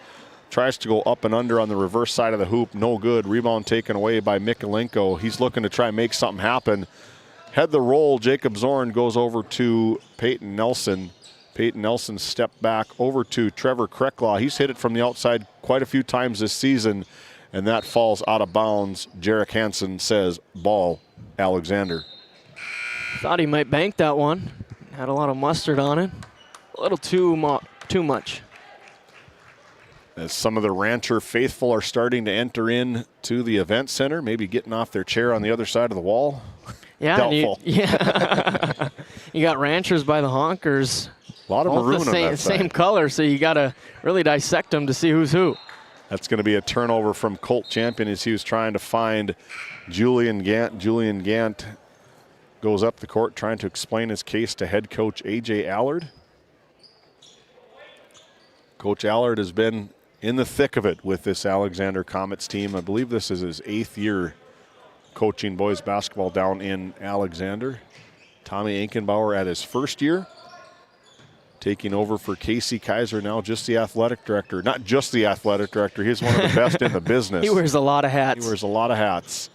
Tries to go up and under on the reverse side of the hoop. No good. Rebound taken away by Mikolenko. He's looking to try and make something happen. Head the roll. Jacob Zorn goes over to Peyton Nelson. Peyton Nelson stepped back over to Trevor Krecklaw. He's hit it from the outside quite a few times this season, and that falls out of bounds. Jarek Hansen says, ball, Alexander. Thought he might bank that one. Had a lot of mustard on it. A little too much. As some of the Rancher faithful are starting to enter in to the event center, maybe getting off their chair on the other side of the wall. Yeah, doubtful. You got Ranchers by the Honkers. A lot of maroon on that same side. color, so you got to really dissect them to see who's who. That's going to be a turnover from Colt Champion as he was trying to find Julian Gant. Julian Gant goes up the court trying to explain his case to head coach A.J. Allard. Coach Allard has been in the thick of it with this Alexander Comets team. I believe this is his 8th year coaching boys basketball down in Alexander. Tommy Ankenbauer at his 1st year, taking over for Casey Kaiser, now just the athletic director. Not just the athletic director, he's one of the best in the business. He wears a lot of hats. He wears a lot of hats.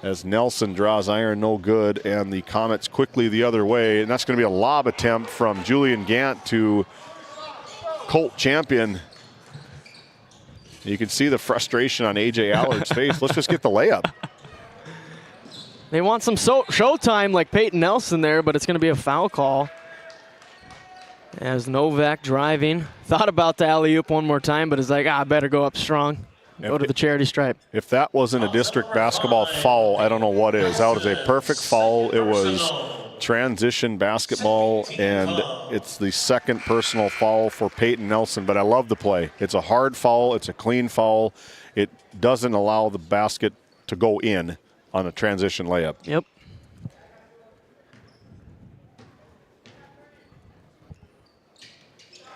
As Nelson draws iron, no good, and the Comets quickly the other way. And that's going to be a lob attempt from Julian Gant to Colt Champion. You can see the frustration on A.J. Allard's face. Let's just get the layup. They want some showtime like Peyton Nelson there, but it's going to be a foul call. As Novak driving. Thought about the alley-oop one more time, but is like, I better go up strong. Go to the charity stripe. If that wasn't a district basketball foul, I don't know what is. That was a perfect foul. It was transition basketball, and it's the 2nd personal foul for Peyton Nelson, but I love the play. It's a hard foul. It's a clean foul. It doesn't allow the basket to go in on a transition layup. Yep.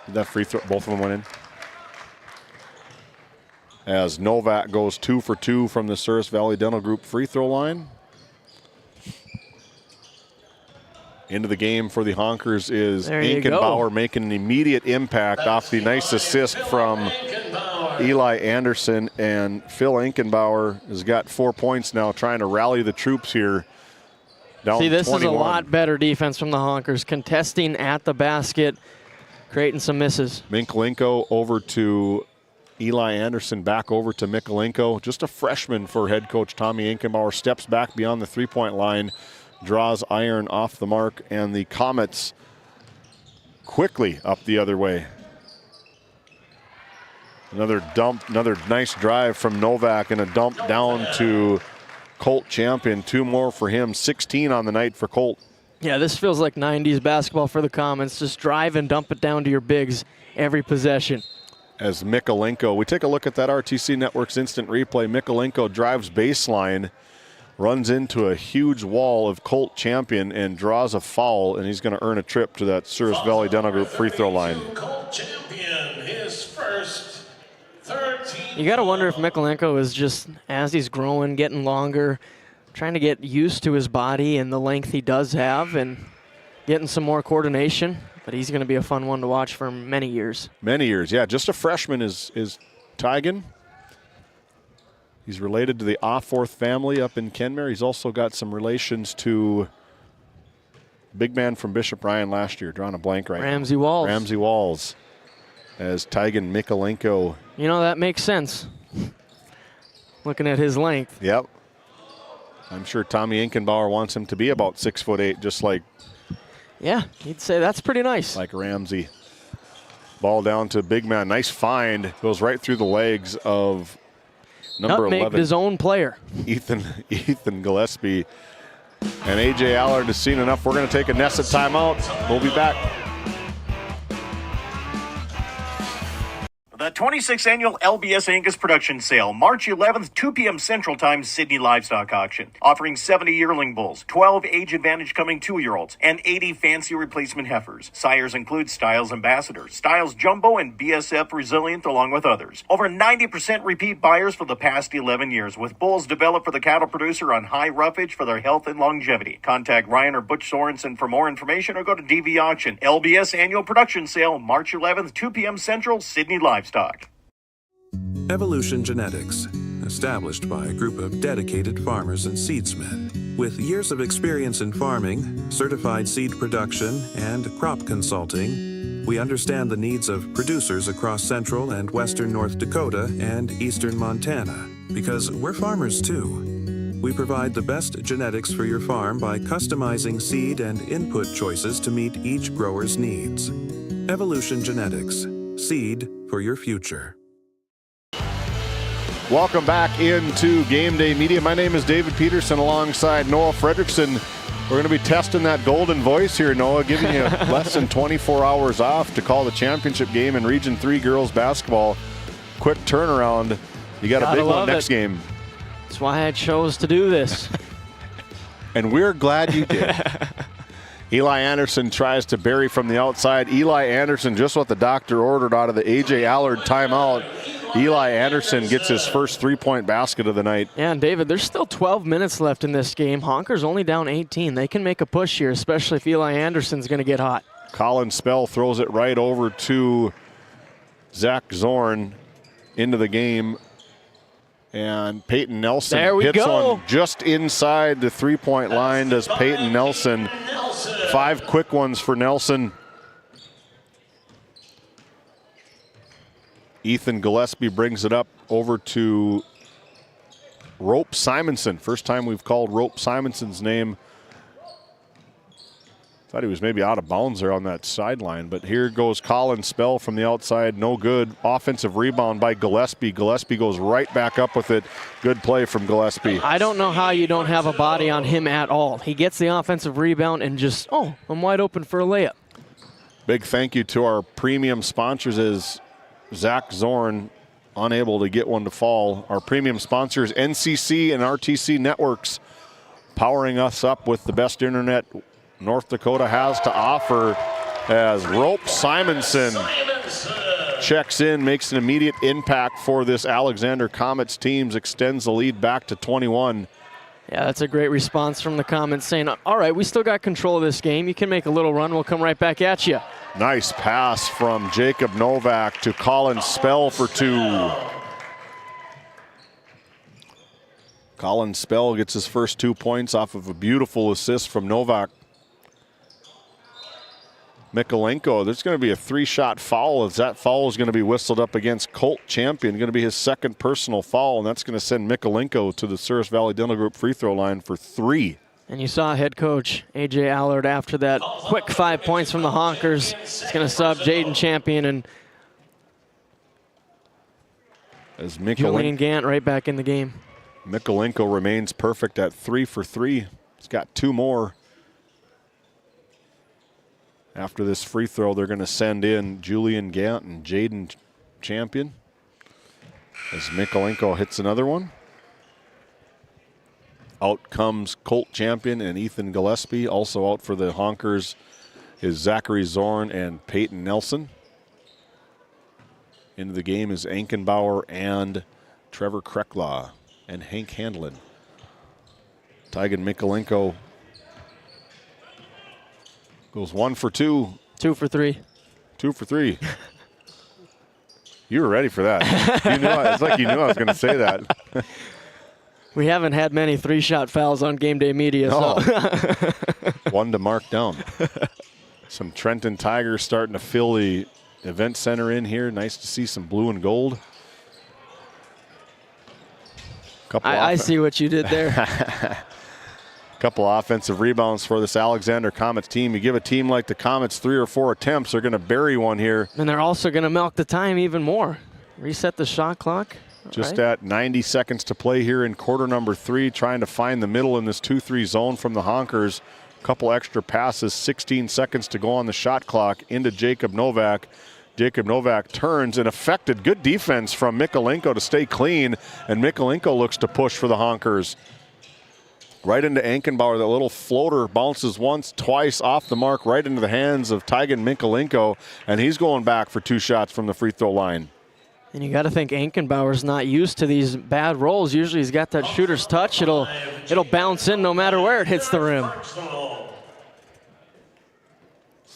Did that free throw, both of them went in? As Novak goes 2 for 2 from the Souris Valley Dental Group free throw line. Into the game for the Honkers is Ankenbauer making an immediate impact off the nice assist from Eli Anderson. And Phil Ankenbauer has got 4 points now, trying to rally the troops here. Down See, this 21. is a lot better defense from the Honkers, contesting at the basket, creating some misses. Mikolenko over to Eli Anderson, back over to Mikolenko. Just a freshman for head coach Tommy Ankenbauer. Steps back beyond the three-point line, draws iron off the mark, and the Comets quickly up the other way. Another dump, another nice drive from Novak, and a dump down to Colt Champion. 2 more for him, 16 on the night for Colt. Yeah, this feels like 90s basketball for the Comets. Just drive and dump it down to your bigs every possession. As Mikolenko, we take a look at that RTC Network's instant replay. Mikolenko drives baseline, runs into a huge wall of Colt Champion and draws a foul, and he's going to earn a trip to that Souris Valley Dental Group free throw line. Colt Champion, his first 13. You got to wonder if Mikolenko is just, as he's growing, getting longer, trying to get used to his body and the length he does have and getting some more coordination. But he's going to be a fun one to watch for many years. Many years, yeah. Just a freshman is Tioga. He's related to the Offorth family up in Kenmare. He's also got some relations to big man from Bishop Ryan last year. Drawing a blank right Ramsey now. Walls. Ramsey Walls. As Tiogan Mikolenko. You know, that makes sense. Looking at his length. Yep. I'm sure Tommy Inkenbauer wants him to be about 6'8", just like. Yeah, he'd say that's pretty nice. Like Ramsey. Ball down to big man. Nice find. Goes right through the legs of number 11. His own player. Ethan Gillespie. And A.J. Allard has seen enough. We're going to take a Nesset timeout. We'll be back. The 26th Annual LBS Angus Production Sale, March 11th, 2 p.m. Central Time, Sydney Livestock Auction. Offering 70 yearling bulls, 12 age advantage coming 2-year-olds, and 80 fancy replacement heifers. Sires include Styles Ambassador, Styles Jumbo, and BSF Resilient, along with others. Over 90% repeat buyers for the past 11 years, with bulls developed for the cattle producer on high roughage for their health and longevity. Contact Ryan or Butch Sorensen for more information or go to DV Auction. LBS Annual Production Sale, March 11th, 2 p.m. Central, Sydney Livestock. Evolution Genetics, established by a group of dedicated farmers and seedsmen. With years of experience in farming, certified seed production, and crop consulting, we understand the needs of producers across central and western North Dakota and eastern Montana, because we're farmers too. We provide the best genetics for your farm by customizing seed and input choices to meet each grower's needs. Evolution Genetics, seed for your future. Welcome back into Game Day Media. My name is David Peterson alongside Noah Fredrickson. We're going to be testing that golden voice here, Noah, giving you less than 24 hours off to call the championship game in Region 3 girls basketball. Quick turnaround. You got a big one next game. That's why I chose to do this. And we're glad you did. Eli Anderson tries to bury from the outside. Eli Anderson, just what the doctor ordered out of the A.J. Allard timeout. Eli Anderson gets his first three-point basket of the night. Yeah, and David, there's still 12 minutes left in this game. Honker's only down 18. They can make a push here, especially if Eli Anderson's going to get hot. Colin Spell throws it right over to Zach Zorn into the game. And Peyton Nelson hits one just inside the three-point line. Does Peyton Nelson. 5 quick ones for Nelson. Ethan Gillespie brings it up over to Rope Simonson. First time we've called Rope Simonson's name. Thought he was maybe out of bounds there on that sideline, but here goes Colin Spell from the outside. No good. Offensive rebound by Gillespie. Gillespie goes right back up with it. Good play from Gillespie. I don't know how you don't have a body on him at all. He gets the offensive rebound and just, I'm wide open for a layup. Big thank you to our premium sponsors as Zach Zorn unable to get one to fall. Our premium sponsors, NCC and RTC Networks, powering us up with the best internet North Dakota has to offer, as Rope Simonson checks in, makes an immediate impact for this Alexander Comets teams, extends the lead back to 21. Yeah, that's a great response from the Comets saying, all right, we still got control of this game. You can make a little run. We'll come right back at you. Nice pass from Jacob Novak to Colin Spell for 2. Colin Spell gets his first 2 points off of a beautiful assist from Novak. Mikolenko, there's going to be a 3-shot foul, as that foul is going to be whistled up against Colt Champion. Going to be his second personal foul, and that's going to send Mikolenko to the Souris Valley Dental Group free throw line for 3. And you saw head coach A.J. Allard after that quick 5 points from the Honkers. He's going to sub Jaden Champion and as Julian Gant right back in the game. Mikolenko remains perfect at 3 for 3. He's got 2 more. After this free throw, they're going to send in Julian Gant and Jaden Champion as Mikolenko hits another one. Out comes Colt Champion and Ethan Gillespie. Also out for the Honkers is Zachary Zorn and Peyton Nelson. Into the game is Ankenbauer and Trevor Krecklaw and Hank Handlin. Tioga Mikolenko goes 1 for 2. 2 for 3. 2 for 3. You were ready for that. You knew it's like you knew I was going to say that. We haven't had many 3-shot fouls on GameDay Media. No. So. One to mark down. Some Trenton Tigers starting to fill the event center in here. Nice to see some blue and gold. I see what you did there. Couple offensive rebounds for this Alexander Comets team. You give a team like the Comets 3 or 4 attempts, they're going to bury one here. And they're also going to milk the time even more. Reset the shot clock. Just at 90 seconds to play here in quarter number 3, trying to find the middle in this 2-3 zone from the Honkers. Couple extra passes, 16 seconds to go on the shot clock into Jacob Novak. Jacob Novak turns and affected. Good defense from Mikolenko to stay clean, and Mikolenko looks to push for the Honkers. Right into Ankenbauer. That little floater bounces once, twice off the mark, right into the hands of Tioga Mikolenko, and he's going back for 2 shots from the free throw line. And you got to think Ankenbauer's not used to these bad rolls. Usually he's got that shooter's touch. It'll bounce in no matter where it hits the rim.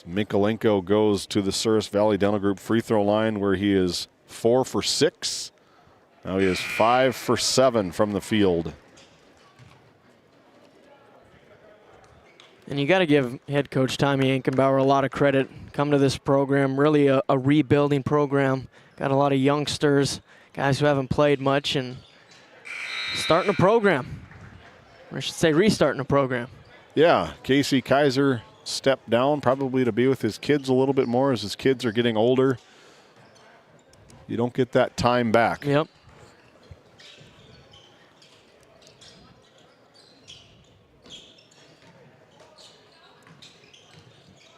Mikolenko goes to the Souris Valley Dental Group free throw line where he is 4 for 6. Now he is 5 for 7 from the field. And you got to give head coach Tommy Ankenbauer a lot of credit. Come to this program, really a rebuilding program. Got a lot of youngsters, guys who haven't played much, and starting a program. Or I should say restarting a program. Yeah, Casey Kaiser stepped down probably to be with his kids a little bit more as his kids are getting older. You don't get that time back. Yep.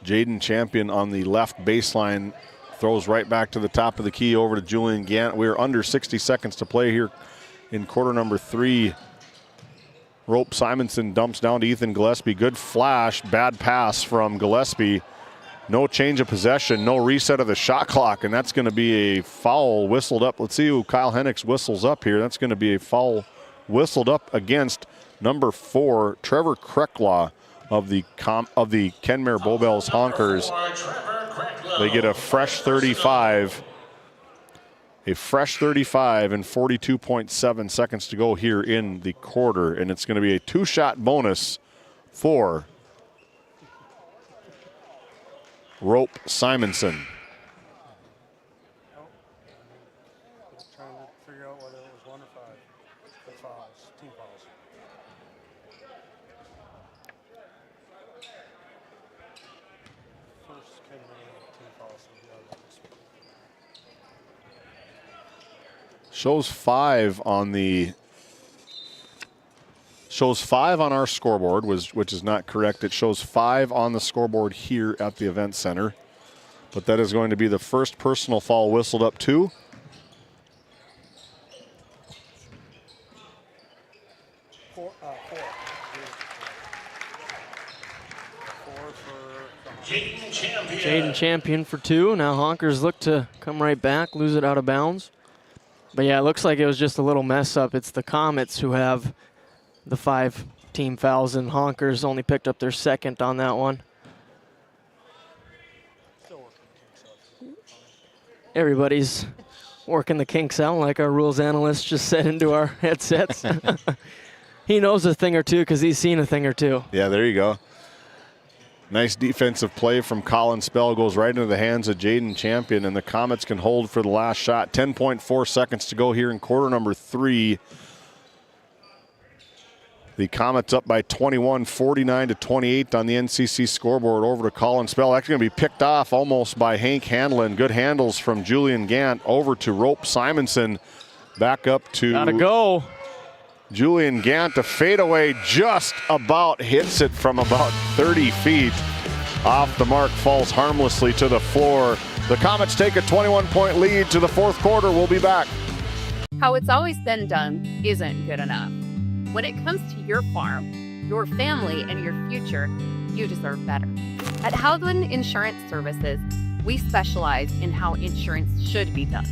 Jaden Champion on the left baseline throws right back to the top of the key over to Julian Gant. We're under 60 seconds to play here in quarter number 3. Rope Simonson dumps down to Ethan Gillespie. Good flash, bad pass from Gillespie. No change of possession, no reset of the shot clock, and that's going to be a foul whistled up. Let's see who Kyle Hennigs whistles up here. That's going to be a foul whistled up against number 4, Trevor Krecklaw of the Kenmare Bowbells Honkers. They get a fresh 35. A fresh 35 and 42.7 seconds to go here in the quarter, and it's going to be a 2-shot bonus for Rope Simonson. Trying to figure out whether it was 1 or 5. The fouls, team fouls. First Kenmare team fouls for the others. Shows 5 on our scoreboard, which is not correct. It shows 5 on the scoreboard here at the event center. But that is going to be the first personal foul whistled up to. Jaden Champion for 2. Now Honkers look to come right back, lose it out of bounds. But yeah, it looks like it was just a little mess up. It's the Comets who have the 5 team fouls, and Honkers only picked up their 2nd on that one. Everybody's working the kinks out like our rules analyst just said into our headsets. He knows a thing or two because he's seen a thing or two. Yeah, there you go. Nice defensive play from Colin Spell, goes right into the hands of Jaden Champion, and the Comets can hold for the last shot. 10.4 seconds to go here in quarter number 3. The Comets up by 21, 49-28 on the NCC scoreboard. Over to Colin Spell. That's going to be picked off almost by Hank Hanlon. Good handles from Julian Gant over to Rope Simonson. Back up to gotta go. Julian Gant. A fadeaway just about hits it from about 30 feet. Off the mark, falls harmlessly to the floor. The Comets take a 21-point lead to the 4th quarter. We'll be back. How it's always been done isn't good enough. When it comes to your farm, your family, and your future, you deserve better. At Howland Insurance Services, we specialize in how insurance should be done.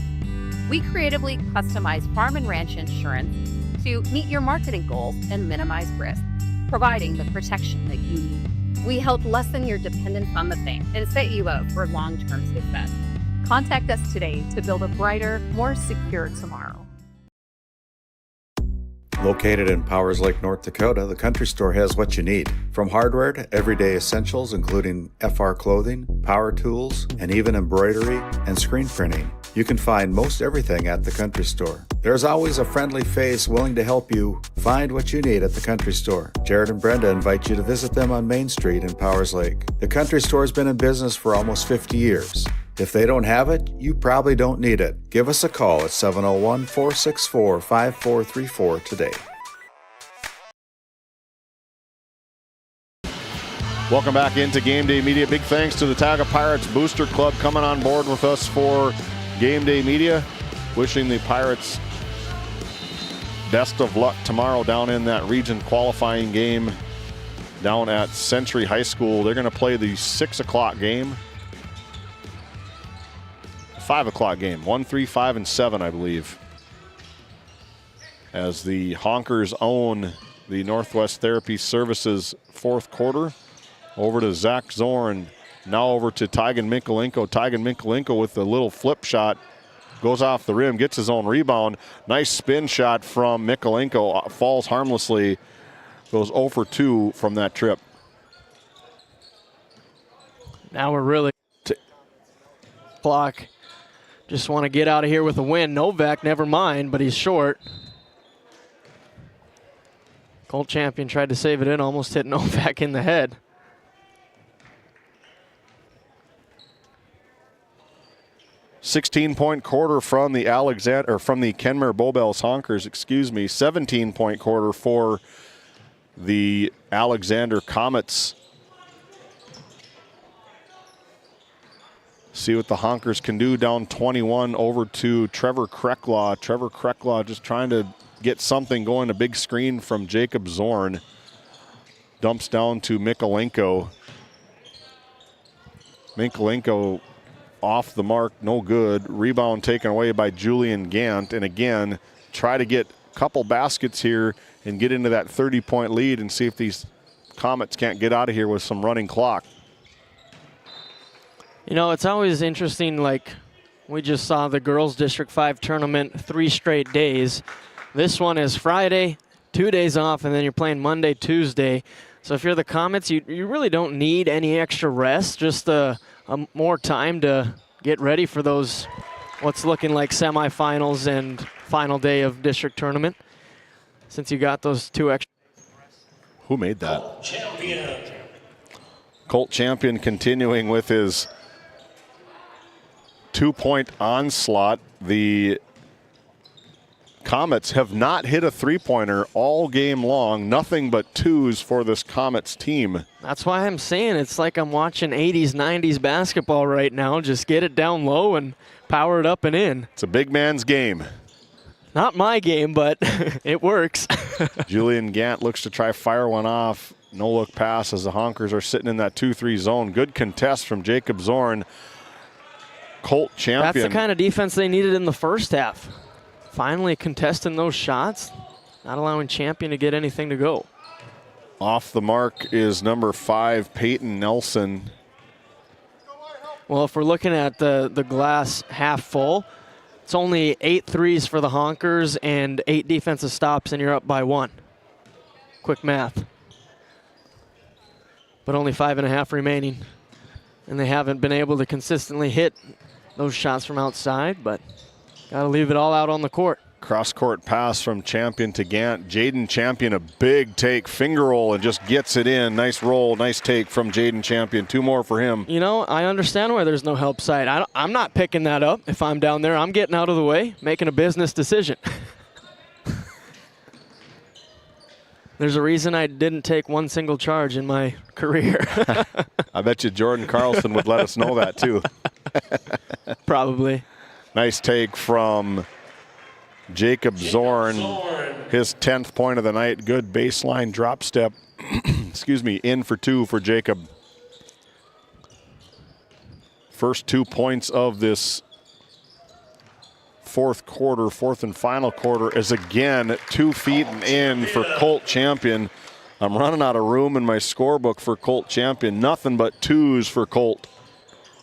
We creatively customize farm and ranch insurance to meet your marketing goals and minimize risk. providing the protection that you need. We help lessen your dependence on the bank and set you up for long-term success. Contact us today to build a brighter, more secure tomorrow. Located in Powers Lake, North Dakota, the Country Store has what you need. From hardware to everyday essentials, including FR clothing, power tools, and even embroidery and screen printing. You can find most everything at the Country Store. There's always a friendly face willing to help you find what you need at the Country Store. Jared and Brenda invite you to visit them on Main Street in Powers Lake. The Country Store has been in business for almost 50 years. If they don't have it, you probably don't need it. Give us a call at 701-464-5434 today. Welcome back into Game Day Media. Big thanks to the Tioga Pirates Booster Club coming on board with us for Game Day Media. Wishing the Pirates best of luck tomorrow down in that region qualifying game down at Century High School. They're going to play the 6 o'clock game. 5 o'clock game, 1, 3, 5, and 7, I believe. As the Honkers own the Northwest Therapy Services fourth quarter. Over to Zach Zorn, now over to Tygan Mikulenko. Tygan Mikulenko with a little flip shot, goes off the rim, gets his own rebound. Nice spin shot from Mikulenko, falls harmlessly, goes 0 for 2 from that trip. Now we're really clock. Just want to get out of here with a win. Novak, never mind, but he's short. Colt Champion tried to save it in, almost hit Novak in the head. $16-point quarter from the Kenmare Bowbells Honkers, 17-point quarter for the Alexander Comets. See what the Honkers can do, down 21 over to Trevor Krecklaw. Trevor Krecklaw just trying to get something going. A big screen from Jacob Zorn. Dumps down to Mikulenko. Mikulenko off the mark, no good. Rebound taken away by Julian Gant. And again, try to get a couple baskets here and get into that 30-point lead and see if these Comets can't get out of here with some running clock. You know, it's always interesting, like we just saw the girls District 5 tournament 3 straight days. This one is Friday, 2 days off, and then you're playing Monday, Tuesday. So if you're the Comets, you really don't need any extra rest, just more time to get ready for those, what's looking like semifinals and final day of district tournament, since you got those 2 extra. Who made that? Colt Champion continuing with his 2-point onslaught. The Comets have not hit a three-pointer all game long. Nothing but 2s for this Comets team. That's why I'm saying it's like I'm watching 80s, 90s basketball right now. Just get it down low and power it up and in. It's a big man's game. Not my game, but it works. Julian Gant looks to try fire one off. No look pass as the Honkers are sitting in that 2-3 zone. Good contest from Jacob Zorn. Colt Champion. That's the kind of defense they needed in the first half. Finally contesting those shots, not allowing Champion to get anything to go. Off the mark is number 5, Peyton Nelson. Well, if we're looking at the glass half full, it's only 8 threes for the Honkers and 8 defensive stops, and you're up by 1. Quick math. But only 5.5 remaining. And they haven't been able to consistently hit those shots from outside, but got to leave it all out on the court. Cross-court pass from Champion to Gant. Jaden Champion, a big take, finger roll, and just gets it in. Nice roll, nice take from Jaden Champion. 2 more for him. You know, I understand why there's no help side. I'm not picking that up. If I'm down there, I'm getting out of the way, making a business decision. There's a reason I didn't take 1 single charge in my career. I bet you Jordan Carlson would let us know that too. Probably. Nice take from Jacob Zorn. His 10th point of the night. Good baseline drop step. Excuse me, in for 2 for Jacob. First 2 points of this fourth and final quarter is again 2 feet and in for Colt Champion. I'm running out of room in my scorebook for Colt champion. Nothing but 2s for Colt.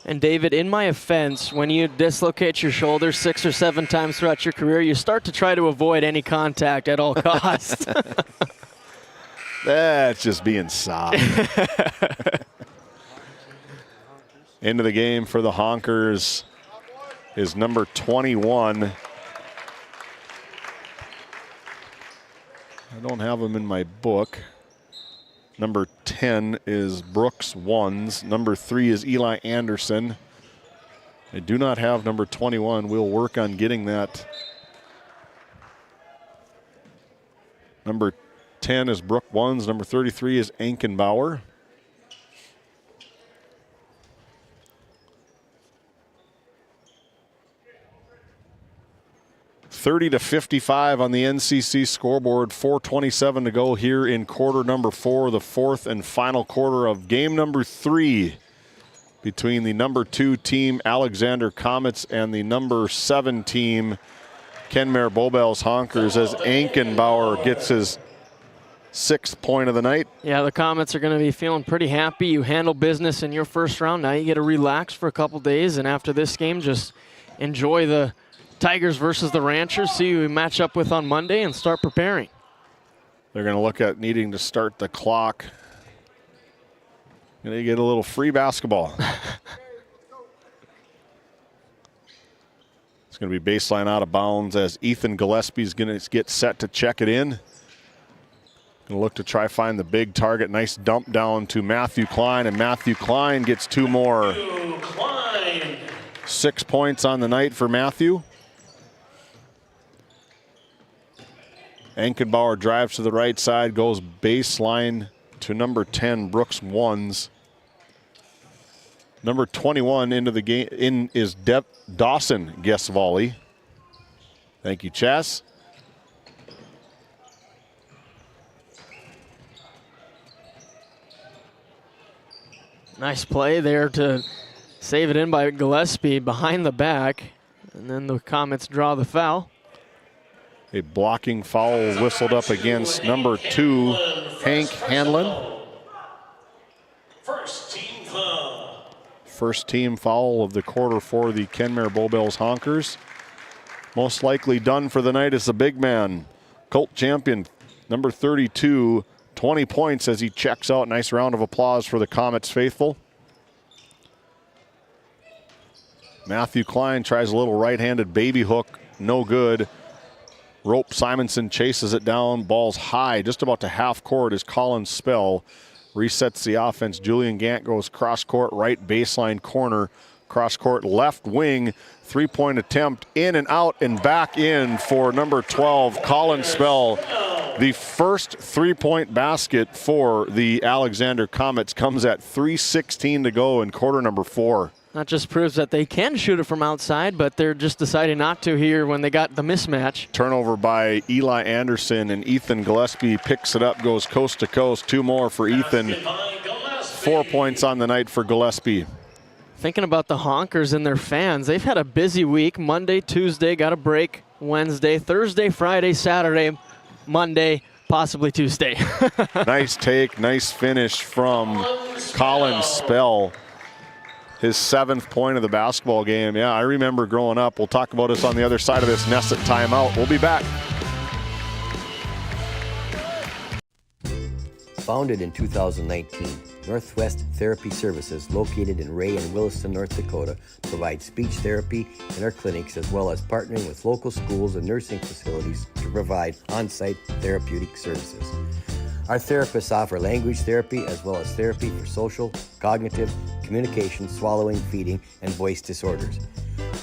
And David, in my offense, when you dislocate your shoulder 6 or 7 times throughout your career, you start to try to avoid any contact at all costs. That's just being soft. Into the game for the Honkers is number 21. I don't have him in my book. Number 10 is Brooks Ones. Number 3 is Eli Anderson. I do not have number 21. We'll work on getting that. Number 10 is Brook Ones. Number 33 is Ankenbauer. $30-55 on the NCC scoreboard. 4:27 to go here in quarter number 4, the 4th and final quarter of game number 3 between the number 2 team Alexander Comets and the number 7 team Kenmare Bobels Honkers, as Ankenbauer gets his 6th point of the night. Yeah, the Comets are going to be feeling pretty happy. You handle business in your first round. Now you get to relax for a couple days, and after this game, just enjoy the Tigers versus the Ranchers, see who we match up with on Monday, and start preparing. They're going to look at needing to start the clock. Going to get a little free basketball. It's going to be baseline out of bounds as Ethan Gillespie is going to get set to check it in. Going to look to try find the big target. Nice dump down to Matthew Klein, and Matthew Klein gets 2 more. 6 points on the night for Matthew. Ankenbauer drives to the right side, goes baseline to number 10, Brooks Ones. Number 21 into the game is Dawson guest volley. Thank you, Chess. Nice play there to save it in by Gillespie behind the back, and then the Comets draw the foul. A blocking foul whistled up against number 2, Hank Hanlon. First team foul of the quarter for the Kenmare Bobels Honkers. Most likely done for the night is the big man, Colt champion, number 32, 20 points as he checks out. Nice round of applause for the Comets faithful. Matthew Klein tries a little right-handed baby hook, no good. Rope Simonson chases it down, ball's high, just about to half court as Colin Spell resets the offense. Julian Gant goes cross court, right baseline corner, cross court left wing, 3-point attempt, in and out and back in for number 12, Colin Spell. The first 3-point basket for the Alexander Comets comes at 3:16 to go in quarter number 4. That just proves that they can shoot it from outside, but they're just deciding not to here when they got the mismatch. Turnover by Eli Anderson, and Ethan Gillespie picks it up, goes coast to coast. 2 more for Ethan. 4 points on the night for Gillespie. Thinking about the Honkers and their fans, they've had a busy week. Monday, Tuesday, got a break. Wednesday, Thursday, Friday, Saturday, Monday, possibly Tuesday. Nice take, nice finish from Colin Spell. His 7th point of the basketball game. Yeah, I remember growing up. We'll talk about this on the other side of this Nesset timeout. We'll be back. Founded in 2019, Northwest Therapy Services, located in Ray and Williston, North Dakota, provides speech therapy in our clinics, as well as partnering with local schools and nursing facilities to provide on-site therapeutic services. Our therapists offer language therapy as well as therapy for social, cognitive, communication, swallowing, feeding, and voice disorders.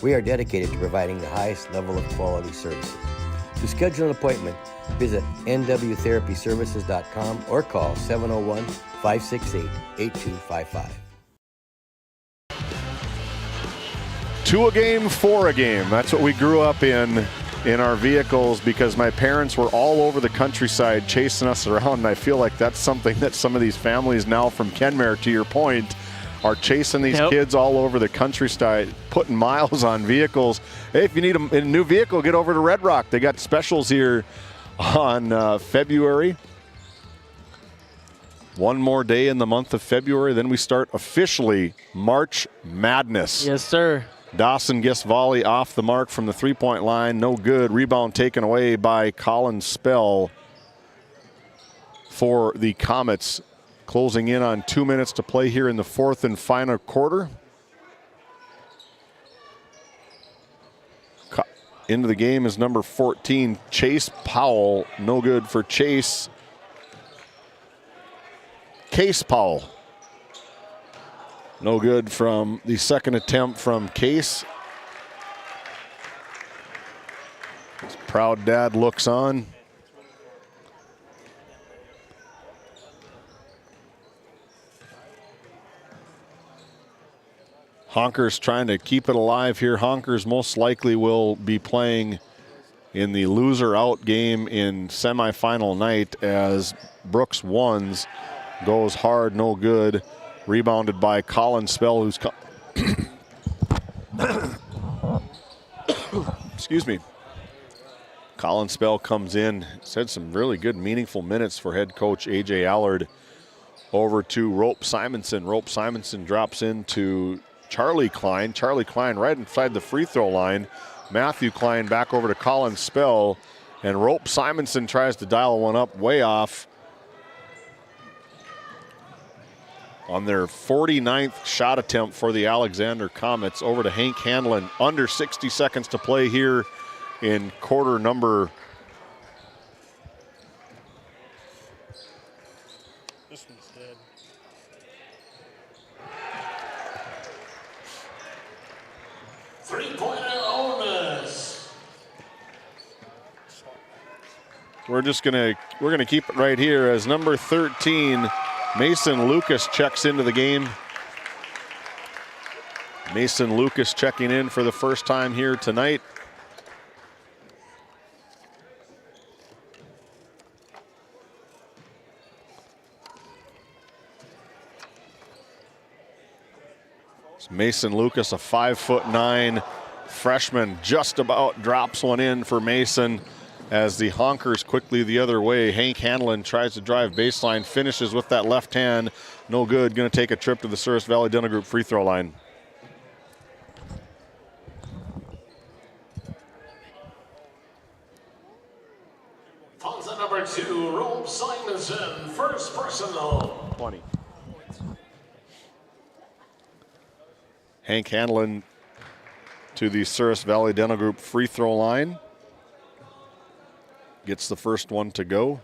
We are dedicated to providing the highest level of quality services. To schedule an appointment, visit nwtherapyservices.com or call 701-568-8255. 2 a game, 4 a game. That's what we grew up in our vehicles, because my parents were all over the countryside chasing us around, and I feel like that's something that some of these families now from Kenmare, to your point, are chasing these kids all over the countryside, putting miles on vehicles. Hey, if you need a new vehicle, get over to Red Rock. They got specials here on February. One more day in the month of February, then we start officially March Madness. Yes, sir. Dawson gets volley off the mark from the three-point line. No good. Rebound taken away by Colin Spell for the Comets. Closing in on 2 minutes to play here in the fourth and final quarter. Into the game is number 14, Chase Powell. No good for Chase. Case Powell. No good from the second attempt from Case. His proud dad looks on. Honkers trying to keep it alive here. Honkers most likely will be playing in the loser out game in semifinal night as Brooks Ones goes hard, no good. Rebounded by Colin Spell, who's excuse me. Colin Spell comes in. He's had some really good, meaningful minutes for head coach A.J. Allard. Over to Rope Simonson. Rope Simonson drops into Charlie Klein. Charlie Klein right inside the free throw line. Matthew Klein back over to Colin Spell. And Rope Simonson tries to dial one up way off. On their 49th shot attempt for the Alexander Comets, over to Hank Hanlon. Under 60 seconds to play here in quarter number. This one's dead. Three-pointer bonus. We're gonna keep it right here as number 13, Mason Lucas, checks into the game. Mason Lucas checking in for the first time here tonight. It's Mason Lucas, a 5'9" freshman, just about drops one in for Mason. As the Honkers quickly the other way. Hank Hanlon tries to drive baseline, finishes with that left hand. No good, gonna take a trip to the Souris Valley Dental Group free throw line. Fonza number 2, Rope Simonson, first personal. 20. Hank Hanlon to the Souris Valley Dental Group free throw line. Gets the first one to go.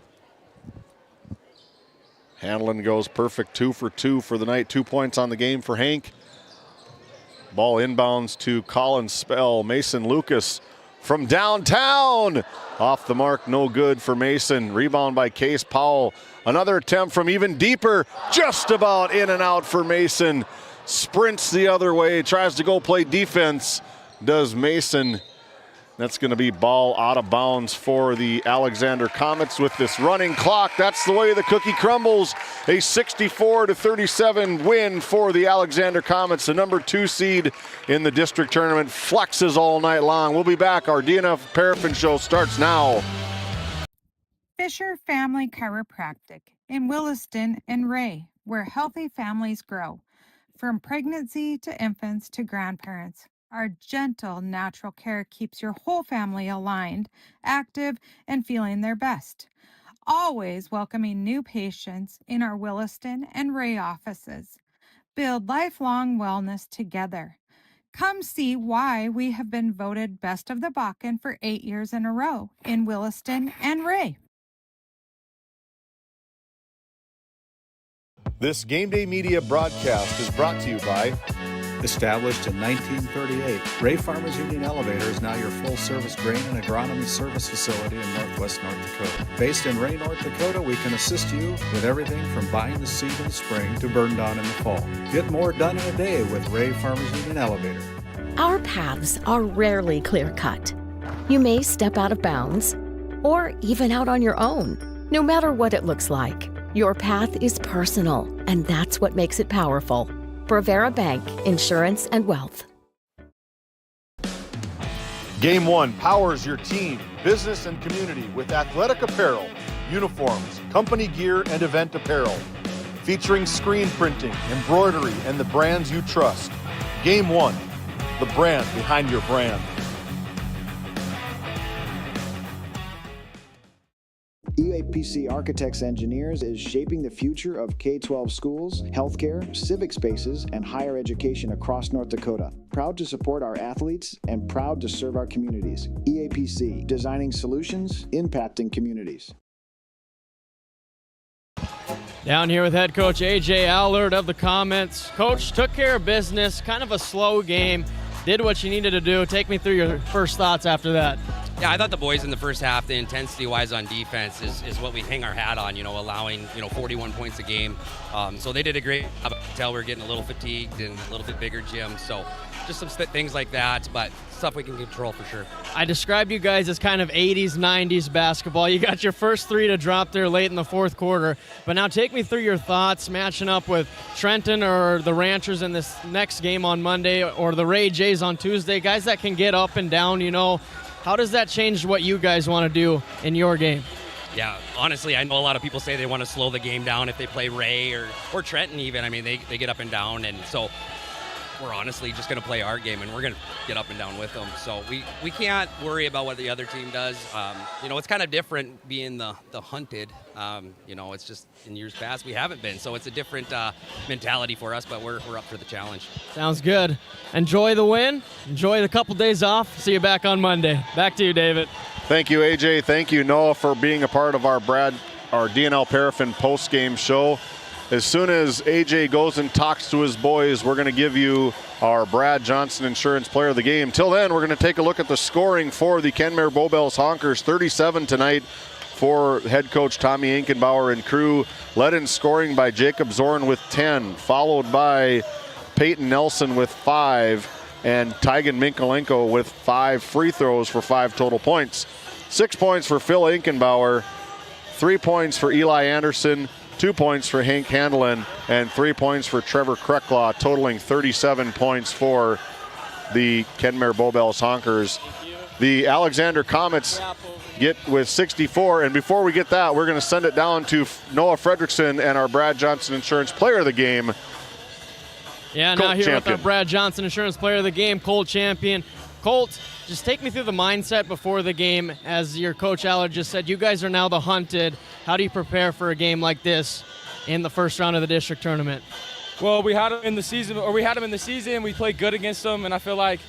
Hanlon goes perfect, 2 for 2 for the night. 2 points on the game for Hank. Ball inbounds to Colin Spell. Mason Lucas from downtown. Off the mark, no good for Mason. Rebound by Case Powell. Another attempt from even deeper. Just about in and out for Mason. Sprints the other way, tries to go play defense. Does Mason. That's going to be ball out of bounds for the Alexander Comets with this running clock. That's the way the cookie crumbles. A 64-37 win for the Alexander Comets. The number 2 seed in the district tournament flexes all night long. We'll be back. Our DNF Paraffin Show starts now. Fisher Family Chiropractic in Williston and Ray, where healthy families grow. From pregnancy to infants to grandparents. Our gentle, natural care keeps your whole family aligned, active, and feeling their best. Always welcoming new patients in our Williston and Ray offices. Build lifelong wellness together. Come see why we have been voted Best of the Bakken for 8 years in a row in Williston and Ray. This Game Day Media broadcast is brought to you by Established in 1938, Ray Farmers Union Elevator is now your full-service grain and agronomy service facility in northwest North Dakota. Based in Ray, North Dakota, we can assist you with everything from buying the seed in the spring to burn down in the fall. Get more done in a day with Ray Farmers Union Elevator. Our paths are rarely clear-cut. You may step out of bounds or even out on your own. No matter what it looks like, your path is personal, and that's what makes it powerful. Provera Bank, Insurance and Wealth. Game 1 powers your team, business, and community with athletic apparel, uniforms, company gear, and event apparel. featuring screen printing, embroidery, and the brands you trust. Game One, the brand behind your brand. EAPC Architects Engineers is shaping the future of K-12 schools, healthcare, civic spaces, and higher education across North Dakota. Proud to support our athletes and proud to serve our communities. EAPC, designing solutions, impacting communities. Down here with head coach A.J. Allard of the Comets. Coach, took care of business, kind of a slow game, did what you needed to do. Take me through your first thoughts after that. Yeah, I thought the boys in the first half, the intensity-wise on defense is what we hang our hat on, allowing, 41 points a game. So they did a great job. I could tell we were getting a little fatigued and a little bit bigger gym. So just some things like that, but stuff we can control for sure. I described you guys as kind of 80s, 90s basketball. You got your first three to drop there late in the fourth quarter. But now take me through your thoughts matching up with Trenton or the Ranchers in this next game on Monday or the Ray Jays on Tuesday, guys that can get up and down, How does that change what you guys want to do in your game? Yeah, honestly, I know a lot of people say they want to slow the game down if they play Ray or Trenton even. I mean, they get up and down, and so we're honestly just going to play our game, and we're going to get up and down with them. So we can't worry about what the other team does. It's kind of different being the hunted. It's just in years past we haven't been. So it's a different mentality for us, but we're up for the challenge. Sounds good. Enjoy the win. Enjoy the couple days off. See you back on Monday. Back to you, David. Thank you, AJ. Thank you, Noah, for being a part of our DNL Paraffin post-game show. As soon as AJ goes and talks to his boys, we're going to give you our Brad Johnson Insurance Player of the Game. Till then, we're going to take a look at the scoring for the Kenmare Bowbells Honkers. 37 tonight for head coach Tommy Inkenbauer and crew. Led in scoring by Jacob Zorn with 10, followed by Peyton Nelson with 5, and Tygan Minkolenko with 5 free throws for 5 total points. 6 points for Phil Inkenbauer, 3 points for Eli Anderson, 2 points for Hank Handelin, and 3 points for Trevor Krecklaw, totaling 37 points for the Kenmare Bowbells Honkers. The Alexander Comets get with 64, and before we get that, we're going to send it down to Noah Fredrickson and our Brad Johnson Insurance Player of the Game. Yeah, Colt now here champion. with our Brad Johnson Insurance Player of the Game, Colt champion. Colt, just take me through the mindset before the game. As your coach Allard just said, you guys are now the hunted. How do you prepare for a game like this in the first round of the district tournament? Well, we had them in the season. We played good against them, and I feel like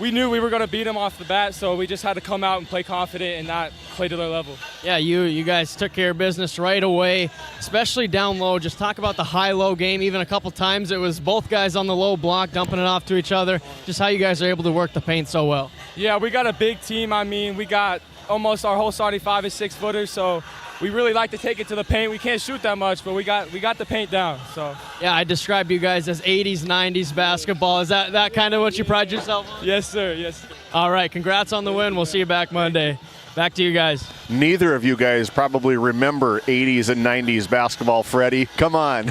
we knew we were going to beat them off the bat, so we just had to come out and play confident and not play to their level. Yeah, you guys took care of business right away, especially down low. Just talk about the high-low game. Even a couple times it was both guys on the low block dumping it off to each other. Just how you guys are able to work the paint so well. Yeah, we got a big team. I mean, we got almost our whole starting 5 is 6 footers, so we really like to take it to the paint. We can't shoot that much, but we got the paint down. So yeah, I describe you guys as 80s, 90s basketball. Is that kind of what you pride yourself on? Yes, sir. Yes, sir. All right, congrats on the win. We'll see you back Monday. Back to you guys. Neither of you guys probably remember 80s and 90s basketball, Freddie. Come on.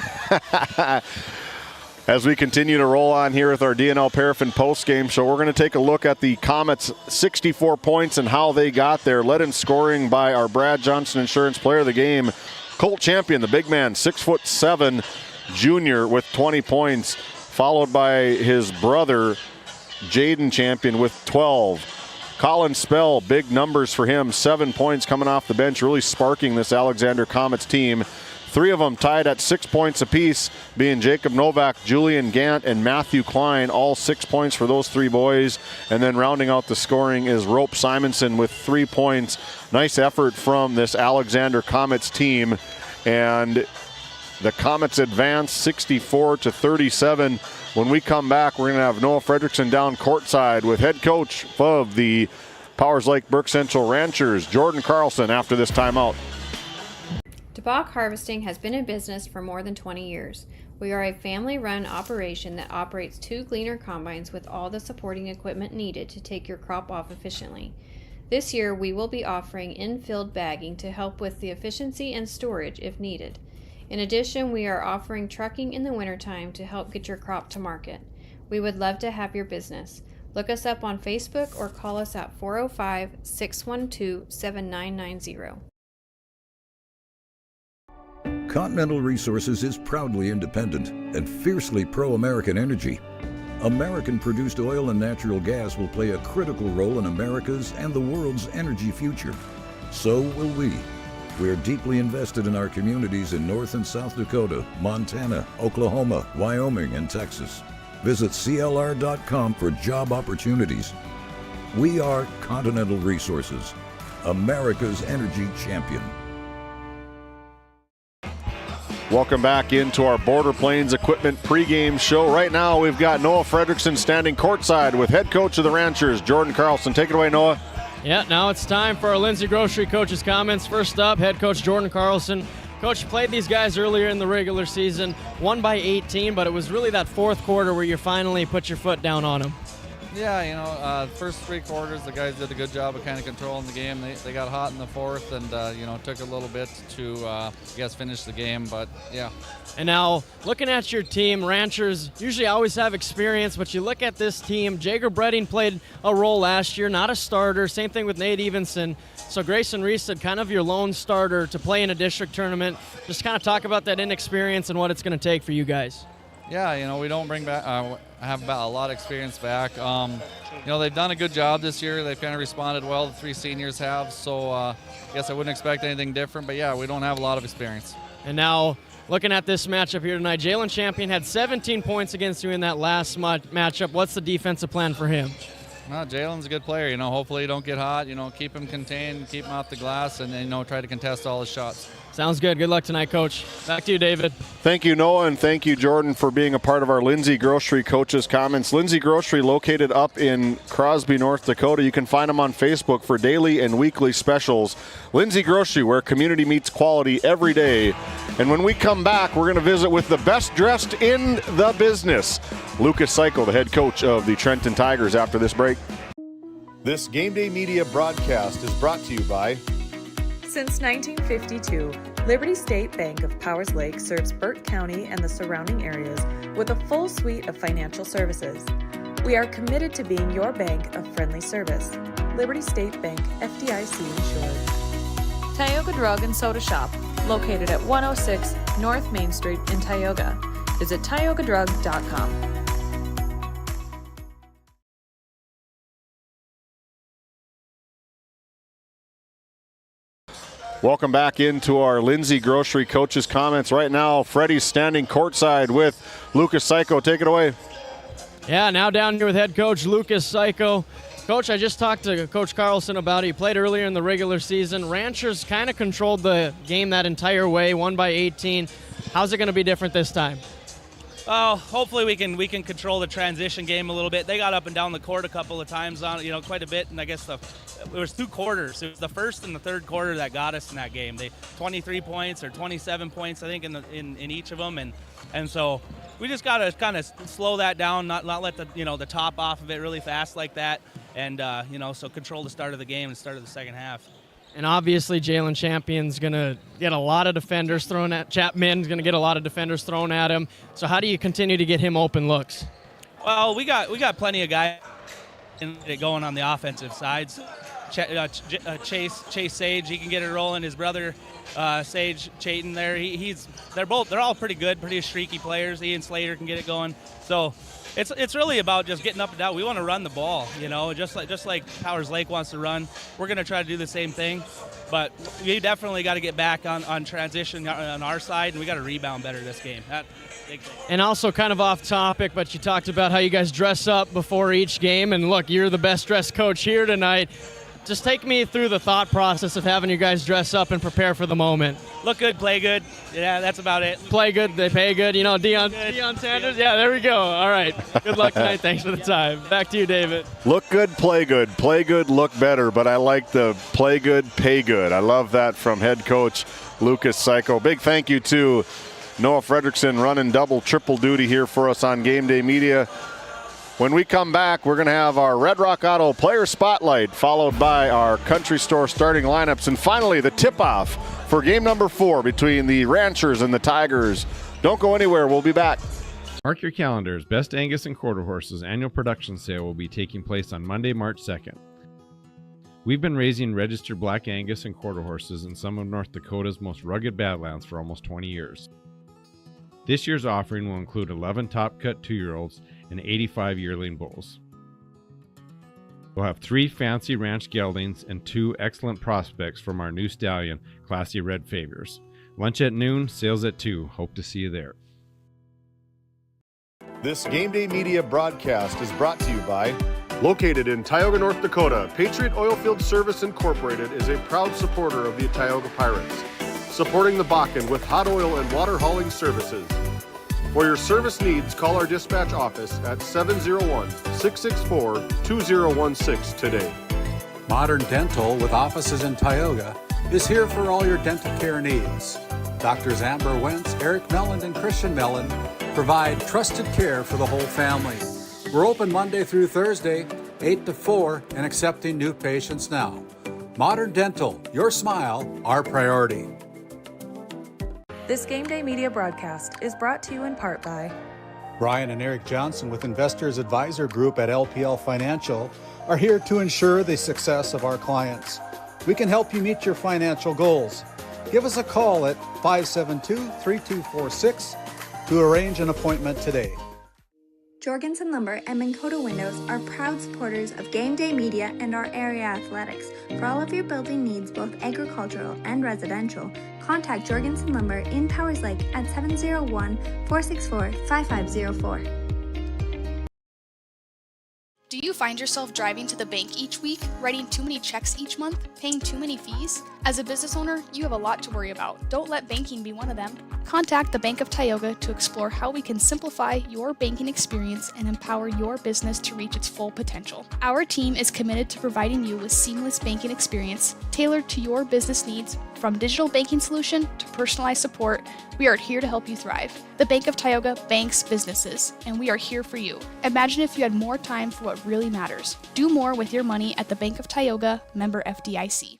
As we continue to roll on here with our DNL Paraffin postgame show, we're going to take a look at the Comets' 64 points and how they got there. Led in scoring by our Brad Johnson Insurance Player of the Game, Colt Champion, the big man, 6'7" junior with 20 points, followed by his brother, Jaden Champion, with 12. Colin Spell, big numbers for him, 7 points coming off the bench, really sparking this Alexander Comets team. 3 of them tied at 6 points apiece, being Jacob Novak, Julian Gant, and Matthew Klein, all 6 points for those 3 boys. And then rounding out the scoring is Rope Simonson with 3 points. Nice effort from this Alexander Comets team. And the Comets advance 64-37. When we come back, we're going to have Noah Fredrickson down courtside with head coach of the Powers Lake Burke Central Ranchers, Jordan Carlson, after this timeout. DeBach Harvesting has been in business for more than 20 years. We are a family-run operation that operates 2 gleaner combines with all the supporting equipment needed to take your crop off efficiently. This year, we will be offering in-field bagging to help with the efficiency and storage if needed. In addition, we are offering trucking in the wintertime to help get your crop to market. We would love to have your business. Look us up on Facebook or call us at 405-612-7990. Continental Resources is proudly independent and fiercely pro-American energy. American-produced oil and natural gas will play a critical role in America's and the world's energy future. So will we. We are deeply invested in our communities in North and South Dakota, Montana, Oklahoma, Wyoming, and Texas. Visit CLR.com for job opportunities. We are Continental Resources, America's energy champion. Welcome back into our Border Plains Equipment pregame show. Right now, we've got Noah Fredrickson standing courtside with head coach of the Ranchers, Jordan Carlson. Take it away, Noah. Yeah, now it's time for our Lindsay Grocery coach's comments. First up, head coach Jordan Carlson. Coach, played these guys earlier in the regular season, won by 18, but it was really that fourth quarter where you finally put your foot down on them. Yeah, first three quarters, the guys did a good job of kind of controlling the game. They got hot in the fourth and, took a little bit to, finish the game, but yeah. And now, looking at your team, Ranchers usually always have experience, but you look at this team, Jager Bredding played a role last year, not a starter. Same thing with Nate Evenson. So Grayson Reese said kind of your lone starter to play in a district tournament. Just kind of talk about that inexperience and what it's going to take for you guys. Yeah, we don't bring back, have about a lot of experience back. They've done a good job this year. They've kind of responded well, the three seniors have. So I guess I wouldn't expect anything different, but yeah, we don't have a lot of experience. And now, looking at this matchup here tonight, Jalen Champion had 17 points against you in that last matchup. What's the defensive plan for him? No, Jalen's a good player. Hopefully he don't get hot. Keep him contained, keep him off the glass, and then, try to contest all his shots. Sounds good. Good luck tonight, Coach. Back to you, David. Thank you, Noah, and thank you, Jordan, for being a part of our Lindsay Grocery Coaches comments. Lindsay Grocery, located up in Crosby, North Dakota. You can find them on Facebook for daily and weekly specials. Lindsay Grocery, where community meets quality every day. And when we come back, we're going to visit with the best dressed in the business, Lucas Seiko, the head coach of the Trenton Tigers, after this break. This GameDay Media broadcast is brought to you by... Since 1952, Liberty State Bank of Powers Lake serves Burt County and the surrounding areas with a full suite of financial services. We are committed to being your bank of friendly service. Liberty State Bank, FDIC insured. Tioga Drug and Soda Shop, located at 106 North Main Street in Tioga. Visit tiogadrug.com. Welcome back into our Lindsay Grocery Coaches comments. Right now, Freddie's standing courtside with Lucas Seiko. Take it away. Yeah, now down here with head coach Lucas Seiko. Coach, I just talked to Coach Carlson about it. He played earlier in the regular season. Ranchers kind of controlled the game that entire way, won by 18. How's it going to be different this time? Hopefully we can control the transition game a little bit. They got up and down the court a couple of times on quite a bit, and I guess it was two quarters. It was the first and the third quarter that got us in that game. They 23 points or 27 points, I think, in each of them, and so we just got to kind of slow that down, not let the top off of it really fast like that, and so control the start of the game and start of the second half. And obviously, Jalen Champion's going to get a lot of defenders thrown at Chapman's going to get a lot of defenders thrown at him. So how do you continue to get him open looks? Well, we got plenty of guys going on the offensive sides. Chase Sage, he can get it rolling. His brother Sage Chayton there, they're all pretty good, pretty streaky players. Ian Slater can get it going. So it's really about just getting up and down. We want to run the ball, just like Powers Lake wants to run. We're going to try to do the same thing, but we definitely got to get back on transition on our side, and we got to rebound better this game. Big thing. And also kind of off topic, but you talked about how you guys dress up before each game, and look, you're the best dressed coach here tonight. Just take me through the thought process of having you guys dress up and prepare for the moment. Look good, play good. Yeah, that's about it. Play good, they pay good. Deion Sanders. Yeah, there we go. All right. Good luck tonight. Thanks for the time. Back to you, David. Look good, play good. Play good, look better. But I like the play good, pay good. I love that from head coach Lucas Seiko. Big thank you to Noah Fredrickson running double, triple duty here for us on GameDay Media. When we come back, we're going to have our Red Rock Auto Player Spotlight, followed by our Country Store starting lineups, and finally the tip-off for game number 4 between the Ranchers and the Tigers. Don't go anywhere. We'll be back. Mark your calendars. Best Angus and Quarter Horses annual production sale will be taking place on Monday, March 2nd. We've been raising registered Black Angus and quarter horses in some of North Dakota's most rugged badlands for almost 20 years. This year's offering will include 11 top-cut 2-year-olds and 85 yearling bulls. We'll have 3 fancy ranch geldings and 2 excellent prospects from our new stallion, Classy Red Favors. Lunch at noon, sales at 2. Hope to see you there. This GameDay Media broadcast is brought to you by, located in Tioga, North Dakota, Patriot Oilfield Service Incorporated is a proud supporter of the Tioga Pirates, supporting the Bakken with hot oil and water hauling services. For your service needs, call our dispatch office at 701-664-2016 today. Modern Dental, with offices in Tioga, is here for all your dental care needs. Doctors Amber Wentz, Eric Melland, and Christian Melland provide trusted care for the whole family. We're open Monday through Thursday, 8 to 4, and accepting new patients now. Modern Dental, your smile, our priority. This GameDay Media broadcast is brought to you in part by Brian and Eric Johnson with Investors Advisor Group at LPL Financial are here to ensure the success of our clients. We can help you meet your financial goals. Give us a call at 572-3246 to arrange an appointment today. Jorgensen Lumber and Minn Kota Windows are proud supporters of GameDay Media and our area athletics. For all of your building needs, both agricultural and residential, contact Jorgensen Lumber in Powers Lake at 701-464-5504. Do you find yourself driving to the bank each week, writing too many checks each month, paying too many fees? As a business owner, you have a lot to worry about. Don't let banking be one of them. Contact the Bank of Tioga to explore how we can simplify your banking experience and empower your business to reach its full potential. Our team is committed to providing you with seamless banking experience tailored to your business needs. From digital banking solution to personalized support, we are here to help you thrive. The Bank of Tioga banks businesses, and we are here for you. Imagine if you had more time for what really matters. Do more with your money at the Bank of Tioga, member FDIC.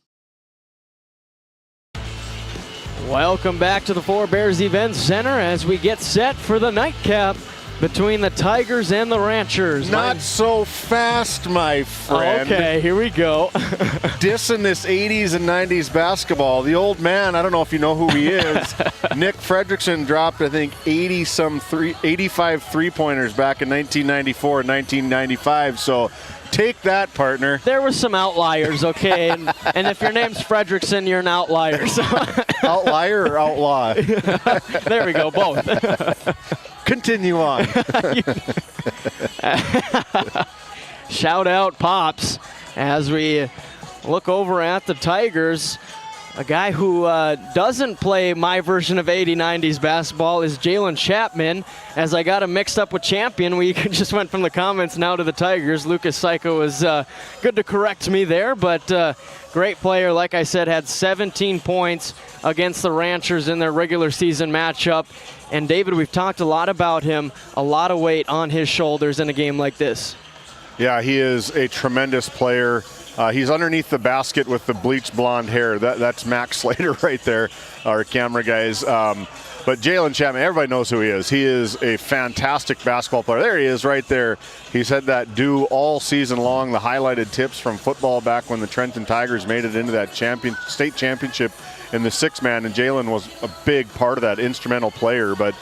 Welcome back to the Four Bears Event Center as we get set for the nightcap between the Tigers and the Ranchers. Not so fast, my friend. Okay, here we go. Dissing this 80s and 90s basketball. The old man, I don't know if you know who he is. Nick Fredrickson dropped, I think, 85 three-pointers back in 1994 and 1995. So take that, partner. There were some outliers, okay? and if your name's Fredrickson, you're an outlier. So. Outlier or outlaw? There we go, both. Continue on. Shout out Pops as we look over at the Tigers. A guy who doesn't play my version of 80-90s basketball is Jalen Chapman. As I got him mixed up with Champion, we just went from the comments now to the Tigers. Lucas Psycho was good to correct me there, but great player. Like I said, had 17 points against the Ranchers in their regular season matchup. And David, we've talked a lot about him, a lot of weight on his shoulders in a game like this. Yeah, he is a tremendous player. He's underneath the basket with the bleached blonde hair. That's Max Slater right there, our camera guys. But Jalen Chapman, everybody knows who he is. He is a fantastic basketball player. There he is right there. He's had that do all season long, the highlighted tips from football back when the Trenton Tigers made it into that state championship in the six-man, and Jalen was a big part of that, instrumental player. But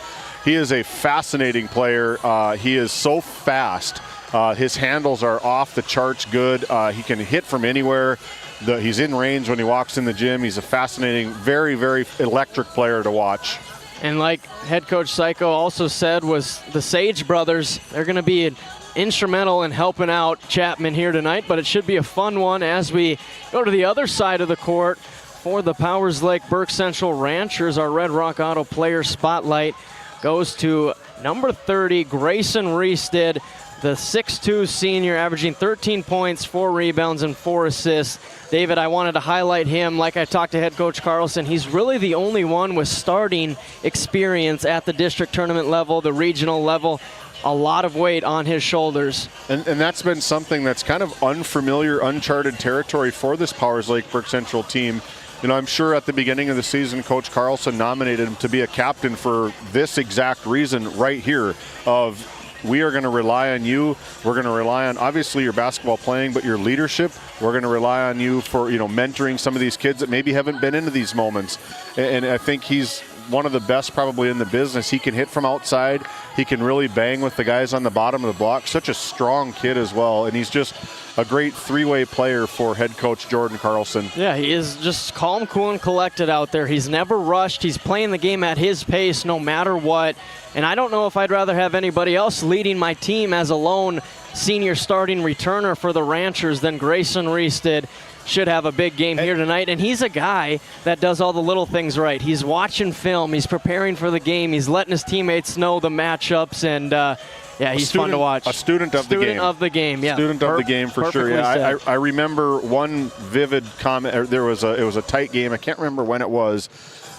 he is a fascinating player. He is so fast. His handles are off the charts good. He can hit from anywhere. He's in range when he walks in the gym. He's a fascinating, very, very electric player to watch. And like head coach Psycho also said, was the Sage brothers, they're going to be instrumental in helping out Chapman here tonight, but it should be a fun one as we go to the other side of the court for the Powers Lake Burke Central Ranchers. Our Red Rock Auto player spotlight goes to number 30, Grayson Reested, the 6'2 senior, averaging 13 points, 4 rebounds, and 4 assists. David, I wanted to highlight him. Like I talked to head coach Carlson, he's really the only one with starting experience at the district tournament level, the regional level. A lot of weight on his shoulders. And that's been something that's kind of unfamiliar, uncharted territory for this Powers Lake Burke Central team. You know, I'm sure at the beginning of the season, Coach Carlson nominated him to be a captain for this exact reason right here of we are going to rely on you. We're going to rely on, obviously, your basketball playing, but your leadership. We're going to rely on you for, mentoring some of these kids that maybe haven't been into these moments. And I think he's one of the best probably in the business. He can hit from outside. He can really bang with the guys on the bottom of the block. Such a strong kid as well. And he's just a great three-way player for head coach Jordan Carlson. Yeah, he is just calm, cool, and collected out there. He's never rushed. He's playing the game at his pace no matter what. And I don't know if I'd rather have anybody else leading my team as a lone senior starting returner for the Ranchers than Grayson Reese did. Should have a big game here tonight. And he's a guy that does all the little things right. He's watching film. He's preparing for the game. He's letting his teammates know the matchups. And, he's fun to watch. A student of the game. Student of the game, yeah. Student of the game for sure. Yeah, I remember one vivid comment. It was a tight game. I can't remember when it was,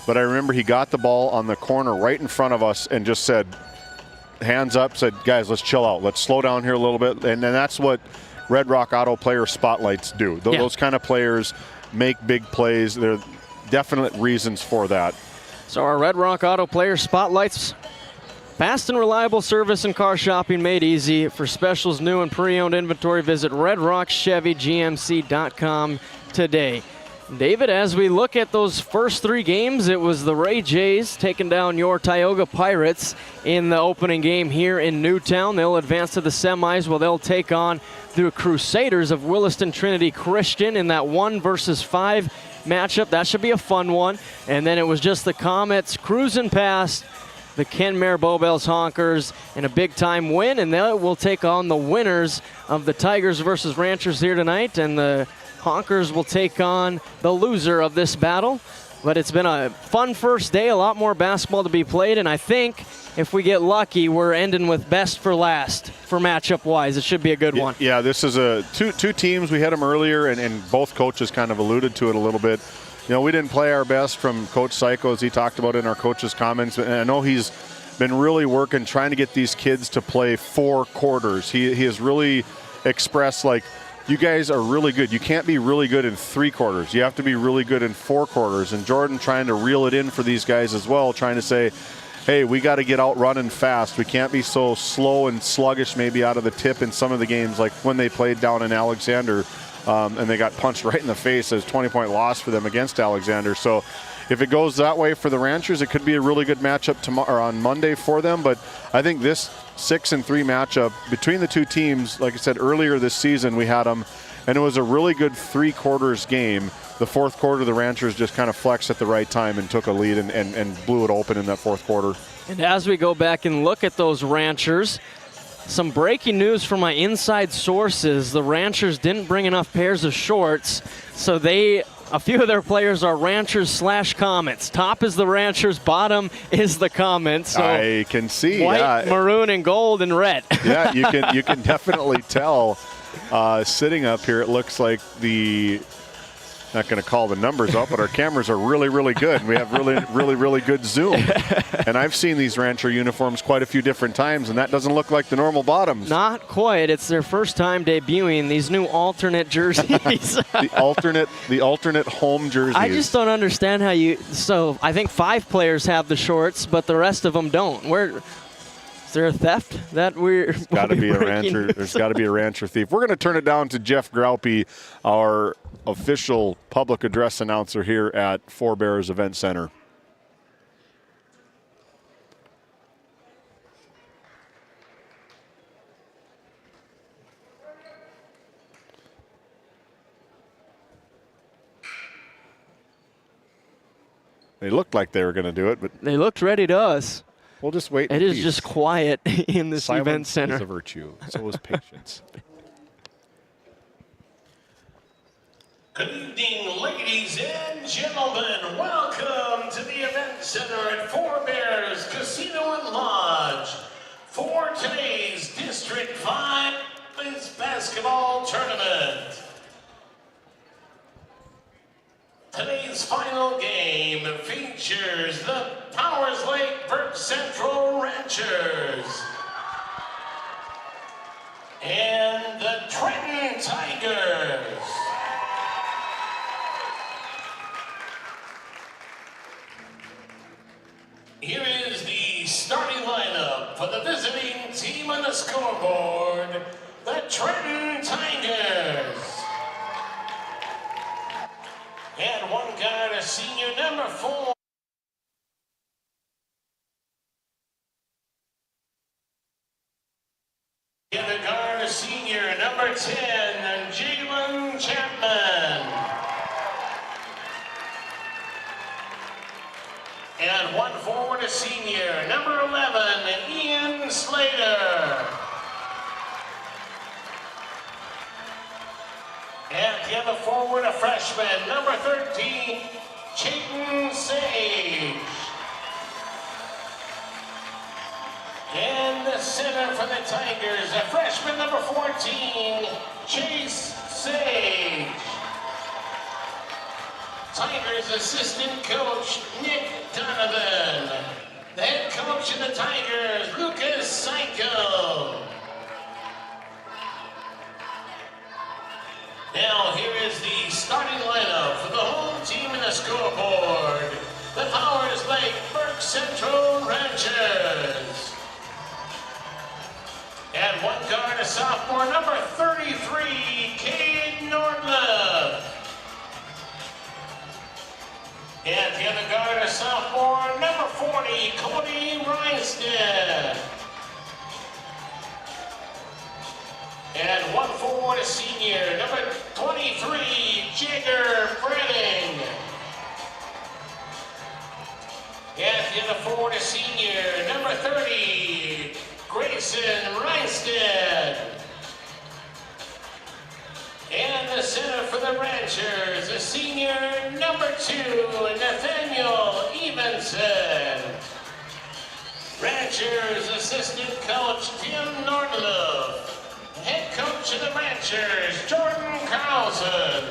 but I remember he got the ball on the corner right in front of us and just said, hands up, said, guys, let's chill out. Let's slow down here a little bit. And that's what Red Rock Auto player spotlights do. Those kind of players make big plays. There are definite reasons for that. So our Red Rock Auto player spotlights. Fast and reliable service and car shopping made easy. For specials, new and pre-owned inventory, visit redrockchevygmc.com today. David, as we look at those first three games, it was the Ray Jays taking down your Tioga Pirates in the opening game here in Newtown. They'll advance to the semis where they'll take on the Crusaders of Williston Trinity Christian in that 1-versus-5 matchup. That should be a fun one. And then it was just the Comets cruising past the Kenmare Bowbells Honkers in a big-time win, and they will take on the winners of the Tigers versus Ranchers here tonight, and the Honkers will take on the loser of this battle. But it's been a fun first day, a lot more basketball to be played, and I think if we get lucky, we're ending with best for last for matchup-wise. It should be a good one. Yeah, this is two teams. We had them earlier, and both coaches kind of alluded to it a little bit. We didn't play our best from Coach Psycho, as he talked about in our coach's comments, and I know he's been really working, trying to get these kids to play 4 quarters. He has really expressed, like, you guys are really good. You can't be really good in 3 quarters. You have to be really good in 4 quarters. And Jordan trying to reel it in for these guys as well, trying to say, hey, we got to get out running fast. We can't be so slow and sluggish maybe out of the tip in some of the games, like when they played down in Alexander and they got punched right in the face. As 20-point loss for them against Alexander. So if it goes that way for the Ranchers, it could be a really good matchup tomorrow or on Monday for them. But I think this 6-3 matchup between the two teams, like I said earlier this season, we had them, and it was a really good 3 quarters game. The fourth quarter, the Ranchers just kind of flexed at the right time and took a lead and blew it open in that fourth quarter. And as we go back and look at those Ranchers, some breaking news from my inside sources. The Ranchers didn't bring enough pairs of shorts, so a few of their players are Ranchers/Comets. Top is the Ranchers, bottom is the Comets. So I can see white, maroon, and gold and red. Yeah, you can definitely tell. Sitting up here, it looks like not going to call the numbers up, but our cameras are really, really good. We have really good zoom. And I've seen these Rancher uniforms quite a few different times, and that doesn't look like the normal bottoms. Not quite. It's their first time debuting these new alternate jerseys. the alternate home jerseys. I just don't understand how so I think 5 players have the shorts, but the rest of them don't. Is there a theft that there's got to be a Rancher? There's got to be a Rancher thief. We're going to turn it down to Jeff Graupie, our official public address announcer here at Four Bears Event Center. They looked like they were going to do it, but they looked ready to us. We'll just wait. It is just quiet in this event center. Silence is a virtue. So is patience. Good evening, ladies and gentlemen. Welcome to the event center at Four Bears Casino and Lodge for today's District 5 Boys Basketball Tournament. Today's final game features the Powers Lake Burke Central Ranchers and the Trenton Tigers. Here is the starting lineup for the visiting team on the scoreboard, the Trenton Tigers. And one guard, a senior, number 4. The other guard, a senior, number 10, Jalen Chapman. And one forward, a senior, number 11, Ian Slater. And the other forward, a freshman, number 13, Chayton Sage. And the center for the Tigers, a freshman, number 14, Chase Sage. Tigers assistant coach, Nick Donovan. The head coach of the Tigers, Lucas Psycho. Now here is the starting lineup for the home team in the scoreboard. The Powers Lake Burke Central Ranchers. And one guard, a sophomore, number 33, Cade Nordlund. And the other guard, a sophomore, number 40, Cody Reinsted. And one forward, a senior, number 23, Jagger Brenning. And the other forward, a senior, number 30, Grayson Reinsted. And the center for the Ranchers, a senior, number 2, Nathaniel Evenson. Ranchers assistant coach, Tim Nordlow. Head coach of the Ranchers, Jordan Carlson.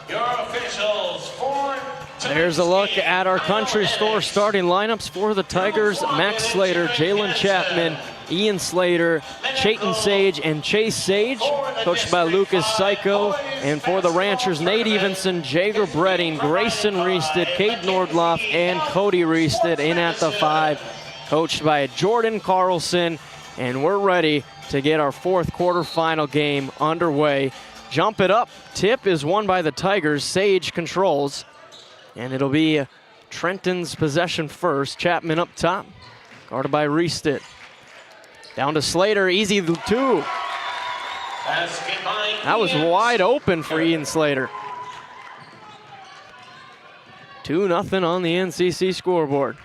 Your officials for There's a look at our country store starting lineups for the Tigers. Max Slater, Jalen Chapman, Ian Slater, Chayton Sage, and Chase Sage, coached by Lucas Psycho. And for the Ranchers, Nate Evenson, Jager Bredding, Grayson Reested, Cade Nordloff, and Cody Reested in at the 5, coached by Jordan Carlson. And we're ready to get our fourth quarterfinal game underway. Jump it up. Tip is won by the Tigers. Sage controls. And it'll be Trenton's possession first. Chapman up top, guarded by Reested. Down to Slater, easy 2. That was wide open for Ian Slater. 2-0 on the NCC scoreboard.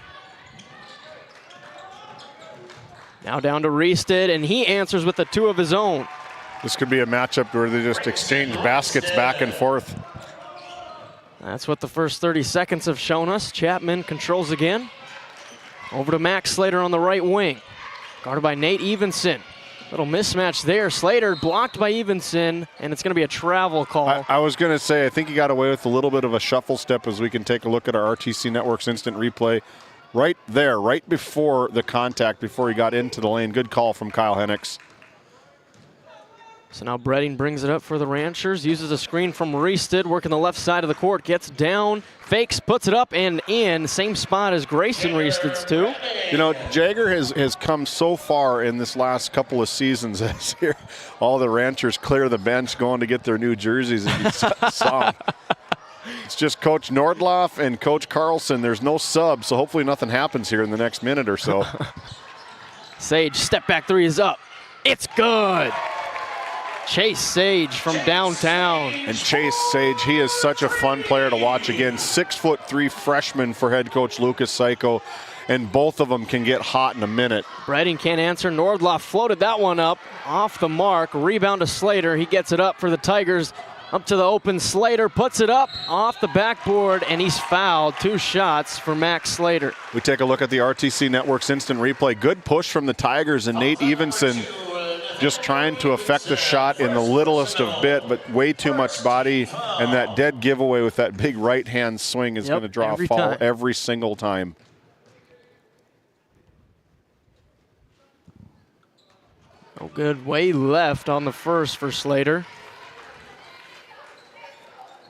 Now down to Reested, and he answers with a 2 of his own. This could be a matchup where they just exchange baskets back and forth. That's what the first 30 seconds have shown us. Chapman controls again. Over to Max Slater on the right wing. Guarded by Nate Evenson. Little mismatch there. Slater blocked by Evenson, and it's going to be a travel call. I was going to say, I think he got away with a little bit of a shuffle step as we can take a look at our RTC Network's instant replay. Right there, right before the contact, before he got into the lane. Good call from Kyle Hennicks. So now Bredding brings it up for the Ranchers, uses a screen from Reested, working the left side of the court, gets down, fakes, puts it up and in, same spot as Grayson Reested's 2. You know, Jagger has come so far in this last couple of seasons as here all the Ranchers clear the bench going to get their new jerseys, and you saw them. It's just Coach Nordloff and Coach Carlson. There's no sub, so hopefully nothing happens here in the next minute or so. Sage, step back 3 is up. It's good. Chase Sage from downtown. And Chase Sage, he is such a fun player to watch again. 6'3" freshman for head coach Lucas Psycho, and both of them can get hot in a minute. Bredding can't answer. Nordloff floated that one up off the mark. Rebound to Slater. He gets it up for the Tigers. Up to the open, Slater puts it up off the backboard, and he's fouled. 2 shots for Max Slater. We take a look at the RTC Network's instant replay. Good push from the Tigers, and Nate Evenson just trying to affect the shot in the littlest of bit, but way too much body, and that dead giveaway with that big right-hand swing is going to draw a foul every single time. Oh, good. Way left on the first for Slater.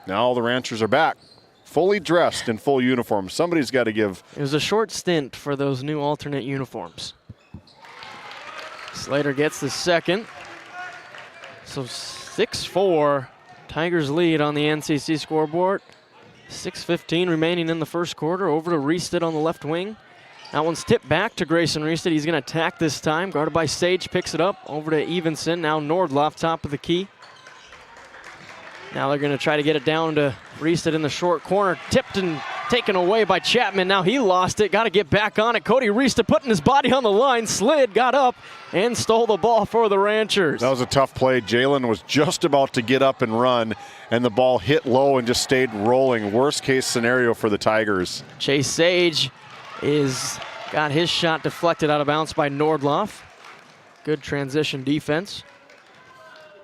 Now the Ranchers are back, fully dressed in full uniform. Somebody's got to give. It was a short stint for those new alternate uniforms. Slater gets the second. So 6-4, Tigers lead on the NCC scoreboard. 6:15 remaining in the first quarter. Over to Reested on the left wing. That one's tipped back to Grayson Reested. He's going to attack this time. Guarded by Sage, picks it up. Over to Evenson. Now Nordloff, top of the key. Now they're going to try to get it down to Reested in the short corner. Tipped and taken away by Chapman. Now he lost it. Got to get back on it. Cody Reested putting his body on the line. Slid, got up, and stole the ball for the Ranchers. That was a tough play. Jalen was just about to get up and run, and the ball hit low and just stayed rolling. Worst case scenario for the Tigers. Chase Sage got his shot deflected out of bounds by Nordloff. Good transition defense.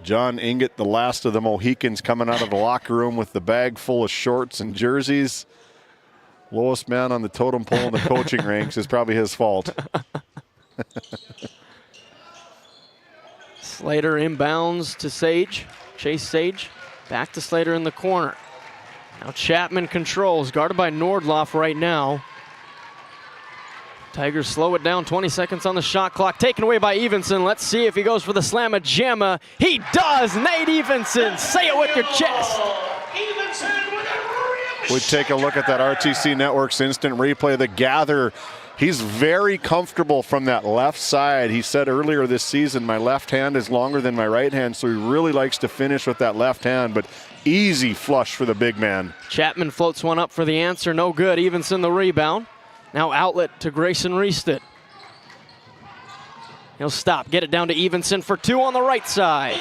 John Inget, the last of the Mohicans, coming out of the locker room with the bag full of shorts and jerseys. Lowest man on the totem pole in the coaching ranks is probably his fault. Slater inbounds to Sage. Chase Sage back to Slater in the corner. Now Chapman controls, guarded by Nordloff right now. Tigers slow it down, 20 seconds on the shot clock, taken away by Evenson. Let's see if he goes for the slamma-jamma. He does! Nate Evenson, say it with your chest. We take a look at that RTC Network's instant replay. The gather, he's very comfortable from that left side. He said earlier this season, my left hand is longer than my right hand, so he really likes to finish with that left hand, but easy flush for the big man. Chapman floats one up for the answer, no good. Evenson the rebound. Now outlet to Grayson Reested. He'll stop, get it down to Evenson for two on the right side.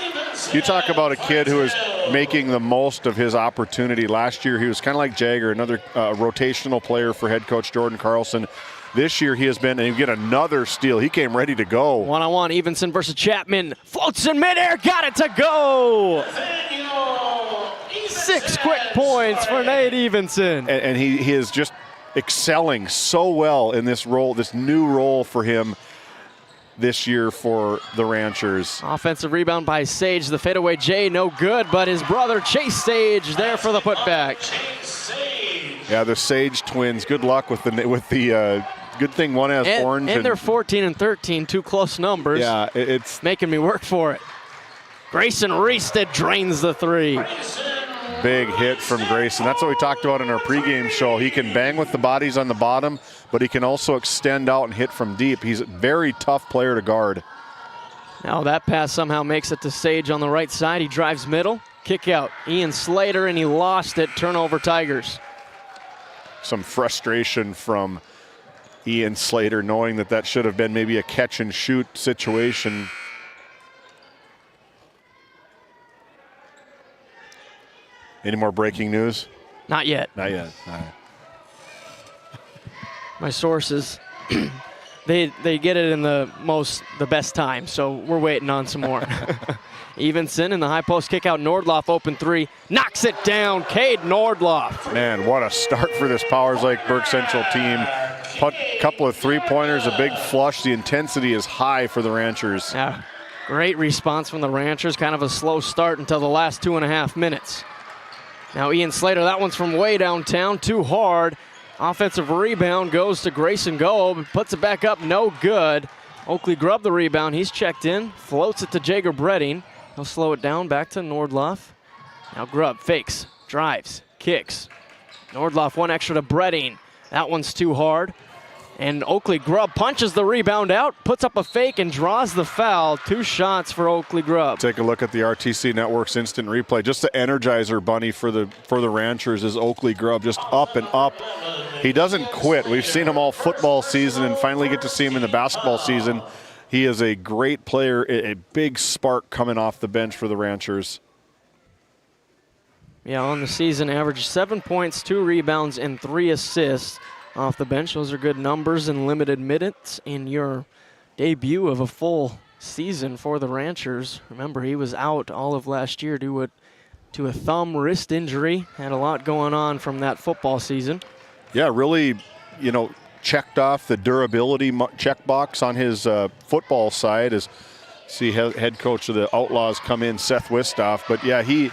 You talk about a kid who is making the most of his opportunity. Last year he was kind of like Jagger, another rotational player for head coach Jordan Carlson. This year he has been, and you get another steal. He came ready to go. One-on-one, Evenson versus Chapman. Floats in midair, got it to go! 6 quick points for Nate Evenson. And he is just excelling so well in this role, this new role for him this year for the Ranchers. Offensive rebound by Sage. The fadeaway J, no good, but his brother Chase Sage there for the putback. Yeah, the Sage twins. Good luck with the good thing one has orange. And they're 14 and 13, two close numbers. Yeah, it's making me work for it. Grayson Reested drains the three. Big hit from Grayson. That's what we talked about in our pregame show. He can bang with the bodies on the bottom, but he can also extend out and hit from deep. He's a very tough player to guard. Now that pass somehow makes it to Sage on the right side. He drives middle, kick out. Ian Slater, and he lost it. Turnover Tigers. Some frustration from Ian Slater, knowing that should have been maybe a catch and shoot situation. Any more breaking news? Not yet. Not yet. All right. My sources, they get it in the best time, so we're waiting on some more. Evenson in the high post kick out. Nordloff open three, knocks it down. Cade Nordloff. Man, what a start for this Powers Lake Burke Central team. Couple of three-pointers, a big flush. The intensity is high for the Ranchers. Yeah, great response from the Ranchers. Kind of a slow start until the last 2.5 minutes. Now Ian Slater, that one's from way downtown, too hard. Offensive rebound goes to Grayson Gold, puts it back up, no good. Oakley Grubb the rebound, he's checked in, floats it to Jager Bredding. He'll slow it down, back to Nordloff. Now Grubb fakes, drives, kicks. Nordloff one extra to Bredding. That one's too hard. And Oakley Grubb punches the rebound out, puts up a fake, and draws the foul. 2 shots for Oakley Grubb. Take a look at the RTC Network's instant replay. Just the energizer bunny for the Ranchers is Oakley Grubb, just up and up. He doesn't quit. We've seen him all football season and finally get to see him in the basketball season. He is a great player, a big spark coming off the bench for the Ranchers. Yeah, on the season, averaged 7 points, 2 rebounds, and 3 assists. Off the bench, those are good numbers in limited minutes in your debut of a full season for the Ranchers. Remember, he was out all of last year due to a thumb wrist injury. Had a lot going on from that football season. Yeah, really, checked off the durability checkbox on his football side as see head coach of the Outlaws come in, Seth Wistoff. But yeah,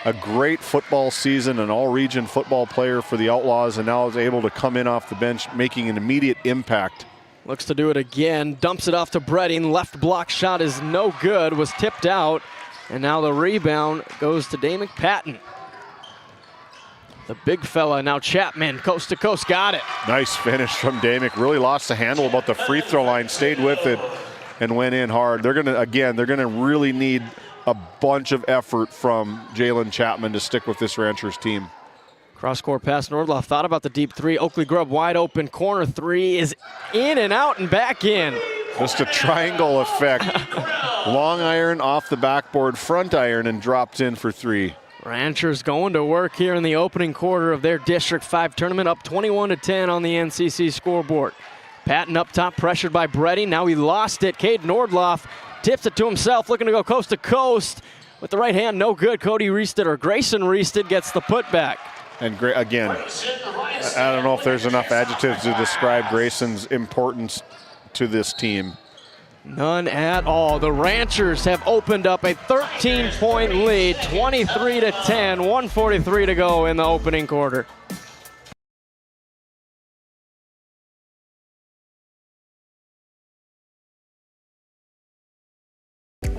a great football season, an all-region football player for the Outlaws, and now is able to come in off the bench, making an immediate impact Looks to do it again. Dumps it off to Bredding. Left block shot is no good. Was tipped out. And now the rebound goes to Damick Patton. The big fella, now Chapman, coast to coast, got it. Nice finish from Damick. Really lost the handle about the free throw line, stayed with it, and went in hard. They're gonna really need a bunch of effort from Jalen Chapman to stick with this Ranchers team. Cross-court pass, Nordloff thought about the deep three. Oakley Grubb wide open, corner three is in and out and back in. Just a triangle effect. Long iron off the backboard, front iron, and dropped in for three. Ranchers going to work here in the opening quarter of their District 5 tournament, up 21-10 on the NCC scoreboard. Patton up top, pressured by Bredding. Now he lost it. Cade Nordloff tips it to himself, looking to go coast to coast. With the right hand, no good. Cody Reested, or Grayson Reested, gets the putback. And again, I don't know if there's enough adjectives to describe Grayson's importance to this team. None at all. The Ranchers have opened up a 13-point lead, 23-10, 1:43 to go in the opening quarter.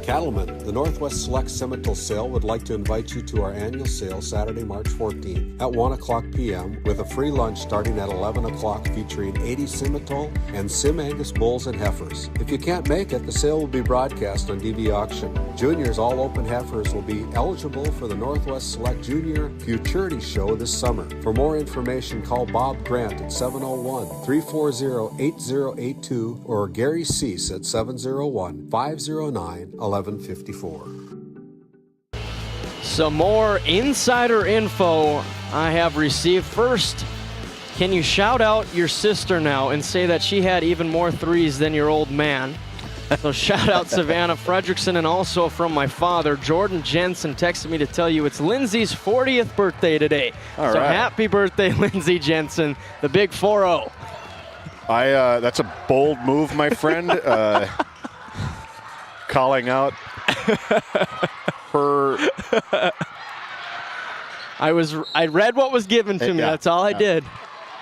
Cattlemen, the Northwest Select Simmental Sale would like to invite you to our annual sale Saturday, March 14th at 1 o'clock p.m. with a free lunch starting at 11 o'clock featuring 80 Simmental and Sim Angus bulls and heifers. If you can't make it, the sale will be broadcast on DV Auction. Juniors all open heifers will be eligible for the Northwest Select Junior Futurity Show this summer. For more information, call Bob Grant at 701-340-8082 or Gary Cease at 701-509-1154. Some more insider info I have received. First, can you shout out your sister now and say that she had even more threes than your old man? So shout out Savannah Fredrickson, and also from my father, Jordan Jensen texted me to tell you it's Lindsay's 40th birthday today. All so right. Happy birthday, Lindsay Jensen, the big 4-0. That's a bold move, my friend. Calling out her. I read what was given to me. Yeah, That's all I did.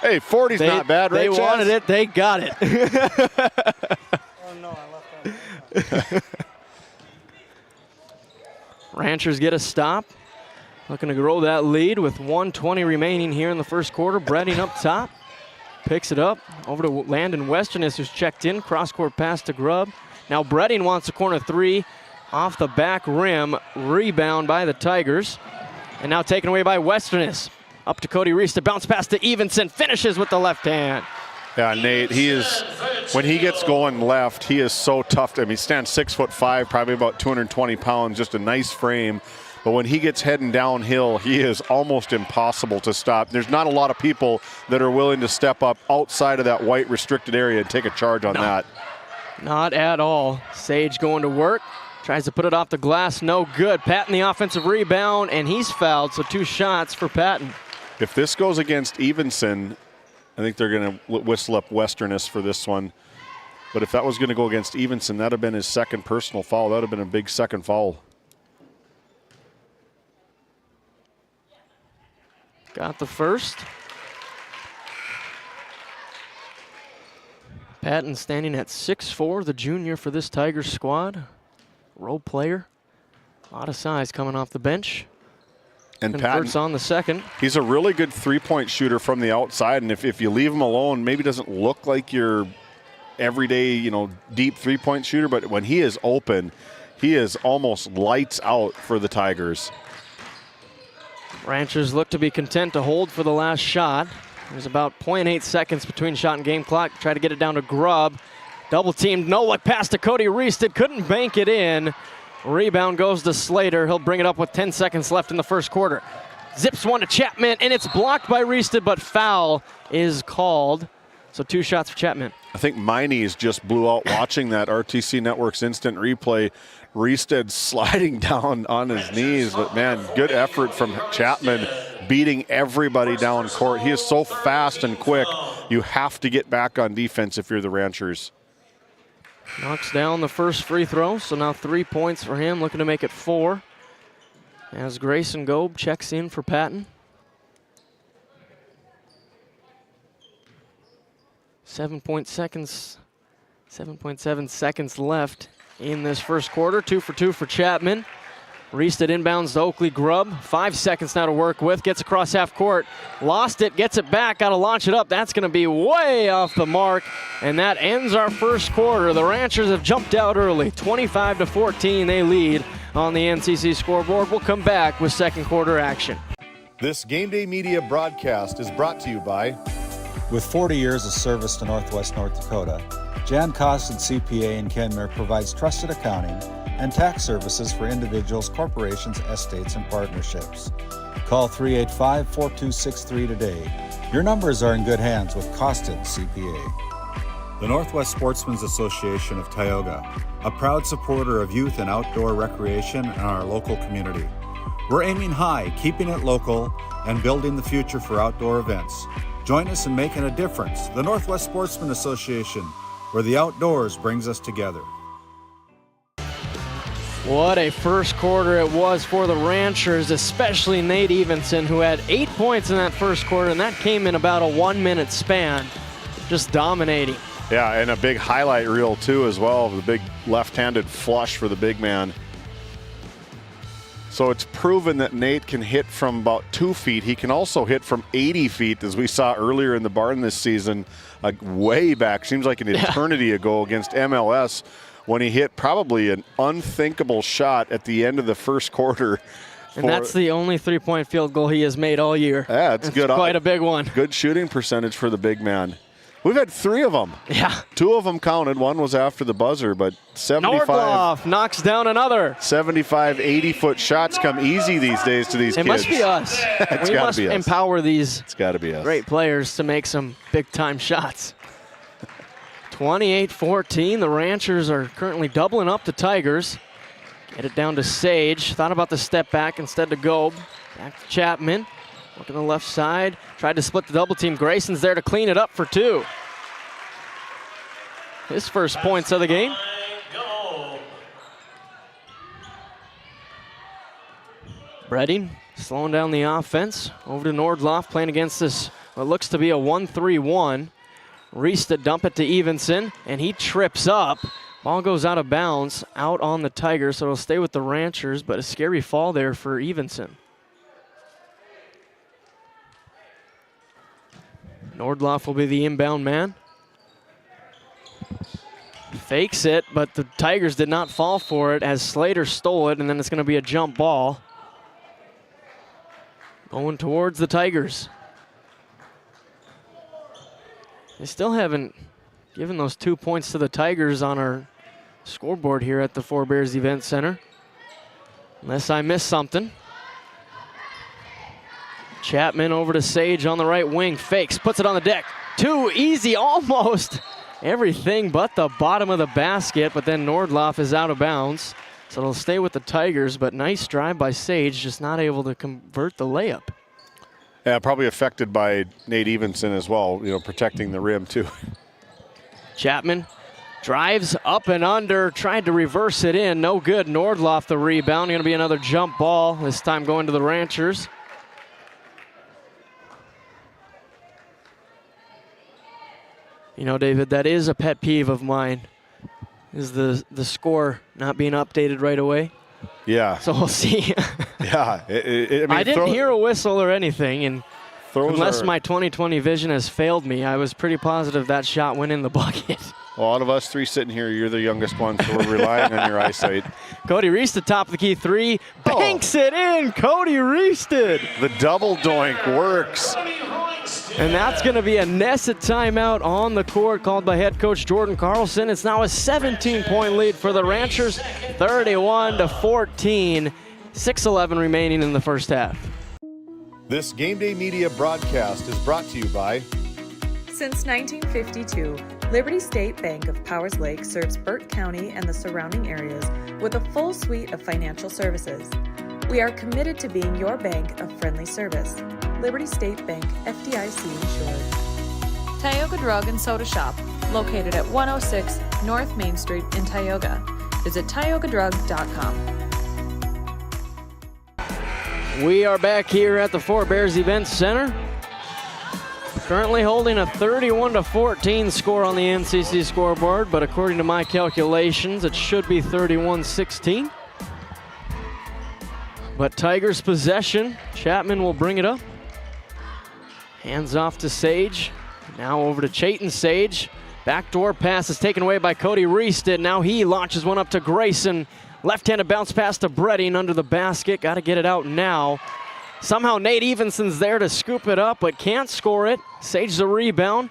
Hey, 40's not bad, right? They wanted it. They got it. Ranchers get a stop. Looking to grow that lead with 1:20 remaining here in the first quarter. Bredding up top. Picks it up over to Landon Westerness, who's checked in. Cross-court pass to Grubb. Now Bredding wants a corner three off the back rim. Rebound by the Tigers. And now taken away by Westerness. Up to Cody Reese to bounce pass to Evenson. Finishes with the left hand. Yeah, Nate, when he gets going left, he is so tough. I mean, he stands 6'5", probably about 220 pounds, just a nice frame. But when he gets heading downhill, he is almost impossible to stop. There's not a lot of people that are willing to step up outside of that white restricted area and take a charge on that. Not at all. Sage going to work. Tries to put it off the glass. No good. Patton the offensive rebound, and he's fouled, so 2 shots for Patton. If this goes against Evenson, I think they're going to whistle up Westerness for this one. But if that was going to go against Evenson, that would have been his second personal foul. That would have been a big second foul. Got the first. Patton standing at 6'4", the junior for this Tigers squad. Role player. A lot of size coming off the bench. And Converts Patton, on the second. He's a really good three-point shooter from the outside, and if you leave him alone, maybe doesn't look like your everyday, deep three-point shooter, but when he is open, he is almost lights out for the Tigers. Ranchers look to be content to hold for the last shot. There's about 0.8 seconds between shot and game clock. Try to get it down to Grubb. Double teamed, no look pass to Cody Reested. Couldn't bank it in. Rebound goes to Slater. He'll bring it up with 10 seconds left in the first quarter. Zips one to Chapman, and it's blocked by Reested, but foul is called. So 2 shots for Chapman. I think Miney's just blew out watching that RTC Network's instant replay. Reested sliding down on his knees, but man, good effort from Chapman, beating everybody down court. He is so fast and quick. You have to get back on defense if you're the Ranchers. Knocks down the first free throw, so now 3 points for him, looking to make it 4. As Grayson Gobe checks in for Patton. 7 seconds 7.7 seconds left in this first quarter. 2 for 2 for Chapman. Reached it inbounds to Oakley Grubb. 5 seconds now to work with. Gets across half court. Lost it. Gets it back. Got to launch it up. That's going to be way off the mark. And that ends our first quarter. The Ranchers have jumped out early. 25-14 they lead on the NCC scoreboard. We'll come back with second quarter action. This GameDay Media broadcast is brought to you by... With 40 years of service to Northwest North Dakota, Jan Costin CPA in Kenmare provides trusted accounting and tax services for individuals, corporations, estates, and partnerships. Call 385-4263 today. Your numbers are in good hands with Costin CPA. The Northwest Sportsmen's Association of Tioga, a proud supporter of youth and outdoor recreation in our local community. We're aiming high, keeping it local, and building the future for outdoor events. Join us in making a difference. The Northwest Sportsmen Association, where the outdoors brings us together. What a first quarter it was for the Ranchers, especially Nate Evenson, who had 8 points in that first quarter, and that came in about a 1 minute span, just dominating. Yeah, and a big highlight reel too as well, the big left-handed flush for the big man. So it's proven that Nate can hit from about 2 feet. He can also hit from 80 feet, as we saw earlier in the barn this season, way back, seems like an eternity ago against MLS, when he hit probably an unthinkable shot at the end of the first quarter. And that's the only three-point field goal he has made all year. Yeah, it's good. Quite a big one. Good shooting percentage for the big man. We've had 3 of them. Yeah. 2 of them counted. One was after the buzzer, but 75. Nordloff knocks down another. 75, 80-foot shots come easy these days to these kids. It must be us. We must empower these It's gotta be us. great players to make some big-time shots. 28-14. The Ranchers are currently doubling up the Tigers. Get it down to Sage. Thought about the step back instead to Gobe. Back to Chapman. Look on the left side. Tried to split the double team. Grayson's there to clean it up for 2. His first points of the game. Bredding slowing down the offense. Over to Nordloff playing against this, what looks to be a 1-3-1. Reese to dump it to Evenson, and he trips up. Ball goes out of bounds, out on the Tigers, so it'll stay with the Ranchers, but a scary fall there for Evenson. Nordloff will be the inbound man. Fakes it, but the Tigers did not fall for it as Slater stole it, and then it's going to be a jump ball. Going towards the Tigers. They still haven't given those 2 points to the Tigers on our scoreboard here at the Four Bears Event Center. Unless I missed something. Chapman over to Sage on the right wing. Fakes, puts it on the deck. Too easy, almost. Everything but the bottom of the basket, but then Nordloff is out of bounds. So it'll stay with the Tigers, but nice drive by Sage, just not able to convert the layup. Yeah, probably affected by Nate Evenson as well, protecting the rim too. Chapman drives up and under, tried to reverse it in, no good. Nordloff the rebound, going to be another jump ball, this time going to the Ranchers. David, that is a pet peeve of mine, is the score not being updated right away. Yeah. So we'll see. Yeah. I didn't hear a whistle or anything, and unless my 20/20 vision has failed me, I was pretty positive that shot went in the bucket. Well, out of us 3 sitting here, you're the youngest one, so we're relying on your eyesight. Cody Reese, the top of the key 3, banks it in. Cody Reese did. The double doink works. And that's going to be a Nesset timeout on the court called by head coach Jordan Carlson. It's now a 17-point lead for the Ranchers, 31-14, 6:11 remaining in the first half. This GameDay Media broadcast is brought to you by... Since 1952, Liberty State Bank of Powers Lake serves Burt County and the surrounding areas with a full suite of financial services. We are committed to being your bank of friendly service. Liberty State Bank, FDIC insured. Tioga Drug and Soda Shop, located at 106 North Main Street in Tioga. Visit tiogadrug.com. We are back here at the Four Bears Event Center. Currently holding a 31-14 score on the NCC scoreboard, but according to my calculations, it should be 31-16. But Tigers possession. Chapman will bring it up. Hands off to Sage. Now over to Chayton Sage. Backdoor pass is taken away by Cody Reested. Now he launches one up to Grayson. Left-handed bounce pass to Bredding under the basket. Got to get it out now. Somehow Nate Evenson's there to scoop it up, but can't score it. Sage the rebound.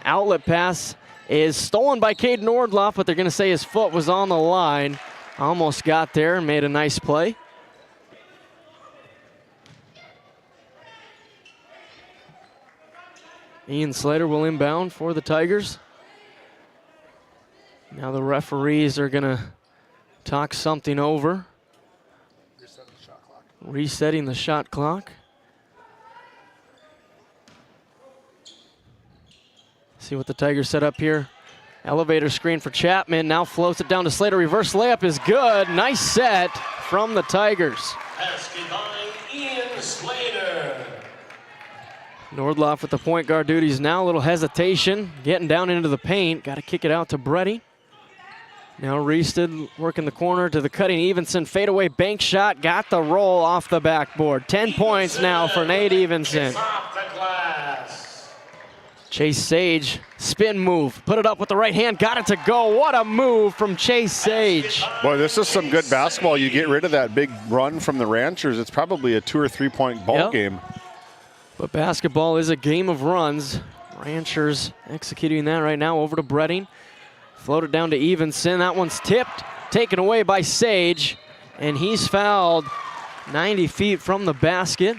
Outlet pass is stolen by Cade Nordloff, but they're going to say his foot was on the line. Almost got there and made a nice play. Ian Slater will inbound for the Tigers. Now the referees are going to talk something over. Resetting the shot clock. See what the Tigers set up here. Elevator screen for Chapman. Now floats it down to Slater. Reverse layup is good. Nice set from the Tigers. Basket by Ian Slater. Nordloff with the point guard duties now. A little hesitation. Getting down into the paint. Got to kick it out to Bredding. Now Reested working the corner to the cutting Evenson. Fadeaway bank shot. Got the roll off the backboard. 10 points now for Nate Evenson. Chase Sage, spin move. Put it up with the right hand. Got it to go. What a move from Chase Sage. Boy, this is some good basketball. You get rid of that big run from the Ranchers. It's probably a 2 or 3 point ball game. But basketball is a game of runs. Ranchers executing that right now. Over to Bredding. Floated down to Evenson. That one's tipped, taken away by Sage, and he's fouled 90 feet from the basket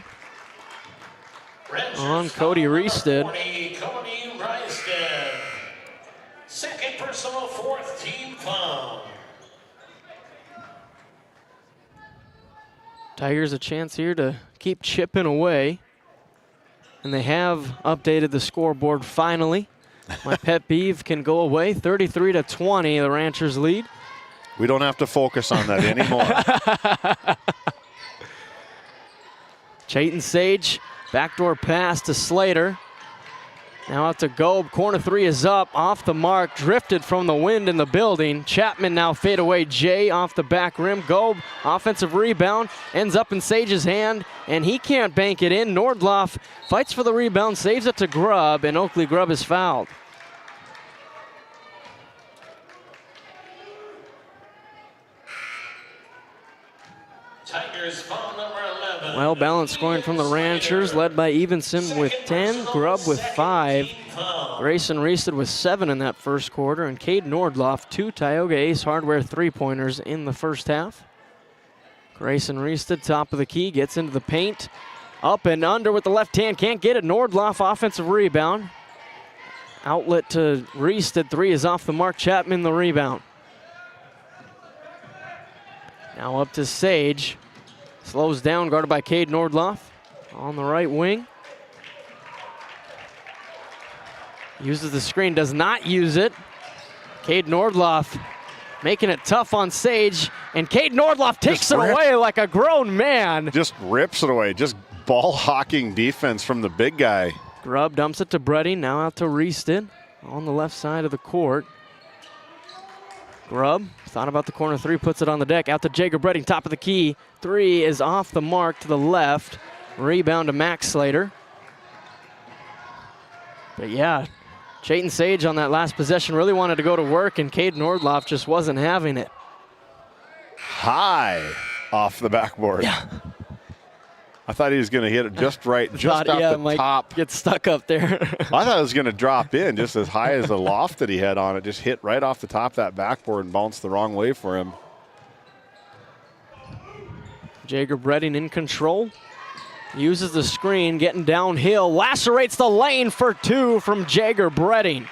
on Cody Reested. Cody Reested. Second personal, fourth team foul. Tigers a chance here to keep chipping away, and they have updated the scoreboard finally. My pet peeve can go away. 33-20, the Ranchers lead. We don't have to focus on that anymore. Chayton Sage, backdoor pass to Slater. Now out to Gobe. Corner three is up, off the mark, drifted from the wind in the building. Chapman now fade away. Jay off the back rim. Gobe, offensive rebound, ends up in Sage's hand, and he can't bank it in. Nordloff fights for the rebound, saves it to Grubb, and Oakley Grubb is fouled. Tigers foul number 11. Well balanced scoring from the Ranchers, led by Evenson with 10, Grubb with 5, Grayson Reested with 7 in that first quarter, and Cade Nordloff 2 Tioga Ace Hardware three-pointers in the first half. Grayson Reested, top of the key, gets into the paint. Up and under with the left hand, can't get it. Nordloff offensive rebound. Outlet to Reested, 3 is off the mark. Chapman the rebound. Now up to Sage. Slows down, guarded by Cade Nordloff on the right wing. Uses the screen, does not use it. Cade Nordloff making it tough on Sage, and Cade Nordloff takes it away like a grown man. Just rips it away. Just ball hawking defense from the big guy. Grubb dumps it to Bredding, now out to Reested on the left side of the court. Grubb thought about the corner three, puts it on the deck. Out to Jager Bredding, top of the key. 3 is off the mark to the left. Rebound to Max Slater. But yeah, Chayton Sage on that last possession really wanted to go to work, and Cade Nordloff just wasn't having it. High off the backboard. Yeah. I thought he was going to hit it just right, just off the top. Get stuck up there. I thought it was going to drop in just as high as the loft that he had on it. Just hit right off the top of that backboard and bounced the wrong way for him. Jager Bredding in control. Uses the screen, getting downhill. Lacerates the lane for 2 from Jager Bredding.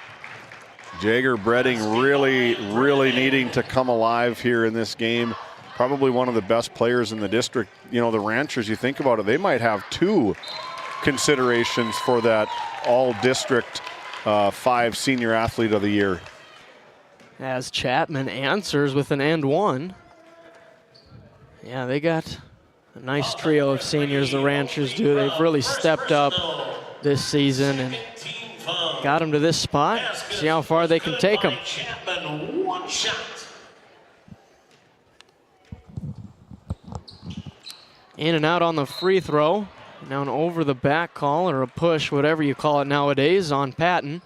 Jager Bredding really needing to come alive here in this game. Probably one of the best players in the district. You know, the Ranchers, you think about it, they might have 2 considerations for that all-district 5 senior athlete of the year. As Chapman answers with an and one. Yeah, they got a nice trio of seniors, the Ranchers do. They've really stepped up this season, and got him to this spot. See how far they can take him. Chapman, one shot. In and out on the free throw. Now an over the back call or a push, whatever you call it nowadays, on Patton.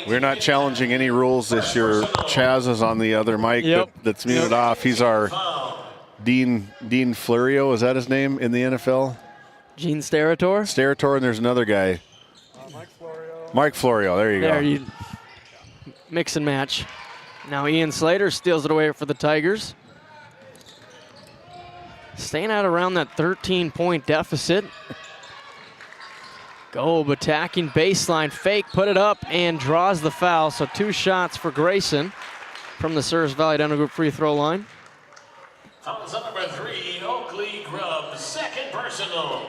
We're not challenging any rules this year. Chaz is on the other mic that's muted off. He's our Dean Florio, is that his name in the NFL? Gene Sterator? Sterator, and there's another guy. Mike Florio, there you go. You mix and match. Now Ian Slater steals it away for the Tigers. Staying out around that 13-point deficit. Gobe attacking baseline, fake, put it up, and draws the foul. So 2 shots for Grayson from the Service Valley Dental Group free throw line. Fouls on number 3, Oakley Grubb, second personal,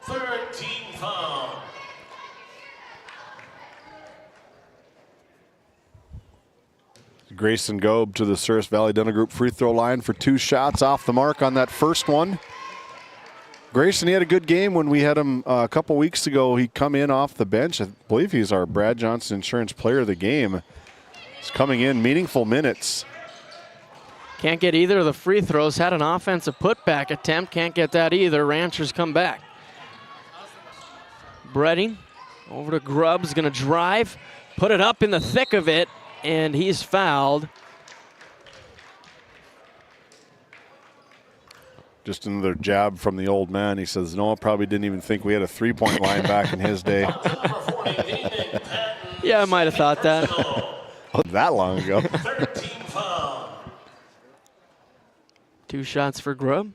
13 foul. Grayson Gobe to the Service Valley Dental Group free throw line for 2 shots off the mark on that first one. Grayson, he had a good game when we had him a couple weeks ago. He come in off the bench. I believe he's our Brad Johnson Insurance Player of the Game. He's coming in meaningful minutes. Can't get either of the free throws. Had an offensive putback attempt. Can't get that either. Ranchers come back. Bredding over to Grubb's, gonna drive, put it up in the thick of it, and he's fouled. Just another jab from the old man. He says, Noah probably didn't even think we had a three-point line back in his day. Yeah, I might have thought that. That long ago. 2 shots for Grubb.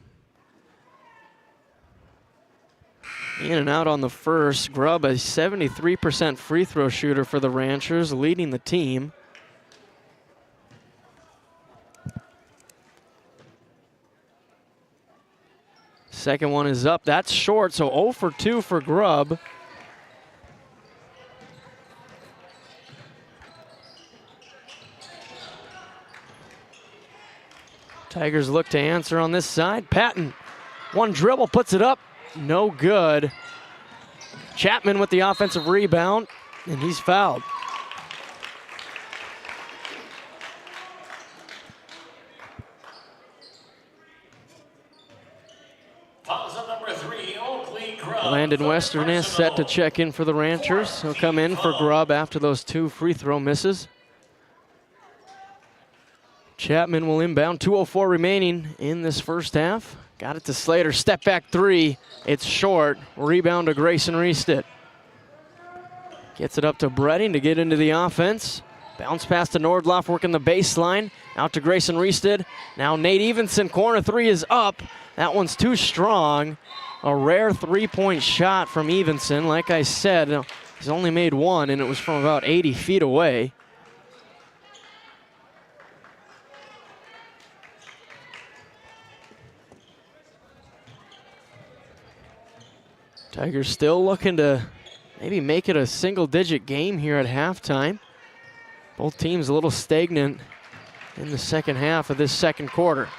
In and out on the first. Grubb, a 73% free throw shooter for the Ranchers, leading the team. Second one is up. That's short, so 0 for 2 for Grubb. Tigers look to answer on this side. Patton, one dribble, puts it up. No good. Chapman with the offensive rebound, and he's fouled. Landon Western is set to check in for the Ranchers. He'll come in for Grubb after those 2 free throw misses. Chapman will inbound. 2:04 remaining in this first half. Got it to Slater. Step back 3. It's short. Rebound to Grayson Reestedt. Gets it up to Bredding to get into the offense. Bounce pass to Nordloff working the baseline. Out to Grayson Reestedt. Now Nate Evenson. Corner 3 is up. That one's too strong. A rare 3-point shot from Evenson. Like I said, he's only made 1, and it was from about 80 feet away. Tigers still looking to maybe make it a single-digit game here at halftime. Both teams a little stagnant in the second half of this second quarter.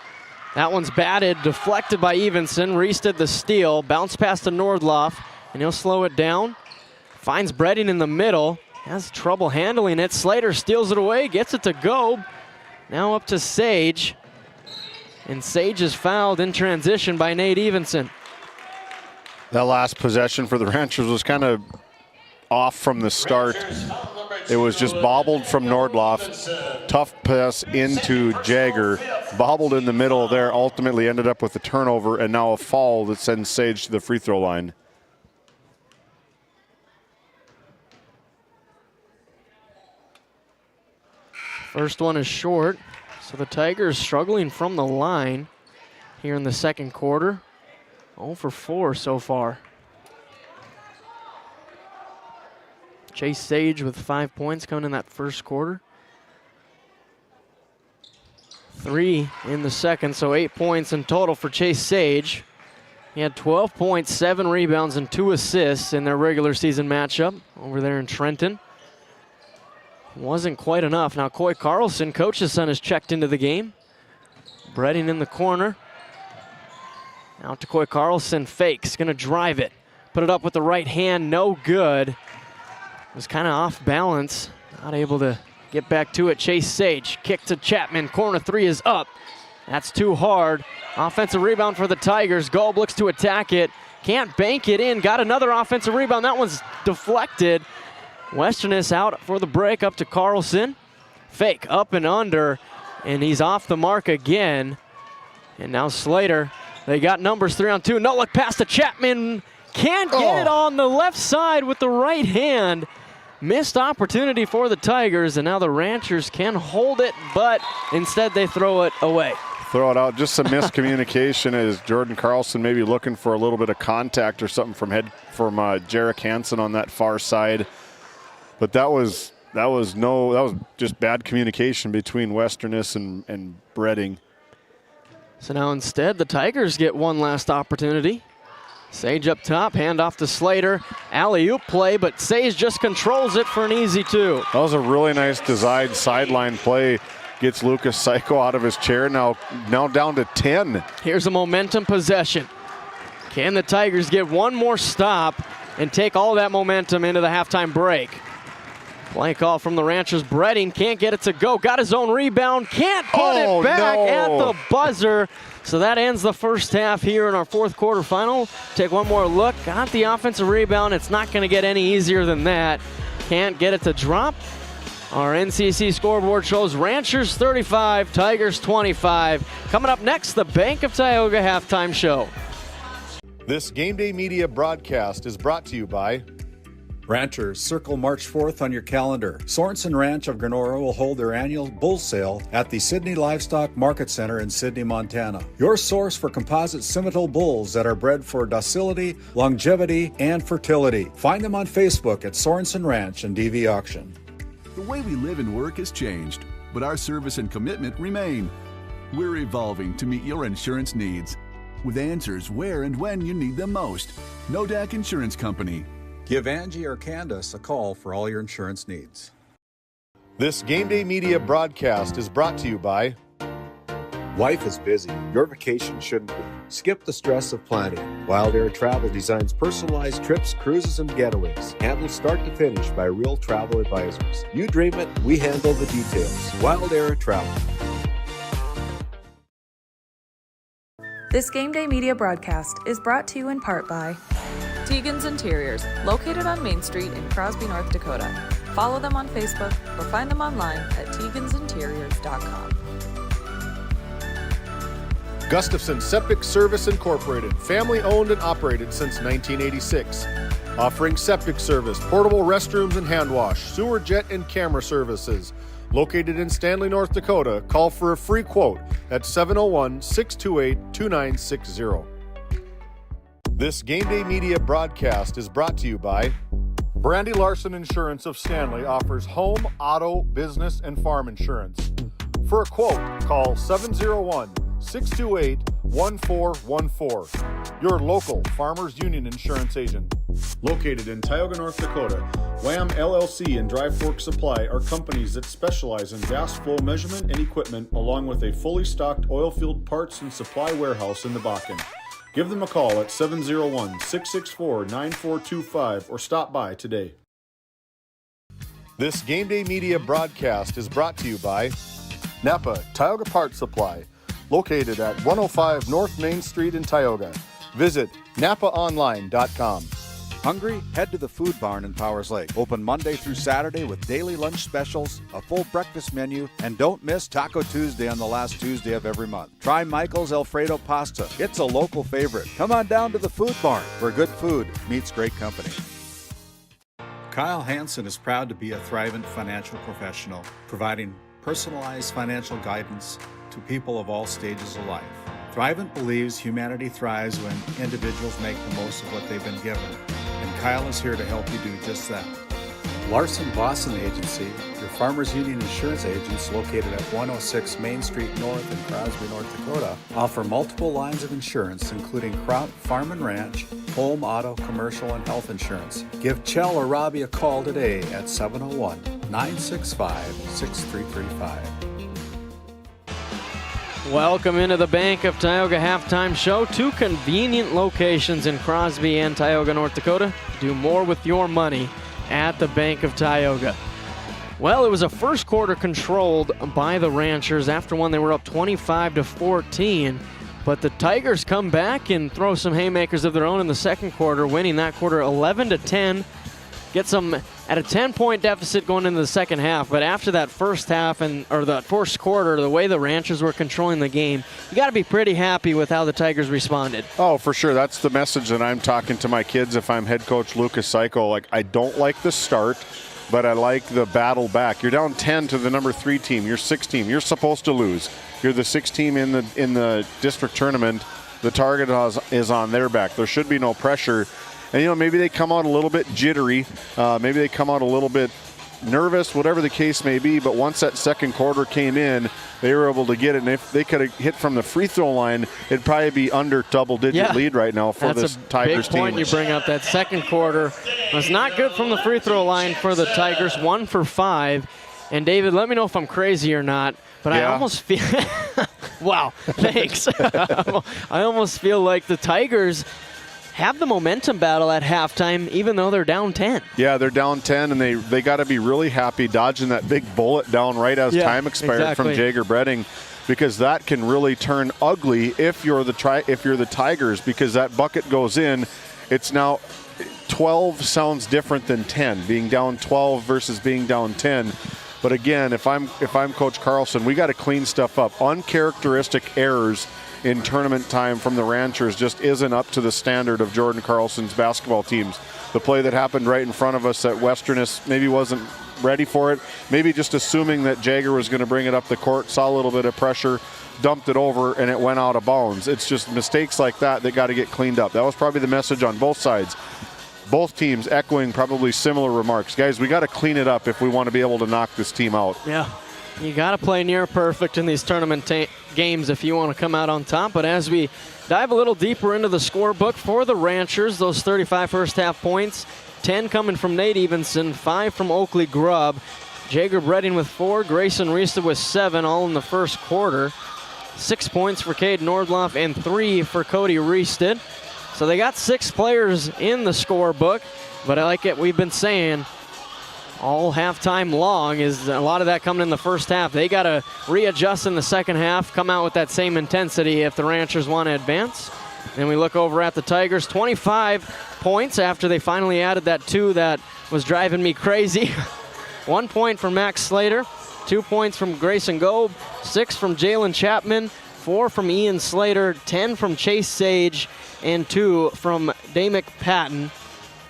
That one's batted, deflected by Evenson. Reestedt the steal, bounce pass to Nordloff, and he'll slow it down. Finds Bredding in the middle, has trouble handling it. Slater steals it away, gets it to Gobe. Now up to Sage, and Sage is fouled in transition by Nate Evenson. That last possession for the Ranchers was kind of off from the start. It was just bobbled from Nordloff. Tough pass into Jagger. Bobbled in the middle there, ultimately ended up with a turnover and now a foul that sends Sage to the free throw line. First one is short, so the Tigers struggling from the line here in the second quarter. 0 for 4 so far. Chase Sage with 5 points coming in that first quarter. 3 in the second, so 8 points in total for Chase Sage. He had 12 points, 7 rebounds, and 2 assists in their regular season matchup over there in Trenton. Wasn't quite enough. Now Coy Carlson, coach's son, has checked into the game. Bredding in the corner. Out to Coy Carlson, fakes, gonna drive it. Put it up with the right hand, no good. Was kind of off balance, not able to get back to it. Chase Sage, kick to Chapman, corner three is up. That's too hard. Offensive rebound for the Tigers. Golub looks to attack it. Can't bank it in. Got another offensive rebound. That one's deflected. Westerness out for the break, up to Carlson. Fake, up and under, and he's off the mark again. And now Slater, they got numbers 3-on-2. No look pass to Chapman. Can't get it on the left side with the right hand. Missed opportunity for the Tigers, and now the Ranchers can hold it, but instead they throw it away. Throw it out. Just some miscommunication as Jordan Carlson maybe looking for a little bit of contact or something from Jarek Hansen on that far side. But that was just bad communication between Westerness and Bredding. So now instead the Tigers get one last opportunity. Sage up top, hand off to Slater. Alley-oop play, but Sage just controls it for an easy two. That was a really nice designed sideline play. Gets Lucas Psycho out of his chair, now down to 10. Here's a momentum possession. Can the Tigers get one more stop and take all that momentum into the halftime break? Play call from the Ranchers. Bredding can't get it to go. Got his own rebound. Can't put it back at the buzzer. So that ends the first half here in our fourth quarter final. Take one more look. Got the offensive rebound. It's not going to get any easier than that. Can't get it to drop. Our NCC scoreboard shows Ranchers 35, Tigers 25. Coming up next, the Bank of Tioga halftime show. This GameDay Media broadcast is brought to you by Ranchers, circle March 4th on your calendar. Sorensen Ranch of Grenora will hold their annual bull sale at the Sydney Livestock Market Center in Sydney, Montana. Your source for composite Simmental bulls that are bred for docility, longevity, and fertility. Find them on Facebook at Sorensen Ranch and DV Auction. The way we live and work has changed, but our service and commitment remain. We're evolving to meet your insurance needs with answers where and when you need them most. Nodak Insurance Company. Give Angie or Candace a call for all your insurance needs. This GameDay Media broadcast is brought to you by Life is busy. Your vacation shouldn't be. Skip the stress of planning. Wild Air Travel designs personalized trips, cruises, and getaways. Handled start to finish by real travel advisors. You dream it, we handle the details. Wild Air Travel. This GameDay Media broadcast is brought to you in part by Tegan's Interiors, located on Main Street in Crosby, North Dakota. Follow them on Facebook or find them online at tegansinteriors.com. Gustafson Septic Service Incorporated, family owned and operated since 1986. Offering septic service, portable restrooms and hand wash, sewer jet and camera services. Located in Stanley, North Dakota, call for a free quote at 701-628-2960. This GameDay Media broadcast is brought to you by Brandy Larson Insurance of Stanley offers home, auto, business, and farm insurance. For a quote, call 701-628-1414. Your local Farmers Union insurance agent. Located in Tioga, North Dakota, Wham LLC and Dry Fork Supply are companies that specialize in gas flow measurement and equipment, along with a fully stocked oil field parts and supply warehouse in the Bakken. Give them a call at 701-664-9425 or stop by today. This GameDay Media broadcast is brought to you by Napa Tioga Parts Supply, located at 105 North Main Street in Tioga. Visit napaonline.com. Hungry? Head to the Food Barn in Powers Lake. Open Monday through Saturday with daily lunch specials, a full breakfast menu, and don't miss Taco Tuesday on the last Tuesday of every month. Try Michael's Alfredo Pasta. It's a local favorite. Come on down to the Food Barn, where good food meets great company. Kyle Hansen is proud to be a Thrivent financial professional, providing personalized financial guidance to people of all stages of life. Thrivent believes humanity thrives when individuals make the most of what they've been given, and Kyle is here to help you do just that. Larson Boston Agency, your Farmers Union insurance agents located at 106 Main Street North in Crosby, North Dakota, offer multiple lines of insurance, including crop, farm and ranch, home, auto, commercial, and health insurance. Give Chell or Robbie a call today at 701-965-6335. Welcome into the Bank of Tioga halftime show. 2 convenient locations in Crosby and Tioga, North Dakota. Do more with your money at the Bank of Tioga. Well, it was a first quarter controlled by the Ranchers. After one, they were up 25-14. But the Tigers come back and throw some haymakers of their own in the second quarter, winning that quarter 11-10. Gets them at a 10-point deficit going into the second half. But after that first half or the first quarter, the way the Ranchers were controlling the game, you got to be pretty happy with how the Tigers responded. Oh, for sure. That's the message that I'm talking to my kids if I'm head coach Lucas Seiko. Like, I don't like the start, but I like the battle back. You're down 10 to the number 3 team. You're 6 team. You're supposed to lose. You're the 6th team in the district tournament. The target is on their back. There should be no pressure. And, maybe they come out a little bit jittery. Maybe they come out a little bit nervous, whatever the case may be. But once that second quarter came in, they were able to get it. And if they could have hit from the free throw line, it'd probably be under double-digit lead right now for this Tigers team. That's a big point you bring up. That second quarter was not good from the free throw line for the Tigers, 1 for 5. And, David, let me know if I'm crazy or not. But I almost feel – wow, thanks. I almost feel like the Tigers – have the momentum battle at halftime, even though they're down 10. Yeah, they're down 10, and they got to be really happy dodging that big bullet down right as time expired from Jager Bredding, because that can really turn ugly if you're the Tigers, because that bucket goes in. It's now 12 sounds different than 10, being down 12 versus being down 10. But again, if I'm Coach Carlson, we got to clean stuff up. Uncharacteristic errors in tournament time from the Ranchers just isn't up to the standard of Jordan Carlson's basketball teams. The play that happened right in front of us at Westerness maybe wasn't ready for it, maybe just assuming that Jager was going to bring it up the court, saw a little bit of pressure, dumped it over, and it went out of bounds. It's just mistakes like that got to get cleaned up. That was probably the message on both sides. Both teams echoing probably similar remarks. Guys, we got to clean it up if we want to be able to knock this team out. Yeah. You got to play near perfect in these tournament games if you want to come out on top. But as we dive a little deeper into the scorebook for the Ranchers, those 35 first half points, 10 coming from Nate Evenson, 5 from Oakley Grubb, Jager Bredding with 4, Grayson Riesta with 7, all in the first quarter. 6 points for Cade Nordloff and 3 for Cody Riested. So they got 6 players in the scorebook, but I like it. We've been saying all halftime long is a lot of that coming in the first half. They got to readjust in the second half, come out with that same intensity if the Ranchers want to advance. And we look over at the Tigers, 25 points after they finally added that 2 that was driving me crazy. 1 point from Max Slater, 2 points from Grayson Gobe, 6 from Jalen Chapman, 4 from Ian Slater, 10 from Chase Sage, and 2 from Damick Patton.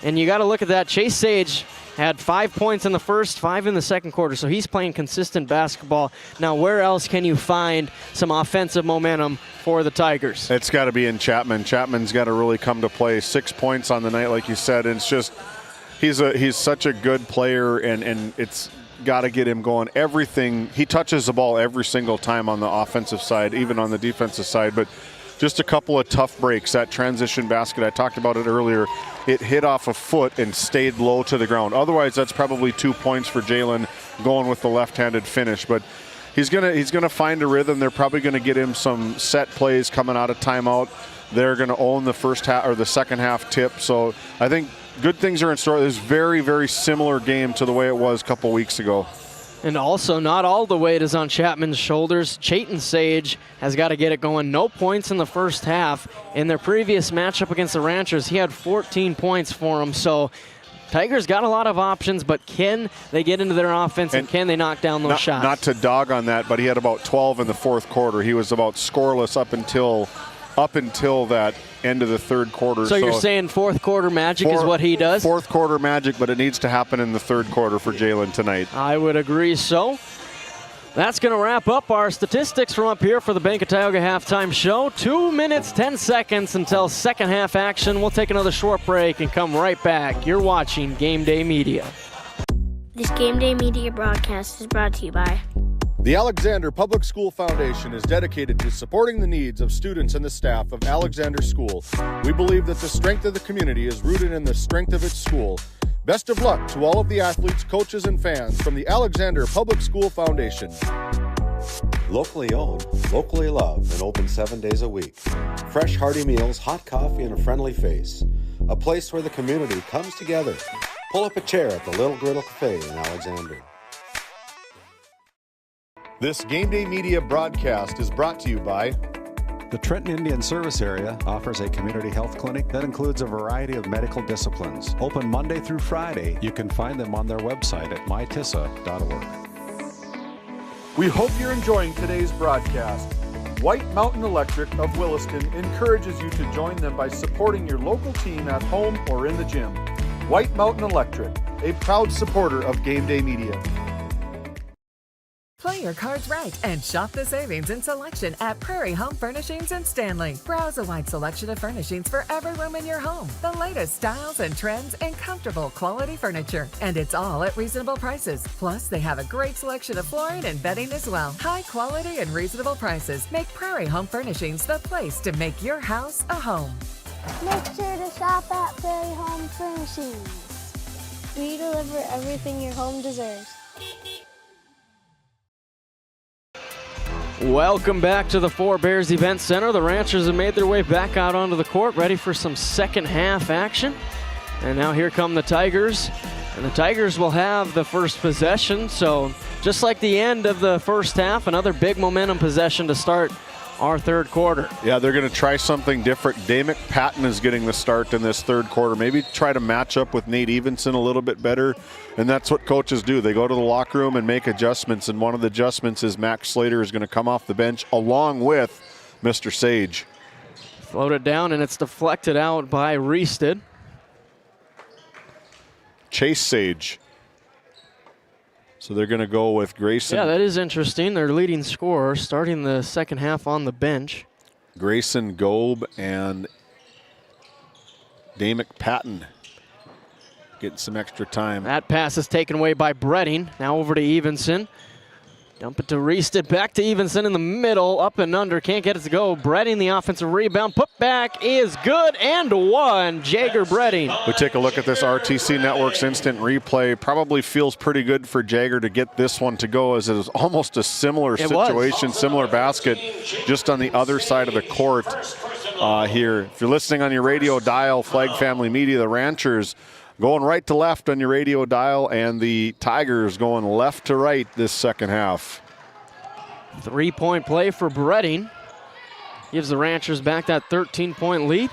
And you got to look at that. Chase Sage had 5 points in the first, 5 in the second quarter, so he's playing consistent basketball. Now, where else can you find some offensive momentum for the Tigers? It's got to be in Chapman. Chapman's got to really come to play. 6 points on the night, like you said. And it's just he's such a good player, and it's got to get him going. Everything, he touches the ball every single time on the offensive side, even on the defensive side. But just a couple of tough breaks. That transition basket, I talked about it earlier, it hit off a foot and stayed low to the ground. Otherwise, that's probably 2 points for Jalen going with the left-handed finish. But he's gonna find a rhythm. They're probably gonna get him some set plays coming out of timeout. They're gonna own the first half or the second half tip. So I think good things are in store. This very, very similar game to the way it was a couple weeks ago. And also, not all the weight is on Chapman's shoulders. Chayton Sage has got to get it going. No points in the first half. In their previous matchup against the Ranchers, he had 14 points for them. So Tigers got a lot of options, but can they get into their offense and can they knock down those shots? Not to dog on that, but he had about 12 in the fourth quarter. He was about scoreless up until that end of the third quarter. So you're saying fourth quarter magic is what he does? Fourth quarter magic, but it needs to happen in the third quarter for Jalen tonight. I would agree so. That's going to wrap up our statistics from up here for the Bank of Tioga halftime show. 2 minutes, 10 seconds until second half action. We'll take another short break and come right back. You're watching GameDay Media. This GameDay Media broadcast is brought to you by the Alexander Public School Foundation is dedicated to supporting the needs of students and the staff of Alexander School. We believe that the strength of the community is rooted in the strength of its school. Best of luck to all of the athletes, coaches, and fans from the Alexander Public School Foundation. Locally owned, locally loved, and open 7 days a week. Fresh, hearty meals, hot coffee, and a friendly face. A place where the community comes together. Pull up a chair at the Little Griddle Cafe in Alexander. This Game Day Media broadcast is brought to you by The Trenton Indian Service Area offers a community health clinic that includes a variety of medical disciplines. Open Monday through Friday. You can find them on their website at mytissa.org. We hope you're enjoying today's broadcast. White Mountain Electric of Williston encourages you to join them by supporting your local team at home or in the gym. White Mountain Electric, a proud supporter of Game Day Media. Play your cards right and shop the savings and selection at Prairie Home Furnishings in Stanley. Browse a wide selection of furnishings for every room in your home. The latest styles and trends and comfortable quality furniture. And it's all at reasonable prices. Plus, they have a great selection of flooring and bedding as well. High quality and reasonable prices make Prairie Home Furnishings the place to make your house a home. Make sure to shop at Prairie Home Furnishings. We deliver everything your home deserves. Welcome back to the Four Bears Event Center. The Ranchers have made their way back out onto the court, ready for some second half action. And now here come the Tigers. And the Tigers will have the first possession. So just like the end of the first half, another big momentum possession to start our third quarter. Yeah, they're going to try something different. Damick Patton is getting the start in this third quarter. Maybe try to match up with Nate Evenson a little bit better. And that's what coaches do. They go to the locker room and make adjustments. And one of the adjustments is Max Slater is going to come off the bench along with Mr. Sage. Floated down and it's deflected out by Reested. Chase Sage. So they're going to go with Grayson. Yeah, that is interesting. Their leading scorer starting the second half on the bench. Grayson Gobe and Damick Patton getting some extra time. That pass is taken away by Bredding. Now over to Evenson. Dump it to Reested, back to Evenson in the middle, up and under, can't get it to go. Bredding the offensive rebound, put back is good and one. Jagger Bredding. We take a look at this RTC Network's instant replay. Probably feels pretty good for Jagger to get this one to go, as it is almost a similar situation, similar basket, just on the other side of the court here. If you're listening on your radio dial, Flag Family Media, the Ranchers going right to left on your radio dial, and the Tigers going left to right this second half. 3-point play for Bredding. Gives the Ranchers back that 13-point lead.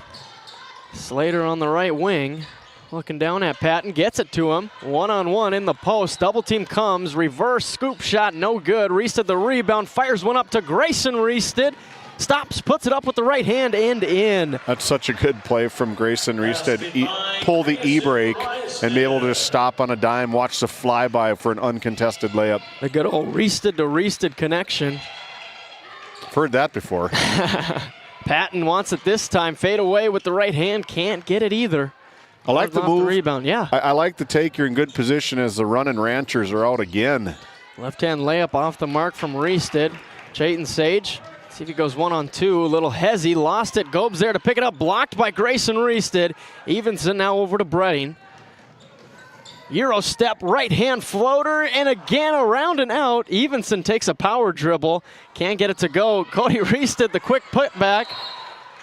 Slater on the right wing. Looking down at Patton, gets it to him. One-on-one in the post. Double team comes, reverse scoop shot, no good. Reested the rebound, fires one up to Grayson Reested. Stops, puts it up with the right hand and in. That's such a good play from Grayson Reested. Pull the E-break and be able to just stop on a dime, watch the flyby for an uncontested layup. The good old Reested to Reested connection. I've heard that before. Patton wants it this time. Fade away with the right hand, can't get it either. I like the move. The rebound, yeah. I like the take. You're in good position as the running Ranchers are out again. Left-hand layup off the mark from Reested. Chayton Sage. See if he goes 1-on-2, a little hezzy, lost it. Gobe's there to pick it up, blocked by Grayson Reested. Evenson now over to Bredding. Euro step, right hand floater, and again around and out. Evenson takes a power dribble, can't get it to go. Cody Reested, the quick putback.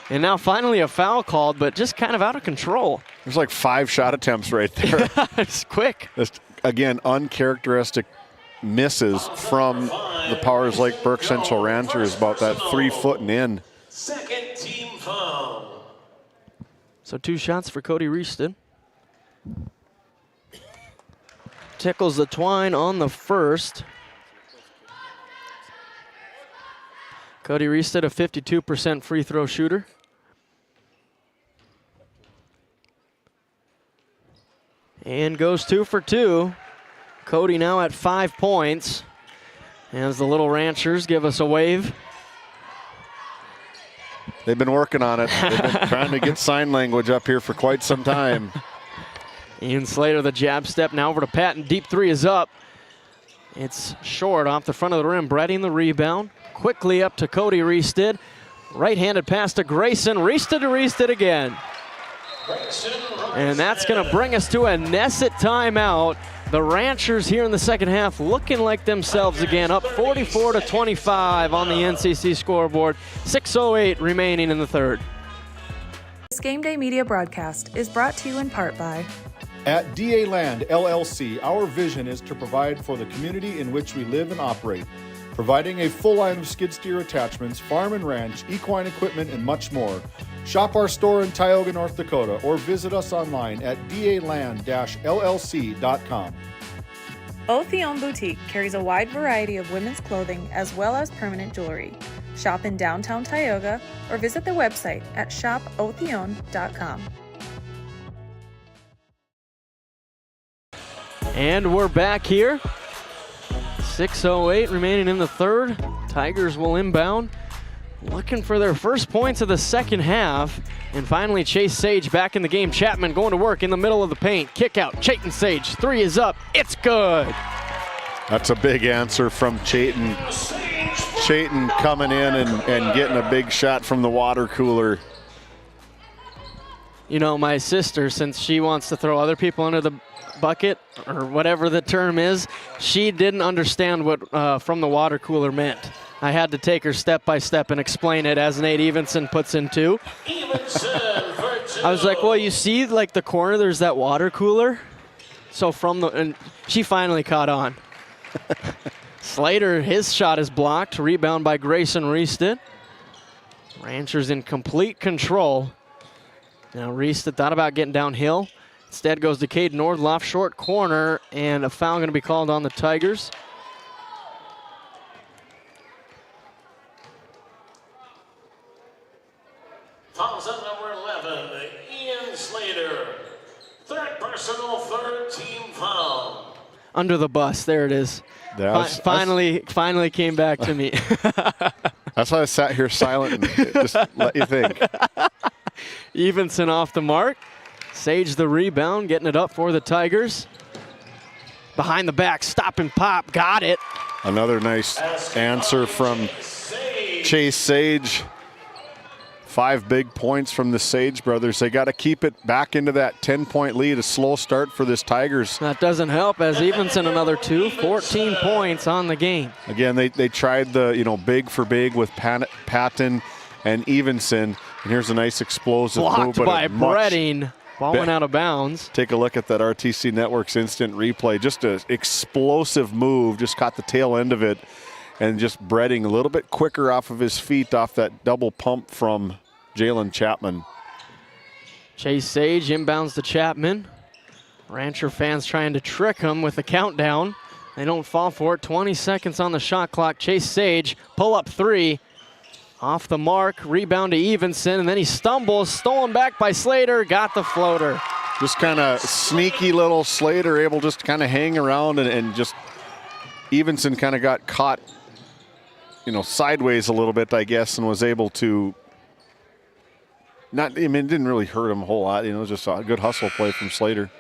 And now finally a foul called, but just kind of out of control. There's like 5 shot attempts right there. It's quick. Just, again, uncharacteristic misses from the Powers Lake Burke Central Ranchers, about that 3 foot and in. Second team foul. So 2 shots for Cody Reested. Tickles the twine on the first. Cody Reested, a 52% free throw shooter. And goes 2 for 2. Cody now at 5 points. As the Little Ranchers give us a wave. They've been working on it. They've been trying to get sign language up here for quite some time. Ian Slater, the jab step, now over to Patton. Deep 3 is up. It's short off the front of the rim. Bredding the rebound. Quickly up to Cody Reested. Right-handed pass to Grayson. Reested to Reested again. And that's going to bring us to a Nesset timeout. The Ranchers here in the second half looking like themselves again, up 44-25 on the NCC scoreboard. 6:08 remaining in the third. This Game Day Media broadcast is brought to you in part by At DA Land LLC, our vision is to provide for the community in which we live and operate, providing a full line of skid steer attachments, farm and ranch, equine equipment, and much more. Shop our store in Tioga, North Dakota, or visit us online at daland-llc.com. Othion Boutique carries a wide variety of women's clothing as well as permanent jewelry. Shop in downtown Tioga or visit their website at shopothion.com. And we're back here. 6:08 remaining in the third. Tigers will inbound, looking for their first points of the second half. And finally, Chase Sage back in the game. Chapman going to work in the middle of the paint. Kick out, Chayton Sage. Three is up. It's good. That's a big answer from Chayton. Chayton coming in and getting a big shot from the water cooler. You know, my sister, since she wants to throw other people under the bucket, or whatever the term is, she didn't understand what from the water cooler meant. I had to take her step by step and explain it as Nate Evenson puts in two. I was like, well, you see like the corner, there's that water cooler. So and she finally caught on. Slater, his shot is blocked. Rebound by Grayson Reested. Ranchers in complete control. Now Reested thought about getting downhill. Instead goes to Cade Nordloff, short corner, and a foul going to be called on the Tigers. Fouls on number 11, Ian Slater. Third personal, third team foul. Under the bus, there it is. Finally came back to me. That's why I sat here silent and just let you think. Evenson off the mark. Sage the rebound, getting it up for the Tigers. Behind the back, stop and pop, got it. Another nice answer from Chase Sage. 5 big points from the Sage brothers. They got to keep it back into that 10-point lead. A slow start for this Tigers. That doesn't help as Evenson another 2, 14 points on the game. Again, they tried the big for big with Patton and Evenson. And here's a nice explosive blocked move. By Bredding. Ball went out of bounds. Take a look at that RTC Network's instant replay. Just an explosive move. Just caught the tail end of it. And just Bredding a little bit quicker off of his feet off that double pump from Jalen Chapman. Chase Sage inbounds to Chapman. Rancher fans trying to trick him with the countdown. They don't fall for it. 20 seconds on the shot clock. Chase Sage, pull up 3. Off the mark, rebound to Evenson, and then he stumbles, stolen back by Slater, got the floater. Just kind of sneaky little Slater, able just to kind of hang around and just Evenson kind of got caught, sideways a little bit, I guess, and was able to it didn't really hurt him a whole lot. It was just a good hustle play from Slater.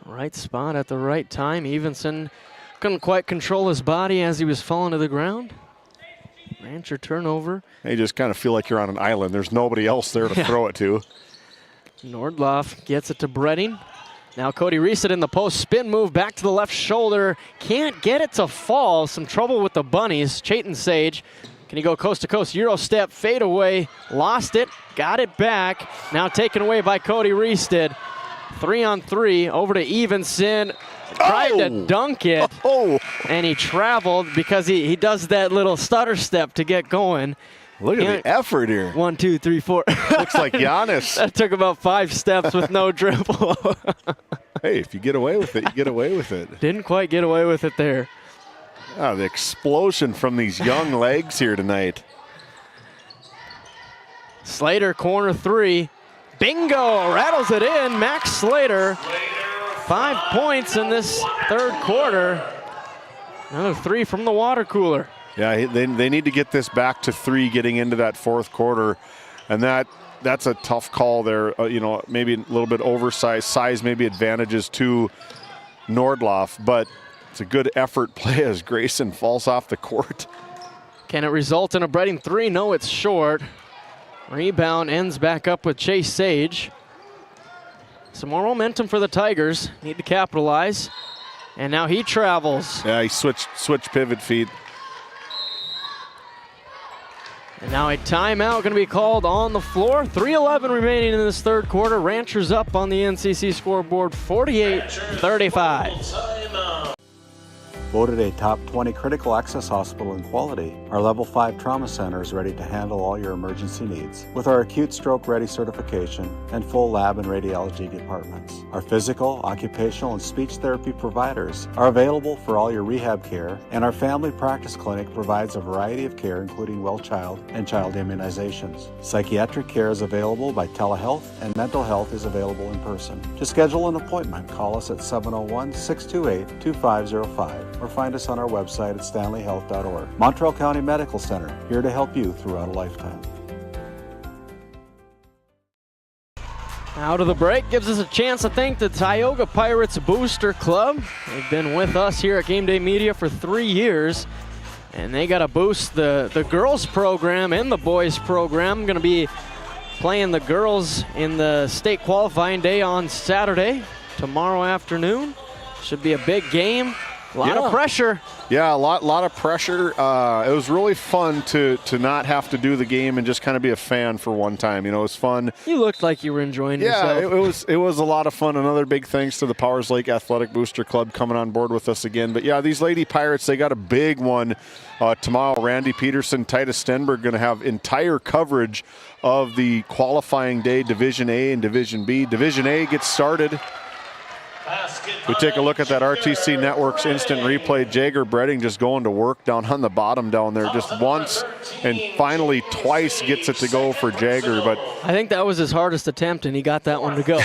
Right spot at the right time. Evenson couldn't quite control his body as he was falling to the ground. Rancher turnover. You just kind of feel like you're on an island. There's nobody else there to throw it to. Nordloff gets it to Bredding. Now Cody Reested in the post. Spin move back to the left shoulder. Can't get it to fall. Some trouble with the bunnies. Chayton Sage. Can he go coast to coast? Euro step, fade away. Lost it. Got it back. Now taken away by Cody Reested. 3-on-3 over to Evenson. Tried to dunk it, and he traveled because he does that little stutter step to get going. Look at the effort here. 1, 2, 3, 4. Looks like Giannis. That took about 5 steps with no dribble. Hey, if you get away with it, you get away with it. Didn't quite get away with it there. Oh, the explosion from these young legs here tonight. Slater, corner 3. Bingo! Rattles it in. Max Slater. 5 points in this third quarter. Another 3 from the water cooler. Yeah, they need to get this back to 3 getting into that fourth quarter. And that's a tough call there. Maybe a little bit oversized. Size maybe advantages to Nordloff, but it's a good effort play as Grayson falls off the court. Can it result in a Bredding 3? No, it's short. Rebound ends back up with Chase Sage. Some more momentum for the Tigers. Need to capitalize. And now he travels. Yeah, he switched pivot feet. And now a timeout going to be called on the floor. 3:11 remaining in this third quarter. Ranchers up on the NCC scoreboard, 48-35. Voted a top 20 critical access hospital in quality, our Level 5 Trauma Center is ready to handle all your emergency needs with our acute stroke ready certification and full lab and radiology departments. Our physical, occupational, and speech therapy providers are available for all your rehab care, and our family practice clinic provides a variety of care including well child and child immunizations. Psychiatric care is available by telehealth, and mental health is available in person. To schedule an appointment, call us at 701-628-2505 or find us on our website at stanleyhealth.org. Montreal County Medical Center, here to help you throughout a lifetime. Out of the break gives us a chance to thank the Tioga Pirates Booster Club. They've been with us here at GameDay Media for 3 years, and they got to boost the girls program and the boys program. Going to be playing the girls in the state qualifying day on Saturday, tomorrow afternoon. Should be a big game. A lot of pressure. Yeah, a lot of pressure. It was really fun to not have to do the game and just kind of be a fan for one time. You know, it was fun. You looked like you were enjoying yourself. Yeah, it was a lot of fun. Another big thanks to the Powers Lake Athletic Booster Club coming on board with us again. But yeah, these Lady Pirates, they got a big one tomorrow. Randy Peterson, Titus Stenberg going to have entire coverage of the qualifying day, Division A and Division B. Division A gets started. We take a look at that RTC Network's instant replay. Jagger Bredding just going to work down on the bottom down there just once, and finally twice gets it to go for Jagger. But I think that was his hardest attempt, and he got that one to go.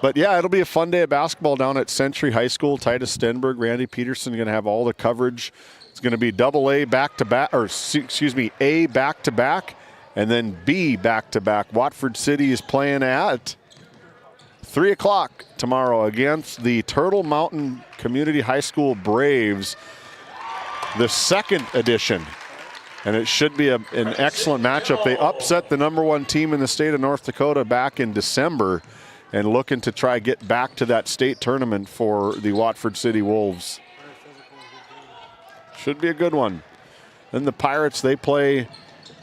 But yeah, it'll be a fun day of basketball down at Century High School. Titus Stenberg, Randy Peterson going to have all the coverage. It's going to be double A back-to-back, or excuse me, A back-to-back, and then B back-to-back. Watford City is playing at 3 o'clock tomorrow against the Turtle Mountain Community High School Braves, the second edition. And it should be an excellent matchup. They upset the #1 team in the state of North Dakota back in December and looking to try get back to that state tournament for the Watford City Wolves. Should be a good one. Then the Pirates, they play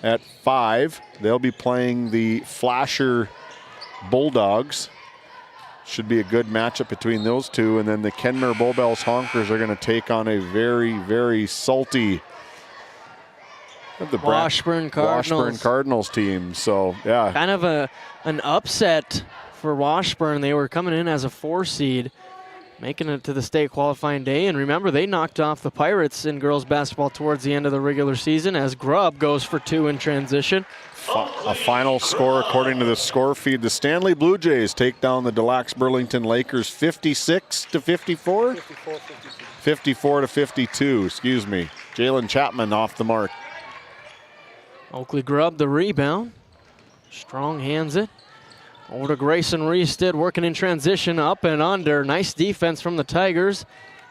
at 5. They'll be playing the Flasher Bulldogs. Should be a good matchup between those two. And then the Kenmare Bowbells Honkers are going to take on a very, very salty Washburn Cardinals team. So, yeah. Kind of an upset for Washburn. They were coming in as a 4 seed, making it to the state qualifying day. And remember, they knocked off the Pirates in girls basketball towards the end of the regular season as Grubb goes for 2 in transition. A final score according to the score feed. The Stanley Blue Jays take down the Deluxe Burlington Lakers 56-54? 54-52, excuse me. Jalen Chapman off the mark. Oakley Grubb the rebound. Strong hands it. Over to Grayson Reested working in transition, up and under. Nice defense from the Tigers.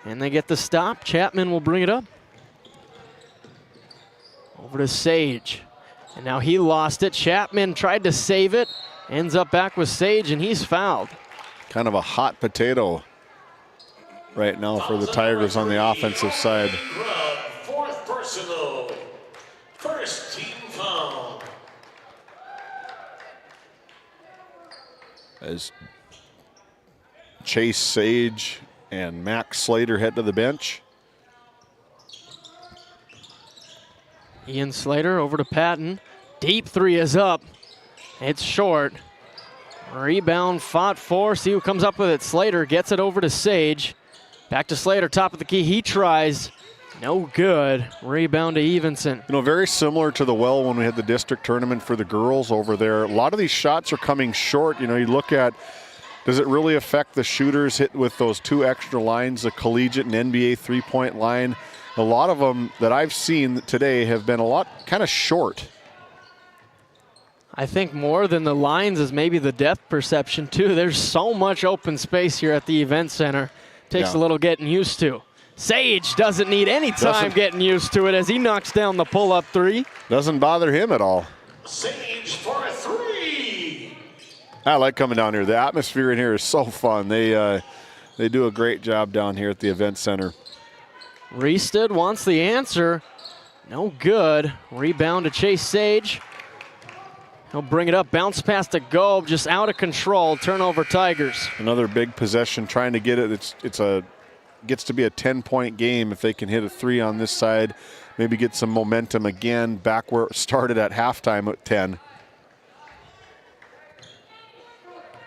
And they get the stop. Chapman will bring it up. Over to Sage. And now he lost it. Chapman tried to save it. Ends up back with Sage, and he's fouled. Kind of a hot potato right now for the Tigers on the offensive side. Fourth personal. First team foul. As Chase Sage and Max Slater head to the bench. Ian Slater over to Patton. Deep 3 is up. It's short. Rebound fought for. See who comes up with it. Slater gets it over to Sage. Back to Slater, top of the key. He tries. No good. Rebound to Evenson. You know, very similar to the well when we had the district tournament for the girls over there. A lot of these shots are coming short. You know, you look at, does it really affect the shooters hit with those 2 extra lines, the collegiate and NBA 3-point line? A lot of them that I've seen today have been a lot kind of short. I think more than the lines is maybe the depth perception too. There's so much open space here at the event center. Takes a little getting used to. Sage doesn't need any time getting used to it as he knocks down the pull-up 3. Doesn't bother him at all. Sage for 3. I like coming down here. The atmosphere in here is so fun. They do a great job down here at the event center. Reested wants the answer. No good. Rebound to Chase Sage. He'll bring it up, bounce pass to Gobe, just out of control. Turnover Tigers. Another big possession, trying to get it. Gets to be a 10-point game if they can hit a 3 on this side. Maybe get some momentum again back where it started at halftime at 10.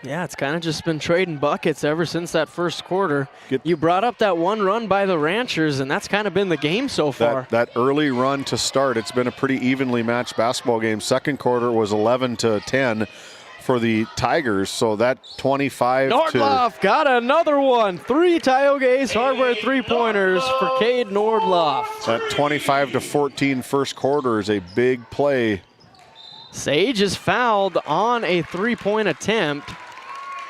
Yeah, it's kind of just been trading buckets ever since that first quarter. You brought up that one run by the Ranchers, and that's kind of been the game so far. That early run to start, it's been a pretty evenly matched basketball game. Second quarter was 11-10 for the Tigers, so that 25 Nordloff got another one. 3 Tioga Ace Hardware three-pointers for Cade Nordloff. That 25-14 first quarter is a big play. Sage is fouled on a three-point attempt.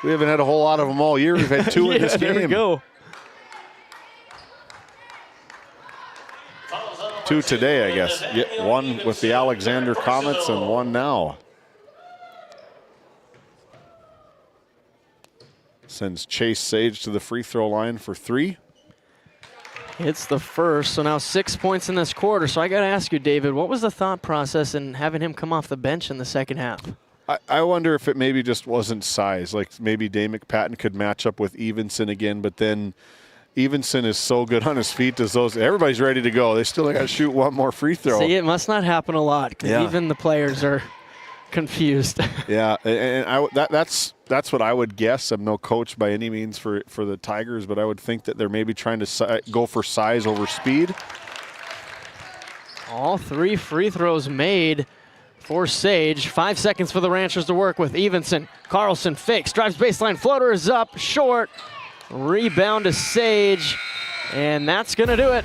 We haven't had a whole lot of them all year. We've had 2 in this game. There we go. 2 today, I guess. One with the Alexander Comets and one now. Sends Chase Sage to the free throw line for 3. It's the first, so now 6 points in this quarter. So I got to ask you, David, what was the thought process in having him come off the bench in the second half? I wonder if it maybe just wasn't size. Like maybe Dave McPatton could match up with Evenson again, but then Evenson is so good on his feet as those. Everybody's ready to go. They still got to shoot one more free throw. See, it must not happen a lot because even the players are confused. Yeah, and that's what I would guess. I'm no coach by any means for the Tigers, but I would think that they're maybe trying to go for size over speed. All 3 free throws made for Sage. 5 seconds for the Ranchers to work with. Evenson, Carlson fakes, drives baseline, floater is up, short. Rebound to Sage, and that's going to do it.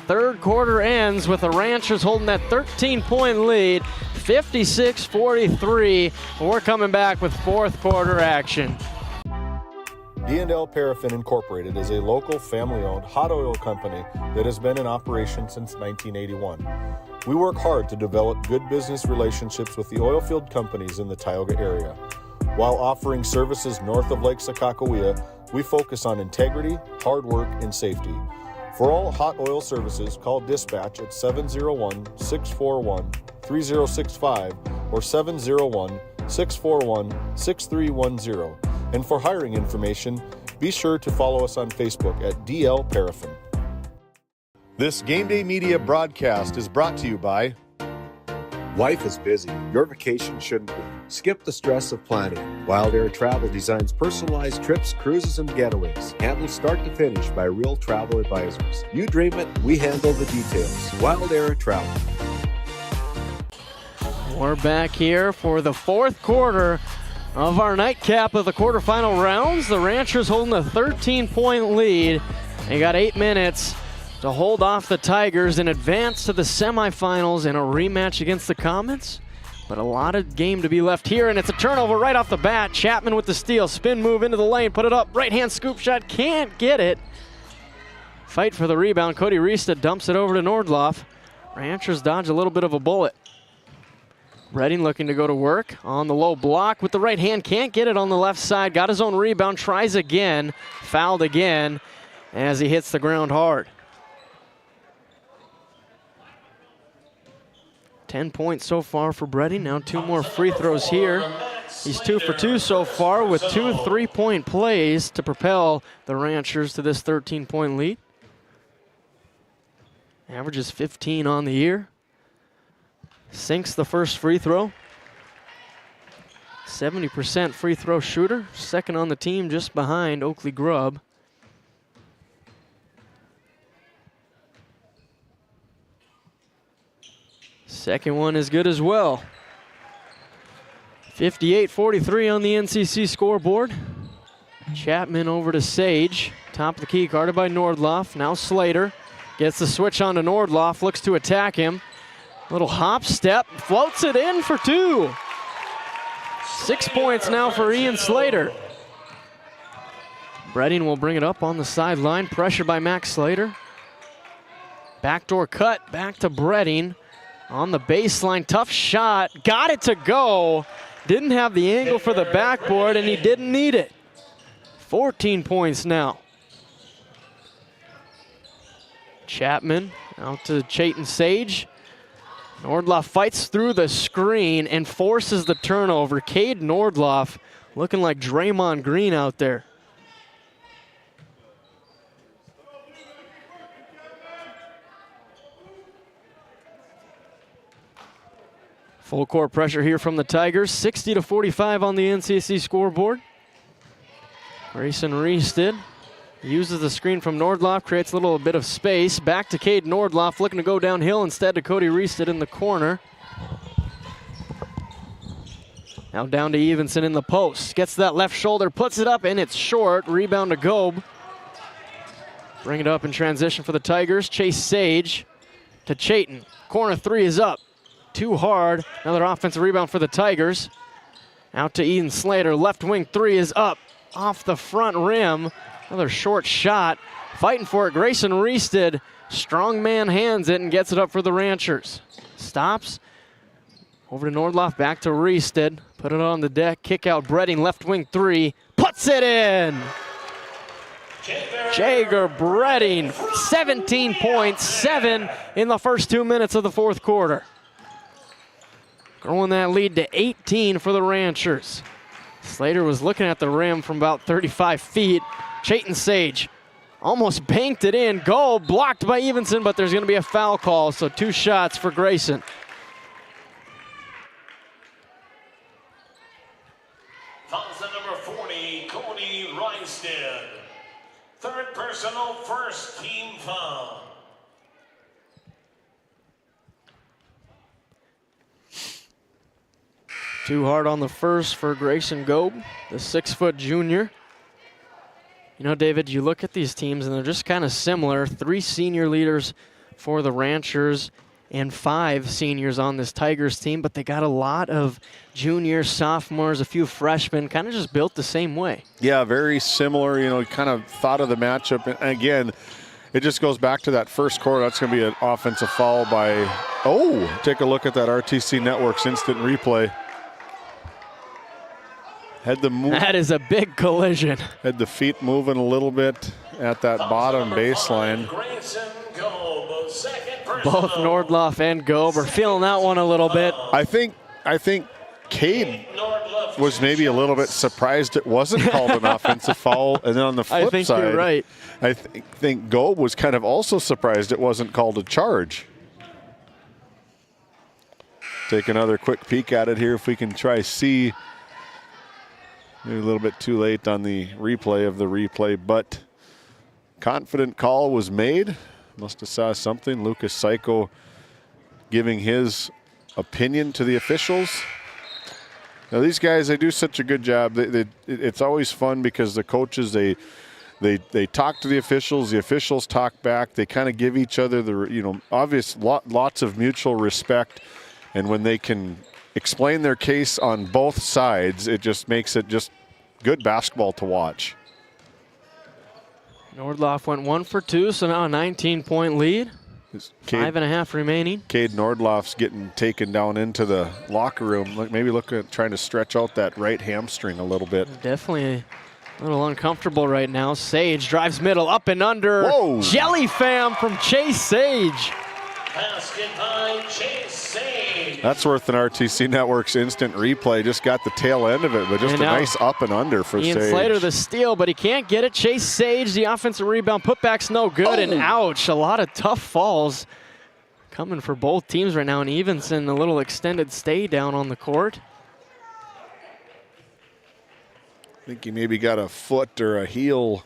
Third quarter ends with the Ranchers holding that 13-point lead, 56-43. We're coming back with fourth quarter action. D&L Paraffin Incorporated is a local family-owned hot oil company that has been in operation since 1981. We work hard to develop good business relationships with the oilfield companies in the Tioga area. While offering services north of Lake Sakakawea, we focus on integrity, hard work, and safety. For all hot oil services, call dispatch at 701-641-3065 or 701-641-6310. And for hiring information, be sure to follow us on Facebook at DL Paraffin. This Game Day Media broadcast is brought to you by Life is busy. Your vacation shouldn't be. Skip the stress of planning. Wild Air Travel designs personalized trips, cruises, and getaways. Handled start to finish by real travel advisors. You dream it, we handle the details. Wild Air Travel. We're back here for the fourth quarter of our nightcap of the quarterfinal rounds. The Ranchers holding a 13-point lead. They got 8 minutes to hold off the Tigers and advance to the semifinals in a rematch against the Comets. But a lot of game to be left here, and it's a turnover right off the bat. Chapman with the steal, spin move into the lane, put it up, right-hand scoop shot, can't get it. Fight for the rebound. Cody Riesta dumps it over to Nordloff. Ranchers dodge a little bit of a bullet. Redding looking to go to work on the low block with the right hand, can't get it on the left side, got his own rebound, tries again, fouled again as he hits the ground hard. 10 points so far for Redding, now 2 more free throws here. He's 2 for 2 so far with 2 3-point plays to propel the Ranchers to this 13-point lead. Averages 15 on the year. Sinks the first free throw. 70% free throw shooter. Second on the team just behind Oakley Grubb. Second one is good as well. 58-43 on the NCC scoreboard. Chapman over to Sage. Top of the key, guarded by Nordloff. Now Slater gets the switch on to Nordloff, looks to attack him. Little hop step, floats it in for 2. 6 points now for Ian Slater. Redding will bring it up on the sideline, pressure by Max Slater. Backdoor cut, back to Redding. On the baseline, tough shot, got it to go, Didn't have the angle for the backboard, and he didn't need it. 14 points now. Chapman out to Chayton Sage. Nordloff fights through the screen and forces the turnover. Cade Nordloff looking like Draymond Green out there. Full court pressure here from the Tigers. 60-45 on the NCC scoreboard. Grayson Reested uses the screen from Nordloff, creates a little bit of space. Back to Cade Nordloff, looking to go downhill instead to Cody Reested in the corner. Now down to Evenson in the post. Gets that left shoulder, puts it up, and it's short. Rebound to Gobe. Bring it up in transition for the Tigers. Chase Sage to Chayton. Corner three is up. Too hard. Another offensive rebound for the Tigers. Out to Eden Slater. Left wing three is up. Off the front rim. Another short shot. Fighting for it. Grayson Reested. Strong man hands it and gets it up for the Ranchers. Stops. Over to Nordloff. Back to Reested. Put it on the deck. Kick out Bredding. Left wing three. Puts it in. Jager Bredding. 17 points. 7 in the first 2 minutes of the fourth quarter. Growing that lead to 18 for the Ranchers. Slater was looking at the rim from about 35 feet. Chayton Sage almost banked it in. Goal blocked by Evenson, but there's going to be a foul call, so 2 shots for Grayson. Fouls at number 40, Cody Reisted. Third personal, first team foul. Too hard on the first for Grayson Gobe, the 6-foot junior. You know, David, you look at these teams and they're just kind of similar. 3 senior leaders for the Ranchers and 5 seniors on this Tigers team, but they got a lot of juniors, sophomores, a few freshmen, kind of just built the same way. Yeah, very similar, you know, kind of thought of the matchup. And again, it just goes back to that first quarter. That's going to be an offensive foul by, take a look at that RTC Network's instant replay. Had the move. That is a big collision. Had the feet moving a little bit at that bottom baseline. Both Nordloff and Gobe are feeling that one a little bit. I think Cade was maybe a little bit surprised it wasn't called an offensive foul. And then on the flip I think side, you're right. I think Gobe was kind of also surprised it wasn't called a charge. Take another quick peek at it here if we can try see. Maybe a little bit too late on the replay of the replay, but confident call was made. Must have saw something. Lucas Psycho giving his opinion to the officials. Now these guys, they do such a good job. It's always fun because the coaches, they talk to the officials talk back. They kind of give each other the, obvious lots of mutual respect, and when they can explain their case on both sides, it just makes it just good basketball to watch. Nordloff went 1 for 2, so now a 19-point lead. 5.5 remaining. Cade Nordloff's getting taken down into the locker room. Maybe looking at trying to stretch out that right hamstring a little bit. Definitely a little uncomfortable right now. Sage drives middle, up and under. Whoa. Jelly fam from Chase Sage. Basket by Chase Sage. That's worth an RTC Network's instant replay. Just got the tail end of it, but just a nice up and under for Ian Sage. Slater the steal, but he can't get it. Chase Sage, the offensive rebound. Putback's no good, and ouch. A lot of tough falls coming for both teams right now, and Evenson a little extended stay down on the court. I think he maybe got a foot or a heel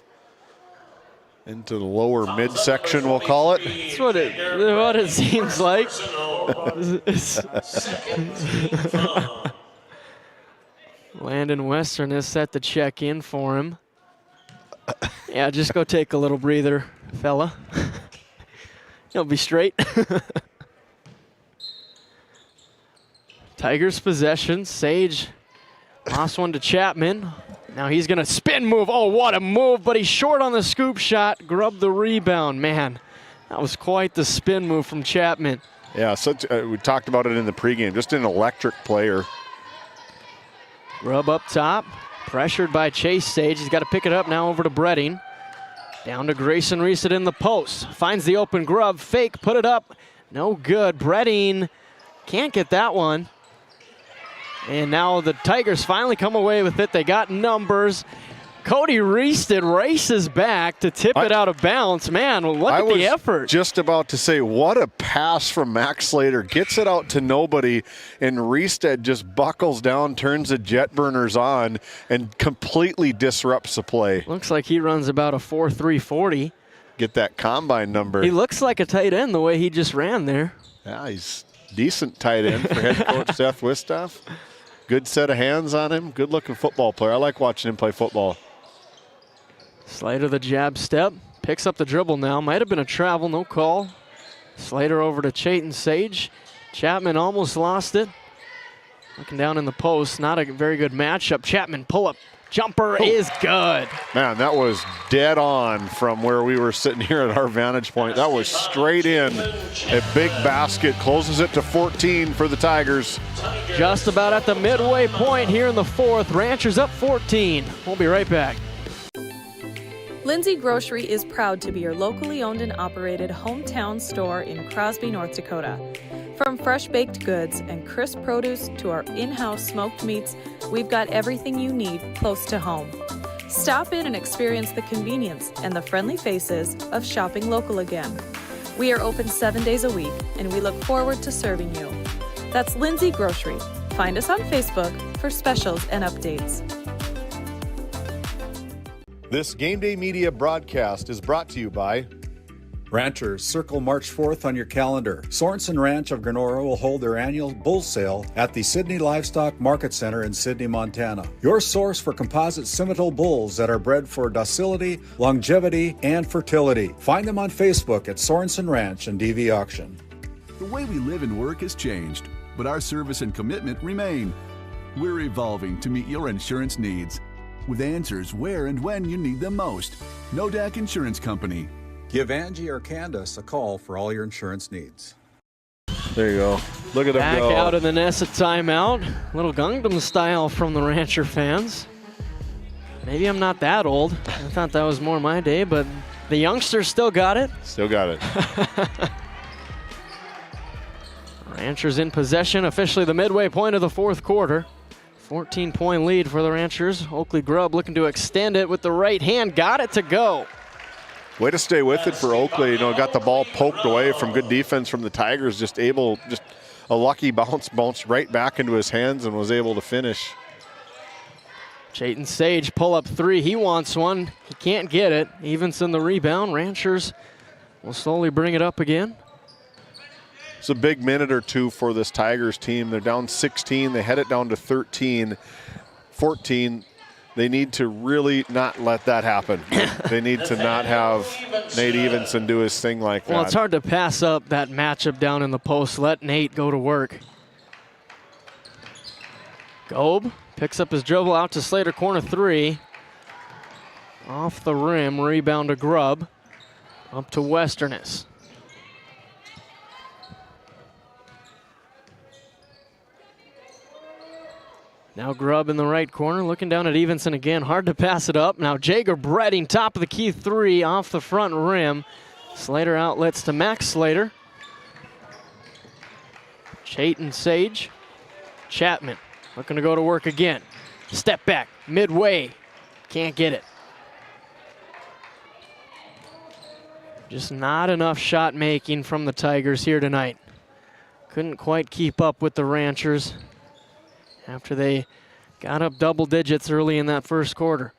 into the lower midsection, we'll call it. That's what it seems like. Landon Western is set to check in for him. Yeah, just go take a little breather, fella. He'll be straight. Tigers possession. Sage lost one to Chapman. Now he's going to spin move. Oh, what a move, but he's short on the scoop shot. Grubbed the rebound. Man, that was quite the spin move from Chapman. Yeah, we talked about it in the pregame. Just an electric player. Grubb up top, pressured by Chase Sage. He's got to pick it up now over to Bredding. Down to Grayson Reese in the post. Finds the open Grubb, fake, put it up. No good. Bredding can't get that one. And now the Tigers finally come away with it. They got numbers. Cody Reested races back to tip it out of bounds. Man, look at the effort. I was just about to say, what a pass from Max Slater. Gets it out to nobody, and Reested just buckles down, turns the jet burners on, and completely disrupts the play. Looks like he runs about a 4.3 40. Get that combine number. He looks like a tight end the way he just ran there. Yeah, he's decent tight end for head coach Seth Wistoff. Good set of hands on him. Good looking football player. I like watching him play football. Slater the jab step, picks up the dribble now. Might have been a travel, no call. Slater over to Chayton Sage. Chapman almost lost it. Looking down in the post, not a very good matchup. Chapman pull-up jumper is good. Man, that was dead on from where we were sitting here at our vantage point. That was straight in. A big basket closes it to 14 for the Tigers. Just about at the midway point here in the fourth. Ranchers up 14. We'll be right back. Lindsay Grocery is proud to be your locally owned and operated hometown store in Crosby, North Dakota. From fresh baked goods and crisp produce to our in-house smoked meats, we've got everything you need close to home. Stop in and experience the convenience and the friendly faces of shopping local again. We are open 7 days a week, and we look forward to serving you. That's Lindsay Grocery. Find us on Facebook for specials and updates. This Game Day Media broadcast is brought to you by Ranchers, circle March 4th on your calendar. Sorensen Ranch of Grenora will hold their annual bull sale at the Sydney Livestock Market Center in Sydney, Montana. Your source for composite Simmental bulls that are bred for docility, longevity, and fertility. Find them on Facebook at Sorensen Ranch and DV Auction. The way we live and work has changed, but our service and commitment remain. We're evolving to meet your insurance needs, with answers where and when you need them most. Nodak Insurance Company. Give Angie or Candace a call for all your insurance needs. There you go. Look at them Back go. out of the Nessa timeout. Little Gangnam style from the Rancher fans. Maybe I'm not that old. I thought that was more my day, but the youngsters still got it. Still got it. Ranchers in possession, officially the midway point of the fourth quarter. 14-point lead for the Ranchers. Oakley Grubb looking to extend it with the right hand. Got it to go. Way to stay with it for Oakley. You know, got the ball poked away from good defense from the Tigers. Just a lucky bounce, bounced right back into his hands and was able to finish. Chayton Sage pull up three. He wants one. He can't get it. Evenson the rebound. Ranchers will slowly bring it up again. It's a big minute or two for this Tigers team. They're down 16. They head it down to 13, 14. They need to really not let that happen. They need to not have Nate Evenson do his thing like that. Well, it's hard to pass up that matchup down in the post. Let Nate go to work. Gobe picks up his dribble out to Slater, corner three. Off the rim, rebound to Grubb. Up to Westerness. Now Grubb in the right corner, looking down at Evenson again. Hard to pass it up. Now Jager Bredding, top of the key three off the front rim. Slater outlets to Max Slater. Chayton Sage. Chapman looking to go to work again. Step back, midway. Can't get it. Just not enough shot making from the Tigers here tonight. Couldn't quite keep up with the Ranchers after they got up double digits early in that first quarter.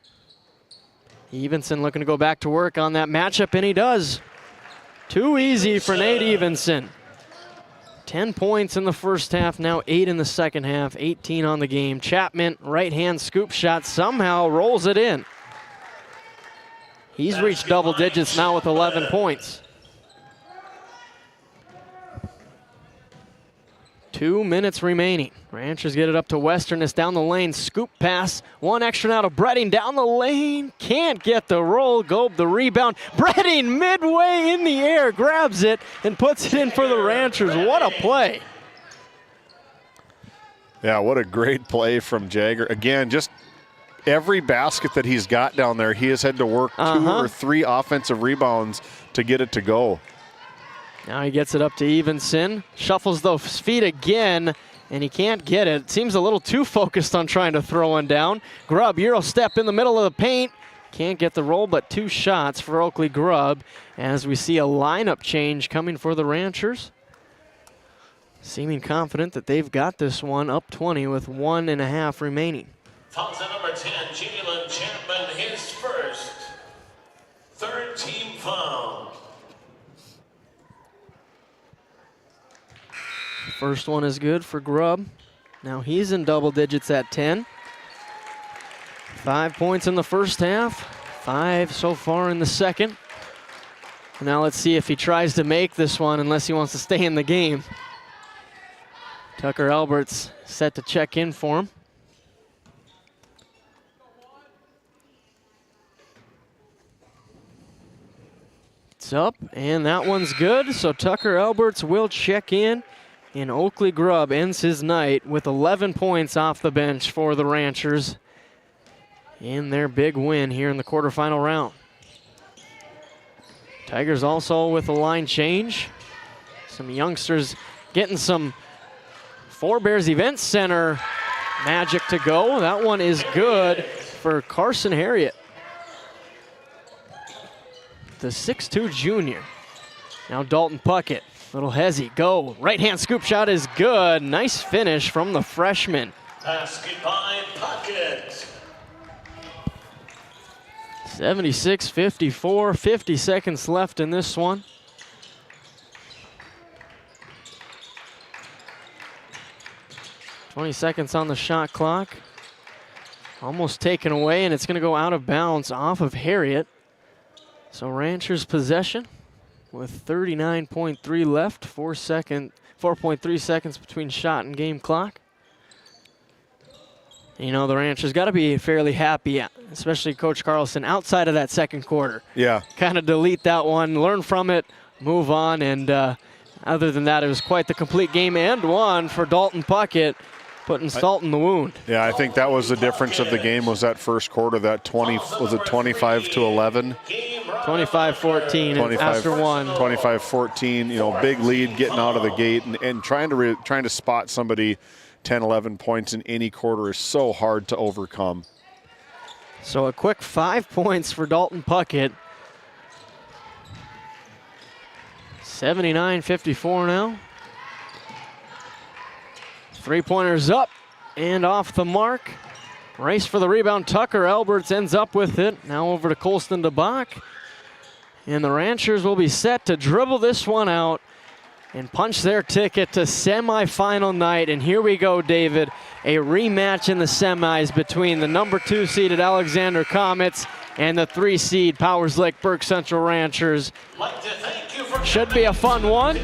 Evenson looking to go back to work on that matchup, and he does. Too easy for Nate Evenson. 10 points in the first half, now 8 in the second half, 18 on the game. Chapman, right-hand scoop shot, somehow rolls it in. He's reached double digits now with 11 points. 2 minutes remaining. Ranchers get it up to Westerness down the lane. Scoop pass. One extra now to Bredding down the lane. Can't get the roll. Gobe the rebound. Bredding midway in the air. Grabs it and puts it in for the Ranchers. What a play. Yeah, what a great play from Jagger. Again, just every basket that he's got down there, he has had to work 2 or 3 offensive rebounds to get it to go. Now he gets it up to Evenson, shuffles those feet again, and he can't get it. Seems a little too focused on trying to throw one down. Grubb, Euro step in the middle of the paint. Can't get the roll, but 2 shots for Oakley Grubb as we see a lineup change coming for the Ranchers. Seeming confident that they've got this one up 20 with 1.5 remaining. Fouls at number 10, Jalen Chapman, his first. 3rd team foul. First one is good for Grubb. Now he's in double digits at 10. 5 points in the first half, 5 so far in the second. Now let's see if he tries to make this one unless he wants to stay in the game. Tucker Albert's set to check in for him. It's up, and that one's good, so Tucker Alberts will check in, and Oakley Grubb ends his night with 11 points off the bench for the Ranchers in their big win here in the quarterfinal round. Tigers also with a line change. Some youngsters getting some Forebears Event Center magic to go. That one is good for Carson Harriet, the 6'2 junior. Now Dalton Puckett, little hezzy, go. Right-hand scoop shot is good. Nice finish from the freshman. Basket by Puckett. 76-54, 50 seconds left in this one. $20 on the shot clock. Almost taken away, and it's going to go out of bounds off of Harriet. So Ranchers possession with 39.3 left, 4.3 seconds between shot and game clock. You know, the Ranchers got to be fairly happy, especially Coach Carlson, outside of that second quarter. Yeah. Kind of delete that one, learn from it, move on, and other than that, it was quite the complete game and one for Dalton Puckett, putting salt in the wound. Yeah, I think that was the difference of the game was that first quarter, that 25-11? 25-14 after one. 25-14, you know, big lead getting out of the gate and trying to spot somebody 10, 11 points in any quarter is so hard to overcome. So a quick 5 points for Dalton Puckett. 79-54 now. 3-pointers up and off the mark. Race for the rebound. Tucker Alberts ends up with it. Now over to Colston DeBach. And the Ranchers will be set to dribble this one out and punch their ticket to semifinal night. And here we go, David. A rematch in the semis between the number 2 seeded Alexander Comets and the 3 seed Powers Lake Burke Central Ranchers. Should be a fun one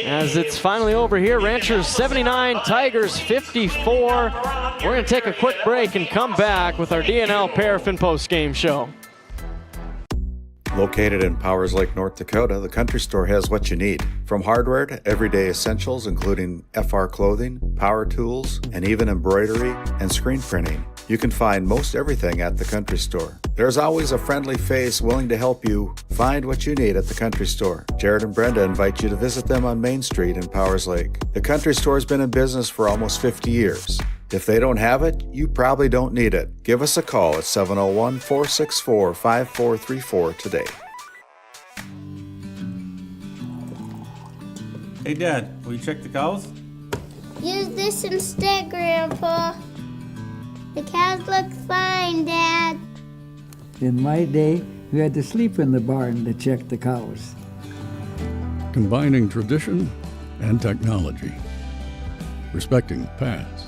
as it's finally over here. Ranchers 79, Tigers 54. We're going to take a quick break and come back with our DNL Paraffin postgame show. Located in Powers Lake, North Dakota, the Country Store has what you need. From hardware to everyday essentials, including FR clothing, power tools, and even embroidery and screen printing. You can find most everything at the Country Store. There's always a friendly face willing to help you find what you need at the Country Store. Jared and Brenda invite you to visit them on Main Street in Powers Lake. The Country Store has been in business for almost 50 years. If they don't have it, you probably don't need it. Give us a call at 701-464-5434 today. Hey Dad, will you check the cows? Use this instead, Grandpa. The cows look fine, Dad. In my day, we had to sleep in the barn to check the cows. Combining tradition and technology, respecting the past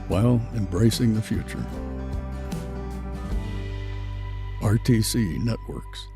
while embracing the future. RTC Networks.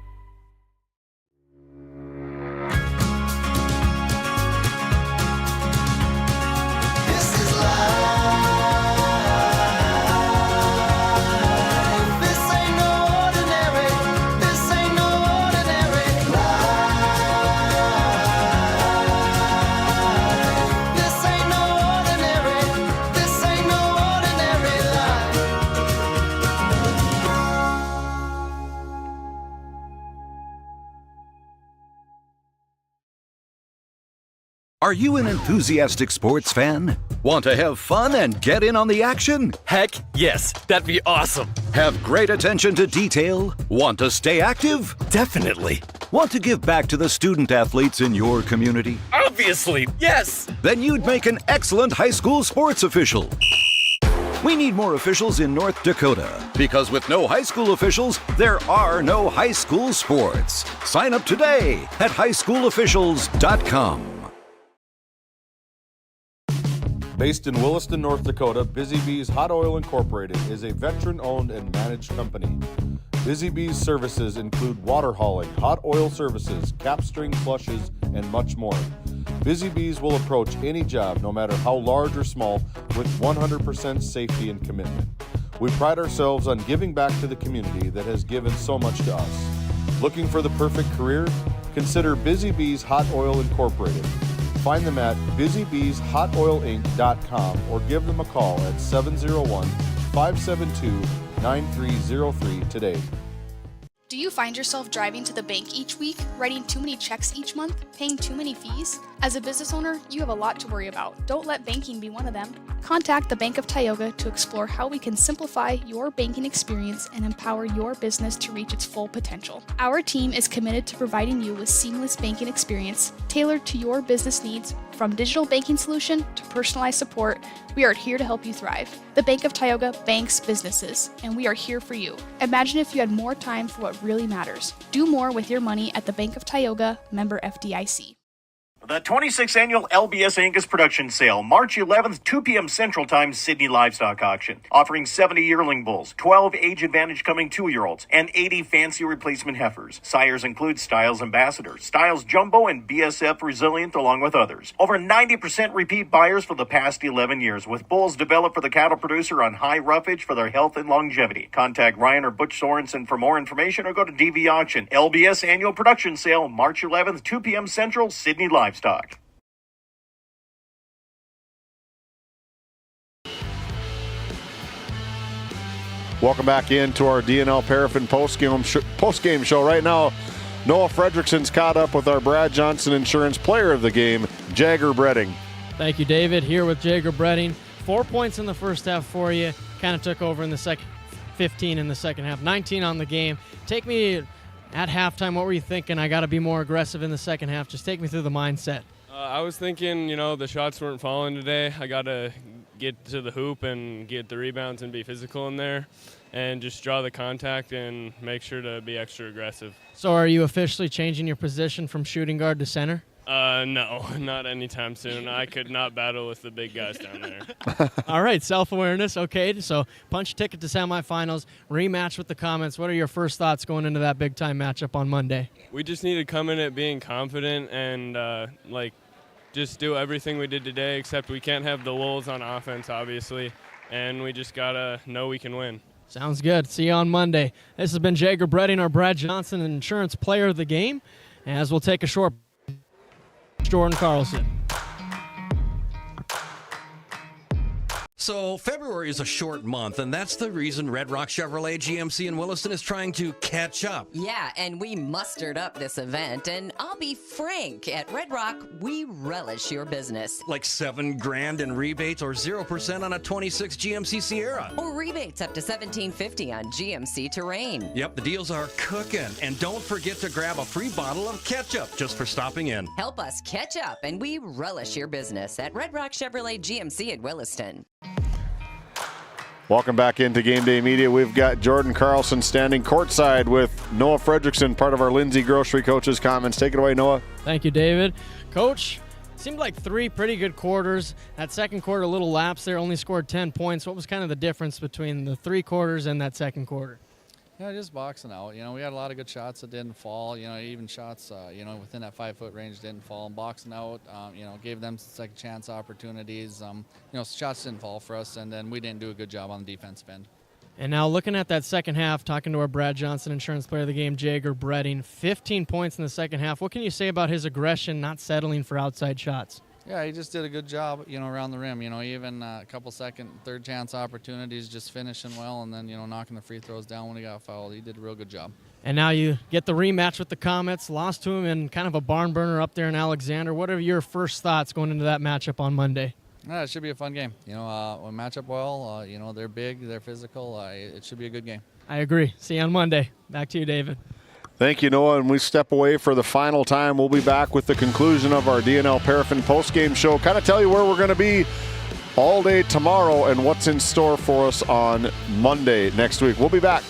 Are you an enthusiastic sports fan? Want to have fun and get in on the action? Heck, yes. That'd be awesome. Have great attention to detail? Want to stay active? Definitely. Want to give back to the student athletes in your community? Obviously, yes. Then you'd make an excellent high school sports official. We need more officials in North Dakota, because with no high school officials, there are no high school sports. Sign up today at highschoolofficials.com. Based in Williston, North Dakota, Busy Bees Hot Oil Incorporated is a veteran-owned and managed company. Busy Bees services include water hauling, hot oil services, capstring flushes, and much more. Busy Bees will approach any job, no matter how large or small, with 100% safety and commitment. We pride ourselves on giving back to the community that has given so much to us. Looking for the perfect career? Consider Busy Bees Hot Oil Incorporated. Find them at busybeeshotoilinc.com or give them a call at 701-572-9303 today. Do you find yourself driving to the bank each week, writing too many checks each month, paying too many fees? As a business owner, you have a lot to worry about. Don't let banking be one of them. Contact the Bank of Tioga to explore how we can simplify your banking experience and empower your business to reach its full potential. Our team is committed to providing you with seamless banking experience tailored to your business needs. From digital banking solution to personalized support, we are here to help you thrive. The Bank of Tioga banks businesses, and we are here for you. Imagine if you had more time for what really matters. Do more with your money at the Bank of Tioga, member FDIC. The 26th Annual LBS Angus Production Sale, March 11th, 2 p.m. Central Time, Sydney Livestock Auction. Offering 70 yearling bulls, 12 age advantage coming 2-year-olds, and 80 fancy replacement heifers. Sires include Styles Ambassador, Styles Jumbo, and BSF Resilient, along with others. Over 90% repeat buyers for the past 11 years, with bulls developed for the cattle producer on high roughage for their health and longevity. Contact Ryan or Butch Sorensen for more information or go to DV Auction. LBS Annual Production Sale, March 11th, 2 p.m. Central, Sydney Livestock. Welcome back into our DNL Paraffin post-game show. Right now, Noah Fredrickson's caught up with our Brad Johnson Insurance Player of the Game, Jagger Bredding. Thank you, David. Here with Jagger Bredding. 4 points in the first half for you. Kind of took over in the second, 15 in the second half, 19 on the game. Take me at halftime. What were you thinking? I got to be more aggressive in the second half. Just take me through the mindset. I was thinking, the shots weren't falling today. I got to get to the hoop and get the rebounds and be physical in there and just draw the contact and make sure to be extra aggressive. So are you officially changing your position from shooting guard to center? No, not anytime soon. I could not battle with the big guys down there. All right, self-awareness. Okay, so punch ticket to semifinals, rematch with the Comets. What are your first thoughts going into that big-time matchup on Monday? We just need to come in at being confident and, just do everything we did today, except we can't have the lulls on offense, obviously, and we just got to know we can win. Sounds good. See you on Monday. This has been Jagger Bredding, our Brad Johnson Insurance Player of the Game, as we'll take a short Jordan Carlson. So February is a short month, and that's the reason Red Rock Chevrolet GMC in Williston is trying to catch up. Yeah, and we mustered up this event, and I'll be frank, at Red Rock, we relish your business. Like $7,000 in rebates or 0% on a 26 GMC Sierra. Or rebates up to $1,750 on GMC Terrain. Yep, the deals are cooking. And don't forget to grab a free bottle of ketchup just for stopping in. Help us catch up, and we relish your business at Red Rock Chevrolet GMC in Williston. Welcome back into GameDay Media. We've got Jordan Carlson standing courtside with Noah Fredrickson, part of our Lindsay Grocery Coaches comments. Take it away, Noah. Thank you, David. Coach, seemed like 3 pretty good quarters. That second quarter, a little lapse there, only scored 10 points. What was kind of the difference between the 3 quarters and that second quarter? Yeah, just boxing out. We had a lot of good shots that didn't fall. Even shots, within that 5-foot range didn't fall. And boxing out, gave them second chance opportunities. Shots didn't fall for us, and then we didn't do a good job on the defensive end. And now looking at that second half, talking to our Brad Johnson Insurance Player of the Game, Jagger Bredding, 15 points in the second half. What can you say about his aggression, not settling for outside shots? Yeah, he just did a good job, around the rim. Even a couple second, third chance opportunities, just finishing well, and then, knocking the free throws down when he got fouled. He did a real good job. And now you get the rematch with the Comets, lost to him in kind of a barn burner up there in Alexander. What are your first thoughts going into that matchup on Monday? Yeah, it should be a fun game. We match up well. They're big, they're physical. It should be a good game. I agree. See you on Monday. Back to you, David. Thank you, Noah. And we step away for the final time. We'll be back with the conclusion of our DNL Paraffin postgame show. Kind of tell you where we're going to be all day tomorrow and what's in store for us on Monday next week. We'll be back.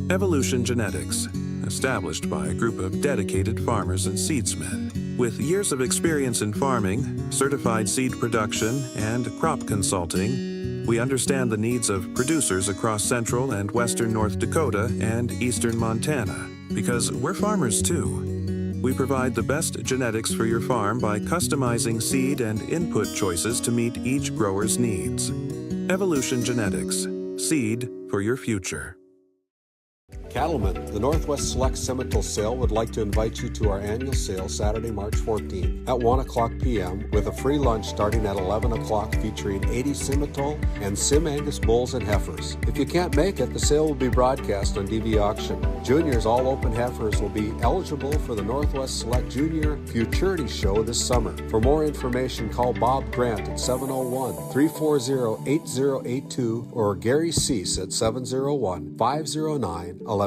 Evolution Genetics, established by a group of dedicated farmers and seedsmen. With years of experience in farming, certified seed production, and crop consulting, we understand the needs of producers across central and western North Dakota and eastern Montana, because we're farmers too. We provide the best genetics for your farm by customizing seed and input choices to meet each grower's needs. Evolution Genetics, seed for your future. Cattlemen, the Northwest Select Simmental Sale would like to invite you to our annual sale Saturday, March 14th at 1 o'clock p.m. with a free lunch starting at 11 o'clock featuring 80 Simmental and Sim Angus bulls and heifers. If you can't make it, the sale will be broadcast on DV Auction. Juniors all open heifers will be eligible for the Northwest Select Junior Futurity Show this summer. For more information, call Bob Grant at 701-340-8082 or Gary Cease at 701-509-1154.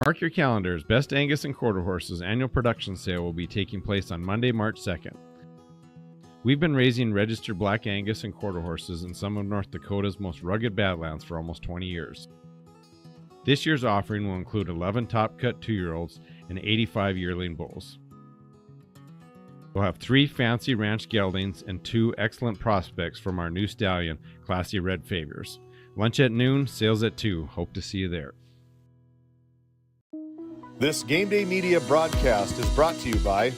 Mark your calendars. Best Angus and Quarter Horses annual production sale will be taking place on Monday, March 2nd. We've been raising registered black Angus and Quarter Horses in some of North Dakota's most rugged badlands for almost 20 years. This year's offering will include 11 top-cut 2-year-olds and 85 yearling bulls. We'll have 3 fancy ranch geldings and 2 excellent prospects from our new stallion, Classy Red Favors. Lunch at noon, sales at 2. Hope to see you there. This GameDay Media broadcast is brought to you by...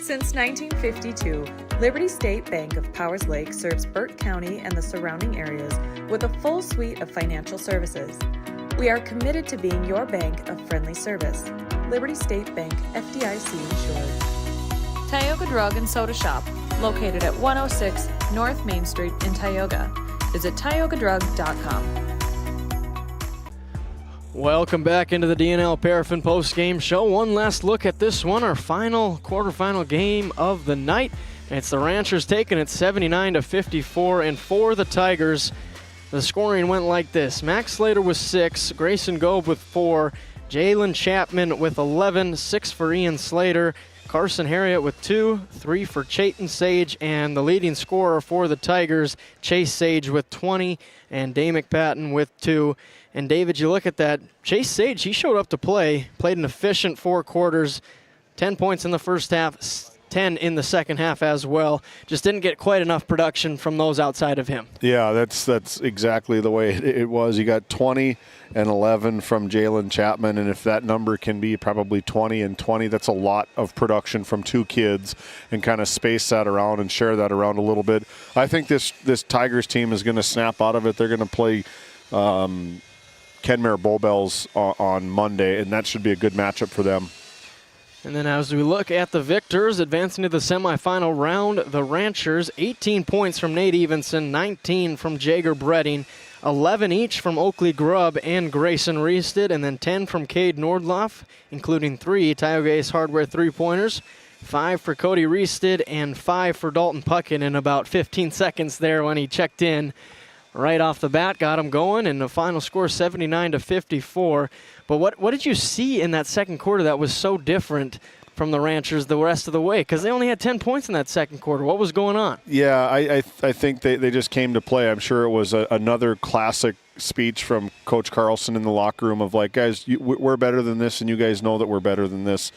Since 1952, Liberty State Bank of Powers Lake serves Burt County and the surrounding areas with a full suite of financial services. We are committed to being your bank of friendly service. Liberty State Bank, FDIC insured. Tioga Drug and Soda Shop, located at 106 North Main Street in Tioga. Visit tiogadrug.com. Welcome back into the DNL Paraffin post-game show. One last look at this one, our final quarterfinal game of the night. It's the Ranchers taking it 79-54, and for the Tigers, the scoring went like this. Max Slater with 6, Grayson Gobe with 4, Jalen Chapman with 11, 6 for Ian Slater, Carson Harriet with 2, 3 for Chayton Sage, and the leading scorer for the Tigers, Chase Sage with 20, and Day McPatton with 2. And David, you look at that, Chase Sage, he showed up to play, played an efficient 4 quarters, 10 points in the first half, 10 in the second half as well. Just didn't get quite enough production from those outside of him. Yeah, that's exactly the way it was. You got 20 and 11 from Jalen Chapman, and if that number can be probably 20 and 20, that's a lot of production from 2 kids, and kind of space that around and share that around a little bit. I think this Tigers team is going to snap out of it. They're going to play Kenmare Bull Bells on Monday, and that should be a good matchup for them. And then as we look at the victors advancing to the semifinal round, the Ranchers, 18 points from Nate Evenson, 19 from Jager Bredding, 11 each from Oakley Grubb and Grayson Reested, and then 10 from Cade Nordloff, including 3 Tioga Ace Hardware 3-pointers, 5 for Cody Reested, and 5 for Dalton Puckett in about 15 seconds there when he checked in. Right off the bat, got him going, and the final score 79-54. But what did you see in that second quarter that was so different from the Ranchers the rest of the way? Because they only had 10 points in that second quarter. What was going on? Yeah, I think they just came to play. I'm sure it was another classic speech from Coach Carlson in the locker room of like, guys, we're better than this, and you guys know that we're better than this.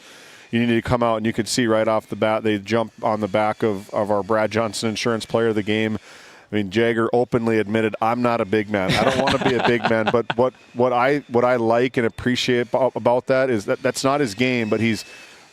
You need to come out, and you could see right off the bat they jump on the back of our Brad Johnson Insurance Player of the Game. I mean, Jager openly admitted, I'm not a big man. I don't want to be a big man. But what I like and appreciate about that is that's not his game, but he's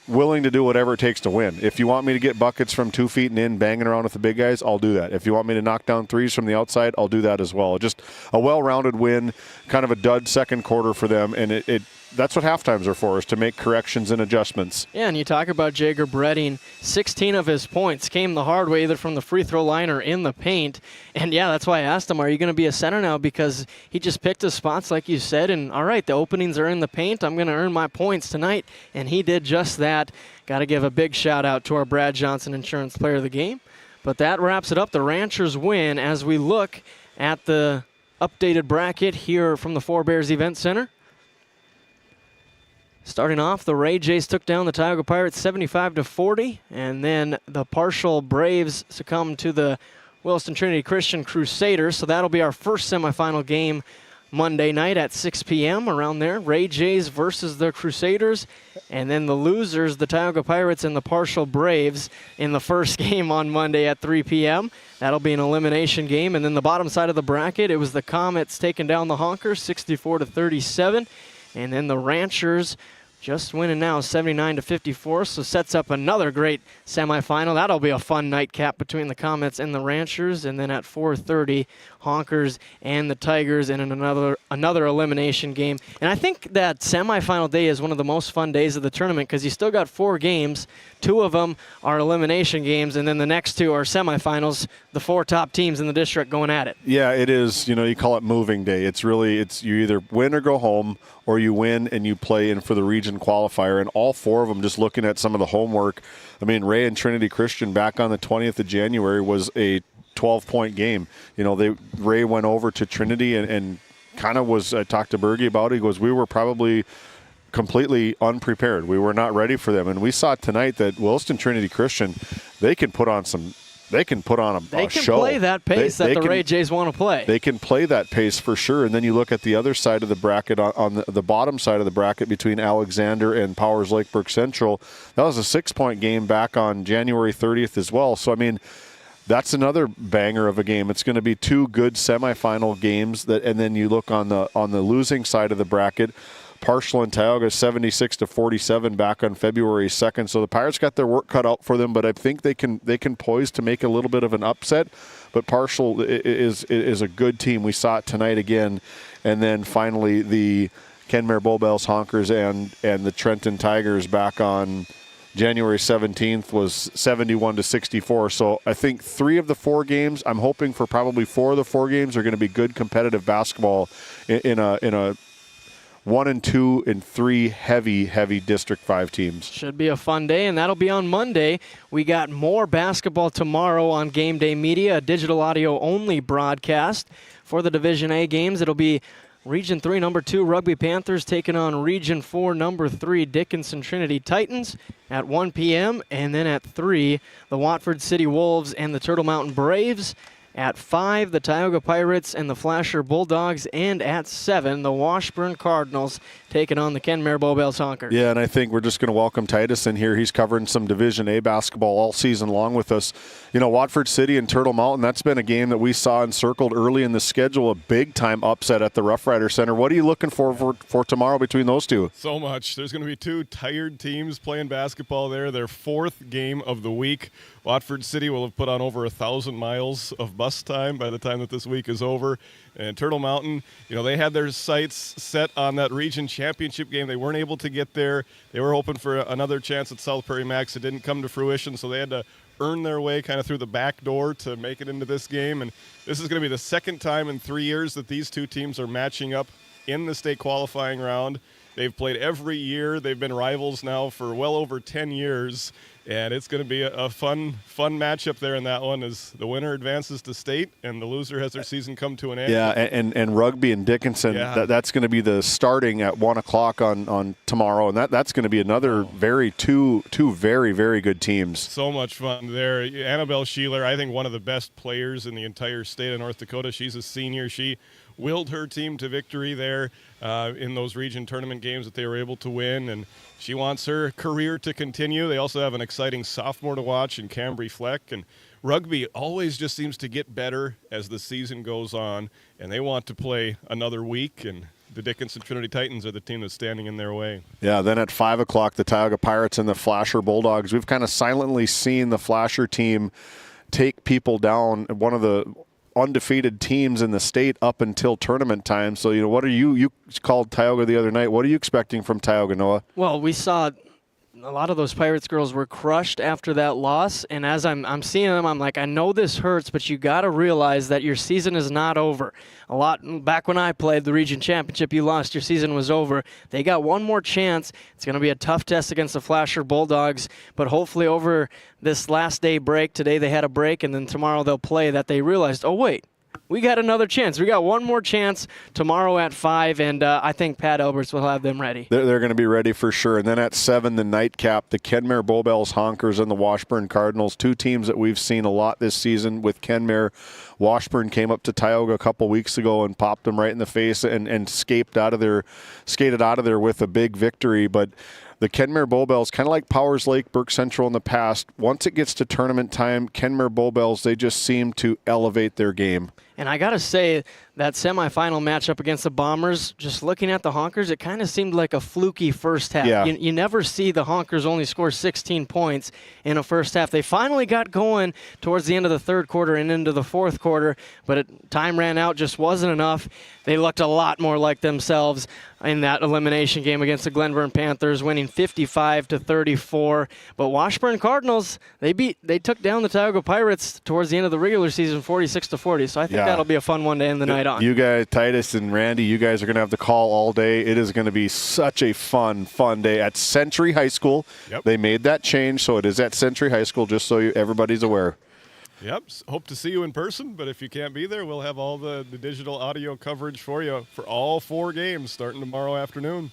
willing to do whatever it takes to win. If you want me to get buckets from 2 feet and in, banging around with the big guys, I'll do that. If you want me to knock down threes from the outside, I'll do that as well. Just a well-rounded win, kind of a dud second quarter for them, and it that's what halftimes are for, is to make corrections and adjustments. Yeah, and you talk about Jager Bredding, 16 of his points came the hard way, either from the free throw line or in the paint. And yeah, that's why I asked him, are you going to be a center now? Because he just picked his spots, like you said, and all right, the openings are in the paint. I'm going to earn my points tonight. And he did just that. Got to give a big shout out to our Brad Johnson Insurance Player of the Game. But that wraps it up. The Ranchers win as we look at the updated bracket here from the Four Bears Event Center. Starting off, the Ray Jays took down the Tioga Pirates 75-40, and then the Parshall Braves succumbed to the Williston Trinity Christian Crusaders. So that'll be our first semifinal game Monday night at 6 p.m. around there. Ray Jays versus the Crusaders, and then the losers, the Tioga Pirates and the Parshall Braves, in the first game on Monday at 3 p.m. That'll be an elimination game. And then the bottom side of the bracket, it was the Comets taking down the Honkers 64-37. And then the Ranchers just winning now 79-54, so sets up another great semifinal. That'll be a fun nightcap between the Comets and the Ranchers. And then at 4:30, Honkers and the Tigers in another elimination game. And I think that semifinal day is one of the most fun days of the tournament because you still got 4 games. 2 of them are elimination games, and then the next 2 are semifinals, the 4 top teams in the district going at it. Yeah, it is. You call it moving day. It's you either win or go home, or you win and you play in for the region qualifier. And all 4 of them, just looking at some of the homework, I mean, Ray and Trinity Christian back on the 20th of January was a 12-point game. Ray went over to Trinity and kind of was, I talked to Bergie about it. He goes, we were probably completely unprepared. We were not ready for them. And we saw tonight that Williston Trinity Christian, they can put on a show. They can play that pace that the Ray Jays want to play. They can play that pace for sure. And then you look at the other side of the bracket, on the bottom side of the bracket between Alexander and Powers Lakeburg Central. That was a 6-point game back on January 30th as well. So, I mean, that's another banger of a game. It's going to be 2 good semifinal games. And then you look on the losing side of the bracket, Parshall and Tioga 76-47 back on February 2nd. So the Pirates got their work cut out for them, but I think they can poise to make a little bit of an upset. But Parshall is a good team. We saw it tonight again. And then finally the Kenmare Bullbells Honkers and the Trenton Tigers back on January 17th was 71-64. So I think 3 of the 4 games, I'm hoping for probably 4 of the 4 games are going to be good competitive basketball in a 1 and 2 and 3 heavy District 5 teams. Should be a fun day, and that'll be on Monday. We got more basketball tomorrow on GameDay Media, a digital audio only broadcast for the Division A games. It'll be Region 3, number 2, Rugby Panthers taking on Region 4, number 3, Dickinson Trinity Titans at 1 p.m. And then at 3, the Watford City Wolves and the Turtle Mountain Braves. At 5, the Tioga Pirates and the Flasher Bulldogs. And at 7, the Washburn Cardinals taking on the Kenmare Bullbells Honkers. Yeah, and I think we're just going to welcome Titus in here. He's covering some Division A basketball all season long with us. Watford City and Turtle Mountain, that's been a game that we saw encircled early in the schedule, a big-time upset at the Rough Rider Center. What are you looking for tomorrow between those 2? So much. There's going to be 2 tired teams playing basketball there. Their 4th game of the week. Watford City will have put on over 1,000 miles of bus time by the time that this week is over. And Turtle Mountain, they had their sights set on that region championship game. They weren't able to get there. They were hoping for another chance at South Prairie Max. It didn't come to fruition, so they had to earn their way kind of through the back door to make it into this game. And this is going to be the 2nd time in 3 years that these 2 teams are matching up in the state qualifying round. They've played every year. They've been rivals now for well over 10 years. And it's going to be a fun matchup there in that one as the winner advances to state and the loser has their season come to an end. Yeah, and Rugby and Dickinson, that's going to be the starting at 1 o'clock on tomorrow. And that's going to be another two very, very good teams. So much fun there. Annabelle Sheeler, I think one of the best players in the entire state of North Dakota. She's a senior. She willed her team to victory there in those region tournament games that they were able to win, and she wants her career to continue. They also have an exciting sophomore to watch in Cambry Fleck, and rugby always just seems to get better as the season goes on, and they want to play another week, and the Dickinson Trinity Titans are the team that's standing in their way. Yeah, then at 5 o'clock, the Tioga Pirates and the Flasher Bulldogs. We've kind of silently seen the Flasher team take people down. One of the undefeated teams in the state up until tournament time. So, what are you called Tioga the other night. What are you expecting from Tioga, Noah? Well, we saw a lot of those Pirates girls were crushed after that loss, and as I'm seeing them, I'm like, I know this hurts, but you got to realize that your season is not over. A lot back when I played the region championship, you lost, your season was over. They got one more chance. It's going to be a tough test against the Flasher Bulldogs, but hopefully over this last day break, today they had a break, and then tomorrow they'll play, that they realized, oh wait, we got another chance. We got one more chance tomorrow at 5, and I think Pat Alberts will have them ready. They're going to be ready for sure. And then at 7, the nightcap, the Kenmare Bowbells Honkers and the Washburn Cardinals, two teams that we've seen a lot this season with Kenmare. Washburn came up to Tioga a couple weeks ago and popped them right in the face and skated out of there with a big victory. But the Kenmare Bowbells, kind of like Powers Lake, Burke Central in the past, once it gets to tournament time, Kenmare Bowbells, they just seem to elevate their game. And I got to say, that semifinal matchup against the Bombers, just looking at the Honkers, it kind of seemed like a fluky first half. Yeah. You never see the Honkers only score 16 points in a first half. They finally got going towards the end of the third quarter and into the fourth quarter, but time ran out, just wasn't enough. They looked a lot more like themselves in that elimination game against the Glenburn Panthers, winning 55-34. But Washburn Cardinals, they took down the Tioga Pirates towards the end of the regular season, 46-40. So I think that'll be a fun one to end the night on. You guys, Titus and Randy, you guys are going to have the call all day. It is going to be such a fun day at Century High School. Yep. They made that change, so it is at Century High School, just so everybody's aware. Yep. Hope to see you in person, but if you can't be there, we'll have all the digital audio coverage for you for all 4 games starting tomorrow afternoon.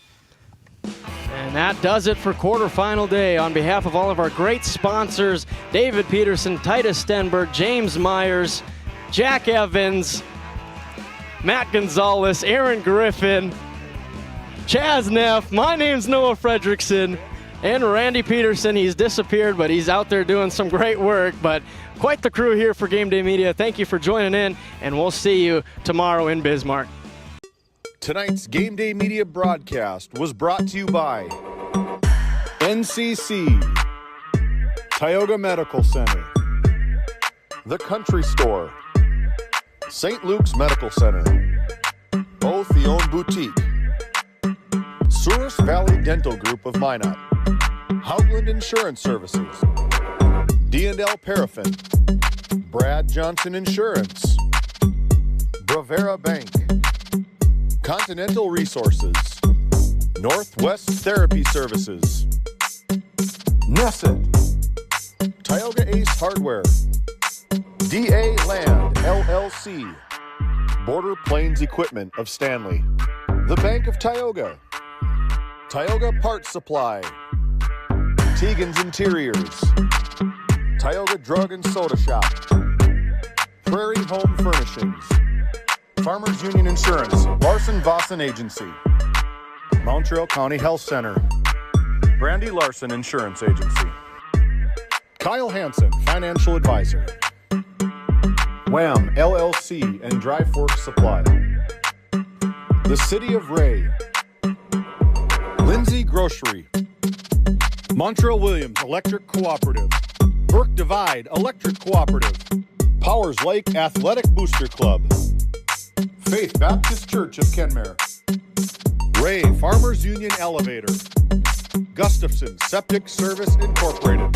And that does it for quarterfinal day. On behalf of all of our great sponsors, David Peterson, Titus Stenberg, James Myers, Jack Evans, Matt Gonzalez, Aaron Griffin, Chaz Neff, my name's Noah Fredrickson, and Randy Peterson. He's disappeared, but he's out there doing some great work. But quite the crew here for GameDay Media. Thank you for joining in, and we'll see you tomorrow in Bismarck. Tonight's GameDay Media broadcast was brought to you by NCC, Tioga Medical Center, The Country Store, St. Luke's Medical Center, O'Theone Boutique, Souris Valley Dental Group of Minot, Hougland Insurance Services, D&L Paraffin, Brad Johnson Insurance, Bravera Bank, Continental Resources, Northwest Therapy Services, Nesset, Tioga Ace Hardware, DA Land LLC, Border Plains Equipment of Stanley, The Bank of Tioga, Tioga Parts Supply, Tegan's Interiors, Tioga Drug and Soda Shop, Prairie Home Furnishings, Farmers Union Insurance, Larson Vossen Agency, Montreal County Health Center, Brandy Larson Insurance Agency, Kyle Hansen, Financial Advisor, Wham LLC and Dry Fork Supply, the City of Ray, Lindsay Grocery, Montreal Williams Electric Cooperative, Burke Divide Electric Cooperative, Powers Lake Athletic Booster Club, Faith Baptist Church of Kenmare, Ray Farmers Union Elevator, Gustafson Septic Service Incorporated,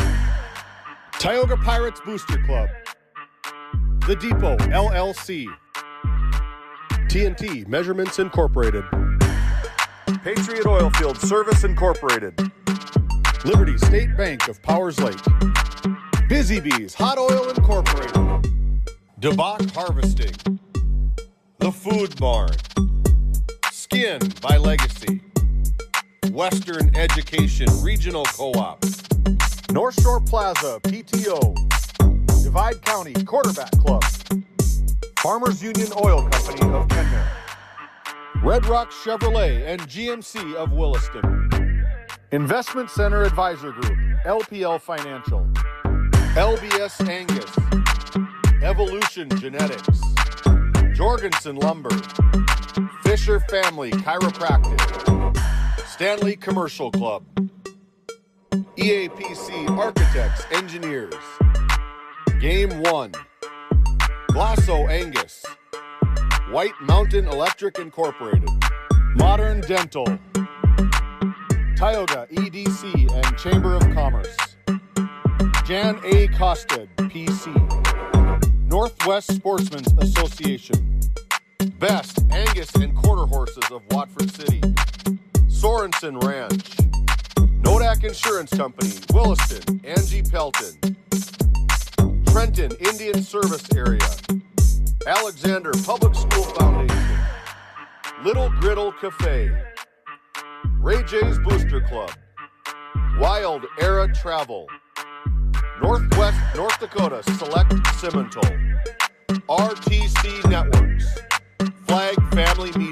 Tioga Pirates Booster Club, The Depot LLC, TNT Measurements Incorporated, Patriot Oilfield Service Incorporated, Liberty State Bank of Powers Lake, Busy Bees Hot Oil Incorporated, DeBach Harvesting, The Food Barn, Skin by Legacy, Western Education Regional Co-op, North Shore Plaza PTO, Divide County Quarterback Club, Farmers Union Oil Company of Kenmare, Red Rock Chevrolet and GMC of Williston, Investment Center Advisor Group, LPL Financial, LBS Angus, Evolution Genetics, Jorgensen Lumber, Fisher Family Chiropractic, Stanley Commercial Club, EAPC Architects Engineers, Game 1, Glosso Angus, White Mountain Electric Incorporated, Modern Dental, Tioga EDC and Chamber of Commerce, Jan A. Costed, PC, Northwest Sportsmen's Association, Best Angus and Quarter Horses of Watford City, Sorensen Ranch, Nodak Insurance Company, Williston, Angie Pelton, Trenton Indian Service Area, Alexander Public School Foundation, Little Griddle Cafe, Ray J's Booster Club, Wild Era Travel, Northwest North Dakota Select Simmental, RTC Networks, Flag Family Media.